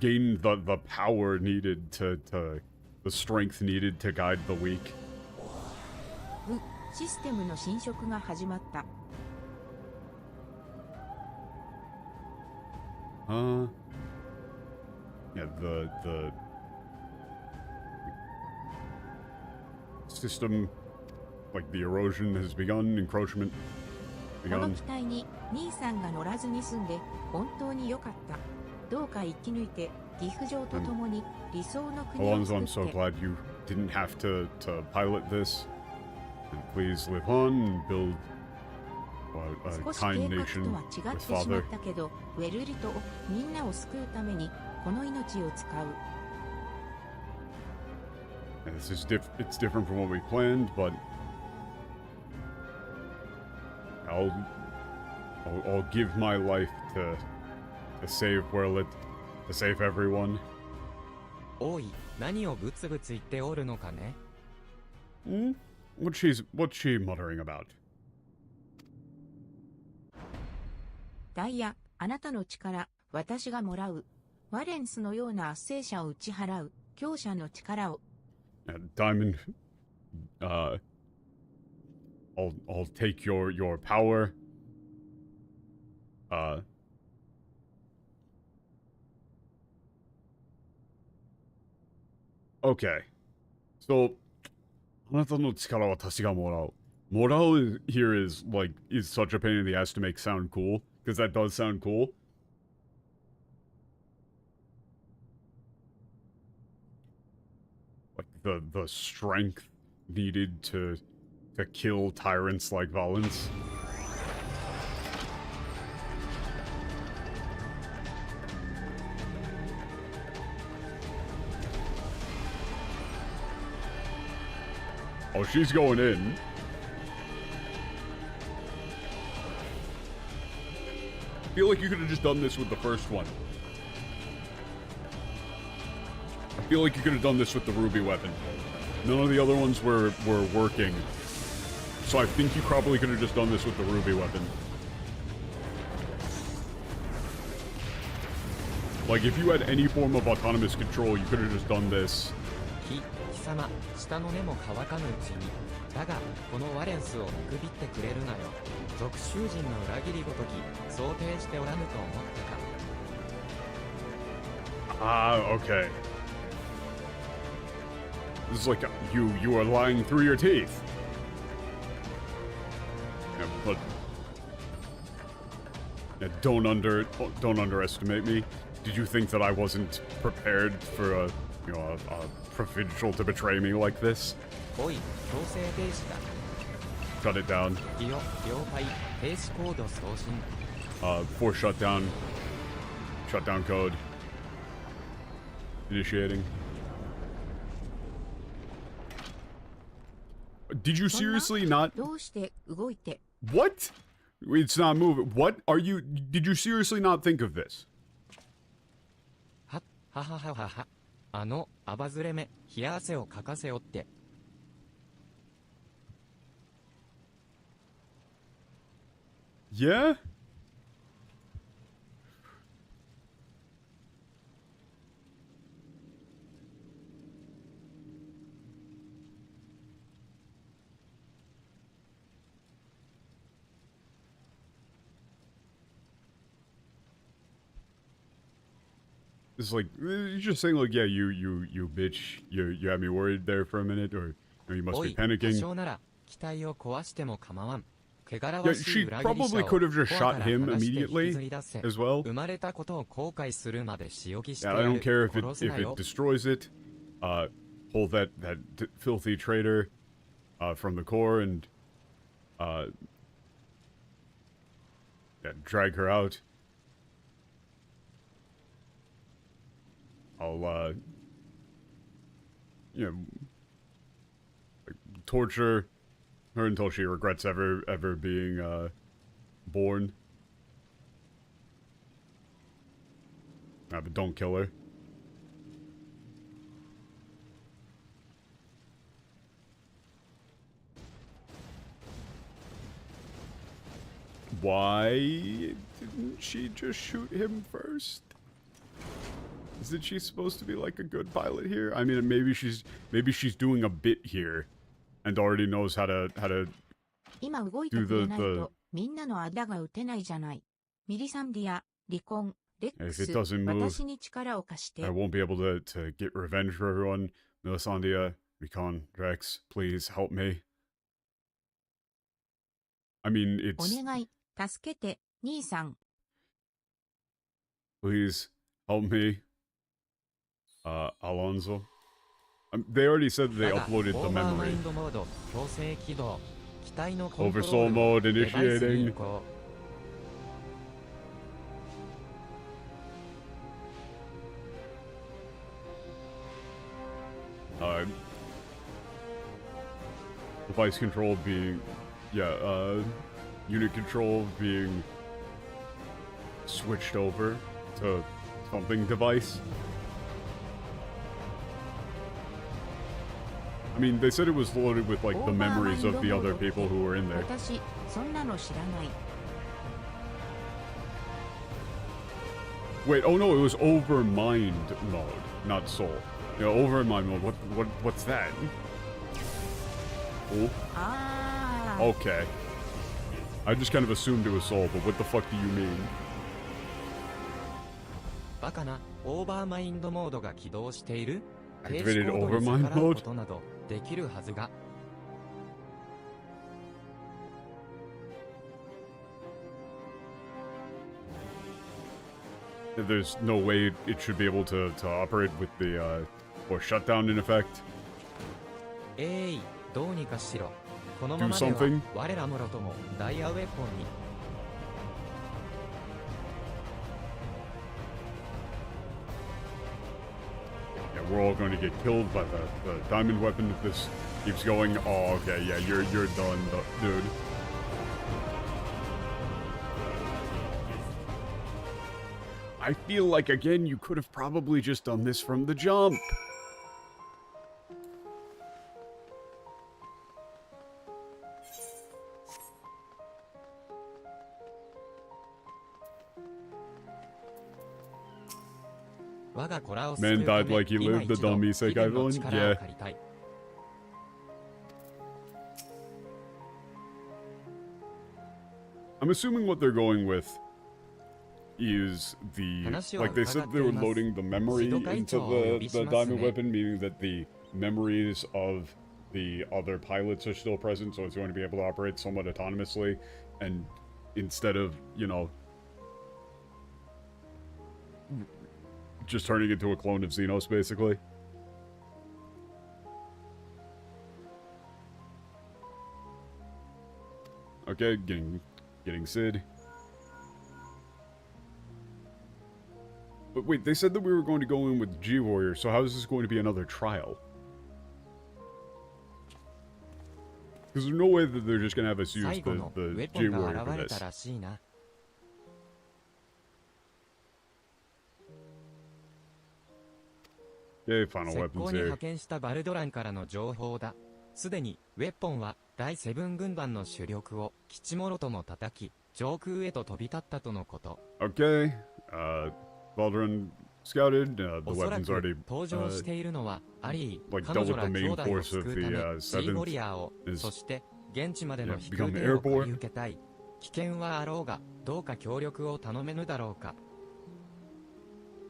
Speaker 1: gain the power needed to the strength needed to guide the weak.
Speaker 3: システムの侵食が始まった。
Speaker 1: Yeah, the system, like the erosion has begun, encroachment
Speaker 3: この
Speaker 1: begun.
Speaker 3: 機体に兄さんが乗らずに済んで本当に良かった。どうか生き抜いて岐阜城と共に理想の国を
Speaker 1: Alonzo,
Speaker 3: 作
Speaker 1: I'm
Speaker 3: って。
Speaker 1: so glad you didn't have to pilot this. And please live on and build a
Speaker 3: 少し
Speaker 1: kind
Speaker 3: 計画
Speaker 1: nation
Speaker 3: とは違
Speaker 1: with
Speaker 3: ってしま
Speaker 1: father.
Speaker 3: ったけど、ウェルリトをみんなを救うためにこの命を使う。
Speaker 1: And this is it's different from what we planned, but I'll give my life to save Werlit, to save everyone.
Speaker 2: おい、何をブツブツ言っておるのかね。
Speaker 1: What's she muttering about?
Speaker 3: ダイヤ、あなたの力、私がもらう。ワレンスのような圧政者を打ち払う。強者の力を。
Speaker 1: Diamond, I'll take your power. Okay. So, あなたの力は私がもらう. Morale here is such a pain in the ass to make sound cool, because that does sound cool. Like the strength needed to kill tyrants like Valens. Oh, she's going in. I feel like you could have just done this with the first one. I feel like you could have done this with the ruby weapon. None of the other ones were working. So I think you probably could have just done this with the ruby weapon. Like, if you had any form of autonomous control, you could have just done this.
Speaker 2: 貴様、下の根も乾かぬうちに。だが、このワレンスを見くびってくれるなよ。属囚人の裏切りごとき、想定しておらぬと思ったか。
Speaker 1: Ah, okay. This is like you are lying through your teeth. Yeah, but yeah, don't underestimate me. Did you think that I wasn't prepared for a provincial to betray me like this?
Speaker 2: おい、強制停止だ。
Speaker 1: Shut it down.
Speaker 2: いよ、了解。停止コード送信。
Speaker 1: For shutdown code. Initiating. Did you seriously not?
Speaker 3: どうして動いて
Speaker 1: What? It's not moving. What are you? Did you seriously not think of this?
Speaker 2: ははははは。アバズレめ、冷や汗をかかせおって。
Speaker 1: Yeah? It's like, you're just saying, like, yeah, you bitch, you had me worried there for a minute, or you must
Speaker 2: お
Speaker 1: be
Speaker 2: い、多
Speaker 1: panicking.
Speaker 2: 少なら、機体を壊しても構わん。汚ら
Speaker 1: Yeah,
Speaker 2: わしい
Speaker 1: she
Speaker 2: 裏切り者
Speaker 1: probably
Speaker 2: を
Speaker 1: could have just
Speaker 2: コア
Speaker 1: shot
Speaker 2: から
Speaker 1: him
Speaker 2: 離して引き
Speaker 1: immediately
Speaker 2: ずり出せ。
Speaker 1: as well.
Speaker 2: 生まれたことを後悔するまで仕置きして
Speaker 1: Yeah,
Speaker 2: や
Speaker 1: I
Speaker 2: る。
Speaker 1: don't care if
Speaker 2: 殺すな
Speaker 1: it
Speaker 2: よ。
Speaker 1: destroys it. Pull that filthy traitor from the core and yeah, drag her out. I'll you know, like, torture her until she regrets ever being born. But don't kill her. Why didn't she just shoot him first? Isn't she supposed to be like a good pilot here? I mean, maybe she's doing a bit here, and already knows how to
Speaker 3: 今動いてくれないとみんなの間が打てないじゃない。ミリサンディア、離婚、レック
Speaker 1: If
Speaker 3: ス、
Speaker 1: it doesn't move,
Speaker 3: 私に力を貸して
Speaker 1: I。won't be able to get revenge for everyone. Melisandre, Recon, Rex, please help me. I mean,
Speaker 3: お
Speaker 1: it's
Speaker 3: 願い、助けて、兄さん。
Speaker 1: please help me. Alonso. They already said they
Speaker 2: だが
Speaker 1: uploaded
Speaker 2: オ
Speaker 1: the
Speaker 2: ーバーマ
Speaker 1: memory.
Speaker 2: インドモード強制起動。機体のコントロー
Speaker 1: Oversoul
Speaker 2: ル
Speaker 1: mode
Speaker 2: をデバイスに
Speaker 1: initiating.
Speaker 2: 移行。
Speaker 1: Device control being, yeah, unit control being switched over to something device. I mean, they said it was loaded with, like, the memories of the other people who were in there.
Speaker 3: 私、そんなの知らない。
Speaker 1: Wait, oh no, it was over mind mode, not soul. Yeah, over mind mode. What's that? Oh,
Speaker 3: ああ、
Speaker 1: okay. I just kind of assumed it was soul, but what the fuck do you mean?
Speaker 2: バカな、オーバーマインドモードが起動している。停
Speaker 1: Activated
Speaker 2: 止コードに
Speaker 1: overmind
Speaker 2: 逆らう
Speaker 1: mode?
Speaker 2: ことなどできるはずが。
Speaker 1: There's no way it should be able to operate with the or shutdown in effect.
Speaker 2: どうにかしろ。このま
Speaker 1: Do
Speaker 2: までは
Speaker 1: something.
Speaker 2: 我らもろともダイヤウェポンに。
Speaker 1: Yeah, we're all going to get killed by the diamond weapon if this Keeps going. Oh, okay, yeah, you're done, dude. I feel like, again, you could have probably just done this from the jump.
Speaker 2: Man died like he lived, the dummy Isekai villain? Yeah.
Speaker 1: I'm assuming what they're going with is the... Like, they said they were loading the memory into the diamond weapon, meaning that the memories of the other pilots are still present, so it's going to be able to operate somewhat autonomously, and instead of, you know, just turning into a clone of Xenos, basically. Okay, getting Sid. But wait, they said that we were going to go in with G-Warrior, so how is this going to be another trial? Because there's no way that they're just going to have us use the G-Warrior for this. Okay, final weapons here.
Speaker 2: すでにウェポンは第セブン軍団の主力を基地もろとも叩き、上空へと飛び立ったとのこと。
Speaker 1: Okay, Valdron scouted. The
Speaker 2: おそら
Speaker 1: weapons
Speaker 2: く
Speaker 1: already
Speaker 2: 登場しているのはアリー、
Speaker 1: like
Speaker 2: 彼
Speaker 1: dealt
Speaker 2: 女
Speaker 1: with
Speaker 2: ら
Speaker 1: the
Speaker 2: 兄
Speaker 1: main
Speaker 2: 弟を
Speaker 1: force
Speaker 2: 救
Speaker 1: of
Speaker 2: う
Speaker 1: the
Speaker 2: ため、シーゴリ
Speaker 1: 7th
Speaker 2: アーを、
Speaker 1: is
Speaker 2: そして現地までの
Speaker 1: yeah,
Speaker 2: 飛
Speaker 1: become
Speaker 2: 空艇を借
Speaker 1: airborne.
Speaker 2: り受けたい。危険はあろうが、どうか協力を頼めぬだろうか。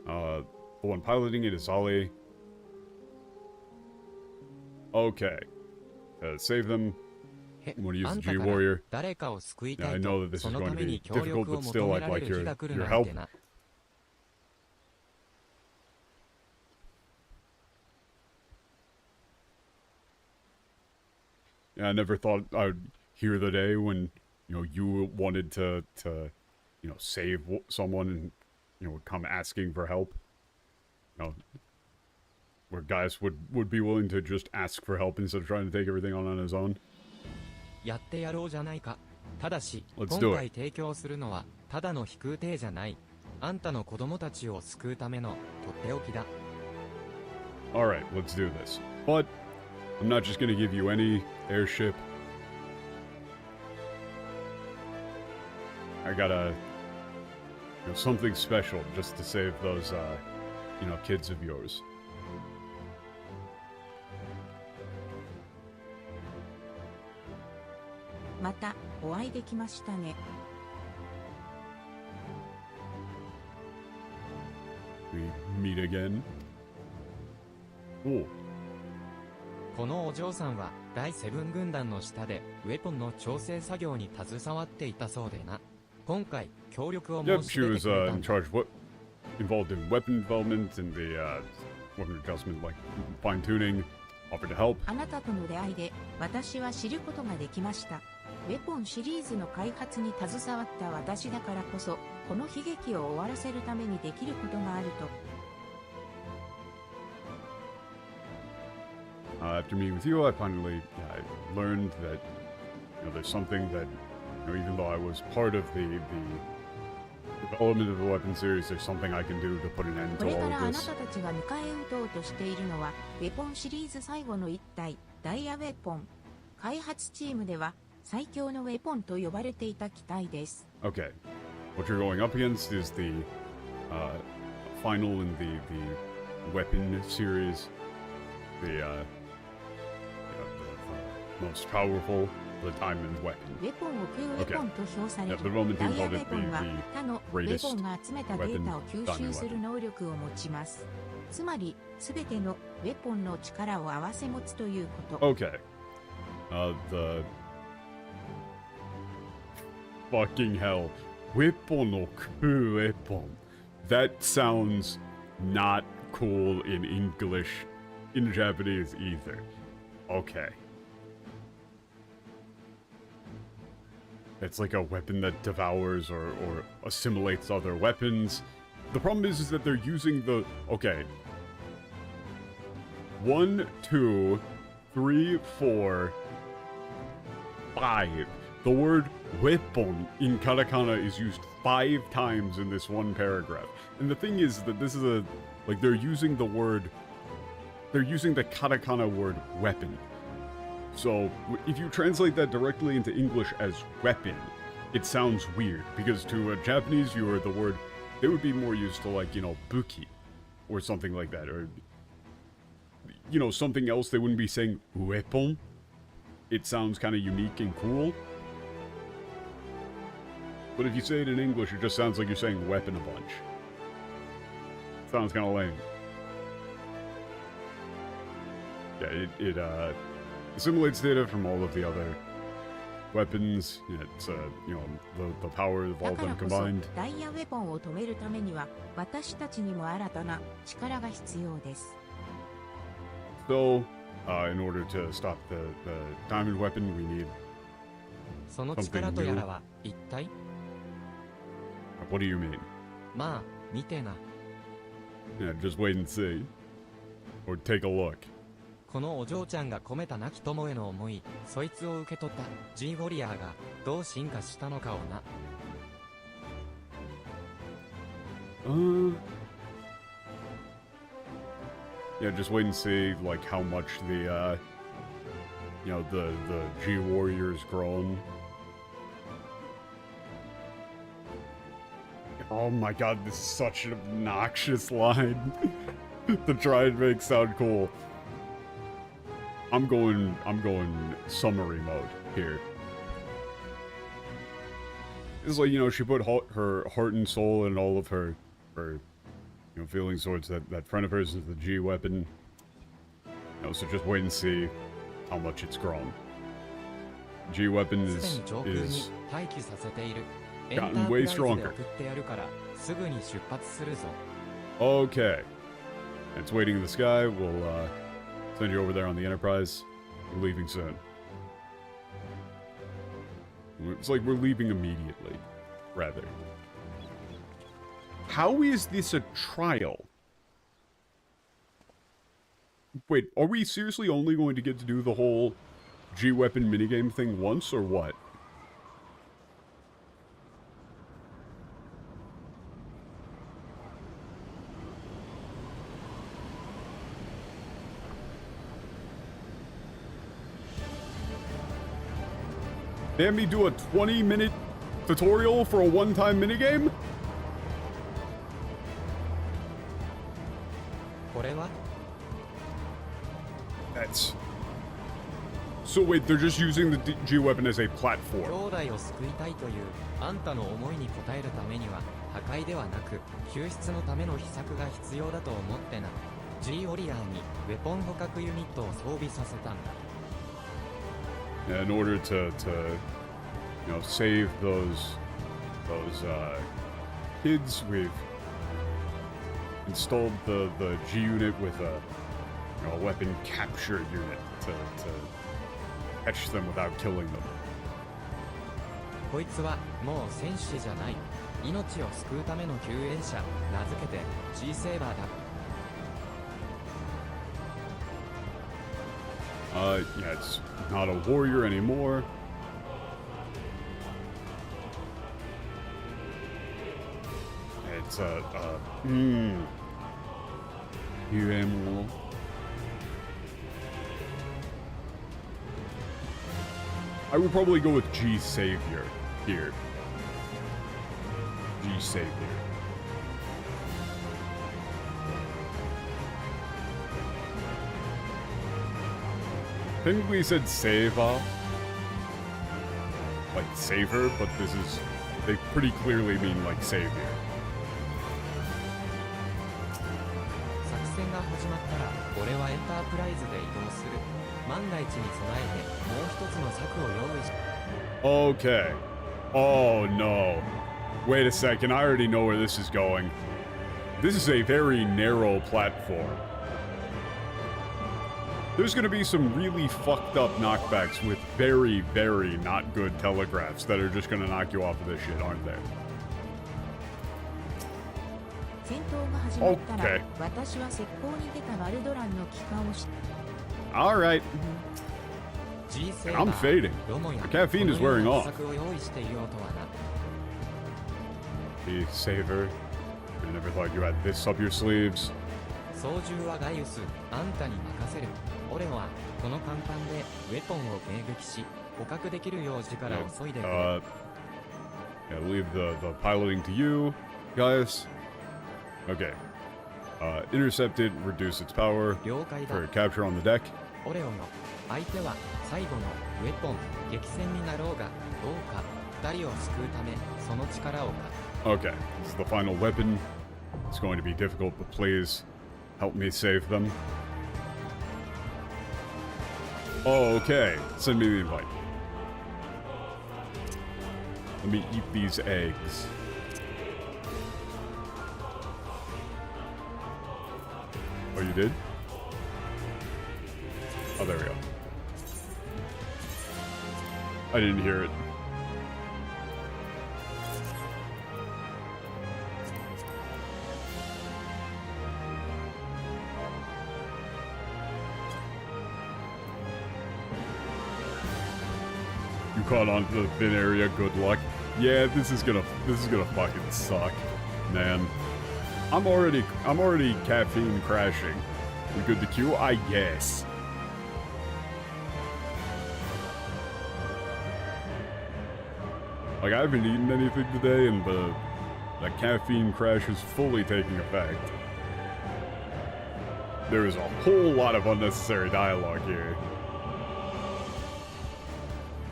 Speaker 1: The one piloting it is Ollie. Okay. Save them.
Speaker 2: へ、
Speaker 1: I'm gonna
Speaker 2: あ
Speaker 1: use
Speaker 2: ん
Speaker 1: the
Speaker 2: たから
Speaker 1: G-Warrior.
Speaker 2: 誰かを救い
Speaker 1: Yeah,
Speaker 2: た
Speaker 1: I
Speaker 2: い
Speaker 1: know that
Speaker 2: と、
Speaker 1: this
Speaker 2: そ
Speaker 1: is
Speaker 2: の
Speaker 1: going
Speaker 2: た
Speaker 1: to
Speaker 2: め
Speaker 1: be
Speaker 2: に協
Speaker 1: difficult,
Speaker 2: 力を
Speaker 1: but still
Speaker 2: 求め
Speaker 1: I'd
Speaker 2: られ
Speaker 1: like
Speaker 2: る日が来る
Speaker 1: your
Speaker 2: なん
Speaker 1: help.
Speaker 2: てな。
Speaker 1: Yeah, I never thought I would hear the day when, you know, you wanted to you know, save someone and, you know, would come asking for help. You know, where guys would be willing to just ask for help instead of trying to take everything on his own.
Speaker 2: やってやろうじゃないか。ただし、
Speaker 1: Let's
Speaker 2: 今
Speaker 1: do
Speaker 2: 回
Speaker 1: it.
Speaker 2: 提供するのは、ただの飛空艇じゃない。あんたの子供たちを救うためのとっておきだ。
Speaker 1: Alright, let's do this. But, I'm not just gonna give you any airship. I gotta, you know, something special just to save those, you know, kids of yours.
Speaker 3: Mata, お会いできましたね。
Speaker 1: We meet again. Oh.
Speaker 2: このお嬢さんは第セブン軍団の下でウェポンの調整作業に携わっていたそうでな。今回協力を
Speaker 1: Yep,
Speaker 2: 申し
Speaker 1: she
Speaker 2: 出て
Speaker 1: was
Speaker 2: くれた
Speaker 1: in
Speaker 2: んだ。
Speaker 1: charge, involved in weapon development and the weapon adjustment, like fine tuning, offered to help.
Speaker 3: あなたとの出会いで私は知ることができました。ウェポンシリーズの開発に携わった私だからこそ、この悲劇を終わらせるためにできることがあると。
Speaker 1: After meeting with you, I finally learned that, you know, there's something that, you know, even though I was part of the development of the weapon series, there's something I can do to put an end
Speaker 3: こ
Speaker 1: to
Speaker 3: れか
Speaker 1: all
Speaker 3: ら
Speaker 1: of
Speaker 3: あな
Speaker 1: this.
Speaker 3: たたちが迎え撃とうとしているのは、ウェポンシリーズ最後の一体、ダイヤウェポン。開発チームでは、最強のウェポンと呼ばれていた機体です。
Speaker 1: Okay. What you're going up against is the final in the weapon series. The most powerful, the diamond weapon.
Speaker 3: ウェポンを食うウェポンと評される
Speaker 1: Yeah, the Roman
Speaker 3: ダ
Speaker 1: team
Speaker 3: イヤ
Speaker 1: called
Speaker 3: ウェ
Speaker 1: it
Speaker 3: ポンは
Speaker 1: the
Speaker 3: 他のウェ
Speaker 1: greatest
Speaker 3: ポンが集めたデータを吸収する能力を持ちます。つまり、すべてのウェポンの力を併せ持つということ。
Speaker 1: Okay. The fucking hell. Weapon no ku weapon. That sounds not cool in English, in Japanese either. Okay. It's like a weapon that devours or assimilates other weapons. The problem is that they're using the... Okay. 1, 2, 3, 4, 5. The word weapon in katakana is used 5 times in this one paragraph. And the thing is that this is like they're using the katakana word weapon. So if you translate that directly into English as weapon, it sounds weird, because to a Japanese viewer, the word, they would be more used to, like, you know, buki or something like that, or, you know, something else. They wouldn't be saying weapon. It sounds kind of unique and cool. But if you say it in English, it just sounds like you're saying weapon a bunch. Sounds kind of lame. Yeah, it assimilates data from all of the other weapons. It's, you know, the power of all
Speaker 3: だ
Speaker 1: of
Speaker 3: から
Speaker 1: them
Speaker 3: こそ
Speaker 1: combined.
Speaker 3: ダイヤウェポンを止めるためには私たちにも新たな力が必要です。
Speaker 1: So, in order to stop the diamond weapon, we need...
Speaker 2: その力とやらは一体？
Speaker 1: What do you mean?
Speaker 2: まあ、見てな。
Speaker 1: Yeah, just wait and see. Or take a look.
Speaker 2: このお嬢ちゃんが込めた亡き友への思い、そいつを受け取った G ウォリアーがどう進化したのかをな。
Speaker 1: Yeah, just wait and see, like, how much the, you know, the G warrior's grown. Oh my god, this is such an obnoxious line to try and make sound cool. I'm going summary mode here. It's like, you know, she put her heart and soul and all of her you know, feelings towards that friend of hers is the G weapon. You know, so just wait and see how much it's grown. G weapon is gotten way stronger. Okay. It's waiting in the sky. We'll send you over there on the Enterprise. We're leaving soon. It's like we're leaving immediately, rather. How is this a trial? Wait, are we seriously only going to get to do the whole G-Weapon minigame thing once, or what? They had me do a 20-minute tutorial for a one-time minigame? That's... So wait, they're just using the G-Weapon as a platform.
Speaker 2: 兄弟を救いたいというあんたの思いに応えるためには破壊ではなく救出のための秘策が必要だと思ってな。G オリアーにウェポン捕獲ユニットを装備させたんだ。
Speaker 1: Yeah, in order to you know, save those kids, we've installed the G unit with a, you know, a weapon capture unit to catch them without killing them.
Speaker 2: こいつはもう戦士じゃない。命を救うための救援者。名付けて G セーバーだ。
Speaker 1: Yeah, it's not a warrior anymore. It's UML. I would probably go with G Savior here. G Savior. Technically said save off. Like save her, but this is, they pretty clearly mean like save here.
Speaker 2: 作戦が始まったら俺はエンタープライズで移動する。万が一に備えてもう一つの策を用意し。
Speaker 1: Okay. Oh no. Wait a second, I already know where this is going. This is a very narrow platform. There's gonna be some really fucked up knockbacks with very, very not good telegraphs that are just gonna knock you off of this shit, aren't there?
Speaker 3: 戦闘が始まったら、私は石膏に出たバルドランの帰化をし
Speaker 1: All right. I'm fading. The caffeine is wearing off. Hey, Saver. I never thought you had this up your sleeves.
Speaker 2: 操縦はガイウス、あんたに任せる。俺はこの簡単でウェポンを迎撃し、捕獲できるよう力を削いでくれ。
Speaker 1: Yeah, leave the piloting to you, guys. Okay. Intercept it, reduce its power
Speaker 2: 了解だ。
Speaker 1: for capture on the deck.
Speaker 2: オレオの相手は最後のウェポン、激戦になろうがどうか二人を救うためその力を貸す。
Speaker 1: Okay, this is the final weapon. It's going to be difficult, but please help me save them. Oh, okay. Send me the invite. Let me eat these eggs. Oh, you did? Oh, there we go. I didn't hear it. You caught on to the thin area, good luck. Yeah, this is gonna fucking suck, man. I'm already caffeine crashing. We good to queue? I guess. Like, I haven't eaten anything today, and the caffeine crash is fully taking effect. There is a whole lot of unnecessary dialogue here.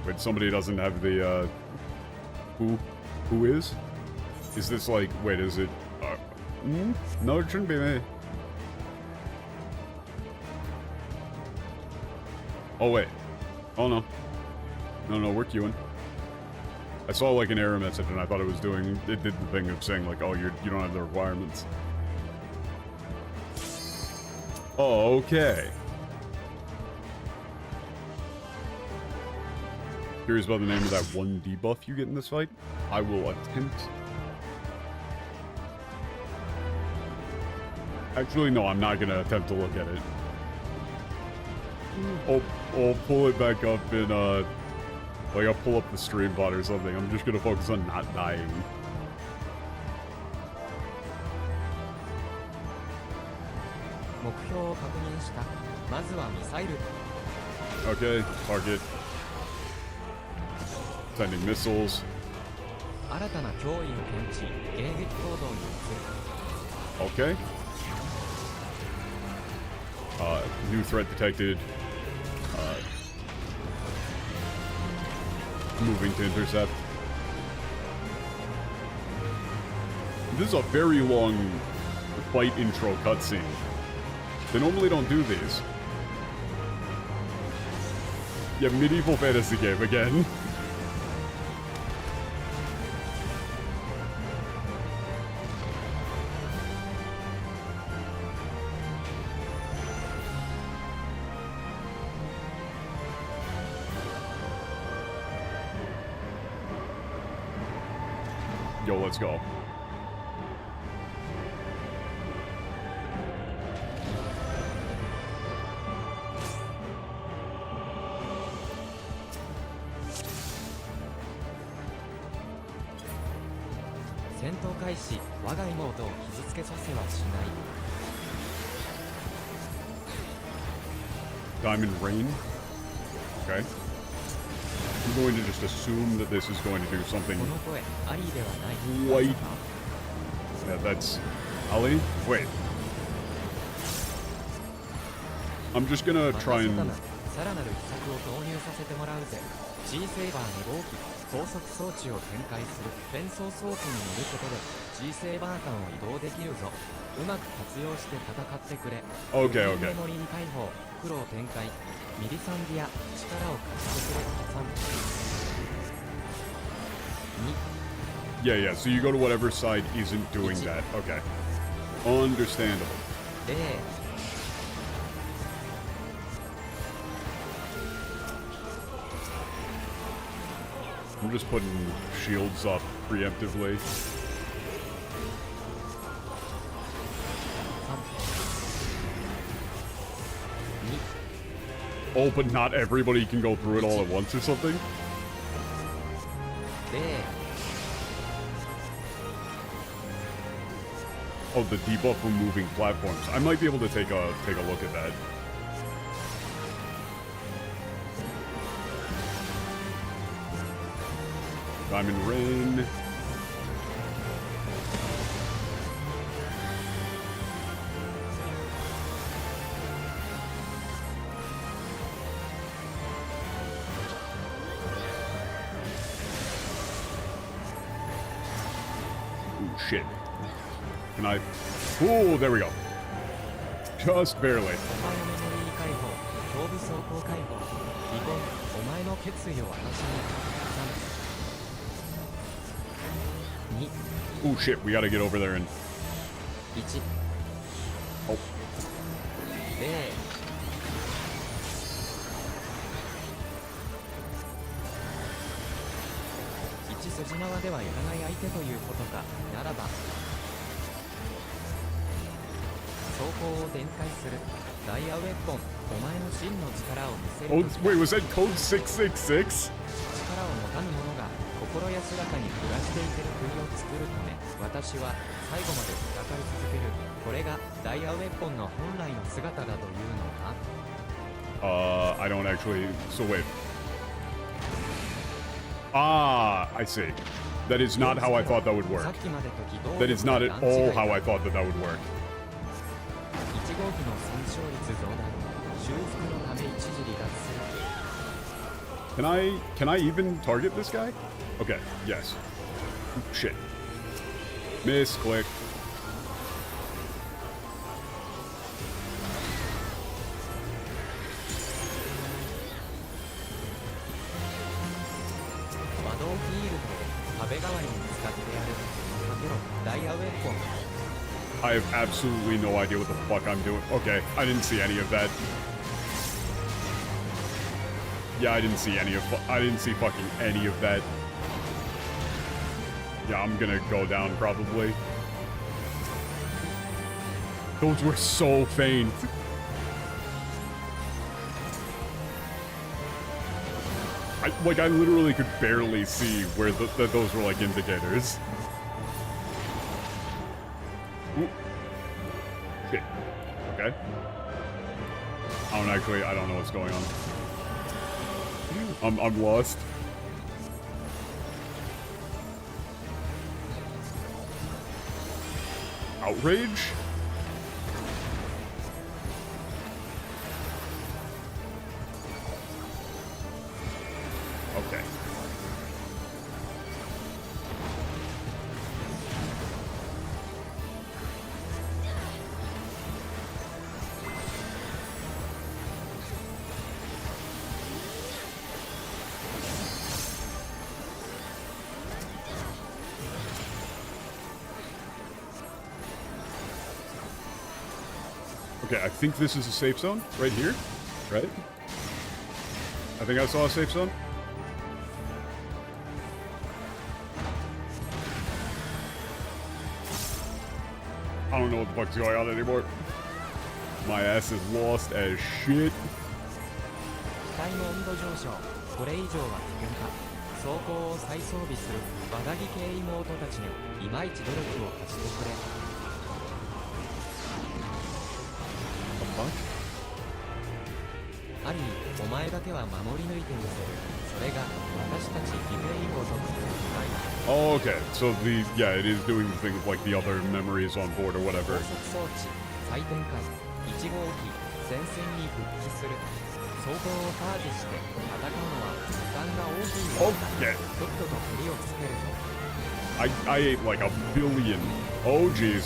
Speaker 1: Wait, somebody doesn't have the, Who is? Is this like, wait, is it, No, it shouldn't be me. Oh, wait. Oh, no. No, we're queuing. I saw, like, an error message, and I thought it did the thing of saying, like, oh, you don't have the requirements. Oh, okay. Curious about the name of that one debuff you get in this fight? I will attempt. Actually, no, I'm not gonna attempt to look at it. I'll pull it back up in, like, I'll pull up the stream bot or something. I'm just gonna focus on not dying. Okay, target. Sending missiles. Okay. New threat detected. Moving to intercept. This is a very long fight intro cutscene. They normally don't do these. Yeah, medieval fantasy game again. Yo, let's go. Diamond Rain? Okay. I'm going to just assume that this is going to do something quite... Yeah, that's... Ali? Wait. I'm just gonna try and... Okay, okay. Yeah, so you go to whatever side isn't doing that. Okay. Understandable. I'm just putting shields up preemptively. Oh, but not everybody can go through it all at once or something?
Speaker 2: で
Speaker 1: Oh, the debuff from moving platforms. I might be able to take a look at that. Diamond Rain. Ooh, shit. Can I? Ooh, there we go. Just barely.
Speaker 2: お前のメモリー解放胸部走行解放離婚お前の決意を私に
Speaker 1: Ooh, shit. We gotta get over there and.
Speaker 2: 1
Speaker 1: Oh.
Speaker 2: 0 一筋縄ではいらない相手ということかならば走行を展開するダイヤウェポンお前の真の力を見せる
Speaker 1: Oh,
Speaker 2: 時
Speaker 1: wait, was that code 666?
Speaker 2: 力を持たぬ者が心安らかに暮らしていける国を作るため私は最後まで戦い続けるこれがダイヤウェポンの本来の姿だというのか
Speaker 1: I don't actually. So wait. Ah, I see. That is not how I thought that would
Speaker 2: さ
Speaker 1: work.
Speaker 2: っきまでと機動
Speaker 1: That is not at all how I thought that that would work.
Speaker 2: 1号機の損傷率増大修復のため一時離脱する
Speaker 1: Can I even target this guy? Okay, yes. Ooh, shit. Misclick. I have absolutely no idea what the fuck I'm doing. Okay, I didn't see any of that. Yeah, I didn't see fucking any of that. Yeah, I'm gonna go down probably. Those were so faint. I literally could barely see where those were like indicators. Ooh. Shit. Okay. I don't know what's going on. I'm lost. Outrage? Okay. Okay, I think this is a safe zone right here, right? I think I saw a safe zone. I don't know what the fuck's going on anymore. My ass is lost as shit.
Speaker 2: 機体の温度上昇これ以上は危険か装甲を再装備する和田木系妹たちよいまいち努力を貸してくれ アリーお前だけは守り抜いてみせるそれが私たち姫インゴ族の願いだ
Speaker 1: Oh, okay. So it is doing the thing with like the other memories on board or whatever.
Speaker 2: 高速装置再展開1号機戦線に復帰する装甲をパージして戦うのは負担が大きいのだ
Speaker 1: Okay.
Speaker 2: とっとと振りをつけるぞ
Speaker 1: I ate like a billion. Oh, jeez.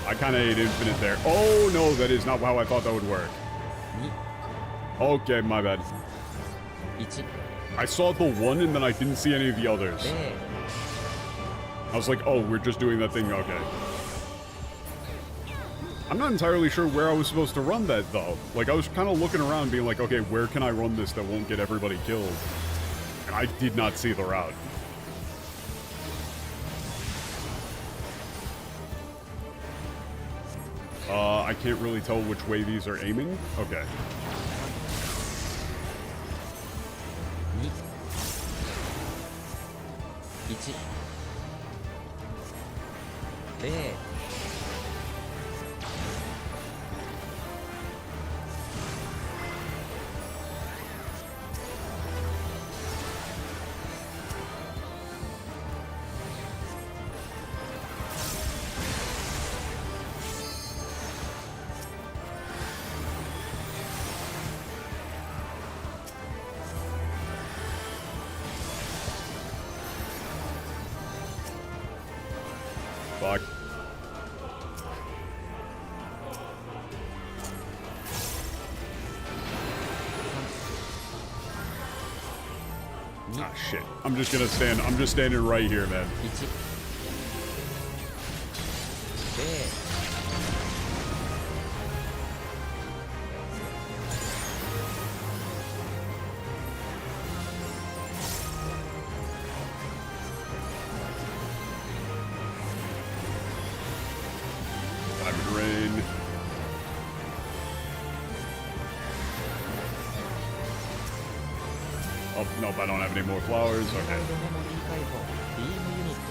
Speaker 1: I kind of ate infinite there. Oh, no, that is not how I thought that would work.
Speaker 2: 2
Speaker 1: Okay, my bad.
Speaker 2: 1
Speaker 1: I saw the one and then I didn't see any of the others.
Speaker 2: 0
Speaker 1: I was like, oh, we're just doing that thing. Okay. I'm not entirely sure where I was supposed to run that, though. Like, I was kind of looking around being like, okay, where can I run this that won't get everybody killed? And I did not see the route. I can't really tell which way these are aiming. Okay.
Speaker 2: 2 1 0
Speaker 1: Fuck. Ah, shit. I'm just standing right here, man.
Speaker 2: 1 0
Speaker 1: Diamond Rain. Oh, nope, I don't have any more flowers.
Speaker 2: メ
Speaker 1: Okay.
Speaker 2: モリー解放ビームユニット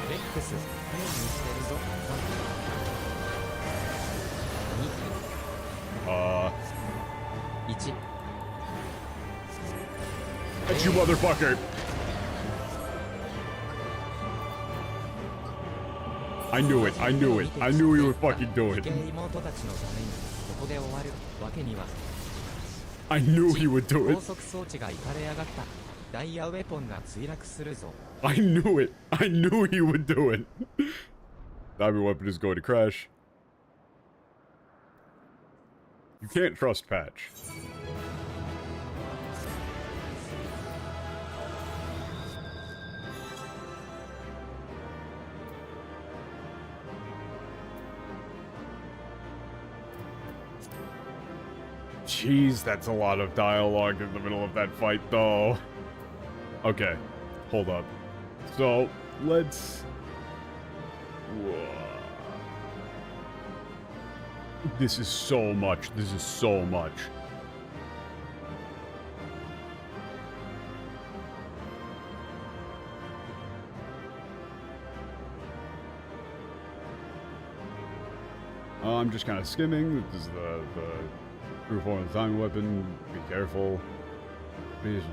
Speaker 2: レックス早くしてるぞ 2 1
Speaker 1: That's you, motherfucker. I knew it. I knew it. I knew you would fucking do
Speaker 2: 危
Speaker 1: it.
Speaker 2: 険妹たちのためにここで終わるわけには
Speaker 1: I knew he would do
Speaker 2: 高
Speaker 1: it.
Speaker 2: 速装置がいかれやがったダイヤウェポンが墜落するぞ
Speaker 1: I knew it. I knew he would do it. Diamond weapon is going to crash. You can't trust Patch. Jeez, that's a lot of dialogue in the middle of that fight, though. Okay, hold up. So, let's... This is so much. This is so much. I'm just kind of skimming. This is the true form of the diamond weapon. Be careful. Please.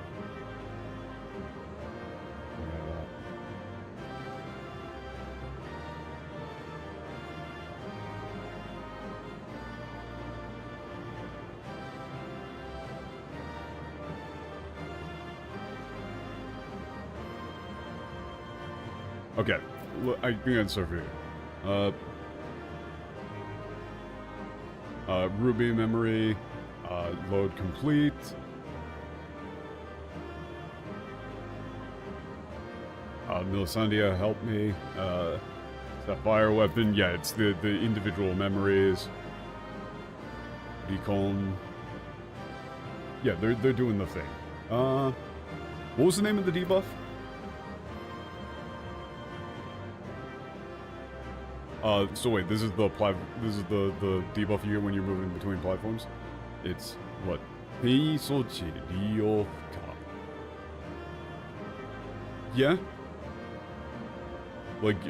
Speaker 1: Okay, I can answer for you. Ruby memory, load complete. Milisandia, help me. Sapphire weapon, yeah, it's the individual memories. Decon. Yeah, they're doing the thing. What was the name of the debuff? So wait, this is the debuff you get when you're moving between platforms? It's what? Yeah? Like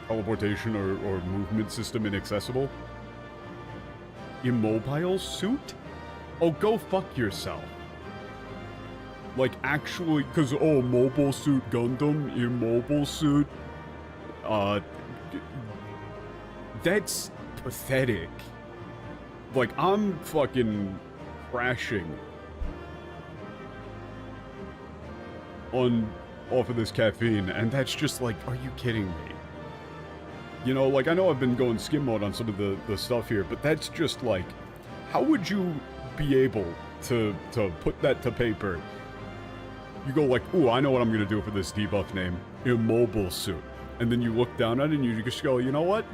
Speaker 1: teleportation or movement system inaccessible? Immobile suit? Oh, go fuck yourself. Like, actually, because, oh, mobile suit Gundam, immobile suit, that's pathetic. Like, I'm fucking crashing off of this caffeine, and that's just like, are you kidding me? You know, like, I know I've been going skim mode on some of the stuff here, but that's just like, how would you be able to put that to paper? You go like, ooh, I know what I'm gonna do for this debuff name. Immobile suit. And then you look down at it and you just go, you know what?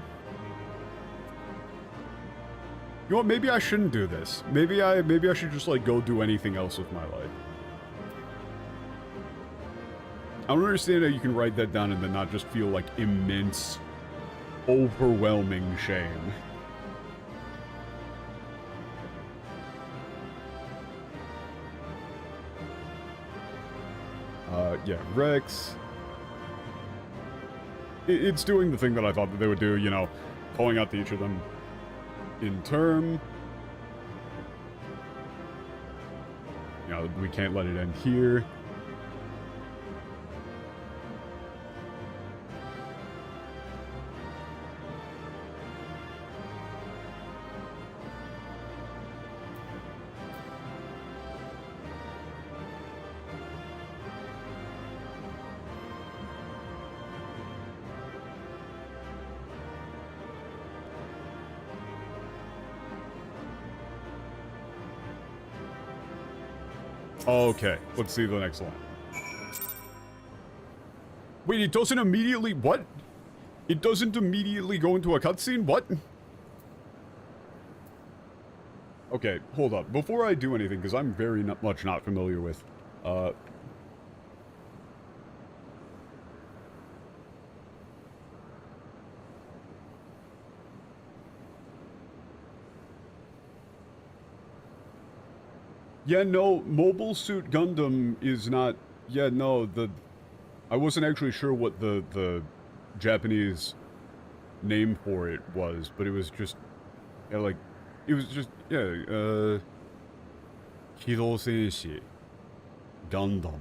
Speaker 1: You know what, maybe I shouldn't do this. Maybe I should just like go do anything else with my life. I don't understand how you can write that down and then not just feel like immense, overwhelming shame. Yeah, Rex. It's doing the thing that I thought that they would do, you know, calling out to each of them in turn. You know, we can't let it end here. Okay, let's see the next one. Wait, it doesn't immediately... What? It doesn't immediately go into a cutscene? What? Okay, hold up. Before I do anything, because I'm very much not familiar with... Yeah, no, Mobile Suit Gundam is not... Yeah, no, I wasn't actually sure what the Japanese name for it was, but it was just... Yeah, like... It was just... Yeah, Kidou Senshi Gundam.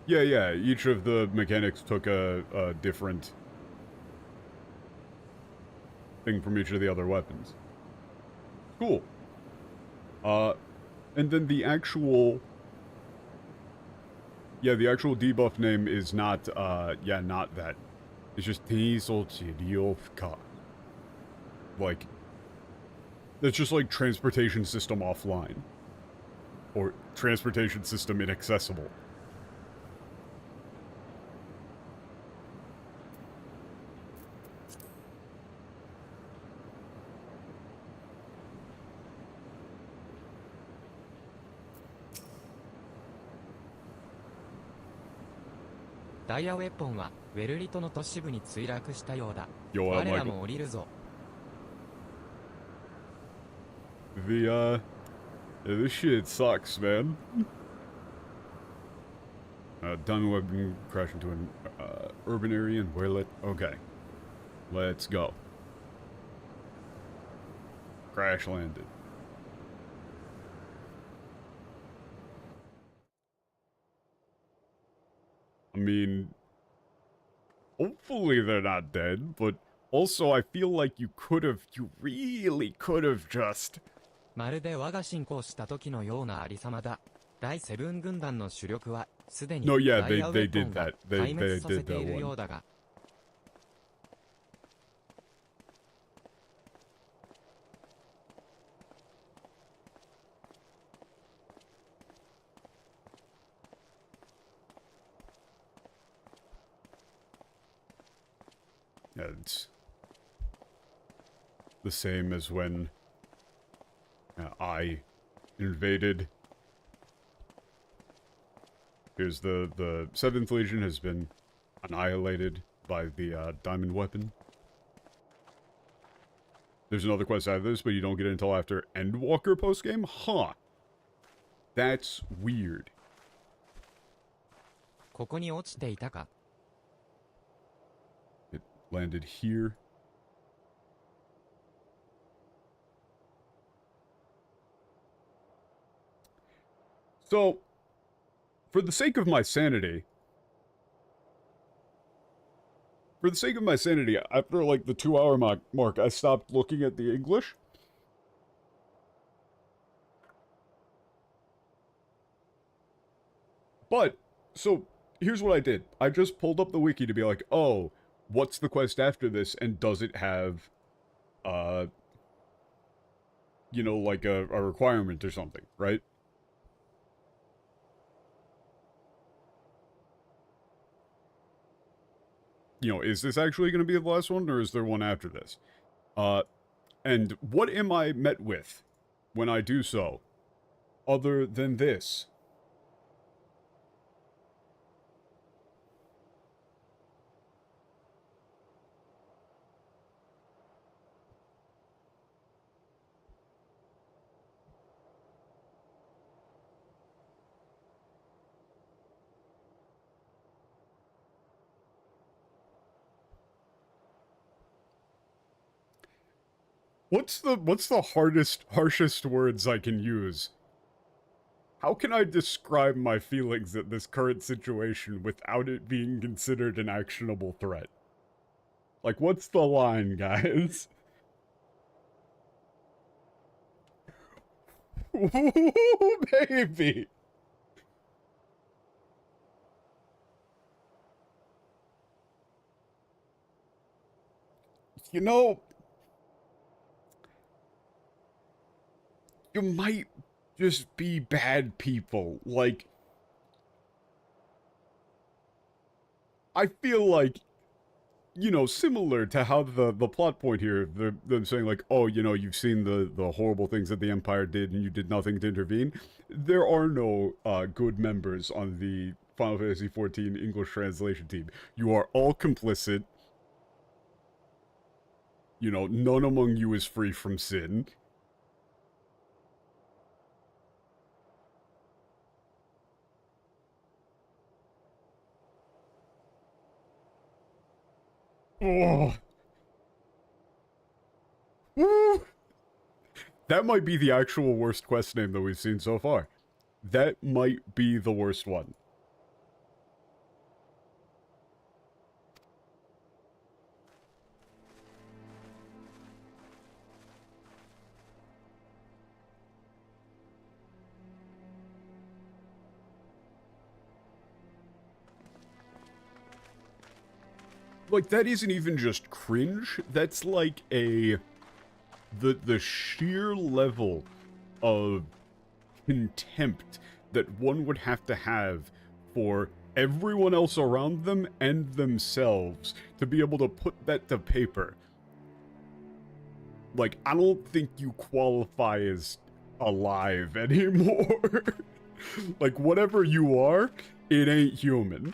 Speaker 1: Yeah, each of the mechanics took a different thing from each of the other weapons. Cool. And then the actual... Yeah, the actual debuff name is not, yeah, not that. It's just Tenisochi Ryofka. Like, that's just like transportation system offline. Or transportation system inaccessible.
Speaker 2: ダイヤウェポンはウェルリトの都市部に墜落したようだ。
Speaker 1: Yo,
Speaker 2: 我らも降りるぞ。
Speaker 1: This shit sucks, man. Diamond weapon crash into an urban area and where lit. Okay. Let's go. Crash landed. I mean, hopefully they're not dead, but also I feel like you really could have just...
Speaker 2: まるで我が侵攻した時のようなありさまだ。第セブン軍団の主力はすでに
Speaker 1: No, yeah,
Speaker 2: ダイヤウェ
Speaker 1: they
Speaker 2: ポン
Speaker 1: did
Speaker 2: が
Speaker 1: that.
Speaker 2: 壊滅
Speaker 1: They
Speaker 2: させ
Speaker 1: did
Speaker 2: て
Speaker 1: that
Speaker 2: いるよ
Speaker 1: one.
Speaker 2: うだが。
Speaker 1: Yeah, it's the same as when I invaded. Here's the 7th Legion has been annihilated by the diamond weapon. There's another quest out of this, but you don't get it until after Endwalker postgame? Huh. That's weird.
Speaker 2: ここに落ちていたか。
Speaker 1: It landed here. So, for the sake of my sanity, after like the 2-hour mark, I stopped looking at the English. But, so, here's what I did. I just pulled up the wiki to be like, oh, what's the quest after this, and does it have, you know, like a requirement or something, right? You know, is this actually going to be the last one, or is there one after this? And what am I met with when I do so? other than this. What's the harshest words I can use? How can I describe my feelings at this current situation without it being considered an actionable threat? Like, what's the line, guys? Ooh, baby! You know, you might just be bad people. Like, I feel like, you know, similar to how the plot point here, them saying like, oh, you know, you've seen the horrible things that the Empire did and you did nothing to intervene. There are no good members on the Final Fantasy XIV English translation team. You are all complicit. You know, none among you is free from sin. Oh. Woo. That might be the actual worst quest name that we've seen so far. That might be the worst one. Like, that isn't even just cringe, that's like the sheer level of contempt that one would have to have for everyone else around them and themselves to be able to put that to paper. Like, I don't think you qualify as alive anymore. Like, whatever you are, it ain't human.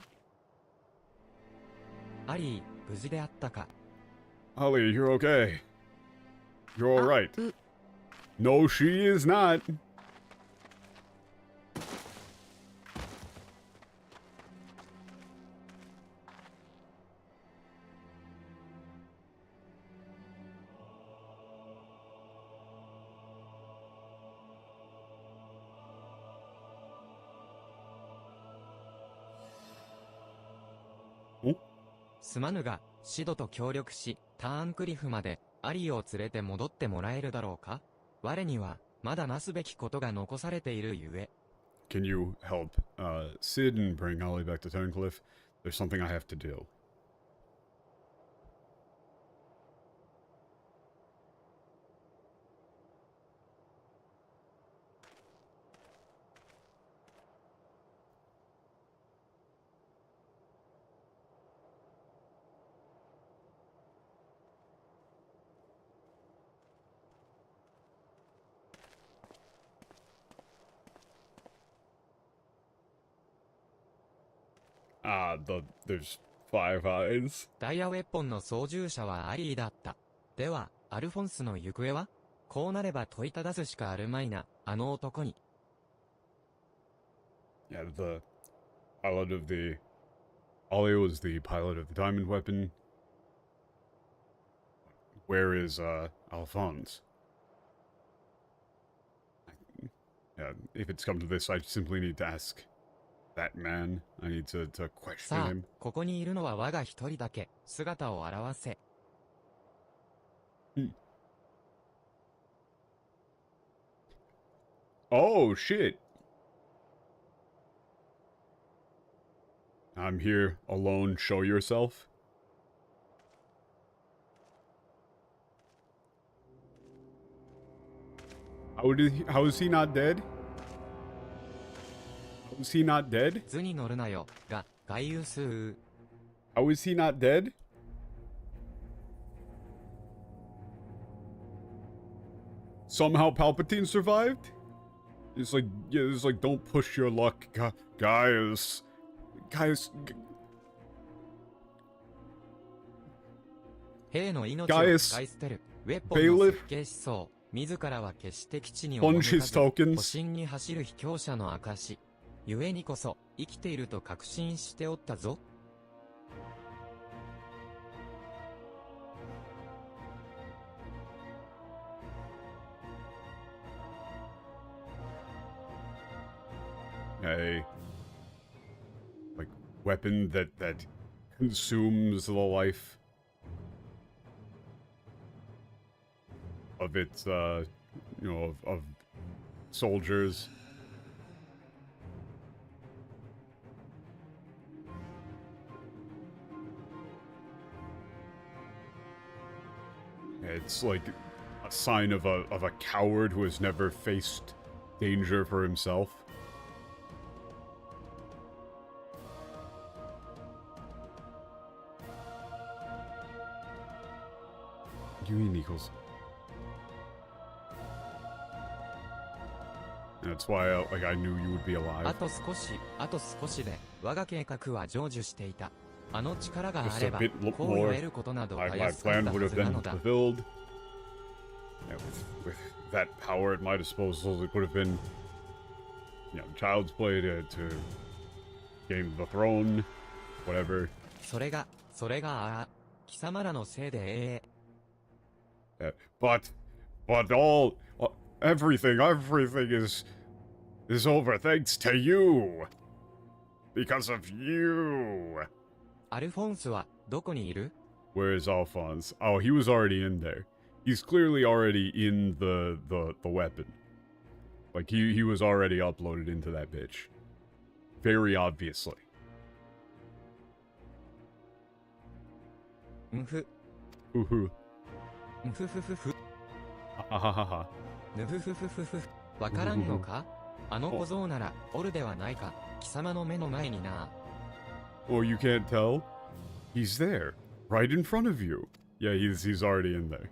Speaker 2: アリー、無事であったか。
Speaker 1: Holly, you're okay. You're alright. No, she is not. Oh?
Speaker 2: すまぬが、シドと協力し、ターンクリフまで、アリーを連れて戻ってもらえるだろうか？我には、まだなすべきことが残されているゆえ。
Speaker 1: Can you help, Sid and bring Ollie back to Turncliffe? There's something I have to do. There's 5 eyes.
Speaker 2: ダイヤウェポンの操縦者はアリーだった。では、アルフォンスの行方は？こうなれば問いただすしかあるまいな、あの男に。
Speaker 1: Yeah, the pilot of the... Ollie was the pilot of the diamond weapon. Where is, Alphonse? Yeah, if it's come to this, I simply need to ask that man. I need to question
Speaker 2: さあ
Speaker 1: him.
Speaker 2: ここにいるのは我が一人だけ。姿を現せ。
Speaker 1: Oh, shit. I'm here alone. Show yourself. How is he not dead? How is he not dead?
Speaker 2: 図に乗るなよ、が、外遊数。
Speaker 1: How is he not dead? Somehow Palpatine survived? It's like, yeah, it's like, don't push your luck, guys. Guys.
Speaker 2: 兵の命を使い捨てるウェポンの設計思想、自らは決して基地に赴かず保身に走る卑怯者の証故にこそ生きていると確信しておったぞ。
Speaker 1: A like weapon that consumes the life of its you know of soldiers. It's like a sign of a coward who has never faced danger for himself. Eagles. That's why I knew you would be alive.
Speaker 2: あと少しで我が計画は成就していた。あの力があればこう得ることなどたやすかったはずなのだ。
Speaker 1: With that power at my disposal, it would have been, you know, child's play to gain the throne, whatever.
Speaker 2: それが貴様らのせいで
Speaker 1: But everything is over thanks to you. Because of you.
Speaker 2: アルフォンスはどこにいる?
Speaker 1: Where is Alphonse? Oh, he was already in there. He's clearly already in the weapon. Like he was already uploaded into that bitch. Very obviously.
Speaker 2: んふ。
Speaker 1: うふ。
Speaker 2: んふふふふ。
Speaker 1: はははは。
Speaker 2: ぬふふふふふ。わからんのか？あの小僧ならおるではないか。貴様の目の前にな。
Speaker 1: Oh, you can't tell? He's there. Right in front of you. Yeah, he's already in there.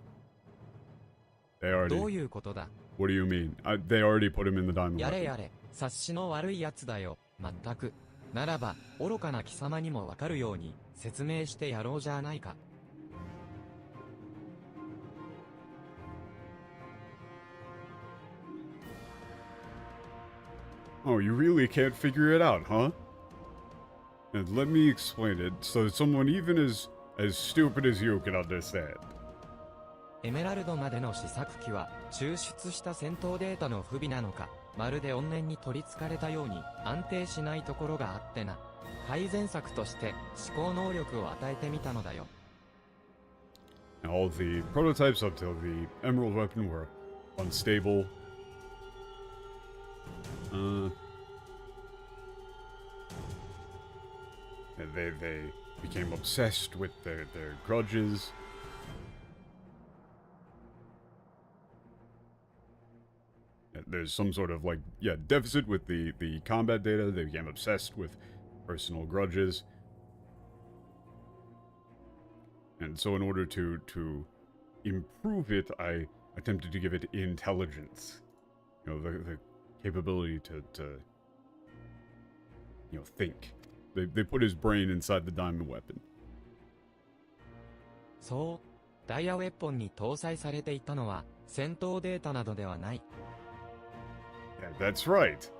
Speaker 1: They already...
Speaker 2: どういうことだ?
Speaker 1: What do you mean? They already put him in the diamond weapon.
Speaker 2: やれやれ、察しの悪いやつだよ。まったく。ならば、愚かな貴様にもわかるように説明してやろうじゃないか。
Speaker 1: Oh, you really can't figure it out, huh? And let me explain it so that someone even as stupid as you can understand.
Speaker 2: エメラルドまでの試作機は抽出した戦闘データの不備なのか、まるで怨念に取り憑かれたように安定しないところがあってな。改善策として思考能力を与えてみたのだよ。
Speaker 1: All the prototypes up till the emerald weapon were unstable. They became obsessed with their grudges. There's some sort of deficit with the combat data. They became obsessed with personal grudges. And so in order to improve it, I attempted to give it intelligence. You know, the capability to think. They put his brain inside the diamond weapon.
Speaker 2: そう、ダイヤウェポンに搭載されていたのは戦闘データなどではない。
Speaker 1: Yeah, that's right.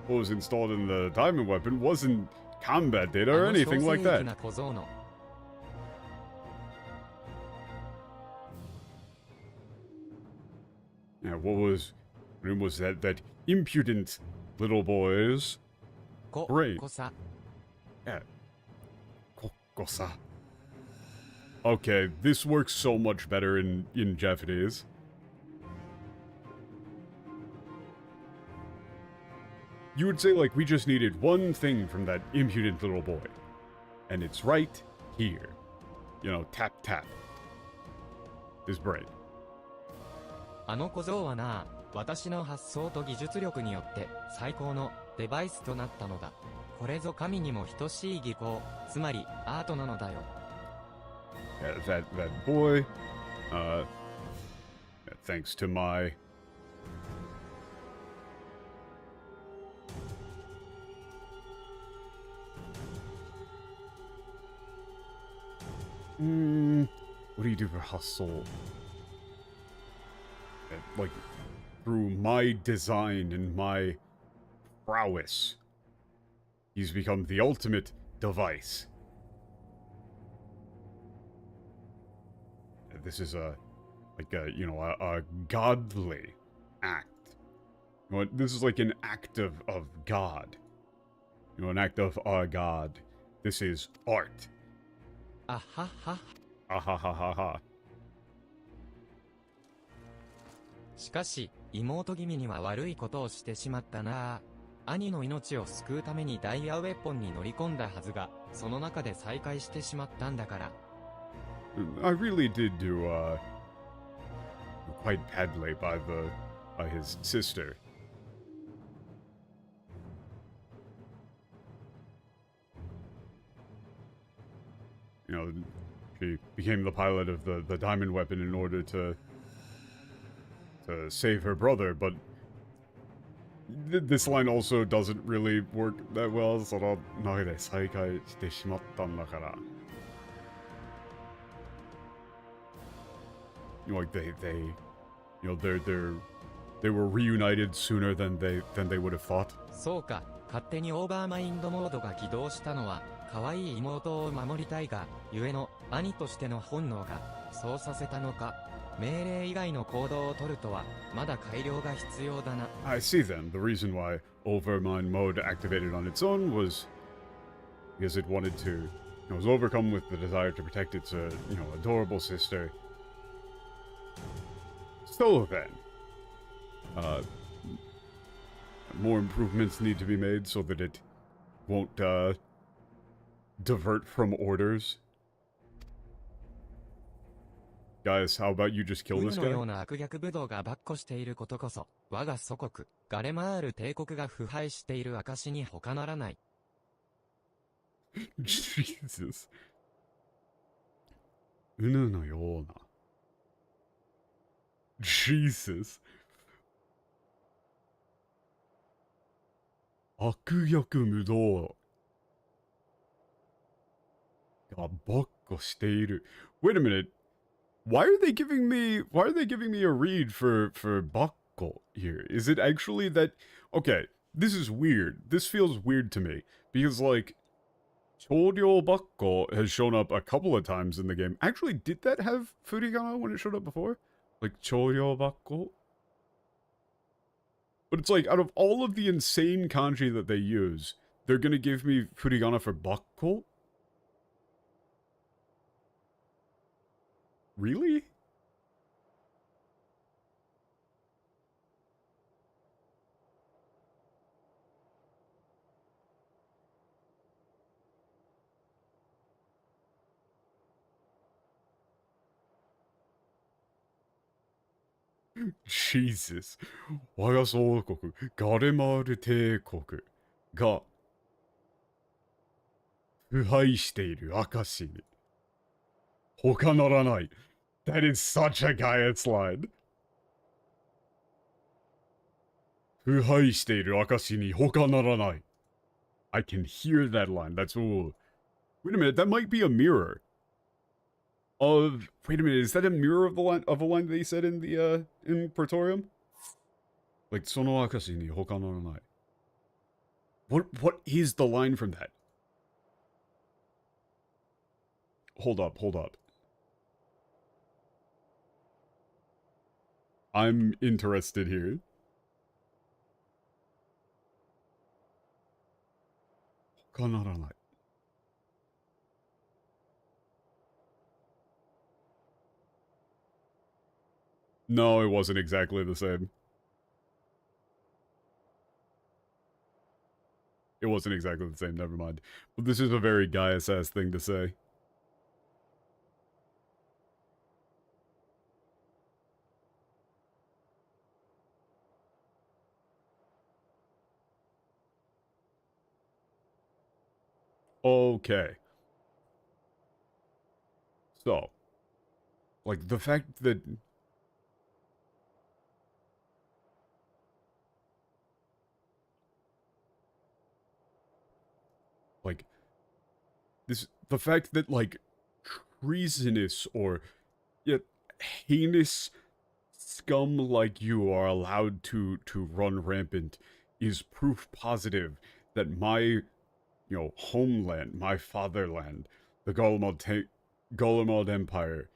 Speaker 1: What was installed in the diamond weapon wasn't combat data or anything like that. Yeah, what was that impudent little boy's brain? Yeah. Kosa. Okay, this works so much better in Japanese. You would say, we just needed one thing from that impudent little boy. And it's right here. You know, tap, tap. His brain.
Speaker 2: あの小僧はな、私の発想と技術力によって最高のデバイスとなったのだ。これぞ神にも等しい技巧、つまりアートなのだよ。
Speaker 1: Yeah, that boy, thanks to my What do you do for hustle? Like, through my design and my prowess, he's become the ultimate device. This is a godly act. You know what? This is like an act of God. You know, an act of God. This is art.
Speaker 2: あはは。
Speaker 1: Ah ha ha ha ha.
Speaker 2: しかし、妹君には悪いことをしてしまったな。兄の命を救うためにダイヤウェポンに乗り込んだはずが、その中で再会してしまったんだから。
Speaker 1: I really did do quite badly by his sister. You know, she became the pilot of the diamond weapon in order to save her brother, but this line also doesn't really work that well. その中で再会してしまったんだから。You know, like they were reunited sooner than they would have thought.
Speaker 2: そうか、勝手にオーバーマインドモードが起動したのは、可愛い妹を守りたいが、ゆえの兄としての本能が、そうさせたのか。命令以外の行動を取るとは、まだ改良が必要だな。
Speaker 1: I see then. The reason why Overmind mode activated on its own was because it wanted to, it was overcome with the desire to protect its, adorable sister. So then, more improvements need to be made so that it won't, divert from orders. Guys, how about you just kill this
Speaker 2: の
Speaker 1: guy?
Speaker 2: ような悪逆武道が跋扈していることこそ、我が祖国、ガレマール帝国が腐敗している証に他ならない。
Speaker 1: Jesus. のような。Jesus. 悪逆無道がばっかしている。Wait a minute. Why are they giving me a read for Bakko here? Is it actually that okay, this is weird. This feels weird to me. Because like Choryo Bakko has shown up a couple of times in the game. Actually, did that have Furigana when it showed up before? Like Choryo Bakko? But it's like, out of all of the insane kanji that they use, they're gonna give me Furigana for Bakko? Really? Jesus. 我が総国、ガレマール帝国が腐敗している証に他ならない。That is such a Gaius line. 腐敗している証に他ならない。I can hear that line. That's ooh. Wait a minute, that might be a mirror. Wait a minute, is that a mirror of a line they said in the in Praetorium? Like その証に他ならない。What is the line from that? Hold up. I'm interested here. 他ならない。No, it wasn't exactly the same. It wasn't exactly the same, never mind. But this is a very Gaius-ass thing to say. Okay. So, like, the fact that... Like, the fact that, like, treasonous or yet heinous scum like you are allowed to run rampant is proof positive that my, homeland, my fatherland, the Golemald Empire,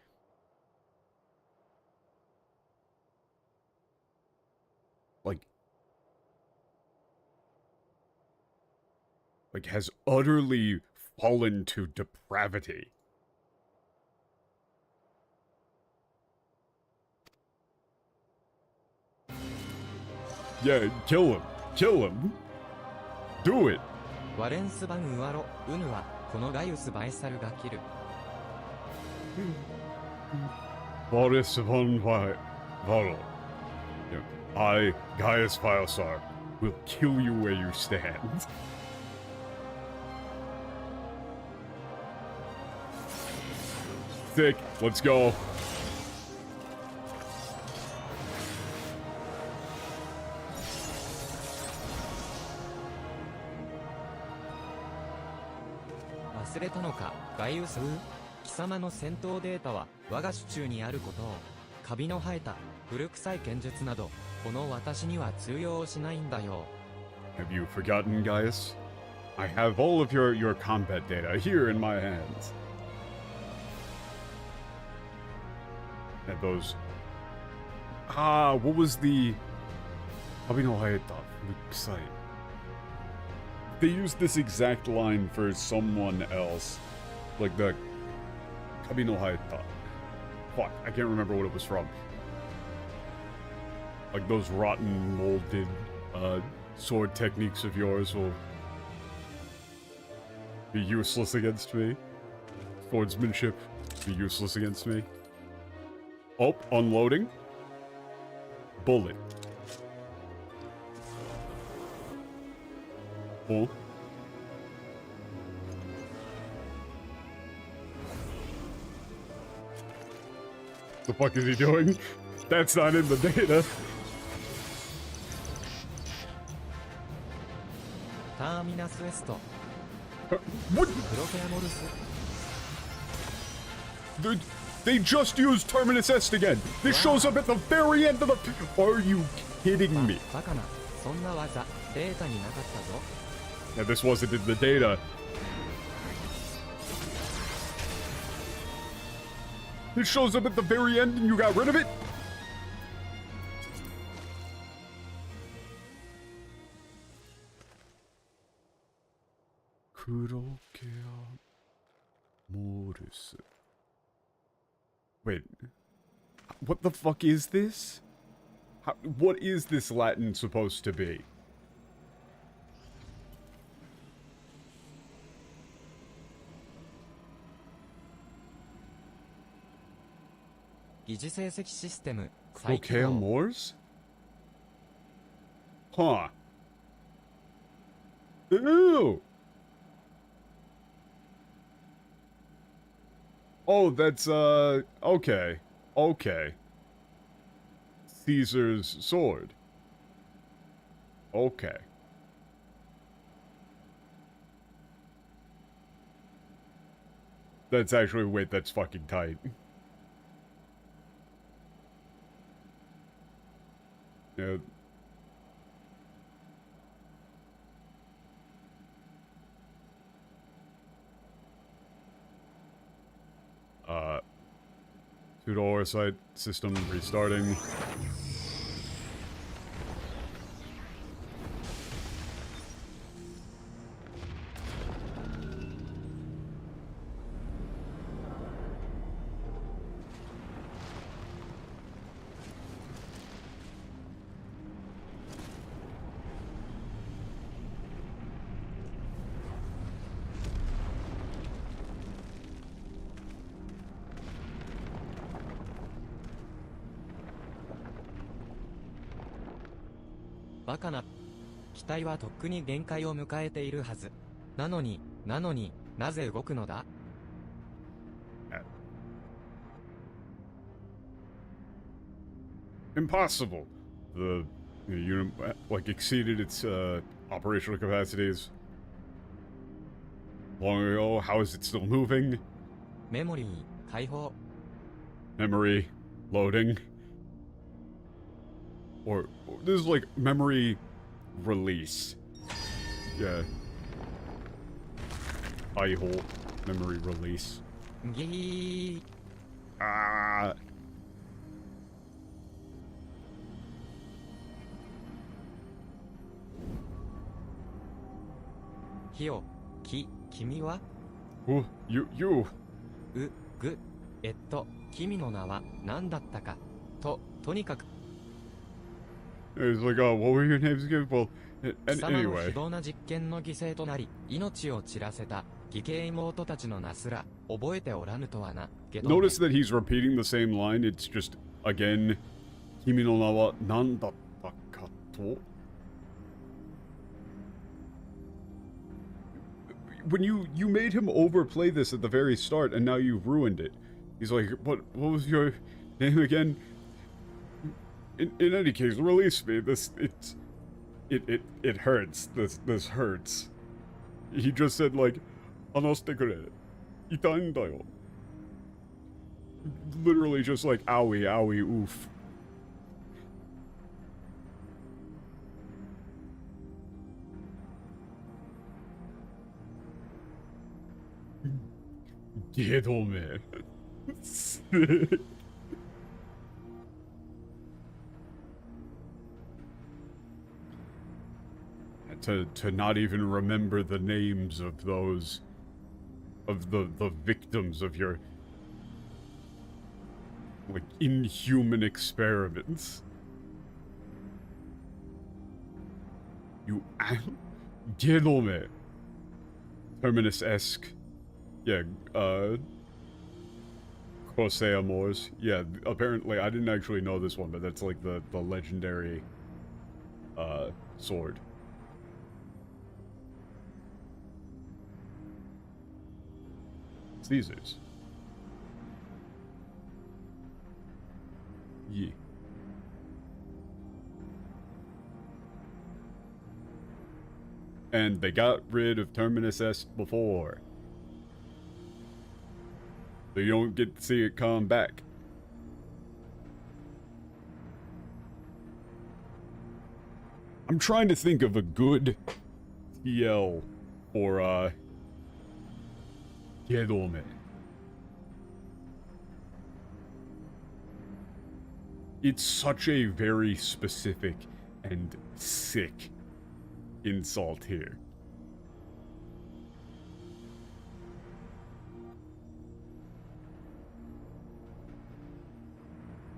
Speaker 1: like has utterly fallen to depravity. Yeah, kill him. Kill him. Do it.
Speaker 2: ワレンスバンウアロ、ウヌは、このガイウスバイサルが切る。
Speaker 1: Boris von Varo. I, Gaius Vilsar, will kill you where you stand. Sick. Let's go.
Speaker 2: 忘れたのか、ガイウス。貴様の戦闘データは我が手中にあることを。カビの生えた古臭い剣術などこの私には通用しないんだよ。
Speaker 1: Have you forgotten, Gaius? I have all of your combat data here in my hands. And those... what was the... They used this exact line for someone else. Like the... Fuck, I can't remember what it was from. Like those rotten, molded, sword techniques of yours will be useless against me. Swordsmanship be useless against me. Oh, unloading. Bullet. Oh. The fuck is he doing? That's not in the data.
Speaker 2: ターミナスウエスト。
Speaker 1: What?
Speaker 2: プロフェアモルス。
Speaker 1: They just used Terminus Est again. This shows up at the very end of the... Are you kidding me?
Speaker 2: バカな、そんな技、データになかったぞ。
Speaker 1: Now, this wasn't in the data. It shows up at the very end and you got rid of it? Kurokea Morus. Wait. What the fuck is this? What is this Latin supposed to be?
Speaker 2: Kurokea
Speaker 1: Moors? Huh. Ew! Oh, that's, okay. Okay. Caesar's sword. Okay. That's actually, wait, that's fucking tight. Yeah. Two-door site system restarting.
Speaker 2: バカな。機体はとっくに限界を迎えているはず。なのに、なぜ動くのだ?
Speaker 1: Impossible. The unit, like, exceeded its, operational capacities long ago. How is it still moving?
Speaker 2: メモリー、解放
Speaker 1: Memory loading. Or this is like memory release. Yeah. Eye-hole. Memory release.
Speaker 2: ギー
Speaker 1: Ah.
Speaker 2: ひよ君は
Speaker 1: Oh, you.
Speaker 2: 君の名は何だったかとにかく
Speaker 1: It's like, oh, what were your names again? Well,
Speaker 2: 貴様の
Speaker 1: anyway.
Speaker 2: 非道な実験の犠牲となり命を散らせた義兄妹たちの名すら覚えておらぬとはなけど
Speaker 1: Notice that he's repeating the same line. It's just, again, Kimi no na wa nandatta ka to? When you made him overplay this at the very start, and now you've ruined it. He's like, what was your name again? In any case, release me. It hurts. This hurts. He just said, like, 話してくれ。痛いんだよ。Literally just like, owie, owie, oof. Gedome. Sick. To not even remember the names of those, of the victims of your, like, inhuman experiments. You Gedome. Terminus-esque. Yeah, Corsair Moors. Yeah, apparently, I didn't actually know this one, but that's like the legendary, sword. Caesar's. Yeah. And they got rid of Terminus S before. So you don't get to see it come back. I'm trying to think of a good TL for, Gedome. It's such a very specific and sick insult here.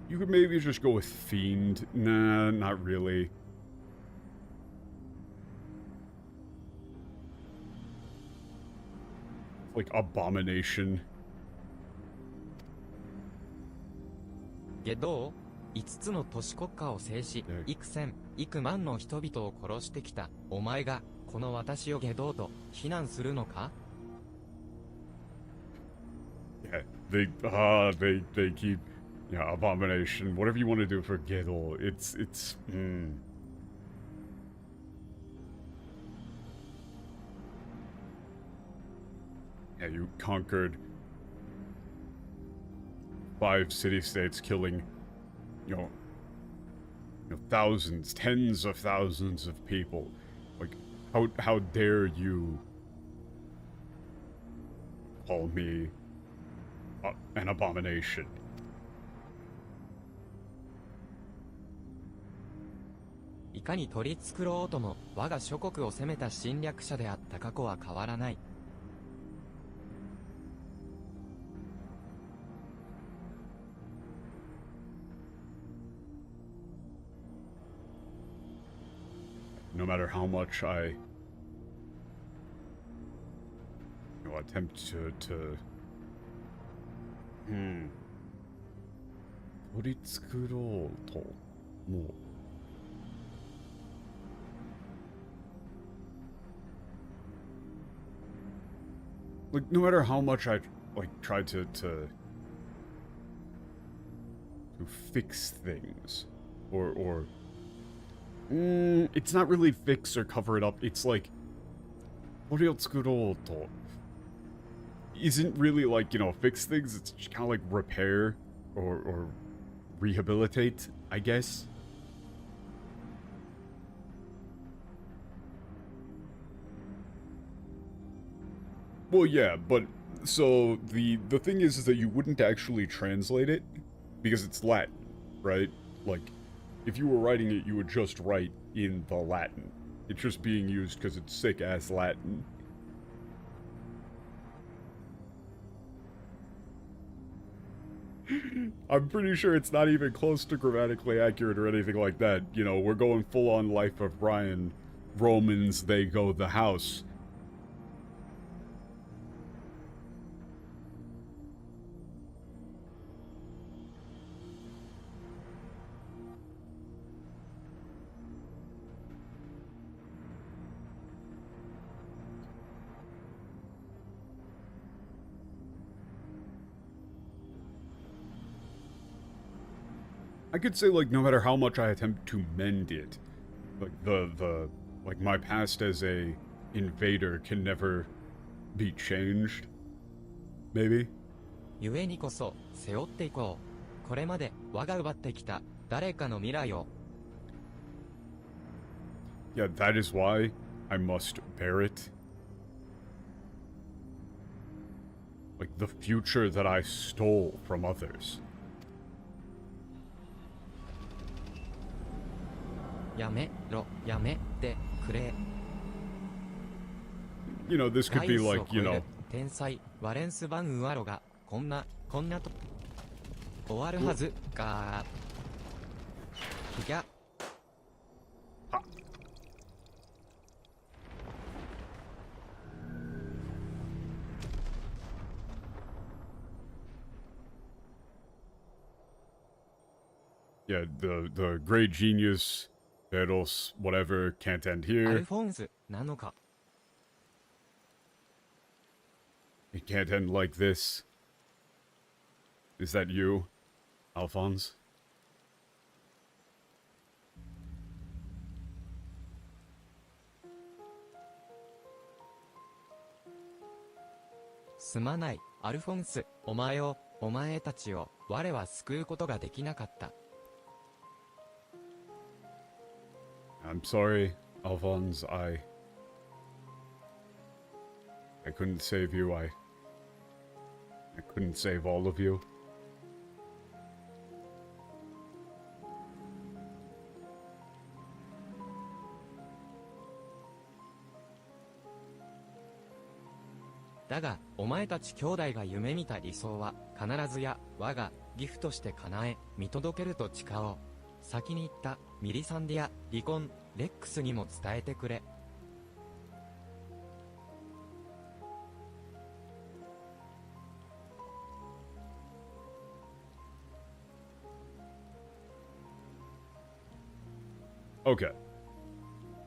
Speaker 1: You could maybe just go with Fiend. Nah, not really. Like Abomination.
Speaker 2: けど5つの都市国家を制し、幾千、幾万の人々を殺してきたお前がこの私をゲドウと非難するのか?
Speaker 1: Yeah, they keep, yeah, Abomination, whatever you want to do for Gedol, it's, Yeah, you conquered 5 city-states, killing, you know, thousands, tens of thousands of people. Like, how dare you call me an abomination?
Speaker 2: いかに取り繕おうとも我が諸国を攻めた侵略者であった過去は変わらない。
Speaker 1: No matter how much I, attempt to 取り繕おうと、もう。Like, no matter how much I, like, try to fix things, or it's not really fix or cover it up, it's like, これを作ろうと。isn't really like, you know, fix things. It's kind of like repair or rehabilitate, I guess. Well, yeah, but so the thing is that you wouldn't actually translate it because it's Latin, right? Like, if you were writing it, you would just write in the Latin. It's just being used because it's sick-ass Latin. I'm pretty sure it's not even close to grammatically accurate or anything like that. You know, we're going full-on Life of Brian. Romans, they go the house. I could say, like, no matter how much I attempt to mend it, like, like, my past as a invader can never be changed. Maybe?
Speaker 2: 故にこそ背負っていこう。これまで我が奪ってきた誰かの未来を。
Speaker 1: Yeah, that is why I must bear it. Like, the future that I stole from others.
Speaker 2: やめろ、やめてくれ。
Speaker 1: You know, this could be like, you know...
Speaker 2: 天才ワレンス・バン・ウアロがこんなと終わるはずか。ひゃ。
Speaker 1: Yeah, the great genius, Beros, whatever, can't end
Speaker 2: ア
Speaker 1: here.
Speaker 2: ルフォンスなのか。
Speaker 1: It can't end like this. Is that you, Alphonse?
Speaker 2: すまない、アルフォンス。お前たちを我は救うことができなかった。
Speaker 1: I'm sorry, Alphonse. I couldn't save you. I couldn't save all of you.
Speaker 2: だが、お前たち兄弟が夢見た理想は、必ずや、我が、ギフとして叶え、見届けると誓おう。先に言った、ミリサンディア、リコン、レックスにも伝えてくれ。
Speaker 1: Okay.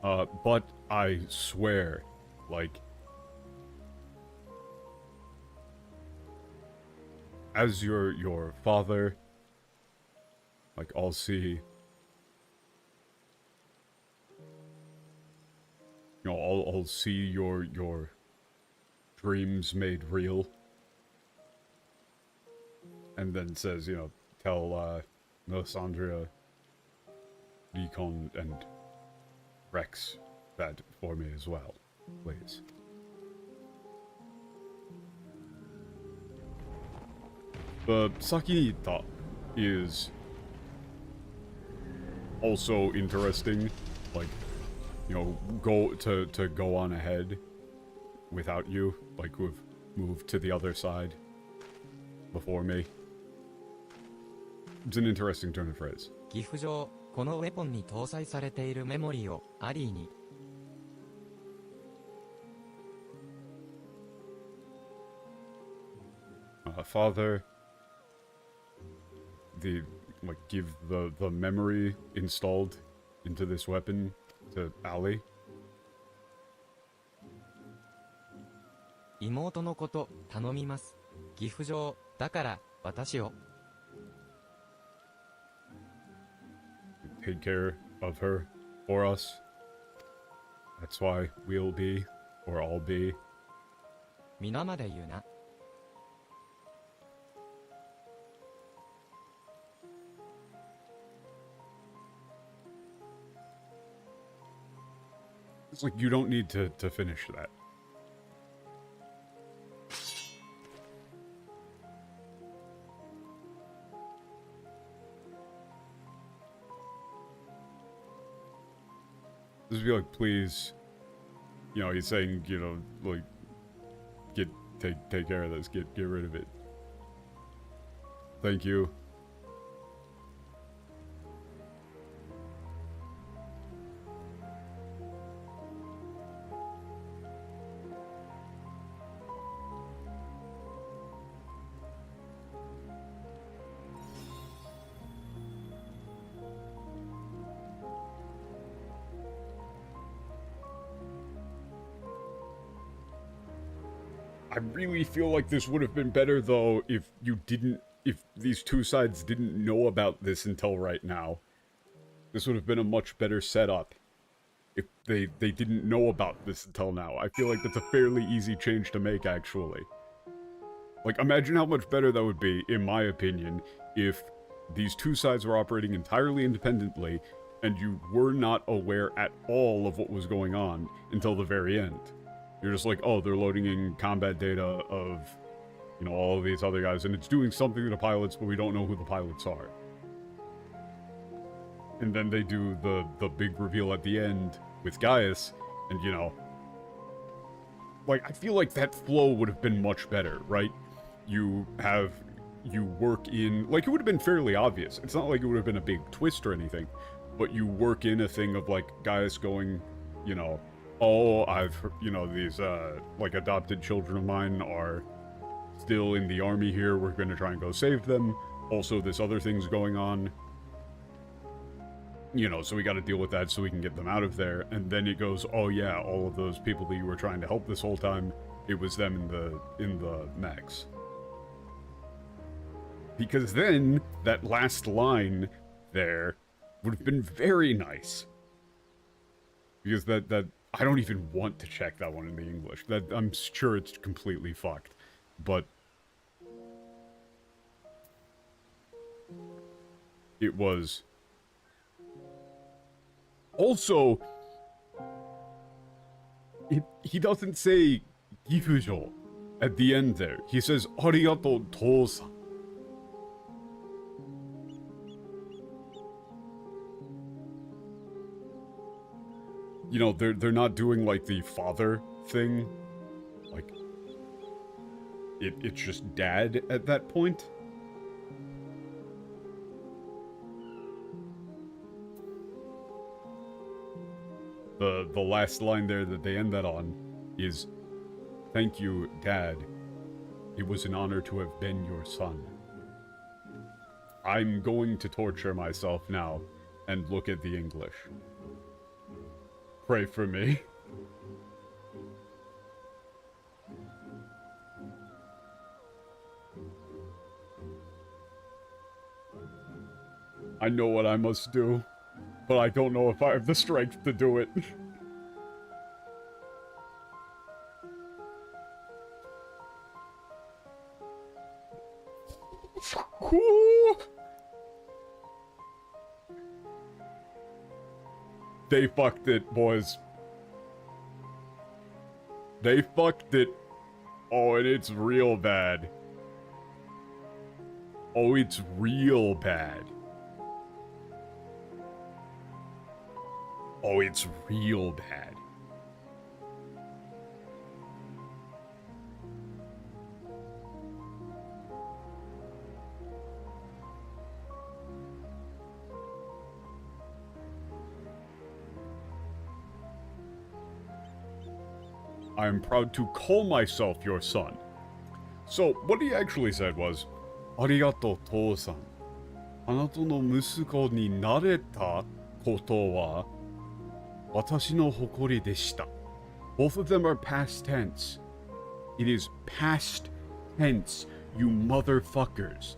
Speaker 1: But I swear, like... As your father, like, I'll see... You know, I'll see your dreams made real. And then says, you know, tell, Melisandre, Recon, and Rex that for me as well, please. The Sakinita is also interesting, like, you know, to go on ahead without you, like, who've moved to the other side before me. It's an interesting turn of phrase.
Speaker 2: ギフ上、このウェポンに搭載されているメモリーをアリーに。
Speaker 1: Father, like, give the memory installed into this weapon to Ali.
Speaker 2: 妹のこと頼みます。ギフ上、だから私を。
Speaker 1: Take care of her for us. That's why we'll be, or I'll be.
Speaker 2: 皆まで言うな。
Speaker 1: It's like, you don't need to finish that. Just be like, please, you know, he's saying, you know, like, take care of this, get rid of it. Thank you. I really feel like this would have been better, though, if these two sides didn't know about this until right now. This would have been a much better setup if they didn't know about this until now. I feel like that's a fairly easy change to make, actually. Like, imagine how much better that would be, in my opinion, if these two sides were operating entirely independently, and you were not aware at all of what was going on until the very end. You're just like, oh, they're loading in combat data of, you know, all of these other guys, and it's doing something to the pilots, but we don't know who the pilots are. And then they do the big reveal at the end with Gaius, and, you know, like, I feel like that flow would have been much better, right? You work in, like, it would have been fairly obvious. It's not like it would have been a big twist or anything, but you work in a thing of, like, Gaius going, you know, oh, you know, these, like, adopted children of mine are still in the army here. We're gonna try and go save them. Also, this other thing's going on. You know, so we gotta deal with that so we can get them out of there. And then it goes, oh yeah, all of those people that you were trying to help this whole time, it was them in the mechs. Because then, that last line there would have been very nice. Because that I don't even want to check that one in the English. That I'm sure it's completely fucked. But it was also, he doesn't say Gifujo at the end there. He says Arigato Tosa. You know, they're not doing, like, the father thing. Like, it's just dad at that point. The last line there that they end that on is, "Thank you, Dad. It was an honor to have been your son." I'm going to torture myself now and look at the English. Pray for me. I know what I must do, but I don't know if I have the strength to do it. They fucked it, boys. They fucked it. Oh, and it's real bad. Oh, it's real bad. Oh, it's real bad. I am proud to call myself your son. So, what he actually said was, Arigato, Tosan. あなたの息子になれたことは私の誇りでした. Both of them are past tense. It is past tense, you motherfuckers.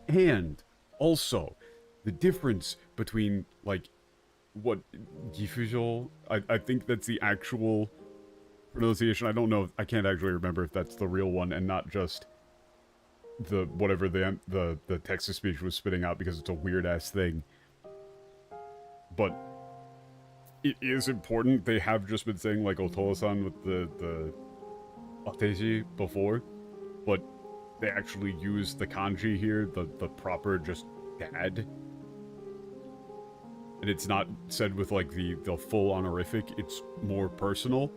Speaker 1: And, also, the difference between, like, what, Gifujo? I think that's the actual pronunciation. I don't know, I can't actually remember if that's the real one and not just the, whatever the text-to-speech was spitting out because it's a weird-ass thing. But it is important. They have just been saying, like, Otoa-san with the Ateji before, but they actually use the kanji here, the proper just dad. And it's not said with, like, the full honorific, it's more personal.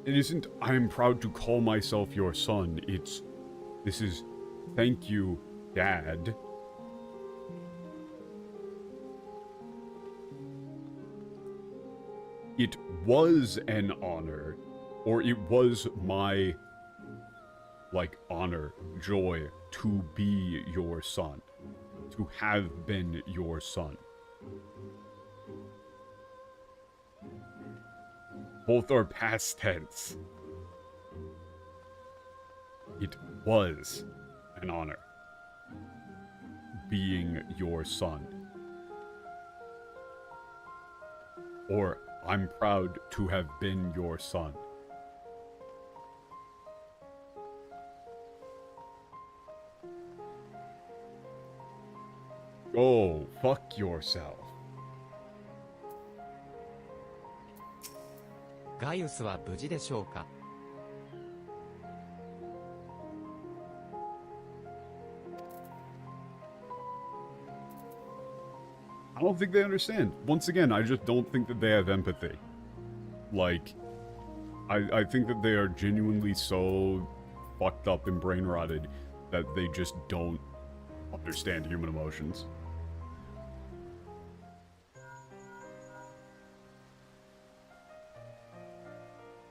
Speaker 1: It isn't, I am proud to call myself your son, it's, this is, thank you, Dad. It was an honor, or it was my, like, honor, joy, to be your son. To have been your son. Both are past tense. It was an honor being your son. Or, I'm proud to have been your son. Oh, fuck yourself.
Speaker 2: ガイウスは無事でしょうか
Speaker 1: I don't think they understand. Once again, I just don't think that they have empathy. Like, I think that they are genuinely so fucked up and brain rotted that they just don't understand human emotions.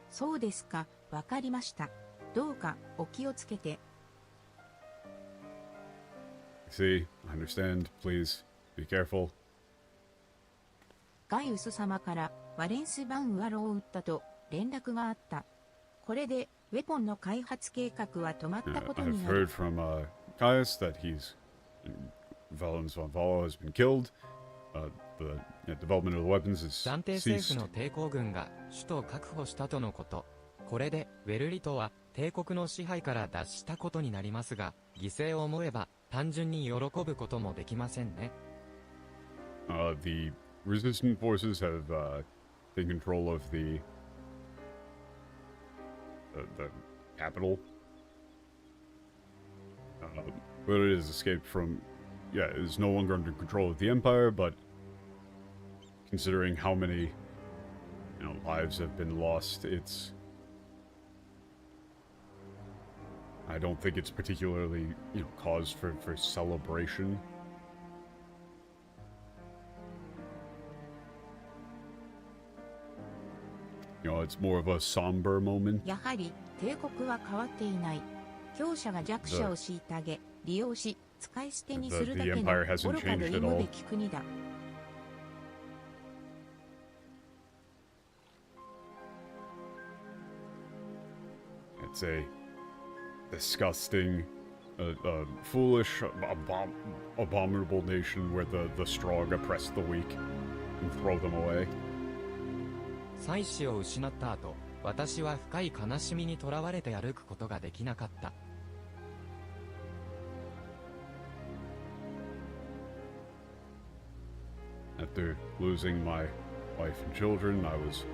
Speaker 3: そうですか、わかりました。どうかお気をつけて。
Speaker 1: See, I understand. Please, be careful.
Speaker 3: ガイウス様からワレンス・バンウアロを撃ったと連絡があった。これでウェポンの開発計画は止まったことに
Speaker 1: I've
Speaker 3: なる。
Speaker 1: heard from Caius that Valens von Valo has been killed. The development of the weapons is
Speaker 2: 暫定政府
Speaker 1: ceased.
Speaker 2: の抵抗軍が首都を確保したとのこと。これでウェルリ島は帝国の支配から脱したことになりますが、犠牲を思えば単純に喜ぶこともできませんね。
Speaker 1: The resistant forces have taken control of the capital. But it has escaped from, yeah, it is no longer under control of the Empire, but considering how many, lives have been lost, I don't think it's particularly, cause for celebration. It's more of a somber moment.
Speaker 3: やはり帝国は変わっていない。強者が弱者を虐げ、利用し、使い捨てにするだけの
Speaker 1: The Empire hasn't
Speaker 3: 愚かで
Speaker 1: changed
Speaker 3: 忌
Speaker 1: at
Speaker 3: む
Speaker 1: all.
Speaker 3: べき国だ。
Speaker 1: It's a disgusting, foolish, abominable nation where the strong oppress the weak and throw them away.
Speaker 2: 妻子を失った後、私は深い悲しみにとらわれて歩くことができなかった。
Speaker 1: After losing my wife and children, I was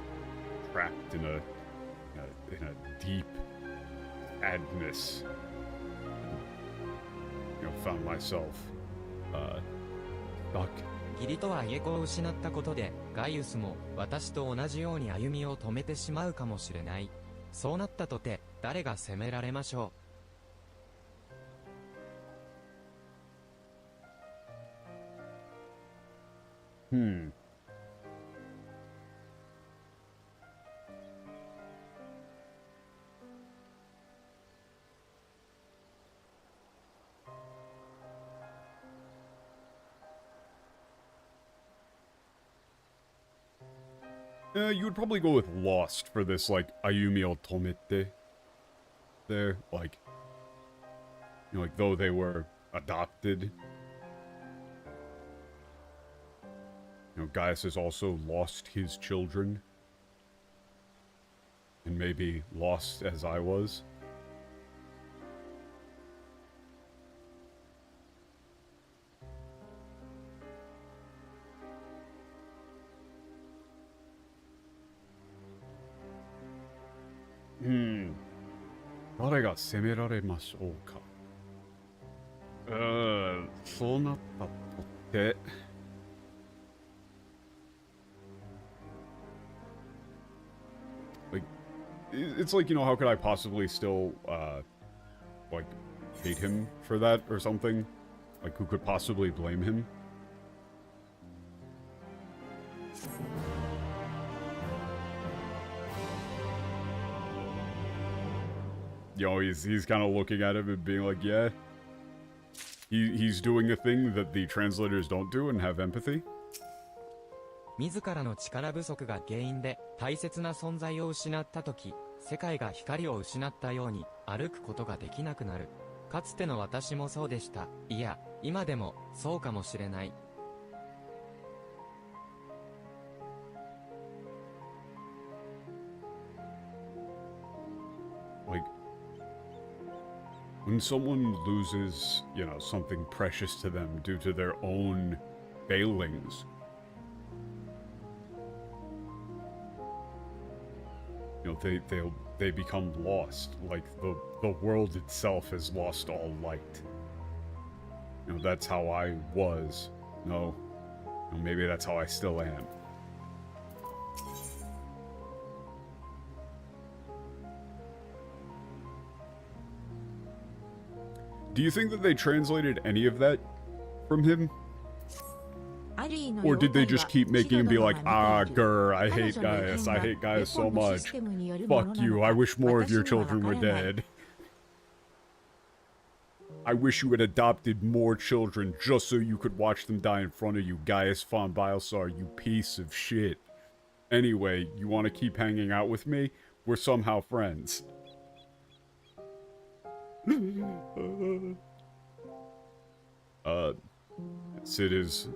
Speaker 1: trapped in a deep sadness. Found myself stuck.
Speaker 2: 義理とは家子を失ったことで、ガイウスも私と同じように歩みを止めてしまうかもしれない。そうなったとて、誰が責められましょ
Speaker 1: う。You would probably go with Lost for this, like, Ayumi o Tomete. There, like, though they were adopted. Gaius has also lost his children. And maybe lost as I was. 誰が責められましょうか。そうなったとって。Like, it's like, you know, how could I possibly still, like, hate him for that or something? Like, who could possibly blame him? You know, he's kind of looking at him and being like, yeah, he's doing a thing that the translators don't do and have empathy.
Speaker 2: 自らの力不足が原因で大切な存在を失ったとき、世界が光を失ったように歩くことができなくなる。かつての私もそうでした。いや、今でもそうかもしれない。
Speaker 1: Like, when someone loses, you know, something precious to them due to their own failings, you know, they become lost. Like the world itself has lost all light. You know, that's how I was. No, you know, maybe that's how I still am. Do you think that they translated any of that from him? Or did they just keep making him be like, ah, grr, I hate Gaius so much. Fuck you, I wish more of your children were dead. I wish you had adopted more children just so you could watch them die in front of you, Gaius von Bielsar, you piece of shit. Anyway, you want to keep hanging out with me? We're somehow friends. Sid is,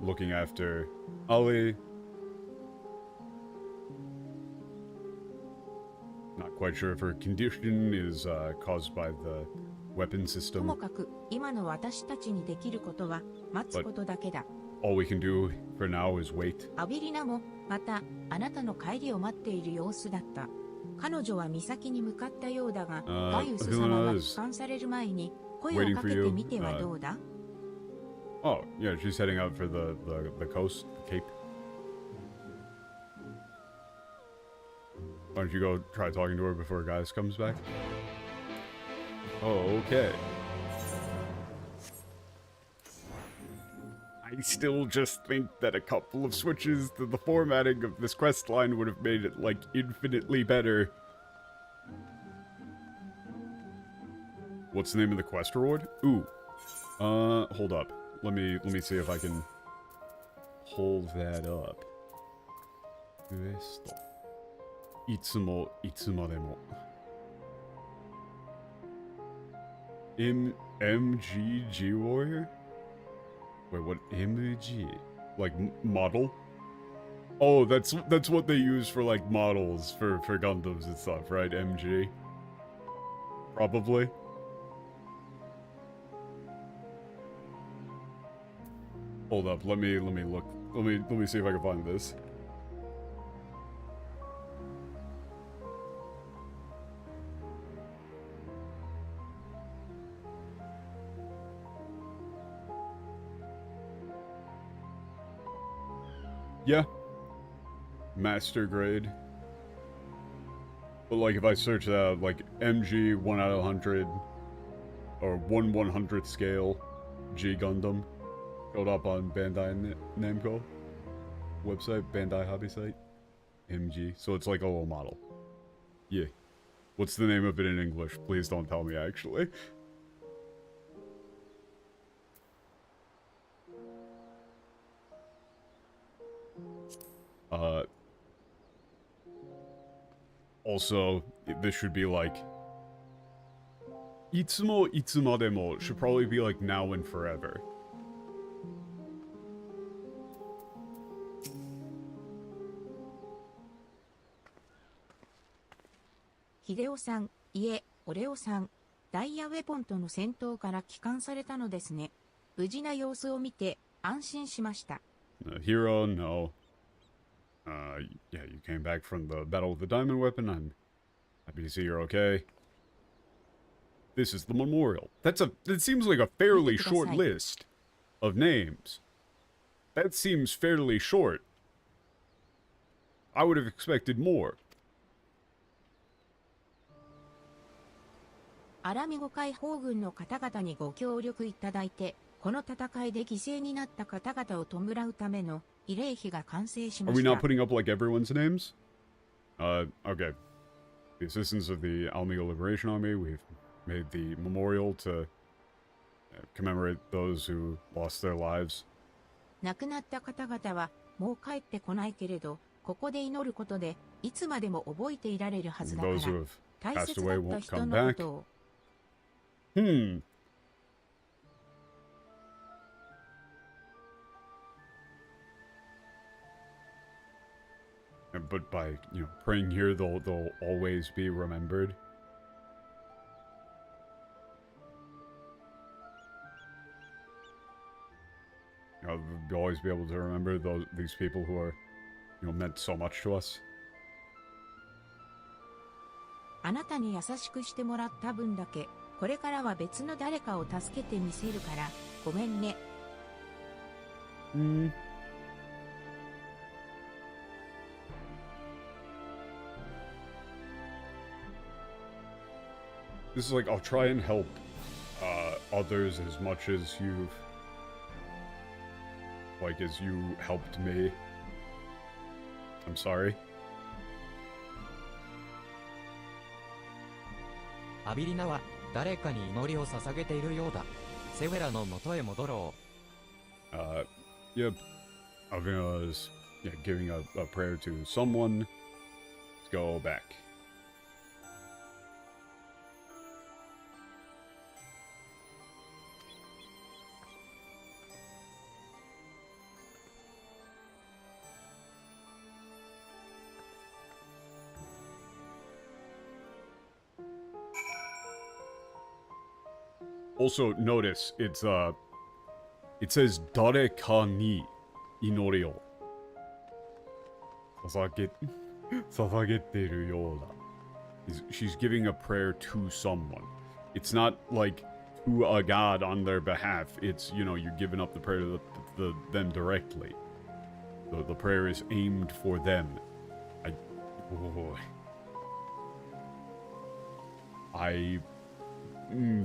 Speaker 1: looking after Ali. Not quite sure if her condition is, caused by the weapon system.
Speaker 3: ともかく、今の私たちにできることは待つことだけだ。
Speaker 1: All we can do for now is wait.
Speaker 3: アビリナもまたあなたの帰りを待っている様子だった。彼女は岬に向かったようだが、ガイウス様が帰還される前に声をかけてみてはどうだ？
Speaker 1: Oh, yeah, she's heading out for the coast, the Cape. Why don't you go try talking to her before Gaius comes back? Oh, okay. I still just think that a couple of switches to the formatting of this quest line would have made it, like, infinitely better. What's the name of the quest reward? Ooh. Hold up. Let me see if I can pull that up. Quest. Itsumo, itsumademo. MG Warrior? Wait, what? MG? Like, model? Oh, that's what they use for, like, models for Gundams and stuff, right? MG? Probably. Hold up, let me look. Let me see if I can find this. Yeah. Master grade. But like if I search that, like MG 1 out of 100 or 1/100th scale G Gundam. Showed up on Bandai Namco website, Bandai hobby site. MG. So it's like a little model. Yeah. What's the name of it in English? Please don't tell me actually. Also, this should be like Itsumo itsumademo should probably be like now and forever.
Speaker 3: Hideo さん、いえ、オレオさん、ダイヤウェポンとの戦闘から帰還されたのですね。無事な様子を見て安心しました。
Speaker 1: Hero, no. Yeah, you came back from the battle with the diamond weapon. I'm happy to see you're okay. This is the memorial. It seems like a fairly short list of names. That seems fairly short. I would have expected more.
Speaker 3: アラミゴ解放軍の方々にご協力いただいて、この戦いで犠牲になった方々を弔うための慰霊碑が完成しま
Speaker 1: Are we
Speaker 3: した。
Speaker 1: not putting up like everyone's names? Okay. The assistants of the Alamigo Liberation Army, we've made the memorial to commemorate those who lost their lives.
Speaker 3: 亡くなった方々はもう帰ってこないけれど、ここで祈ることでいつまでも覚えていられるはずだから、
Speaker 1: Those who have
Speaker 3: 大
Speaker 1: passed
Speaker 3: 切
Speaker 1: away
Speaker 3: だった
Speaker 1: won't
Speaker 3: 人
Speaker 1: come
Speaker 3: の
Speaker 1: back.
Speaker 3: ことを。
Speaker 1: But by, praying here, they'll always be remembered. They'll always be able to remember these people who are, meant so much to us.
Speaker 3: あなたに優しくしてもらった分だけ、これからは別の誰かを助けてみせるから、ごめんね。
Speaker 1: This is like, I'll try and help others as much as as you helped me. I'm sorry.
Speaker 2: アビリナは誰かに祈りを捧げているようだ。セウェラの元へ戻ろう。
Speaker 1: Yep. Avina is giving a prayer to someone. Let's go back. Also, notice it says "dare ka ni inori o sasagetteru you da." She's giving a prayer to someone. It's not like to a god on their behalf. It's, you're giving up the prayer to them directly. The prayer is aimed for them.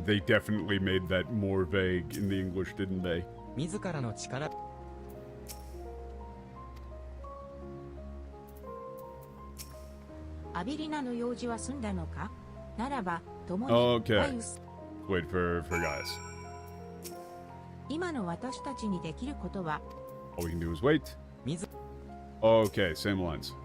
Speaker 1: They definitely made that more vague in the English, didn't they?
Speaker 2: 自らの力。
Speaker 3: アビリナの用事は済んだのか？ならば、共に
Speaker 1: Okay. Wait for guys.
Speaker 3: 今の私たちにできることは、
Speaker 1: All we can do is wait.
Speaker 2: 自
Speaker 1: Okay, same lines.
Speaker 2: 「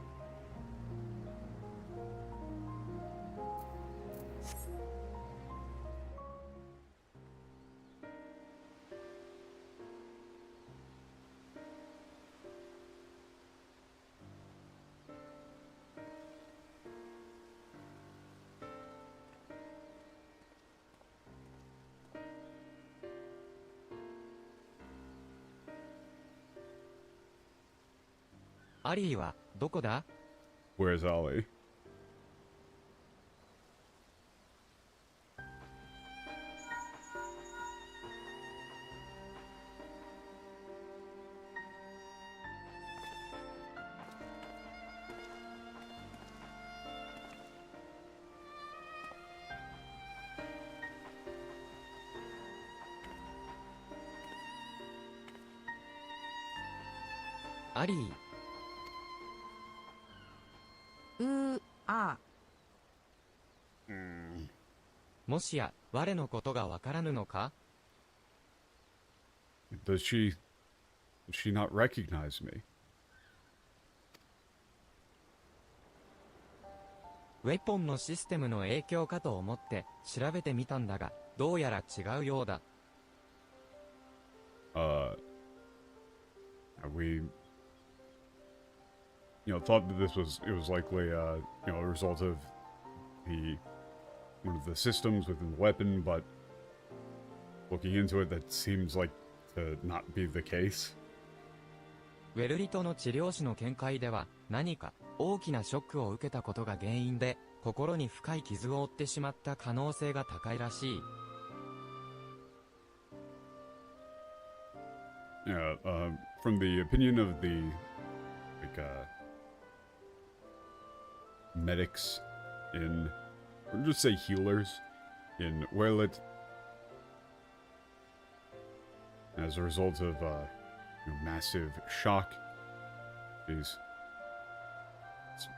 Speaker 2: アリーはどこだ？
Speaker 1: Where's Ollie?
Speaker 2: アリー、
Speaker 3: ああ、
Speaker 2: もしや我のことがわからぬのか？
Speaker 1: Does she not recognize me?
Speaker 2: ウェポンのシステムの影響かと思って調べてみたんだが、どうやら違うようだ。
Speaker 1: We thought that it was likely a result of one of the systems within the weapon, but looking into it, that seems like to not be the case.
Speaker 2: ウェルリトの治療師の見解では、何か大きなショックを受けたことが原因で心に深い傷を負ってしまった可能性が高いらしい。
Speaker 1: Yeah, from the opinion of the, medics in, or just say healers in Werlet, as a result of, massive shock, it's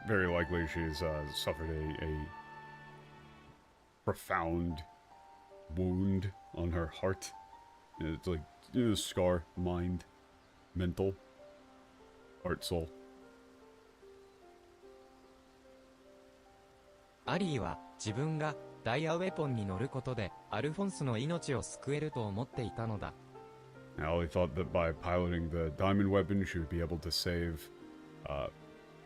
Speaker 1: very likely she's, suffered a profound wound on her heart. It's like, scar, mind, mental, heart, soul.
Speaker 2: アリーは自分がダイヤウェポンに乗ることでアルフォンスの命を救えると思っていたのだ。
Speaker 1: Allie thought that by piloting the diamond weapon, she would be able to save,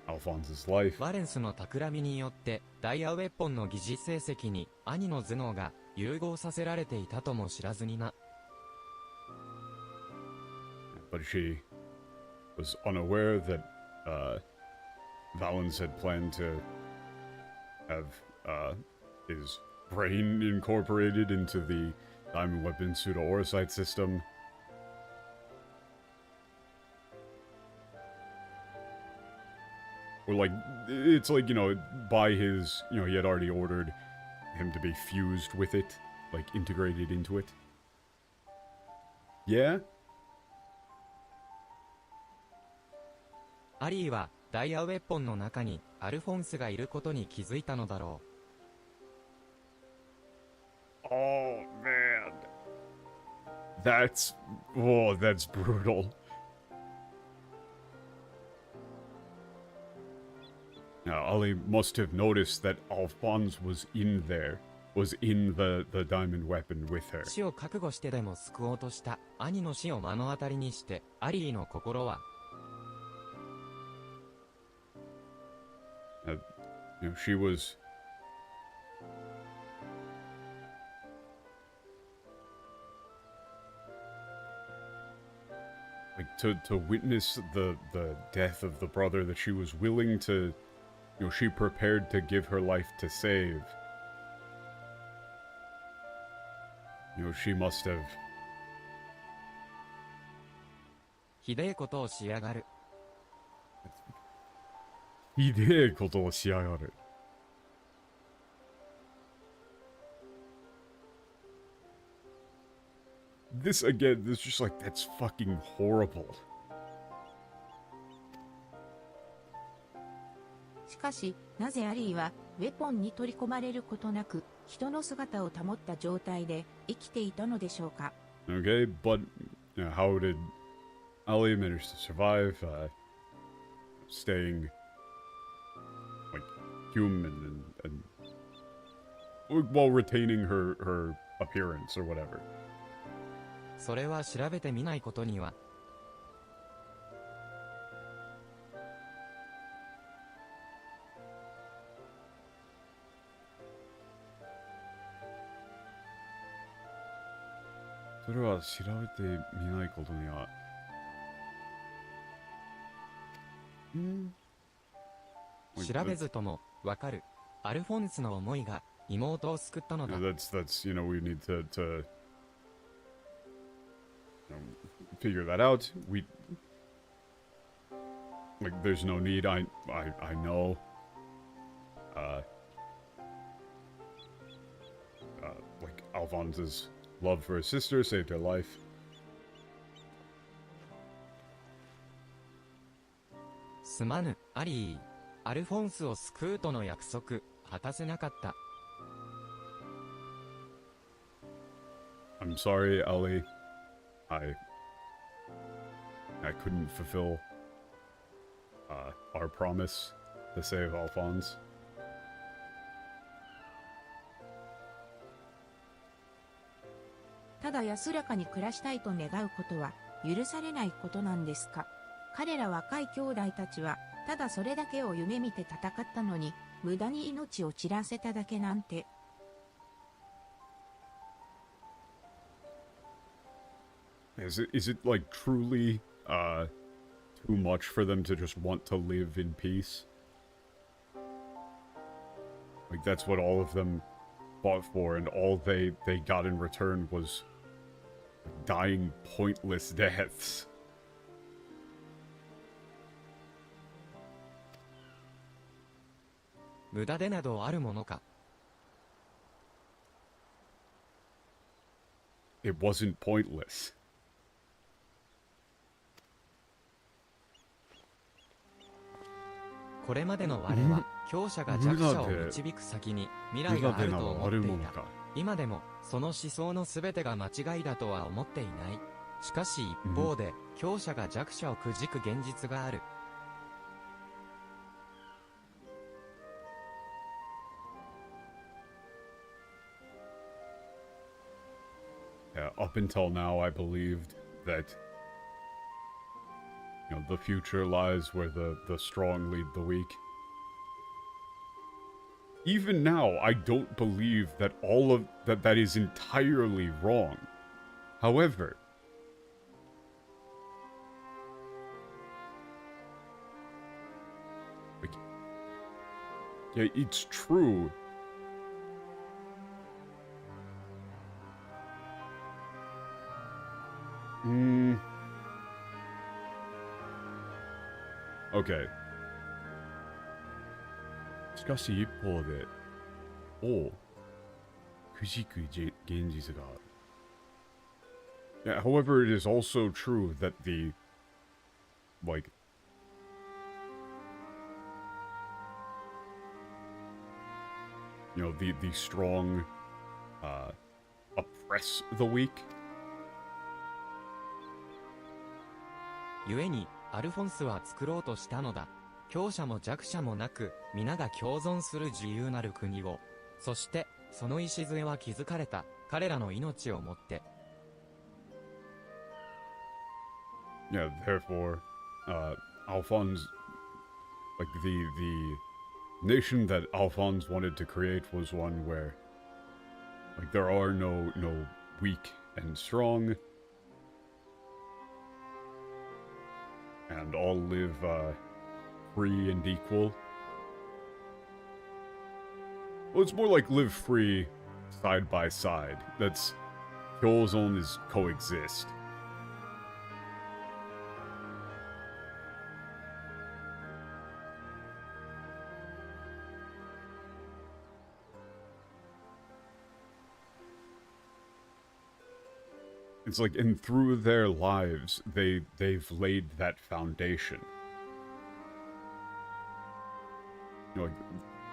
Speaker 1: Alphonse's life.
Speaker 2: ワレンスの企みによってダイヤウェポンの疑似成績に兄の頭脳が融合させられていたとも知らずにな。
Speaker 1: But she was unaware that, Valens had planned to have, his brain incorporated into the diamond weapon pseudo-orosite system. Or like, it's like, by his, he had already ordered him to be fused with it, like integrated into it. Yeah?
Speaker 2: アリーはダイヤウェポンの中にアルフォンスがいることに気づいたのだろ
Speaker 1: う。Oh, man. That's brutal. Now, Ollie must have noticed that Alphonse was in there, was in the diamond weapon with her.
Speaker 2: 死を覚悟してでも救おうとした兄の死を目の当たりにしてアリーの心は
Speaker 1: she was like to witness the death of the brother that she was willing to, she prepared to give her life to save. She must have.
Speaker 2: ひでえことをしやがる。
Speaker 1: ひでえことをしやがる。This again, this is just like, that's fucking horrible.
Speaker 3: しかし、なぜアリーはウェポンに取り込まれることなく、人の姿を保った状態で生きていたのでしょうか。
Speaker 1: Okay, but how did Allie manage to survive, staying like human and while retaining her appearance or whatever?
Speaker 2: それは調べてみないことには。
Speaker 1: それは調べてみないことには。
Speaker 2: 調べずともわかる。アルフォンスの思いが妹を救ったのだ。
Speaker 1: That's we need to figure that out. There's no need. I know. Like Alphonse's love for his sister saved her life.
Speaker 2: すまぬ、アリー。アルフォンスを救うとの約束、果たせなかった。
Speaker 1: I'm sorry, Ellie. I couldn't fulfill our promise to save Alphonse.
Speaker 3: ただ安らかに暮らしたいと願うことは許されないことなんですか。彼ら若い兄弟たちはただそれだけを夢見て戦ったのに無駄に命を散らせただけなんて。
Speaker 1: Is it like truly too much for them to just want to live in peace? Like, that's what all of them fought for, and all they got in return was dying pointless deaths.
Speaker 2: It
Speaker 1: wasn't pointless.
Speaker 2: これまでの我は強者が弱者を導く先に未来があると思っていた。今でもその思想の全てが間違いだとは思っていない。しかし一方で強者が弱者をくじく現実がある。
Speaker 1: Yeah, up until now I believed that the future lies where the strong lead the weak. Even now, I don't believe that all of that is entirely wrong. However, yeah, it's true. Okay. しかし一方で、くじく現実がある。Yeah, however, it is also true that the strong oppress the weak.
Speaker 2: 故にアルフォンスは作ろうとしたのだ。強者も弱者もなく、皆が共存する自由なる国を。そして、その礎は築かれた、彼らの命をもって。
Speaker 1: Yeah, therefore, Alphonse, the nation that Alphonse wanted to create was one where, there are no weak and strong, and all live, free and equal. Well, it's more like live free side by side. That's Kyozon is coexist. It's like, and through their lives, they've laid that foundation.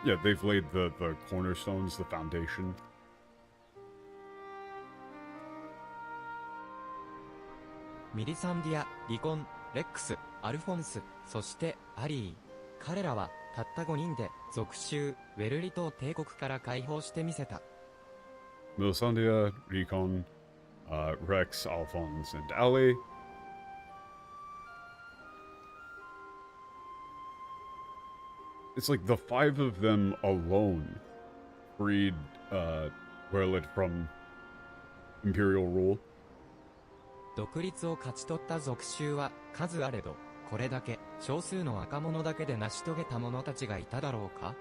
Speaker 1: Yeah, they've laid the cornerstones, the foundation.
Speaker 2: ミリサンディア、リコン、レックス、アルフォンス、そしてアリー。彼らはたった5人で属州ウェルリ島帝国から解放してみせた。
Speaker 1: Melisandria, Recon, Rex, Alphonse, and Ali. It's like the 5 of them alone freed Werlit from Imperial rule.
Speaker 2: 独立を勝ち取った属州は数あれど、これだけ少数の若者だけで成し遂げた者たちがいただろうか。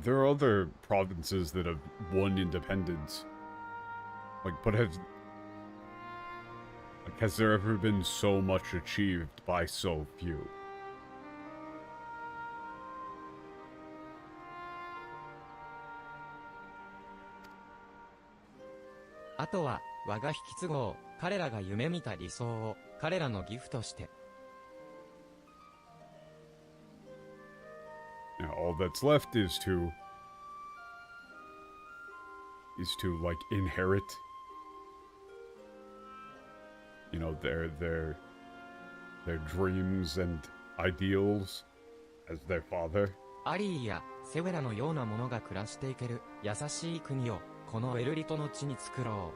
Speaker 1: There are other provinces that have won independence. But has there ever been so much achieved by so few?
Speaker 2: "あとは我が引き継ごう。彼らが夢見た理想を彼らのギフトして。
Speaker 1: Now, all that's left is to inherit, their dreams and ideals as their father.
Speaker 2: アリーやセウェラのような者が暮らしていける優しい国をこのエルリトの地に作ろ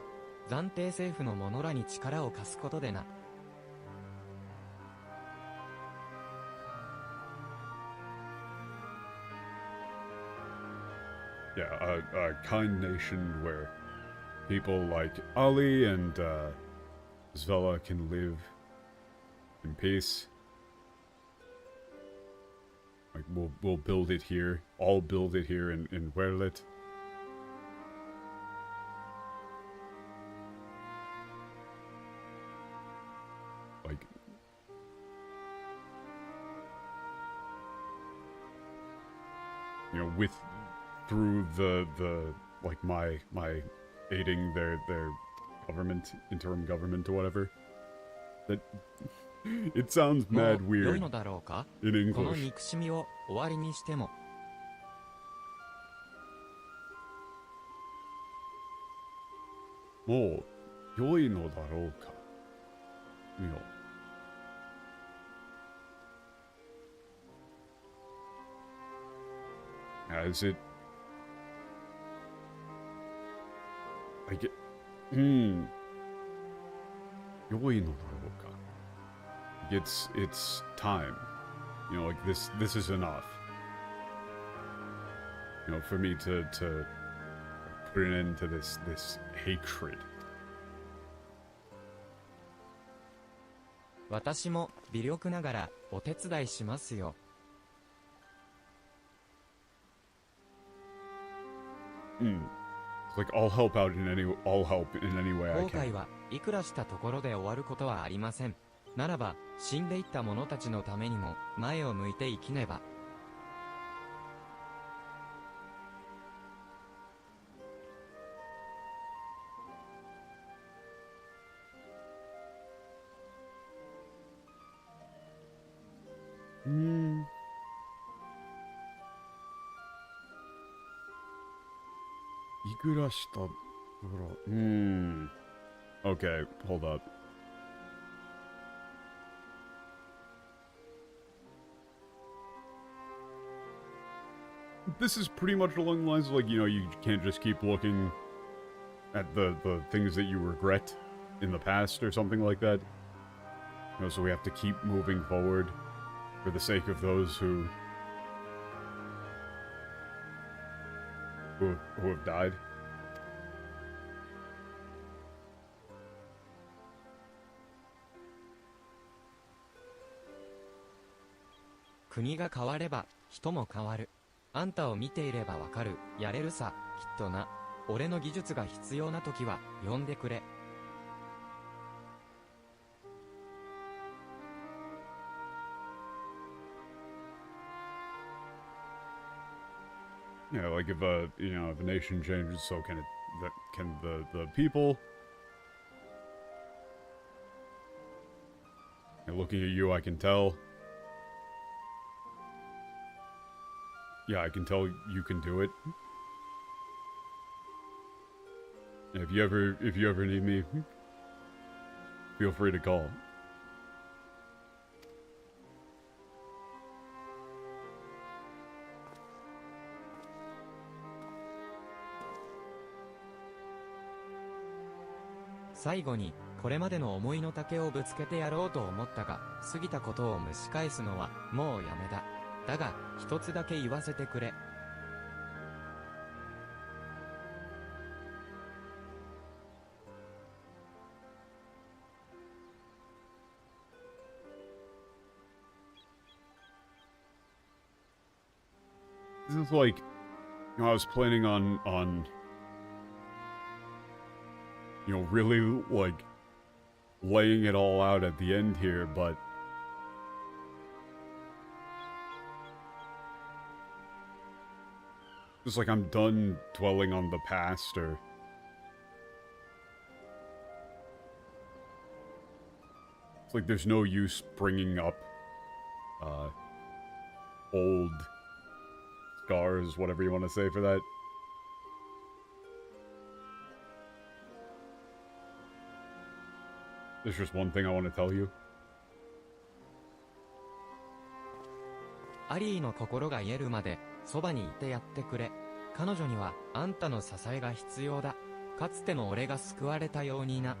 Speaker 2: う。暫定政府の者らに力を貸すことでな。
Speaker 1: yeah, a kind nation where people like Ali and Zvela can live in peace. Like we'll build it here. I'll build it here in Werlet. Like with through the like my aiding their government, interim government or whatever. That it sounds mad weird in English.
Speaker 2: この憎しみを終わりにしても。
Speaker 1: もう良いのだろうか。いや。As it I get 良いのだろうか。It's time. Like this is enough. For me to put an end to this hatred.
Speaker 2: 私も微力ながらお手伝いしますよ。
Speaker 1: Like I'll help in any way I
Speaker 2: 後
Speaker 1: can.
Speaker 2: 悔はいくらしたところで終わることはありません。ならば死んでいった者たちのためにも前を向いて生きねば。
Speaker 1: いくらしたところ。Okay, hold up. This is pretty much along the lines of, like, you can't just keep looking at the things that you regret in the past or something like that. So we have to keep moving forward for the sake of those who have died.
Speaker 2: 国が変われば人も変わる。あんたを見ていればわかる。やれるさ、きっとな。俺の技術が必要な時は呼んでくれ。
Speaker 1: Yeah, like if a nation changes, so can the people. And looking at you, I can tell. Yeah, I can tell you can do it. If you ever need me, feel free to call.
Speaker 2: 「最後にこれまでの思いの丈をぶつけてやろうと思ったが、過ぎたことを蒸し返すのはもうやめだ。だが一つだけ言わせてくれ。」
Speaker 1: This is like, I was planning on really, like, laying it all out at the end here, but it's like I'm done dwelling on the past, or it's like there's no use bringing up old scars, whatever you want to say for that. There's just one thing I want to tell you.
Speaker 2: アリーの心が癒えるまでそばにいてやってくれ。彼女にはあんたの支えが必要だ。かつての俺が救われたようにな。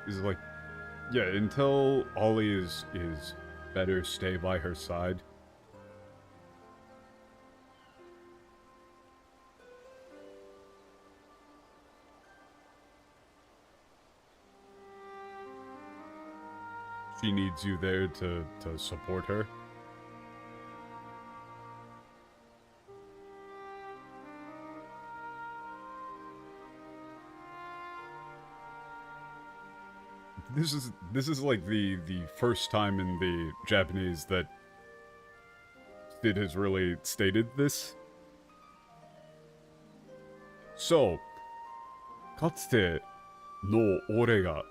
Speaker 1: Is like Yeah, until Ollie is better, stay by her side. She needs you there to support her. This is like the first time in the Japanese that Sid has really stated this. So, かつての俺が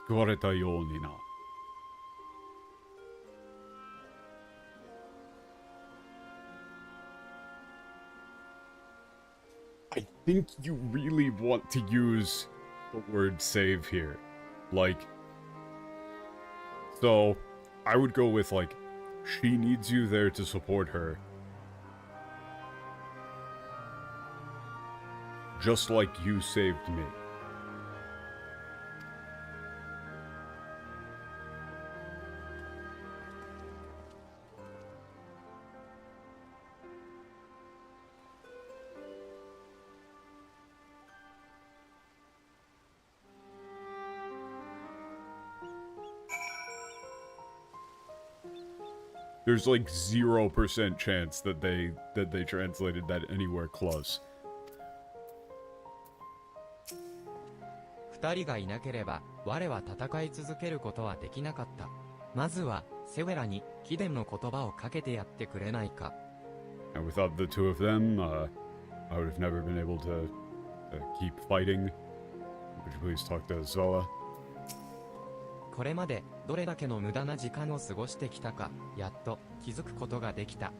Speaker 1: 救われたようにな。I think you really want to use the word save here. Like, so, I would go with, like, she needs you there to support her. Just like you saved me. There's like 0% chance that they translated that anywhere close.
Speaker 2: 二人がいなければ我は戦い続けることはできなかった。まずはセウェラに貴殿の言葉をかけてやってくれないか。
Speaker 1: And without the two of them, I would have never been able to keep fighting. Would you please talk to Zola?
Speaker 2: これまでどれだけの無駄な時間を過ごしてきたか、やっと気づくことができた。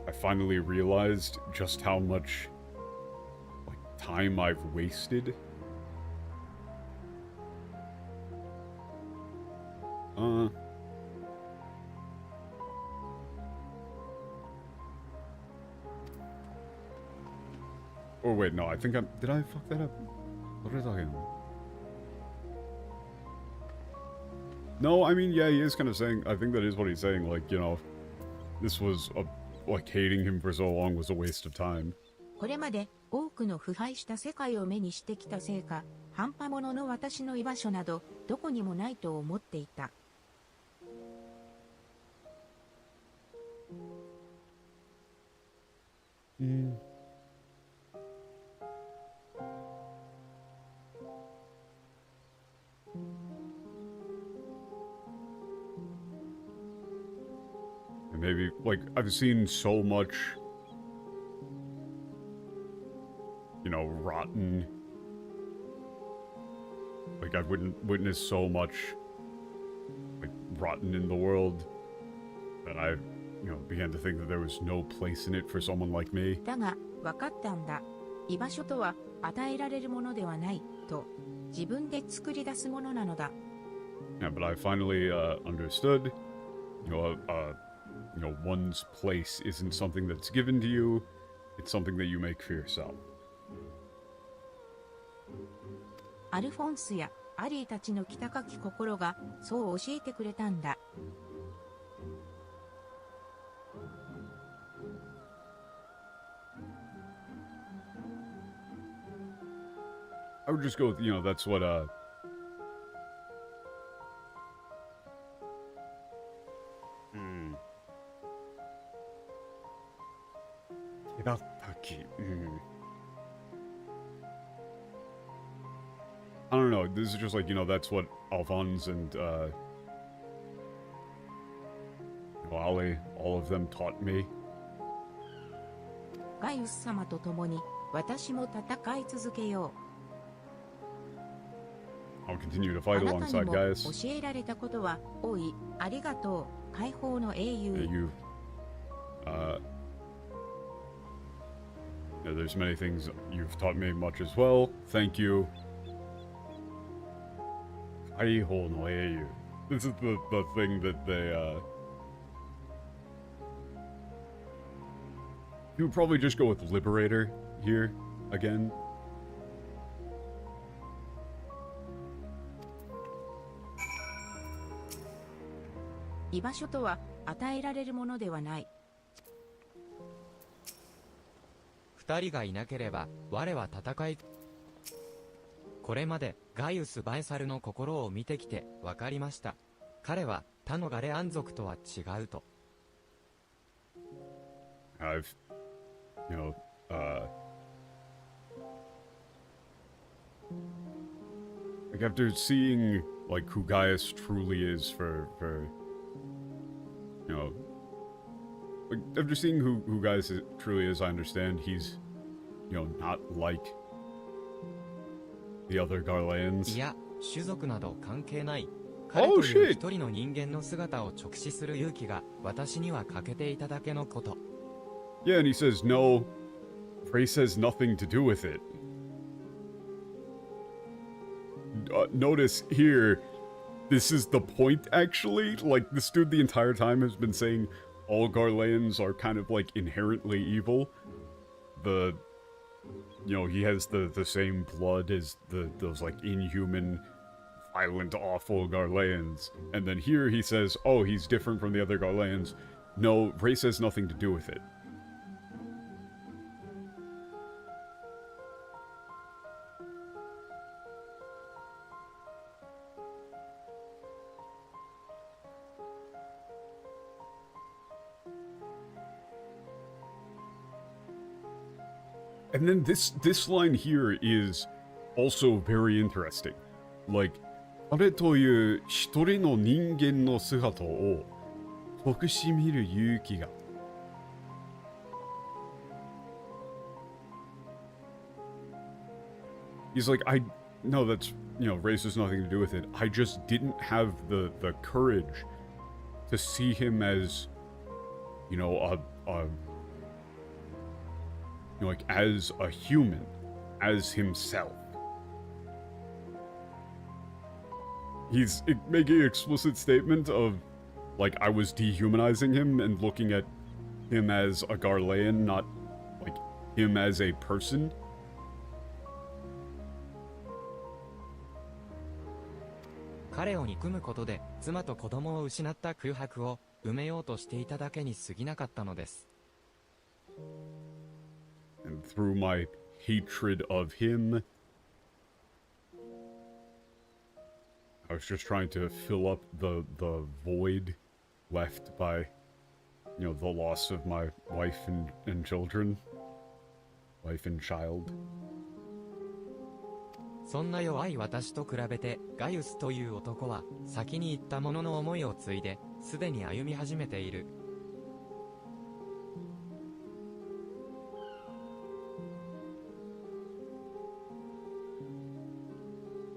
Speaker 1: I finally realized just how much like time I've wasted. Oh wait, no, I think did I fuck that up? What was I talking about? No, I mean, yeah, he is kind of saying, I think that is what he's saying, like, you know, this was, like, hating him for so long was a waste of time.
Speaker 3: これまで多くの腐敗した世界を目にしてきたせいか、半端者の私の居場所などどこにもないと思っていた。
Speaker 1: Maybe, like, I've seen so much, you know, rotten. Like, I've witnessed so much, like, rotten in the world that I, you know, began to think that there was no place in it for someone like me.
Speaker 3: だが、分かったんだ。居場所とは与えられるものではないと、自分で作り出すものなのだ。
Speaker 1: Yeah, but I finally understood, you know, one's place isn't something that's given to you, it's something that you make for yourself.
Speaker 3: アルフォンスやアリーたちの北かき心がそう教えてくれたんだ。
Speaker 1: I would just go with, you know, that's what, I don't know, this is just like, you know, that's what Alphonse and, Ali, all of them taught me.
Speaker 3: ガイウス様と共に私も戦い続けよう。
Speaker 1: I'll continue to
Speaker 3: あ
Speaker 1: fight
Speaker 3: なたに
Speaker 1: alongside
Speaker 3: も
Speaker 1: guys.
Speaker 3: 教えられたことは多い。ありがとう。解放の英雄。
Speaker 1: You, yeah, there's many things you've taught me much as well. Thank you. 解放の英雄. This is the thing that they, you would probably just go with Liberator here, again.
Speaker 3: 居場所とは与えられるものではない。
Speaker 2: 二人がいなければ我は戦い。これまでガイウス・バエサルの心を見てきて分かりました。彼は他のガレアン族とは違うと。
Speaker 1: I've, you know, like after seeing like who Gaius truly is for you know, like after seeing who Gaius truly is, I understand he's, you know, not like the other Garleans.
Speaker 2: いや、種族など関係ない。彼という一人の人間の姿を直視する勇気が私には欠けていただけのこと。
Speaker 1: Yeah, and he says no. Race has nothing to do with it. Notice here, this is the point actually. Like this dude the entire time has been saying all Garleans are kind of like inherently evil. You know, he has the same blood as those like inhuman, violent, awful Garleans. And then here he says, oh, he's different from the other Garleans. No, race has nothing to do with it. And then this line here is also very interesting. Like, 彼という一人の人間の姿を特し見る勇気が。He's like, no, that's, you know, race has nothing to do with it. I just didn't have the courage to see him as, you know, you know, like, as a human, as himself. He's making an explicit statement of, like, I was dehumanizing him and looking at him as a Garlean, not, like, him as a person.
Speaker 2: 彼を憎むことで妻と子供を失った空白を埋めようとしていただけに過ぎなかったのです。
Speaker 1: And through my hatred of him, I was just trying to fill up the void left by, you know, the loss of my wife and children. Wife and child.
Speaker 2: そんな弱い私と比べてガイウスという男は先に言った者の思いを継いですでに歩み始めている。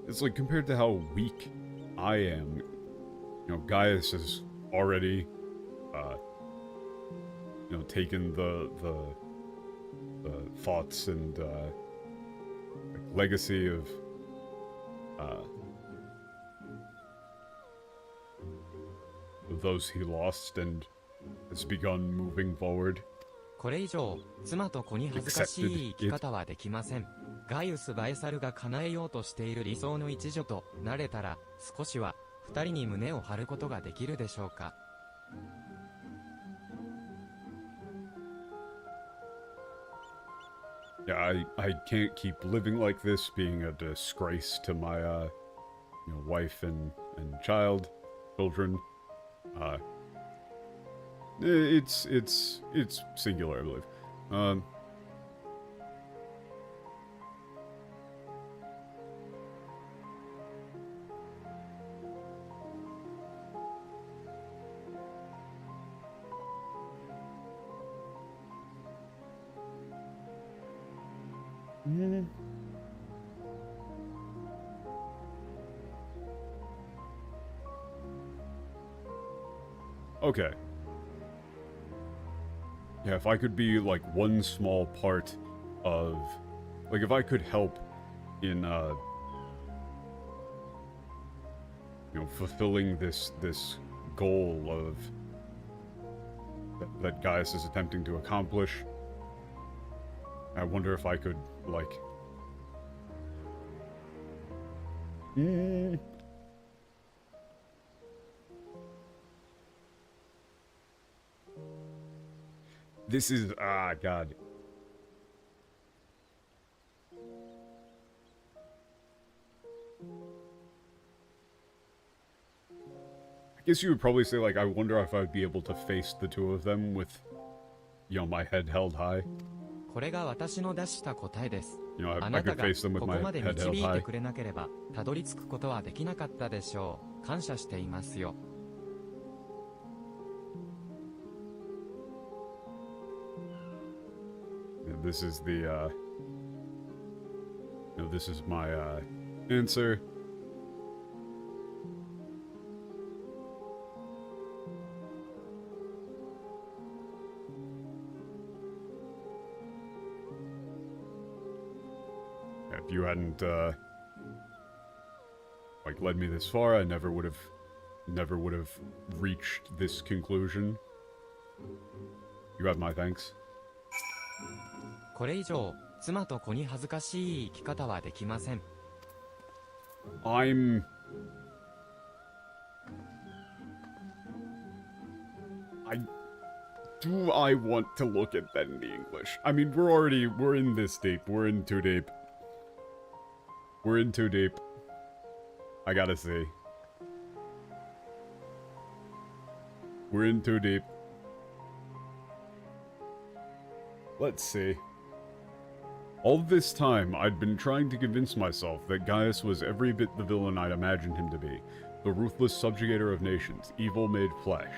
Speaker 1: It's like compared to how weak I am, you know, Gaius has already, you know, taken the thoughts and legacy of those he lost and has begun moving forward.
Speaker 2: これ以上妻と子に恥ずかしい生き方はできません。ガイウス・バエサルが叶えようとしている理想の一女となれたら少しは二人に胸を張ることができるでしょうか。
Speaker 1: Yeah, I can't keep living like this, being a disgrace to my, you know, wife and children. It's singular, I believe. Okay. Yeah, if I could be, like, one small part of... Like, if I could help in, you know, fulfilling this goal of... that Gaius is attempting to accomplish, I wonder if I could, like... This is... Ah, God. I guess you would probably say, like, I wonder if I'd be able to face the two of them with, you know, my head held high.
Speaker 2: これが私の出した答えです。
Speaker 1: You know,
Speaker 2: あ
Speaker 1: I
Speaker 2: な
Speaker 1: could
Speaker 2: たが
Speaker 1: face them with
Speaker 2: ここ
Speaker 1: my
Speaker 2: まで
Speaker 1: head
Speaker 2: 導
Speaker 1: held
Speaker 2: いて
Speaker 1: high.
Speaker 2: くれなければ、たどり着くことはできなかったでしょう。感謝していますよ。
Speaker 1: And this is the, you know, this is my, answer. If you hadn't, like, led me this far, I never would have reached this conclusion. You have my thanks.
Speaker 2: これ以上、妻と子に恥ずかしい生き方はできません。
Speaker 1: Do I want to look at that in the English? I mean, we're in this deep. We're in too deep. We're in too deep. I gotta see. We're in too deep. Let's see. All this time, I'd been trying to convince myself that Gaius was every bit the villain I'd imagined him to be. The ruthless subjugator of nations, evil made flesh.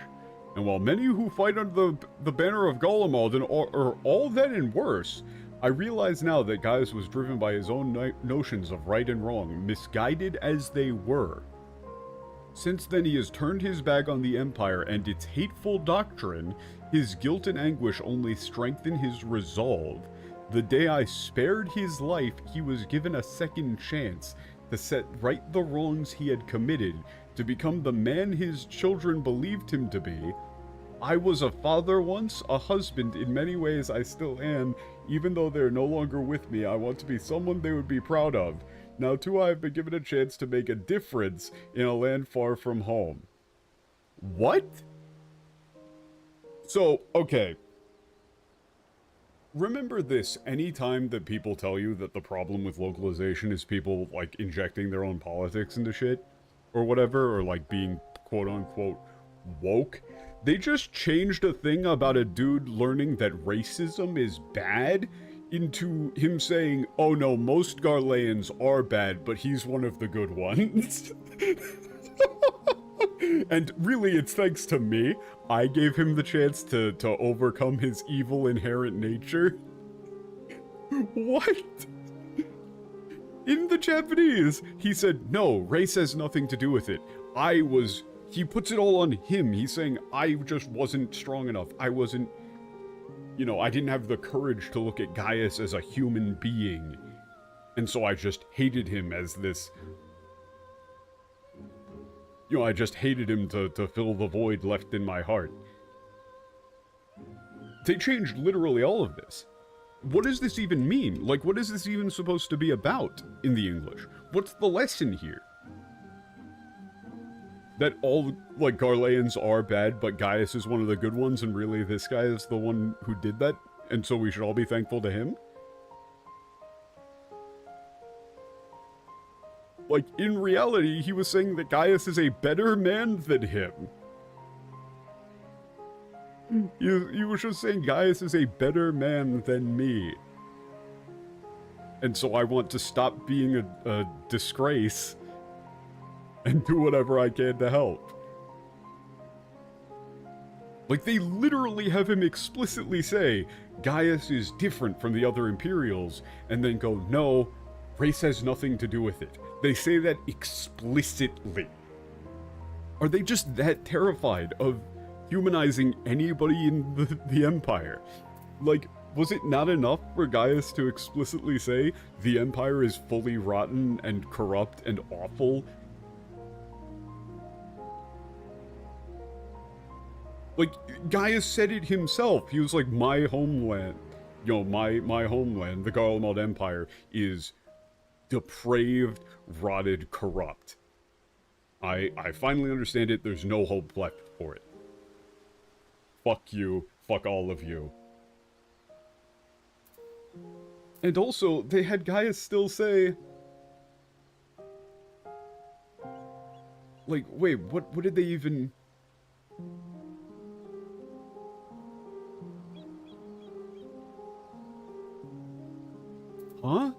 Speaker 1: And while many who fight under the banner of Golemald are all that and worse, I realize now that Gaius was driven by his own notions of right and wrong, misguided as they were. Since then he has turned his back on the Empire and its hateful doctrine. His guilt and anguish only strengthen his resolve. The day I spared his life, he was given a second chance to set right the wrongs he had committed, to become the man his children believed him to be. I was a father once, a husband, in many ways I still am. Even though they're no longer with me, I want to be someone they would be proud of. Now too I have been given a chance to make a difference in a land far from home. What? So, okay. Remember this, anytime that people tell you that the problem with localization is people, like, injecting their own politics into shit, or whatever, or, like, being quote-unquote woke, they just changed a thing about a dude learning that racism is bad into him saying, oh no, most Garleans are bad, but he's one of the good ones. And really, it's thanks to me. I gave him the chance to overcome his evil inherent nature. What? In the Japanese, he said, no, race has nothing to do with it. He puts it all on him. He's saying, I just wasn't strong enough. I wasn't, you know, I didn't have the courage to look at Gaius as a human being. And so I just hated him as this... You know, I just hated him to fill the void left in my heart. They changed literally all of this. What does this even mean? Like, what is this even supposed to be about in the English? What's the lesson here? That all, like, Garleans are bad, but Gaius is one of the good ones, and really this guy is the one who did that, and so we should all be thankful to him? Like, in reality, he was saying that Gaius is a better man than him. He was just saying Gaius is a better man than me. And so I want to stop being a disgrace and do whatever I can to help. Like, they literally have him explicitly say, Gaius is different from the other Imperials, and then go, no, race has nothing to do with it. They say that explicitly. Are they just that terrified of humanizing anybody in the Empire? Like, was it not enough for Gaius to explicitly say the Empire is fully rotten and corrupt and awful? Like, Gaius said it himself. He was like, my homeland, you know, my homeland, the Garlemald Empire, is depraved, rotted, corrupt. I finally understand it. There's no hope left for it. Fuck you. Fuck all of you. And also, they had Gaius still say... Like, wait, what did they even... Huh?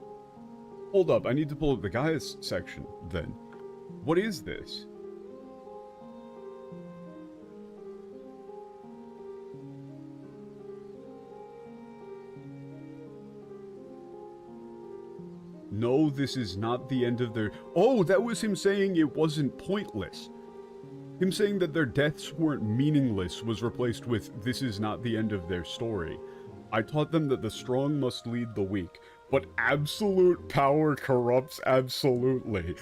Speaker 1: Hold up, I need to pull up the Gaius section, then. What is this? No, this is not the end of their... Oh, that was him saying it wasn't pointless. Him saying that their deaths weren't meaningless was replaced with, this is not the end of their story. I taught them that the strong must lead the weak, but absolute power corrupts absolutely.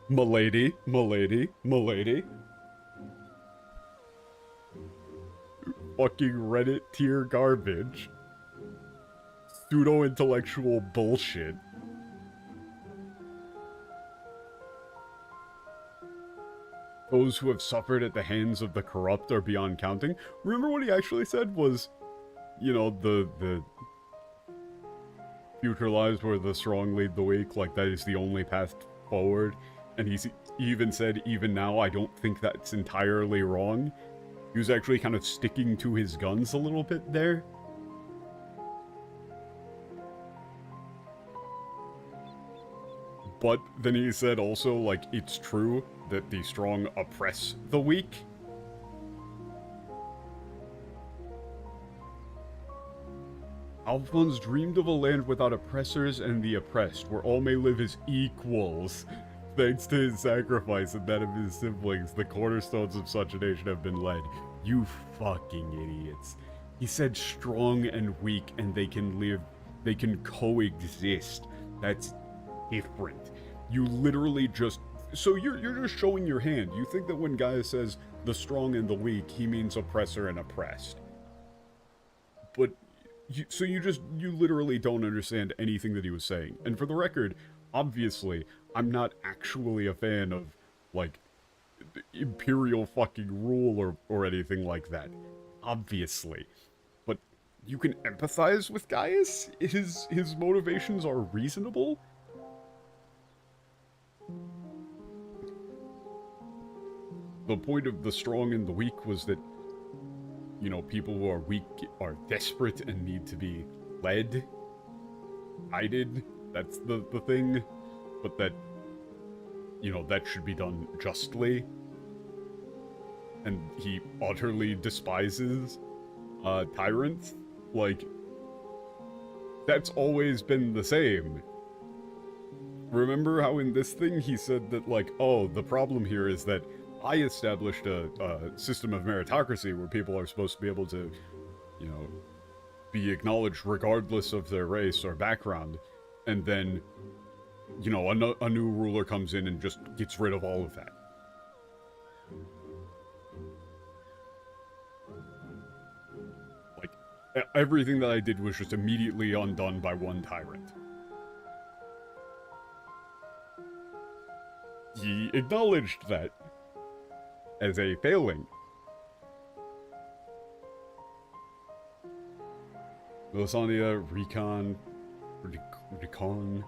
Speaker 1: Milady, milady, milady. Fucking Reddit tier garbage. Pseudo-intellectual bullshit. Those who have suffered at the hands of the corrupt are beyond counting. Remember what he actually said was, you know, the future lives where the strong lead the weak, like that is the only path forward. And he even said, even now, I don't think that's entirely wrong. He was actually kind of sticking to his guns a little bit there. But then he said also, like, it's true that the strong oppress the weak. Alphonse dreamed of a land without oppressors and the oppressed, where all may live as equals. Thanks to his sacrifice and that of his siblings, the cornerstones of such a nation have been laid. You fucking idiots. He said strong and weak, and they can coexist. That's different. You literally just... So you're just showing your hand. You think that when Gaia says the strong and the weak, he means oppressor and oppressed. But, you literally don't understand anything that he was saying. And for the record, obviously, I'm not actually a fan of, like, imperial fucking rule or anything like that. Obviously. But you can empathize with Gaius? His motivations are reasonable? The point of the strong and the weak was that, you know, people who are weak are desperate and need to be led, guided. That's the thing. But that, you know, that should be done justly. And he utterly despises tyrants. Like, that's always been the same. Remember how in this thing he said that, like, oh, the problem here is that I established a system of meritocracy where people are supposed to be able to, you know, be acknowledged regardless of their race or background, and then, you know, a new ruler comes in and just gets rid of all of that. Like, everything that I did was just immediately undone by one tyrant. He acknowledged that as a failing. Melisania, Recon,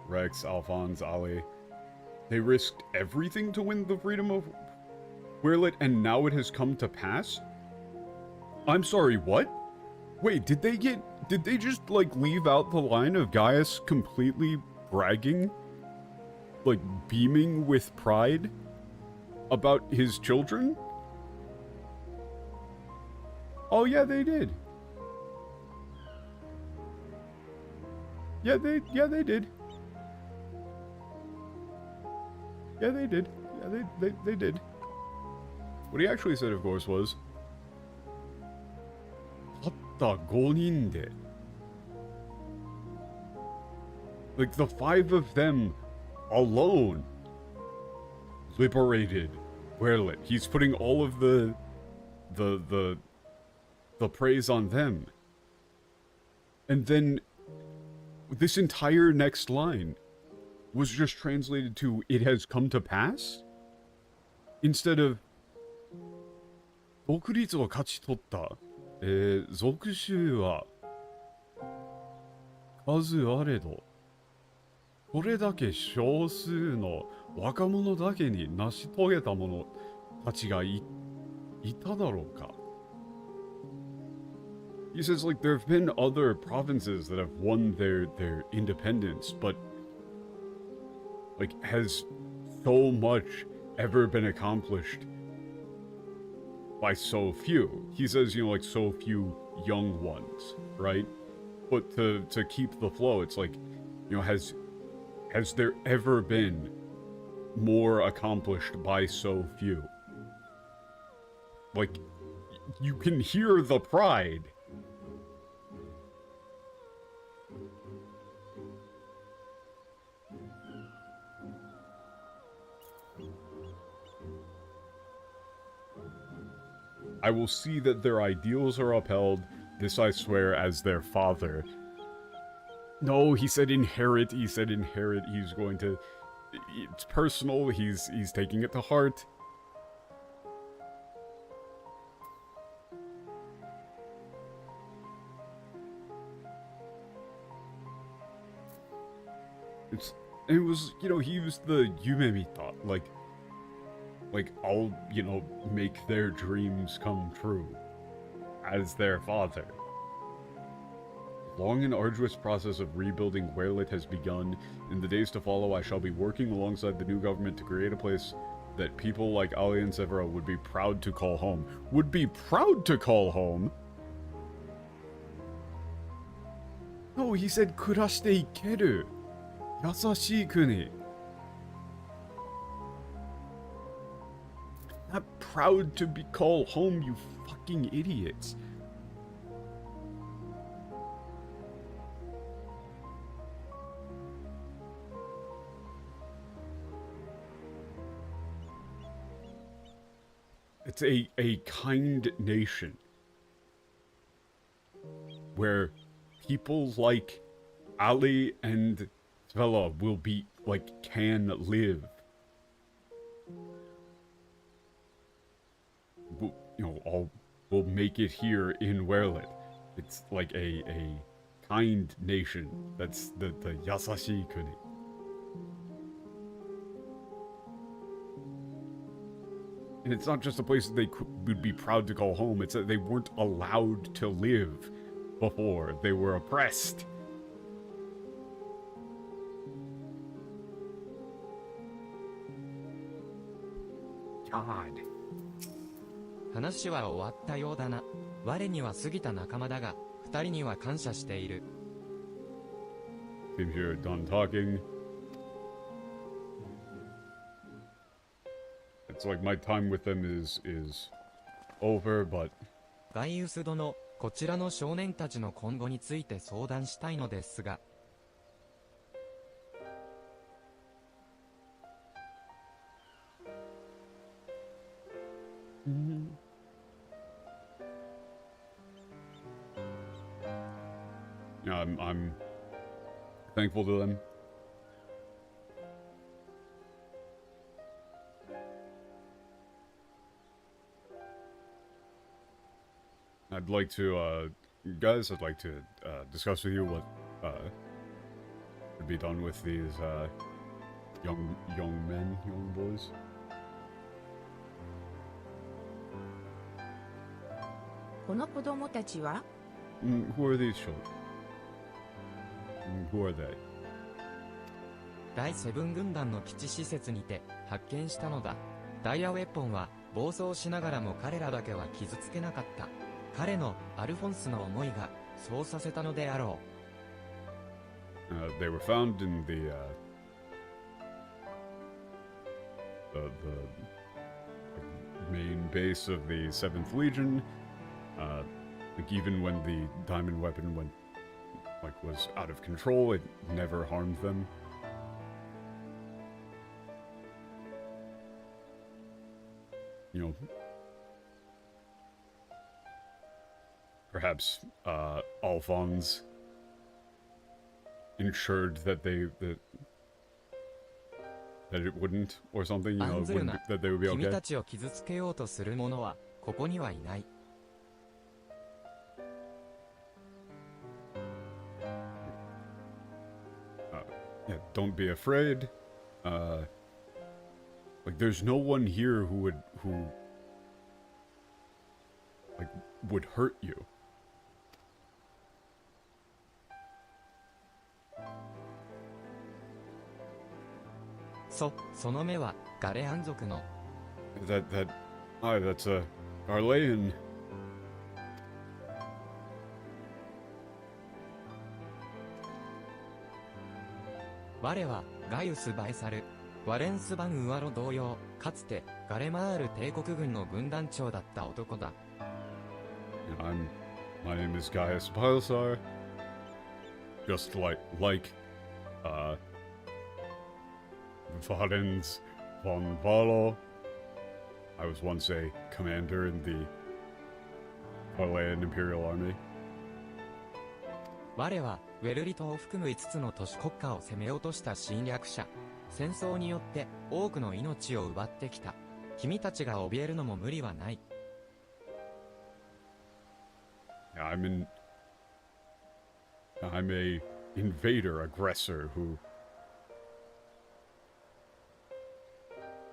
Speaker 1: Rex, Alphonse, Ali. They risked everything to win the freedom of Werlet, and now it has come to pass? I'm sorry, what? Wait, did they just, like, leave out the line of Gaius completely bragging? Like, beaming with pride about his children? Oh yeah, they did. Yeah, they did. Yeah, they did. Yeah, they did. What he actually said, of course, was, "Tatta 5人で." Like, the 5 of them alone liberated Werlet. He's putting all of the praise on them. And then this entire next line was just translated to, it has come to pass? Instead of, 独立を勝ち取った、属州は数あれど、これだけ少数の若者だけに成し遂げた者たちがいただろうか。He says, like, there have been other provinces that have won their independence, but, like, has so much ever been accomplished by so few? He says, you know, like, so few young ones, right? But to keep the flow, it's like, you know, has there ever been more accomplished by so few? Like, you can hear the pride. I will see that their ideals are upheld. This I swear as their father. No, he said inherit. He said inherit. He's going to... It's personal. He's taking it to heart. It was, you know, he used the Yumemita, like, I'll, you know, make their dreams come true as their father. Long and arduous process of rebuilding Werlit has begun. In the days to follow, I shall be working alongside the new government to create a place that people like Ali and Severa would be proud to call home. Would be proud to call home? No, he said, 暮らしていける。優しい国。Not proud to be called home, you fucking idiots. It's a kind nation where people like Ali and Svella will be, like, can live. You know, we'll make it here in Werlit. It's like a kind nation. That's the Yasashi Kuni. And it's not just a place that they would be proud to call home. It's that they weren't allowed to live before. They were oppressed. God.
Speaker 2: 話は終わったようだな。我には過ぎた仲間だが、二人には感謝している。
Speaker 1: Seems you're done talking. It's like my time with them is over, but...
Speaker 2: ガイウス殿、こちらの少年たちの今後について相談したいのですが。
Speaker 1: Yeah, I'm thankful to them. I'd like to, guys, I'd like to discuss with you what should be done with these young men, young boys.
Speaker 3: この子供たちは
Speaker 1: Who are these children? Who are they?
Speaker 2: 第セブン軍団の基地施設にて発見したのだ。ダイヤウェポンは暴走しながらも彼らだけは傷つけなかった。彼のアルフォンスの思いがそうさせたのであろ
Speaker 1: う。They were found in the main base of the 7th Legion. Like even when the diamond weapon was out of control, it never harmed them. You know, perhaps Alphonse ensured that that it wouldn't, or something, you know, that they would be okay.
Speaker 2: 君たちを傷つけようとする者はここにはいない。
Speaker 1: Yeah, don't be afraid. Like, there's no one here who would hurt you.
Speaker 2: その目はガレアン族の
Speaker 1: That's a Garlean.
Speaker 2: 我はガイウス・バイサル、ワレンス・バン・ウアロ同様、かつてガレマール帝国軍の軍団長だった男だ。
Speaker 1: My name is Gaius Balsar. Just Valens von Valo. I was once a commander in the Garlean Imperial Army.
Speaker 2: 我はウェルリトを含む5つの都市国家を攻め落とした侵略者。戦争によって多くの命を奪ってきた。君たちが怯えるのも無理はない。
Speaker 1: I'm a invader, aggressor who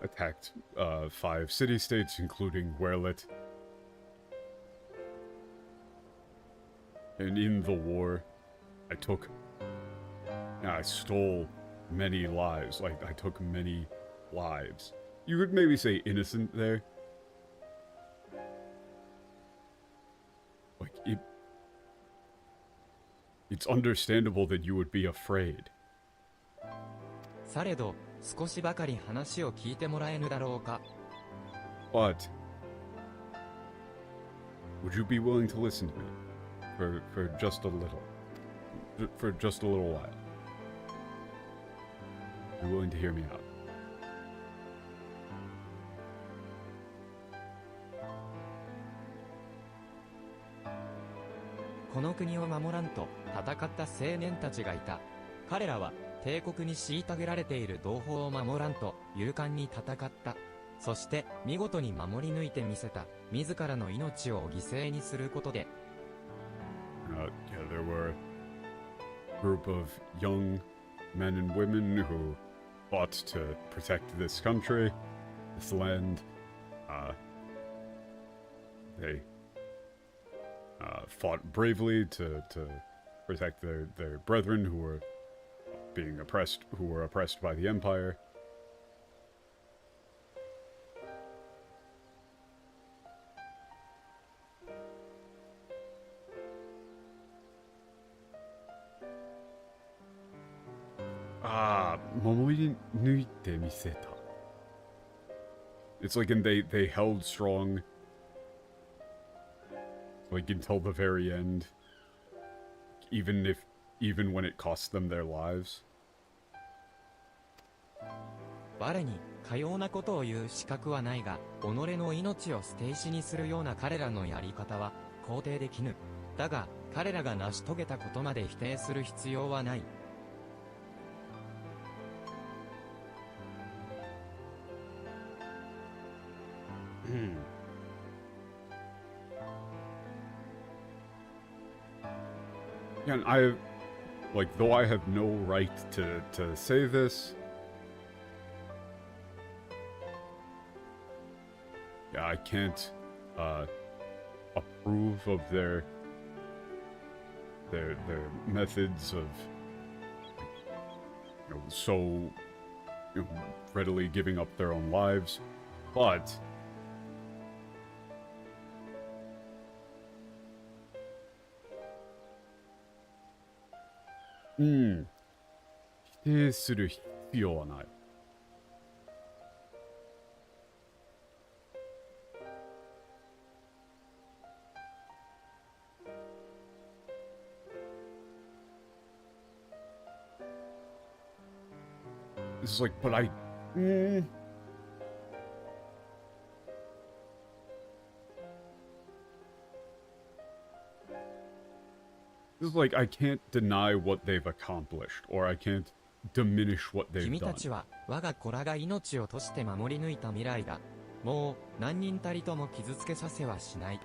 Speaker 1: attacked 5 city-states, including Werlet. And in the war, I stole many lives. Like, I took many lives. You could maybe say innocent there. Like, it's understandable that you would be afraid.
Speaker 2: されど、少しばかり話を聞いてもらえぬだろうか。
Speaker 1: But would you be willing to listen to me for just a little? For just a little while. You're willing to hear me out.
Speaker 2: この国を守らんと戦った青年たちがいた。彼らは帝国に虐げられている同胞を守らんと勇敢に戦った。そして見事に守り抜いてみせた。自らの命を犠牲にすることで。
Speaker 1: Yeah, there were a group of young men and women who fought to protect this country, this land. They fought bravely to protect their brethren who were oppressed by the Empire. It's like they held strong, like, until the very end, even when it cost them their lives.
Speaker 2: 我にかようなことを言う資格はないが、己の命を捨て石にするような彼らのやり方は肯定できぬ。だが、彼らが成し遂げたことまで否定する必要はない。
Speaker 1: And though I have no right to say this, yeah, I can't approve of their methods of, so readily giving up their own lives, but否定する必要はない。It's like, but It's like, I can't deny what they've accomplished, or I can't diminish what they've
Speaker 2: 君
Speaker 1: done.
Speaker 2: たちは我が子らが命を賭して守り抜いた未来だ。もう何人たりとも傷つけさせはしない。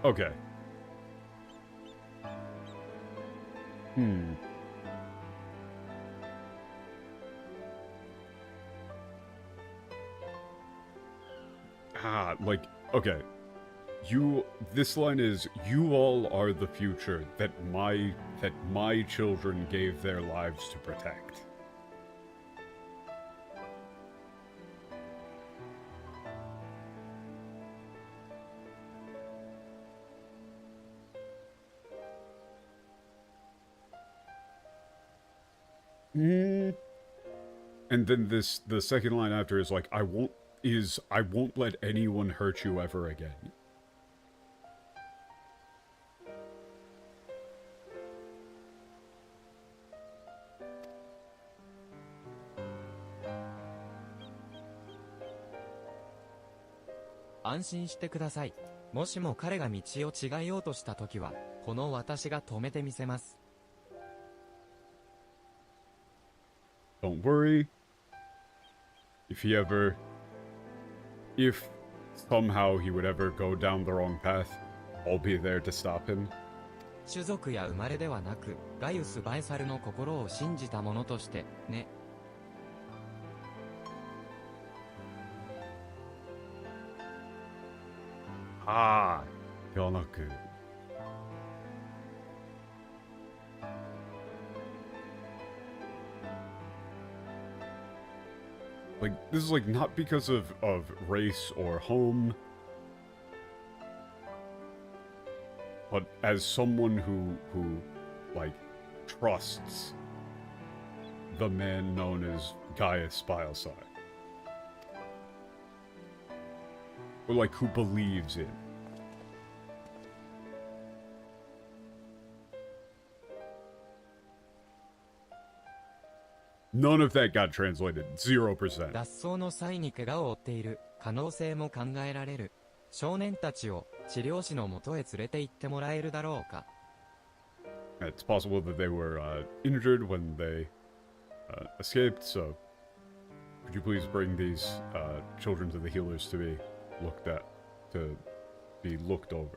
Speaker 1: Okay. Like, okay. This line is, you all are the future that my children gave their lives to protect. And then the second line after is like, I won't let anyone hurt you ever again.
Speaker 2: "安心してください。もしも彼が道を違えようとした時は、この私が止めてみせます。
Speaker 1: Don't worry. If somehow he would ever go down the wrong path, I'll be there to stop him."
Speaker 2: 種族や生まれではなく、ガイウス・バイサルの心を信じた者としてね。
Speaker 1: ではなく。Like, this is like not because of race or home, but as someone who like trusts the man known as Gaius Biosai. Or like who believes in. None of that got translated. 0%.
Speaker 2: 脱走の際に怪我を負っている可能性も考えられる。少年たちを治療師のもとへ連れて行ってもらえるだろうか。
Speaker 1: It's possible that they were injured when they escaped, so could you please bring these children to the healers to be looked over?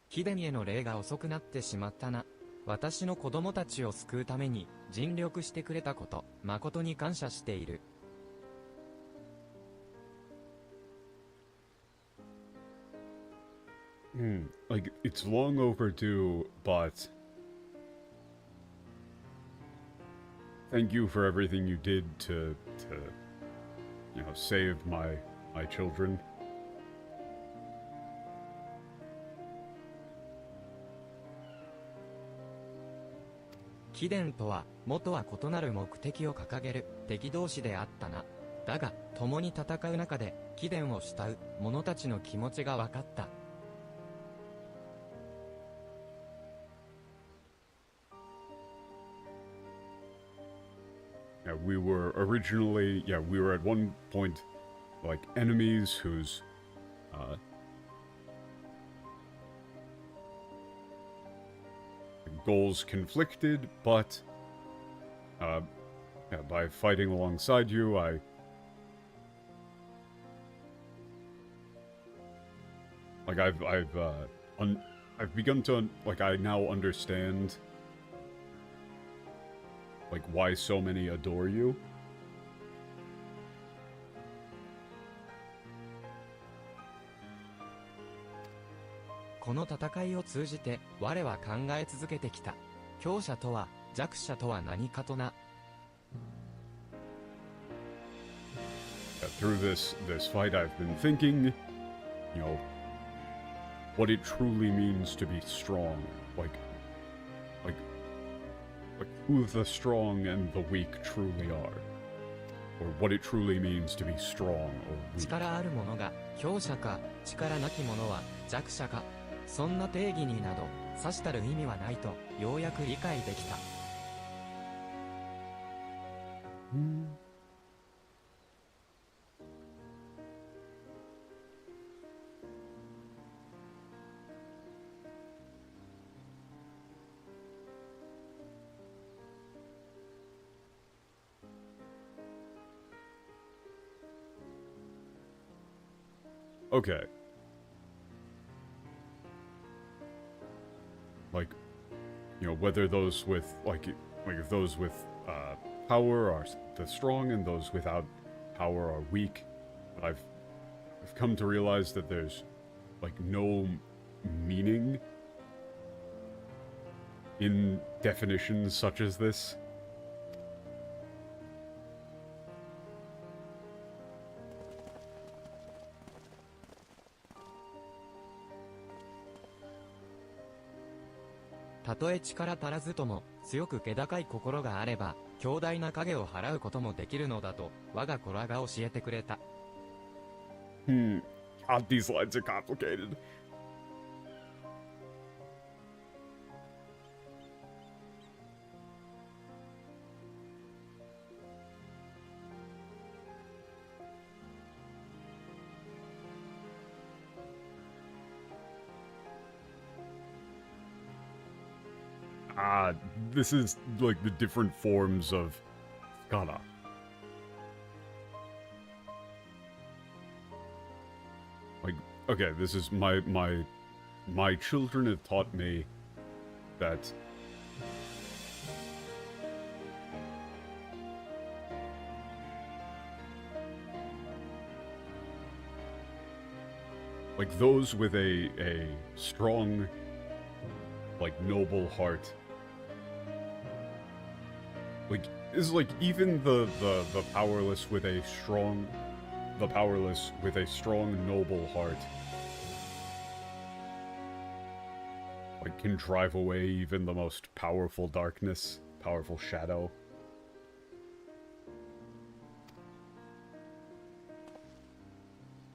Speaker 2: キデンへの礼が遅くなってしまったな。私の子供たちを救うために尽力してくれたこと、誠に感謝している。
Speaker 1: Like, it's long overdue, but thank you for everything you did to save my children.
Speaker 2: キデンとは、元は異なる目的を掲げる敵同士であったな。だが、共に戦う中で、キデンを慕う者たちの気持ちが分かった。
Speaker 1: We were at one point, like, enemies whose, goals conflicted, but, by fighting alongside you, I've begun to, like, I now understand, like, why so many adore you.
Speaker 2: この戦いを通じて我は考え続けてきた。強者とは弱者とは何かとな。
Speaker 1: Through this fight, I've been thinking, what it truly means to be strong, like who the strong and the weak truly are, or what it truly means to be strong or weak.
Speaker 2: 力ある者が強者か、力なき者は弱者か。そんな定義になど、さしたる意味はないと、ようやく理解できた。
Speaker 1: Okay. Like, you know, whether those with, like if those with power are the strong and those without power are weak. But I've come to realize that there's, like, no meaning in definitions such as this.
Speaker 2: 「たとえ力足らずとも強く気高い心があれば強大な影を払うこともできるのだ」と我が子らが教えてくれた。
Speaker 1: God, these lines are complicated. This is like the different forms of kata. Like, okay, this is my children have taught me that like those with a strong, like, noble heart. Like, is like even the powerless with a strong, noble heart, like, can drive away even the most powerful darkness, powerful shadow.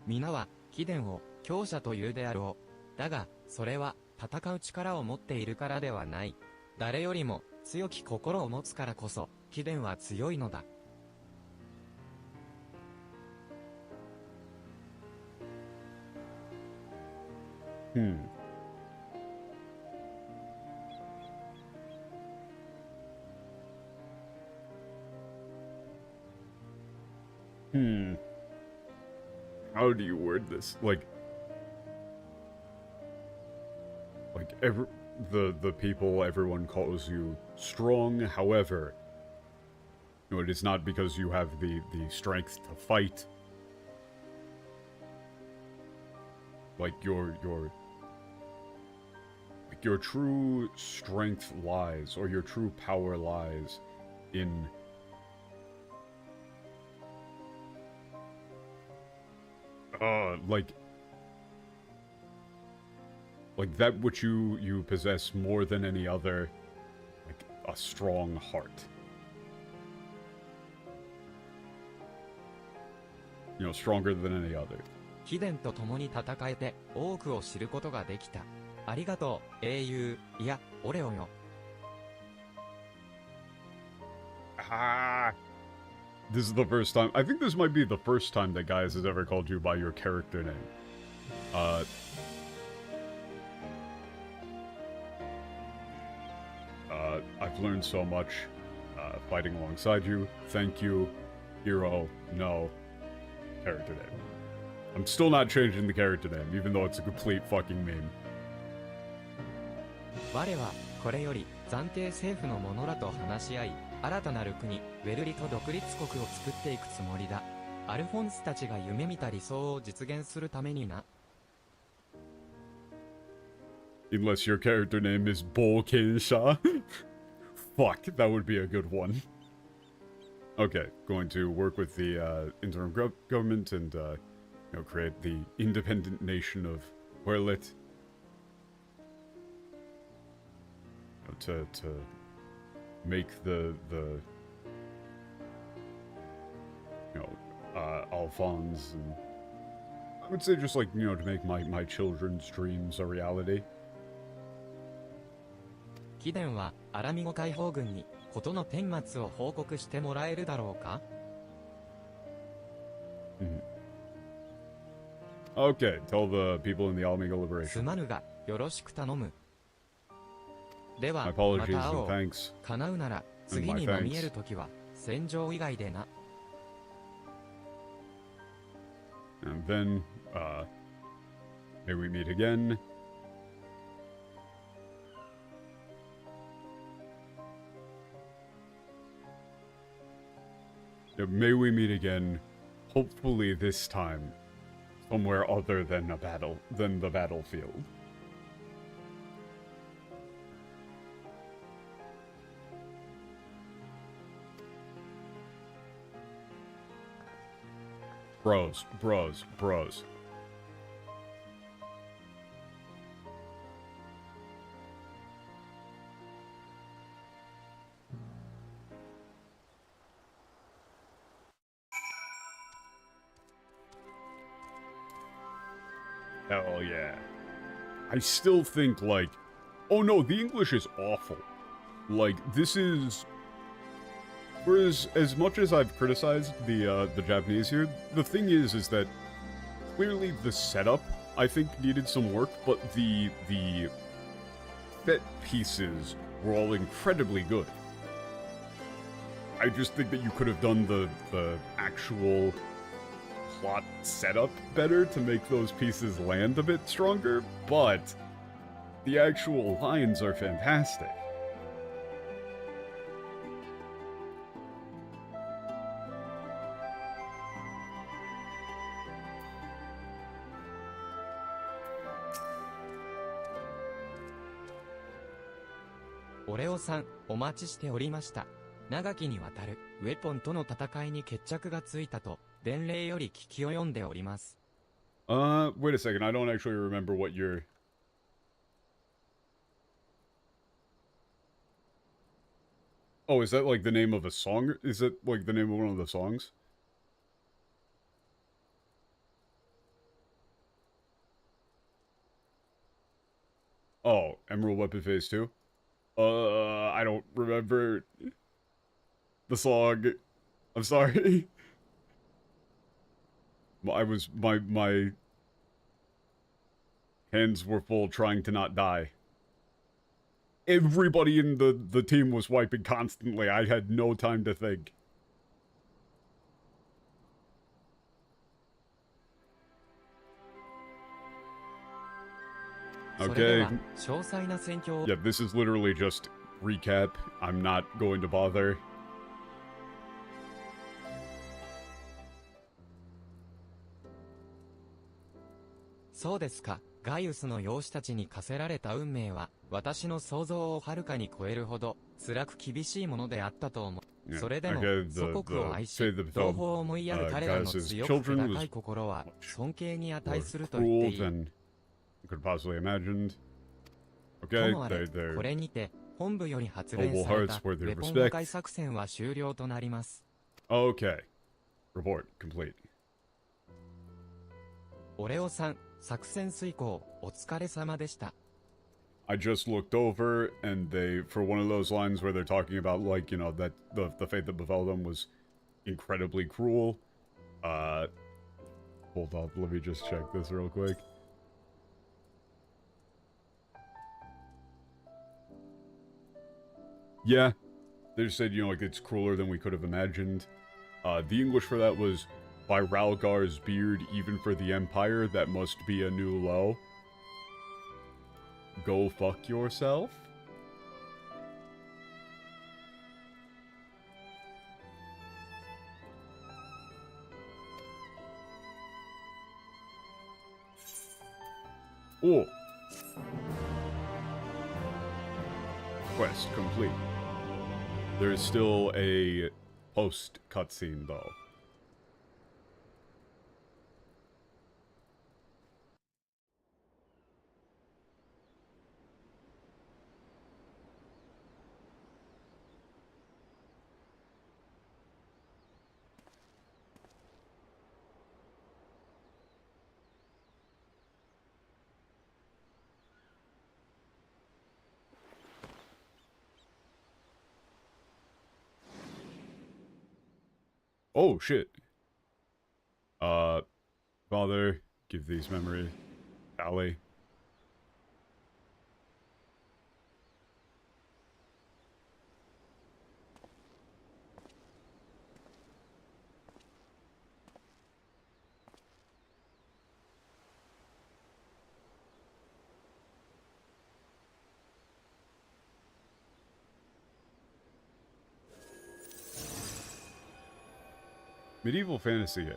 Speaker 2: 皆は貴殿を強者というであろう。だがそれは戦う力を持っているからではない。誰よりも強き心を持つからこそ貴殿は強いのだ。
Speaker 1: How do you word this? Like the people, everyone calls you strong, however, you know, it is not because you have the strength to fight. Like your true strength lies, or your true power lies in like that which you possess more than any other, like a strong heart. You know, stronger than any other.
Speaker 2: 貴殿と共に戦えて多くを知ることができた。ありがとう、英雄。いや、オレオよ。
Speaker 1: This is the first time. I think this might be the first time that Guys has ever called you by your character name. I've learned so much fighting alongside you. Thank you, hero. No, character name. I'm still not changing the character name, even though it's a complete fucking meme.
Speaker 2: 我はこれより暫定政府の者らと話し合い、新たなる国、ウェルリと独立国を作っていくつもりだ。アルフォンスたちが夢見た理想を実現するためにな。
Speaker 1: Unless your character name is Bolkinsha. Fuck, that would be a good one. Okay, going to work with the interim government and you know, create the independent nation of Huerlit. To make the you know, Alphonse, and I would say just, like, you know, to make my children's dreams a reality.
Speaker 2: 貴殿はアラミゴ解放軍に事の顛末を報告してもらえるだろうか。
Speaker 1: Okay, tell the people in the Alamigo
Speaker 2: す
Speaker 1: Liberation.
Speaker 2: まぬがよろしく頼む。では
Speaker 1: My
Speaker 2: ま
Speaker 1: apologies
Speaker 2: た会
Speaker 1: and
Speaker 2: おう。
Speaker 1: thanks.
Speaker 2: 叶うなら次にも見えるときは戦場以外でな。
Speaker 1: And then, may we meet again. May we meet again, hopefully this time, somewhere other than the battlefield. Bros. Hell yeah. I still think, like, oh no, the English is awful. Like, this is... Whereas, as much as I've criticized the Japanese here, the thing is that clearly the setup, I think, needed some work, but the set pieces were all incredibly good. I just think that you could have done the actual plot setup better to make those pieces land a bit stronger, but the actual lines are fantastic.
Speaker 2: Oreo さん、お待ちしておりました。長きにわたるウェポンとの戦いに決着がついたと伝令より聞き及んでおります。
Speaker 1: Wait a second, I don't actually remember what you're... Oh, is that like the name of a song? Is it like the name of one of the songs? Oh, Emerald Weapon Phase 2? I don't remember the song. I'm sorry. My hands were full trying to not die. Everybody in the team was wiping constantly. I had no time to think. Okay. Yeah, this is literally just recap. I'm not going to bother.
Speaker 2: そうですか。ガイウスの養子たちに課せられた運命は、私の想像をはるかに超えるほど、辛く厳しいものであったと思う。それでも、祖国を愛し、同胞を思いやる彼らの強くて高い心は、尊敬に値すると言っていい。
Speaker 1: Could possibly imagined.
Speaker 2: と
Speaker 1: Okay,
Speaker 2: もあれ、
Speaker 1: they're
Speaker 2: これにて、本部より発令された、ウェポン破壊作戦は終了となります。
Speaker 1: Okay. Report complete.
Speaker 2: オレオさん、作戦遂行、お疲れ様でした。
Speaker 1: I just looked over, and they, for one of those lines where they're talking about, like, you know, that the fate that befell them was incredibly cruel. Hold on, let me just check this real quick. Yeah, they just said, you know, like, it's crueler than we could have imagined. The English for that was, by Ralgar's beard, even for the Empire, that must be a new low. Go fuck yourself? Oh. Quest complete. There's still a post cutscene, though. Oh, shit. Father, give these memory. Allie. Medieval fantasy game.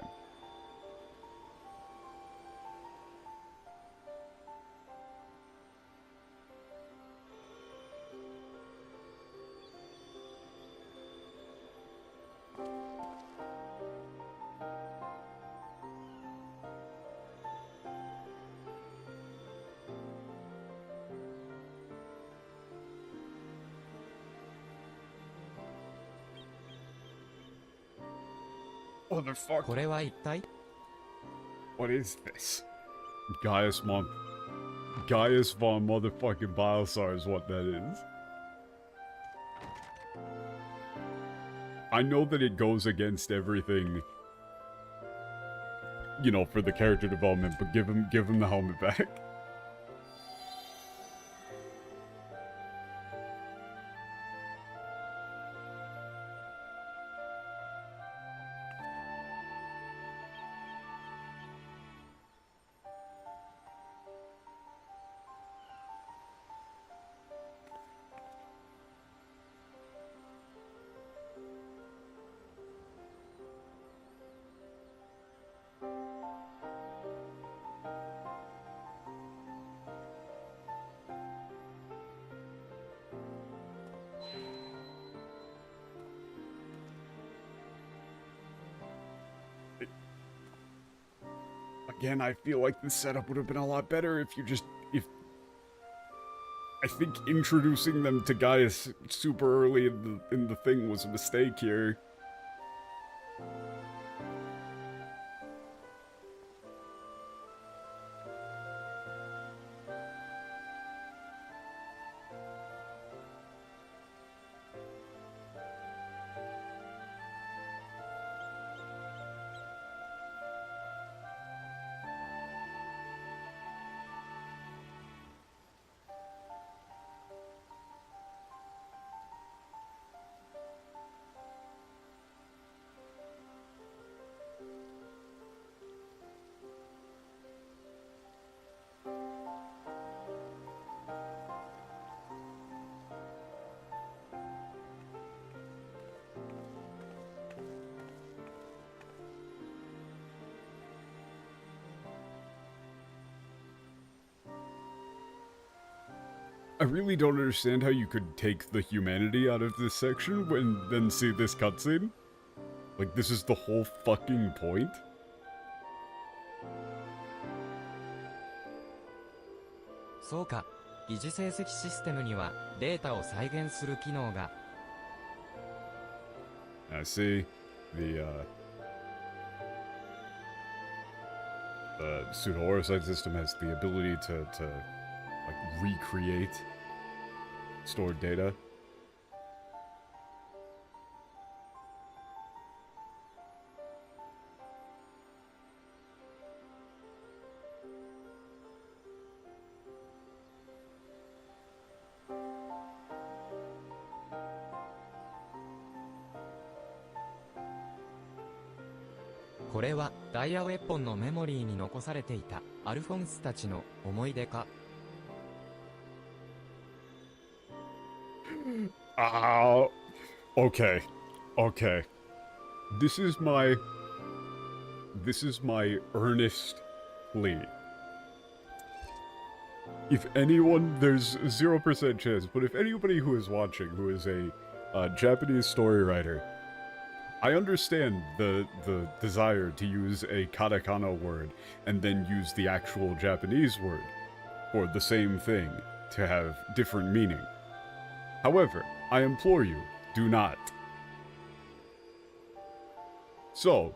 Speaker 1: Motherfucker.
Speaker 2: これは一体
Speaker 1: What is this? Gaius von motherfucking Biosar is what that is. I know that it goes against everything, you know, for the character development, but give him the helmet back. Again, I feel like the setup would have been a lot better if I think introducing them to Gaius super early in the thing was a mistake here. I really don't understand how you could take the humanity out of this section and then see this cutscene. Like, this is the whole fucking point.
Speaker 2: そうか、疑似成績システムにはデータを再現する機能が
Speaker 1: I see the pseudo-orosite system has the ability to like recreate stored data.
Speaker 2: 「これはダイヤウェポンのメモリーに残されていたアルフォンスたちの思い出か」
Speaker 1: Okay. Okay. This is my earnest plea. If anyone, there's 0% chance, but if anybody who is watching who is a Japanese story writer, I understand the desire to use a katakana word and then use the actual Japanese word for the same thing to have different meaning. However, I implore you, do not. So,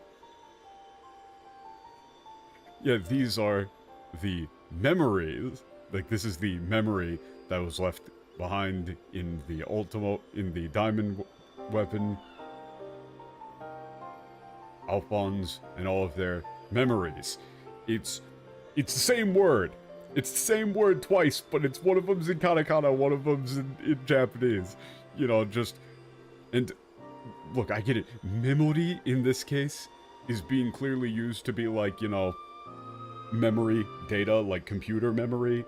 Speaker 1: yeah, these are the memories. Like, this is the memory that was left behind in the diamond weapon. Alphonse and all of their memories. It's the same word. It's the same word twice, but it's one of them's in katakana, one of them's in Japanese. You know, just... And, look, I get it. Memory, in this case, is being clearly used to be like, you know, memory, data, like computer memory.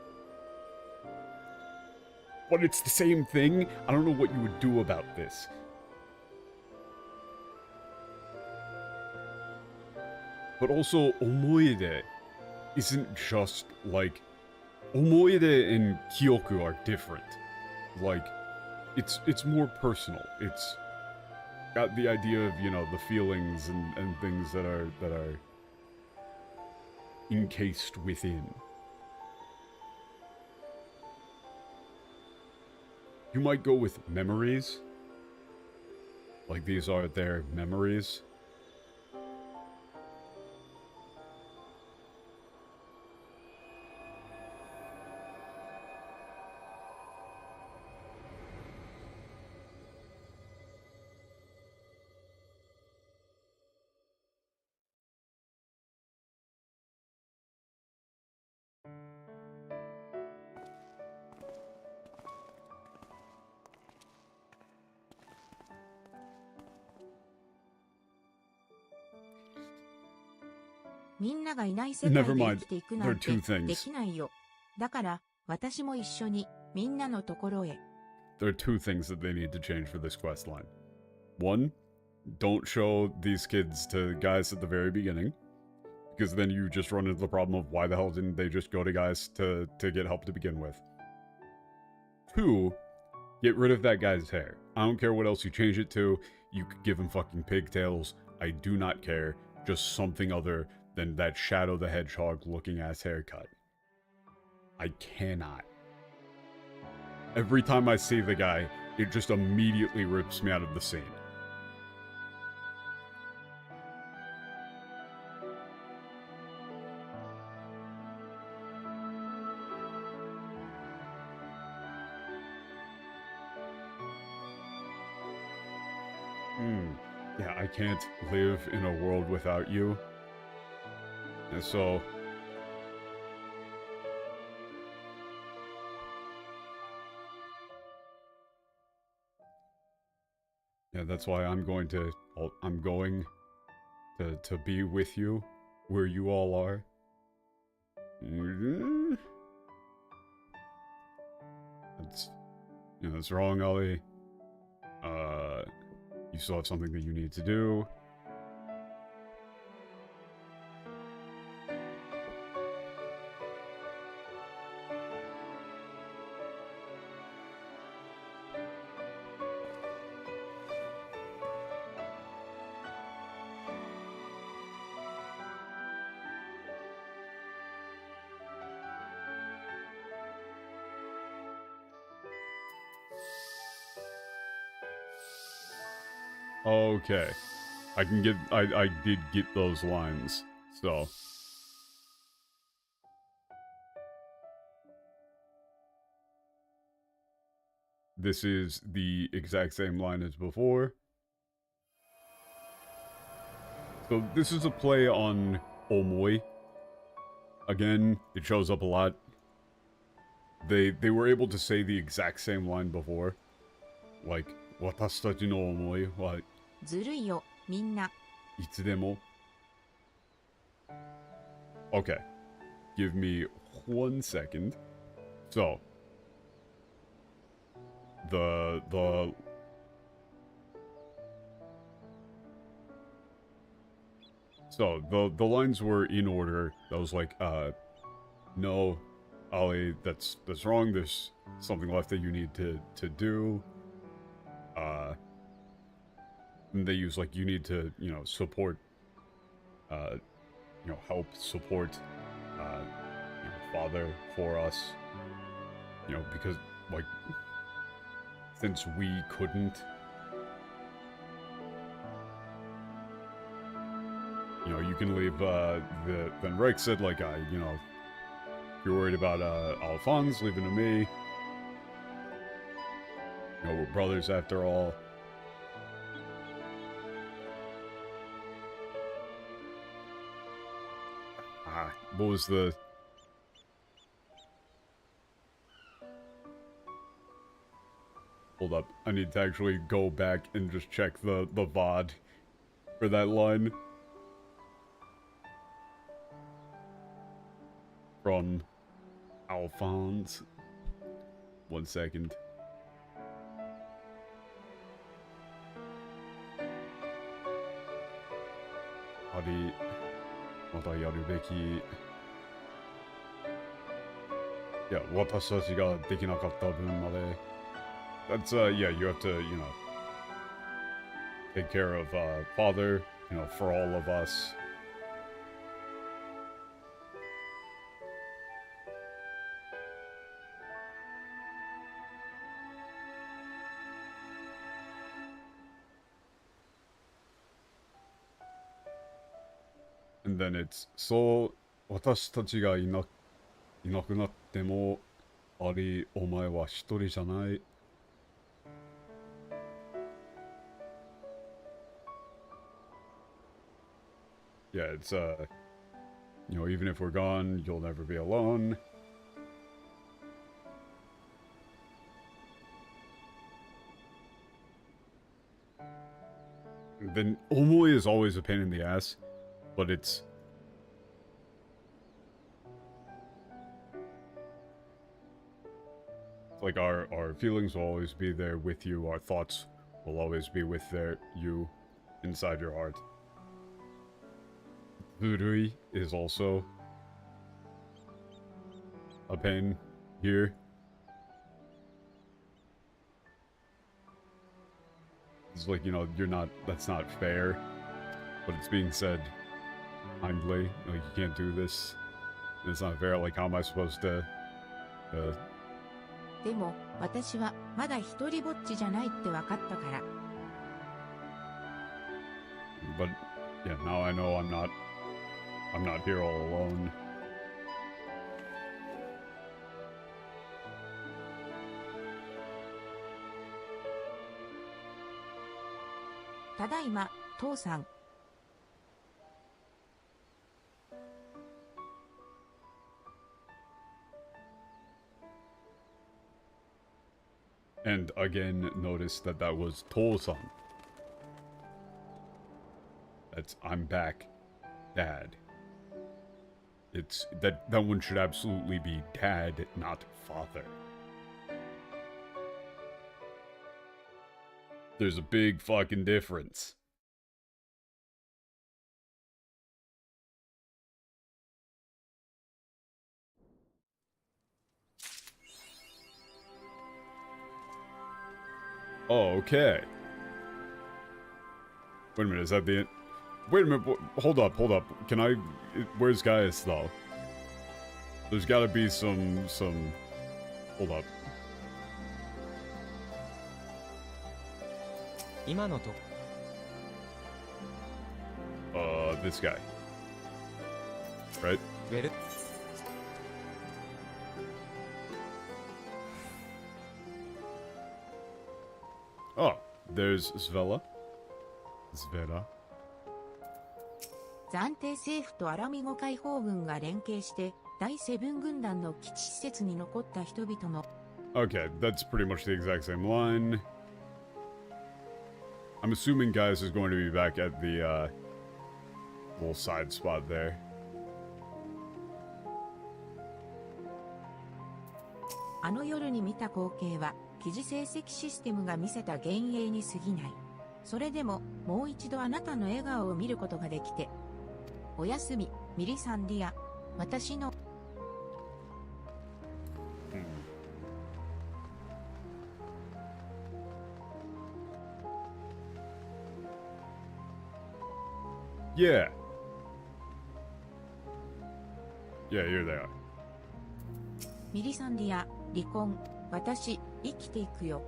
Speaker 1: But it's the same thing. I don't know what you would do about this. But also, omoide isn't just, like... Omoide and kyoku are different. Like, it's more personal. It's got the idea of, you know, the feelings and things that are encased within. You might go with memories. Like, these are their memories.
Speaker 3: Never mind. There are two things.
Speaker 1: There are two things that they need to change for this quest line. One, don't show these kids to guys at the very beginning, because then you just run into the problem of why the hell didn't they just go to guys to get help to begin with. Two, get rid of that guy's hair. I don't care what else you change it to. You could give him fucking pigtails. I do not care. Just something other than that Shadow the Hedgehog looking ass haircut. I cannot. Every time I see the guy, it just immediately rips me out of the scene. Yeah, I can't live in a world without you. And so... yeah, that's why I'm going to be with you where you all are. That's wrong, Ollie. You still have something that you need to do. Okay. I did get those lines, so. This is the exact same line as before. So this is a play on omoi. Again, it shows up a lot. They were able to say the exact same line before. Like, watashi tachi no omoi wa
Speaker 3: ずるいよ、みんな。
Speaker 1: いつでも. Okay. Give me 1 second. So. The lines were in order. That was like, no, Ollie, that's wrong. There's something left that you need to do. And they use, like, you need to, you know, support, help support, father for us, because, like, since we couldn't, you can leave, then Reich said, like, if you're worried about, Alphonse, leave it to me. We're brothers after all. What was the... Hold up. I need to actually go back and just check the VOD for that line. From Alphonse. 1 second. Yeah, 私たちができなかった分まで That's, yeah, you have to, you know, take care of, father, you know, for all of us. And then it's, そう、私たちがいなくなっても、あり、お前は一人じゃない。Yeah, it's, you know, even if we're gone, you'll never be alone. Then Omoi is always a pain in the ass, but it's... like our feelings will always be there with you, our thoughts will always be with you inside your heart. Furui is also a pain here. It's like, you know, that's not fair, but it's being said kindly, like, you can't do this, it's not fair, like, how am I supposed to,
Speaker 3: でも、私はまだ一人ぼっちじゃないって分かったから。
Speaker 1: But, yeah, now I know I'm not here all alone.
Speaker 3: ただいま、父さん。
Speaker 1: And again, notice that was To-san. That's, I'm back, Dad. It's, that one should absolutely be Dad, not Father. There's a big fucking difference. Oh, okay. Wait a minute, is that the... Wait a minute, hold up. Can I... Where's Gaius, though? There's gotta be some... Hold up. This guy. Right? Oh, there's Svela. Svela.
Speaker 3: 暫定政府とアラミゴ解放軍が連携して第セブン軍団の基地施設に残った人々の
Speaker 1: Okay, that's pretty much the exact same line. I'm assuming Gaius is going to be back at the little side spot there.
Speaker 3: あの夜に見た光景は記事成績システムが見せた幻影に過ぎない。それでももう一度あなたの笑顔を見ることができて。おやすみ、ミリサンディア。私の。
Speaker 1: Yeah. Yeah, here they are.
Speaker 3: ミリサンディア、離婚。私、生きていくよ。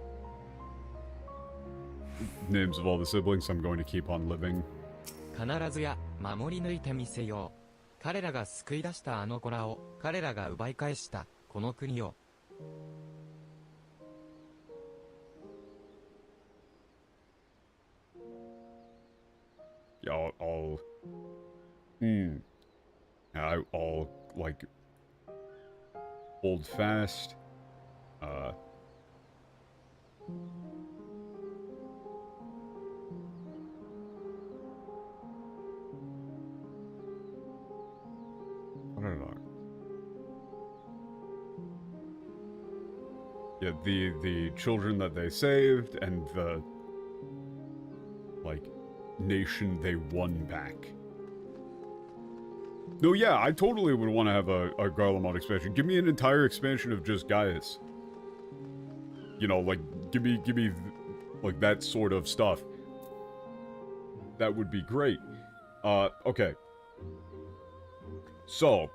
Speaker 1: Names of all the siblings, I'm going to keep on living.
Speaker 2: 必ずや守り抜いてみせよう。彼らが救い出したあの子らを彼らが奪い返したこの国を。
Speaker 1: I'll I'll, like, hold fast. What did I... Yeah, the children that they saved and the, like, nation they won back. No, yeah, I totally would want to have a Garlemald expansion. Give me an entire expansion of just Gaius. You know, like, give me, like, that sort of stuff. That would be great. Okay. So,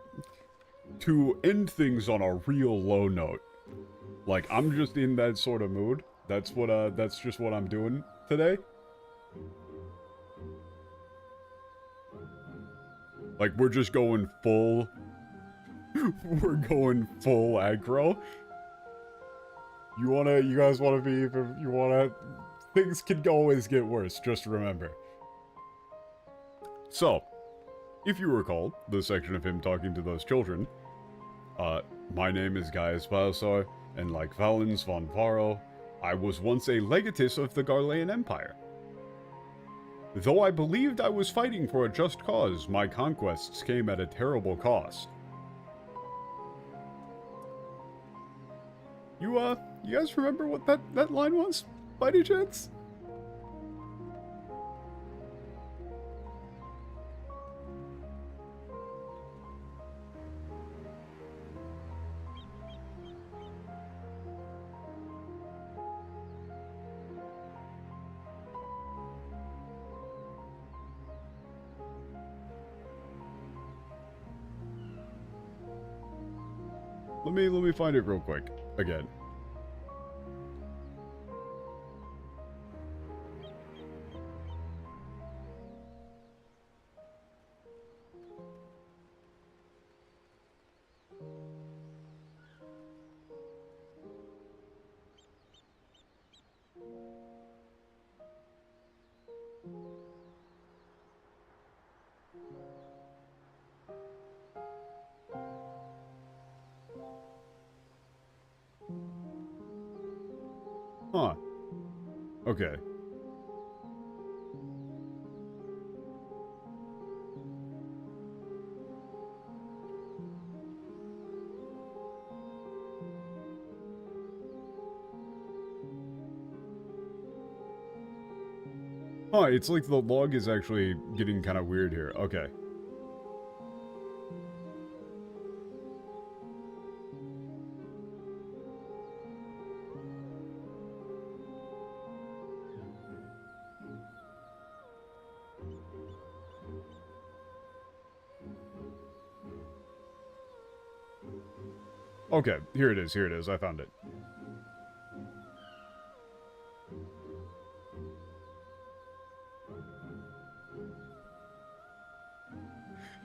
Speaker 1: to end things on a real low note, like, I'm just in that sort of mood. That's just what I'm doing today. Like, we're just going full... we're going full aggro. You guys wanna be, you wanna... Things can always get worse, just remember. So, if you recall, the section of him talking to those children, my name is Gaius Balsar, and like Valens von Varro, I was once a legatus of the Garlean Empire. Though I believed I was fighting for a just cause, my conquests came at a terrible cost. You guys remember what that line was, by any chance? Let me find it real quick, again. Huh. Okay. Huh, it's like the log is actually getting kind of weird here. Okay. Okay, here it is, I found it.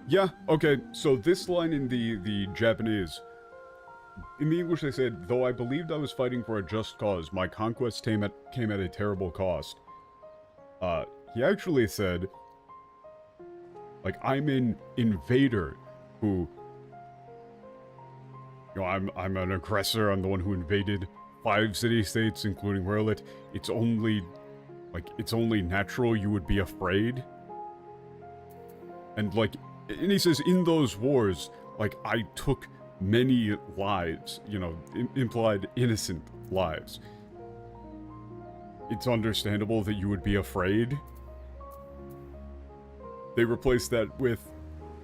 Speaker 1: Yeah, okay, so this line in the Japanese, in the English they said, though I believed I was fighting for a just cause, my conquest came at a terrible cost. He actually said, like, I'm an invader who, you know, I'm an aggressor, I'm the one who invaded 5 city-states, including Werlit. It's only natural you would be afraid. And, like, and he says, in those wars, like, I took many lives, you know, implied innocent lives. It's understandable that you would be afraid. They replaced that with,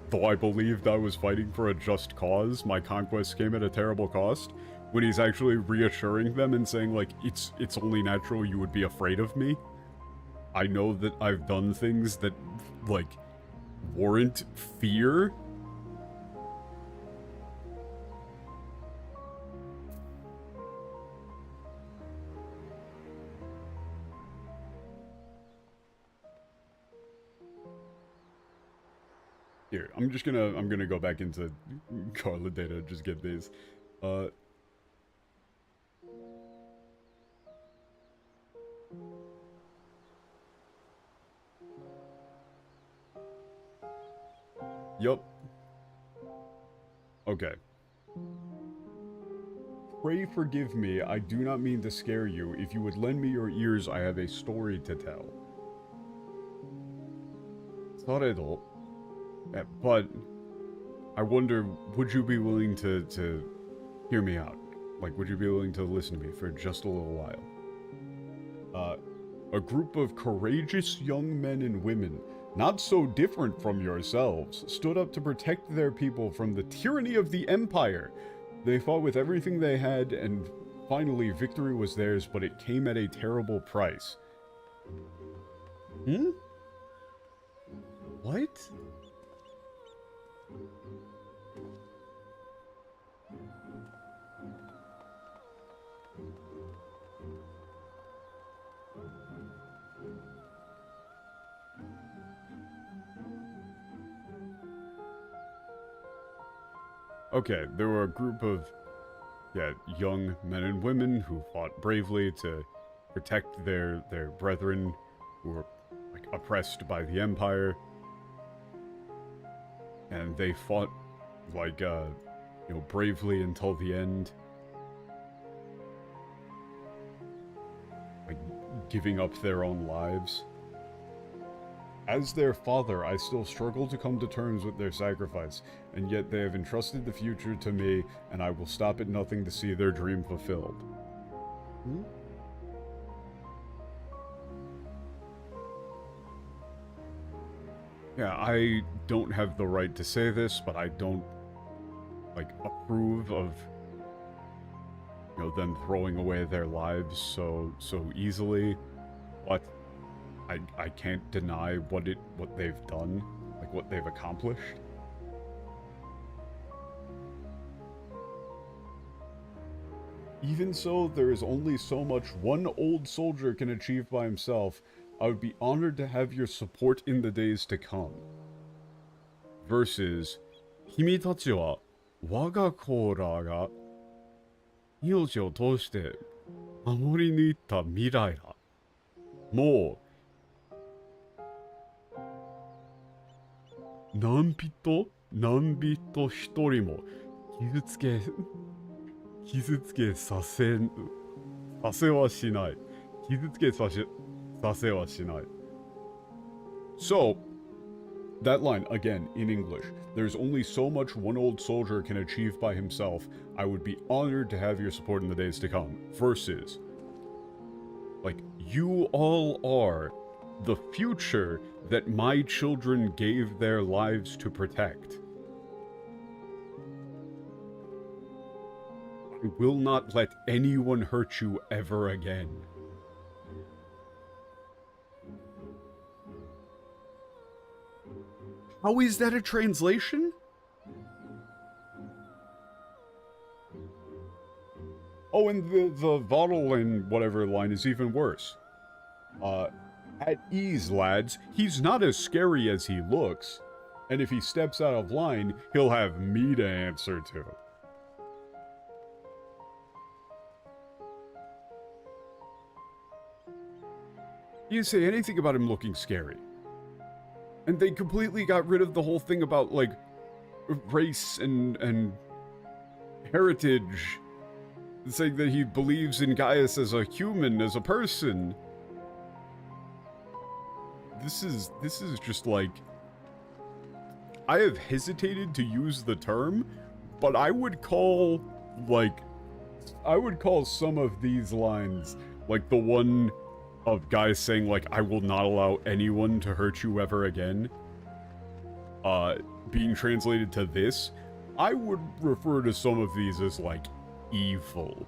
Speaker 1: though I believed I was fighting for a just cause, my conquest came at a terrible cost, when he's actually reassuring them and saying, like, it's only natural you would be afraid of me. I know that I've done things that, like, warrant fear. Here, I'm gonna go back into Carla data and just get these. Yup. Okay. Pray forgive me, I do not mean to scare you. If you would lend me your ears, I have a story to tell. Saredo. But I wonder, would you be willing to hear me out? Like, would you be willing to listen to me for just a little while? A group of courageous young men and women, not so different from yourselves, stood up to protect their people from the tyranny of the Empire. They fought with everything they had, and finally victory was theirs, but it came at a terrible price. Hmm? What? Okay, there were a group of, young men and women who fought bravely to protect their brethren who were, like, oppressed by the Empire. And they fought, like, bravely until the end. Like, giving up their own lives. As their father, I still struggle to come to terms with their sacrifice, and yet they have entrusted the future to me, and I will stop at nothing to see their dream fulfilled. Hmm? Yeah, I don't have the right to say this, but I don't, like, approve of, them throwing away their lives so easily, but I can't deny what they've done, like what they've accomplished. Even so, there is only so much one old soldier can achieve by himself. I would be honored to have your support in the days to come. Versus, 君たちは我が子らが命を通して守り抜いた未来だ。もう何人一人も傷つけさせはしない。傷つけさせはしない。So, that line, again, in English. There's only so much one old soldier can achieve by himself. I would be honored to have your support in the days to come. Versus, like, you all are the future that my children gave their lives to protect. I will not let anyone hurt you ever again. How is that a translation? Oh, and the Vodal and whatever line is even worse. At ease, lads. He's not as scary as he looks. And if he steps out of line, he'll have me to answer to. You didn't say anything about him looking scary. And they completely got rid of the whole thing about, like, race and heritage. Saying that he believes in Gaius as a human, as a person. This is just like... I have hesitated to use the term, but I would call, like... I would call some of these lines, like the one of Gaius saying, like, I will not allow anyone to hurt you ever again. Being translated to this, I would refer to some of these as, like, evil.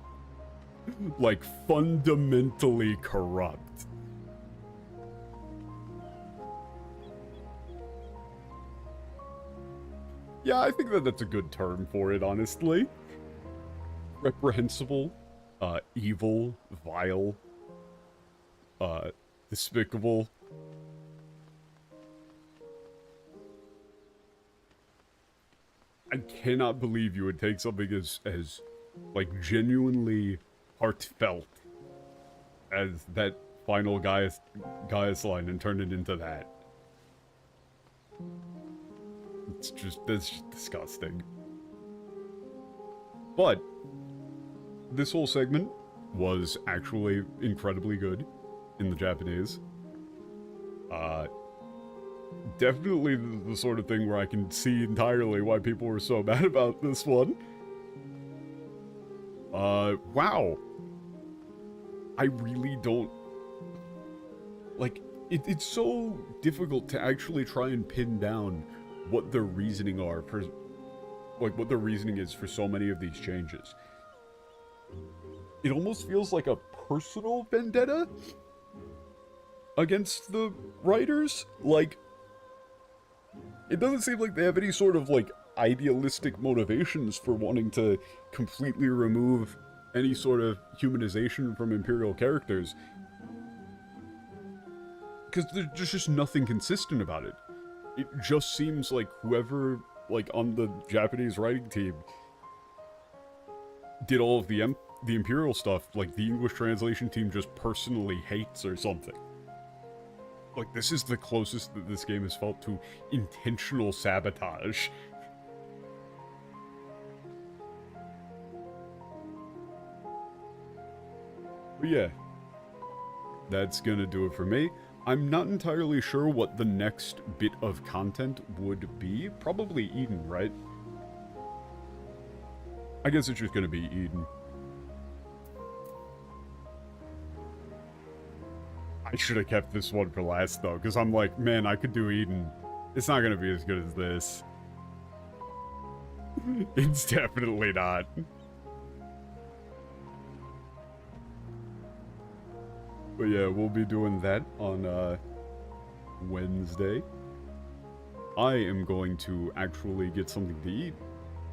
Speaker 1: Like, fundamentally corrupt. Yeah, I think that that's a good term for it, honestly. Reprehensible, evil, vile, despicable. I cannot believe you would take something as like, genuinely heartfelt as that final Gaius line and turn it into that. That's just disgusting. But this whole segment was actually incredibly good in the Japanese. Definitely the sort of thing where I can see entirely why people were so mad about this one. Wow. I really don't... Like, it's so difficult to actually try and pin down what the reasoning are for... Like, what the reasoning is for so many of these changes. It almost feels like a personal vendetta against the writers. Like, it doesn't seem like they have any sort of, like, idealistic motivations for wanting to completely remove any sort of humanization from Imperial characters. Because there's just nothing consistent about it. It just seems like whoever, like, on the Japanese writing team did all of the Imperial stuff, like, the English translation team just personally hates or something. Like, this is the closest that this game has felt to intentional sabotage. But yeah, that's gonna do it for me. I'm not entirely sure what the next bit of content would be. Probably Eden, right? I guess it's just gonna be Eden. I should have kept this one for last, though, because I'm like, man, I could do Eden. It's not gonna be as good as this. It's definitely not. But yeah, we'll be doing that on, Wednesday. I am going to actually get something to eat,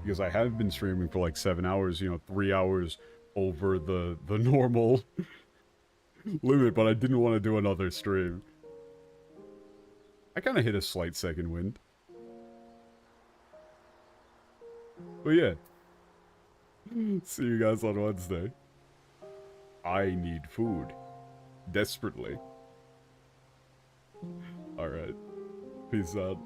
Speaker 1: because I have been streaming for like 7 hours, you know, 3 hours over the normal limit, but I didn't want to do another stream. I kind of hit a slight second wind. But yeah. See you guys on Wednesday. I need food. Desperately. Alright. Peace out.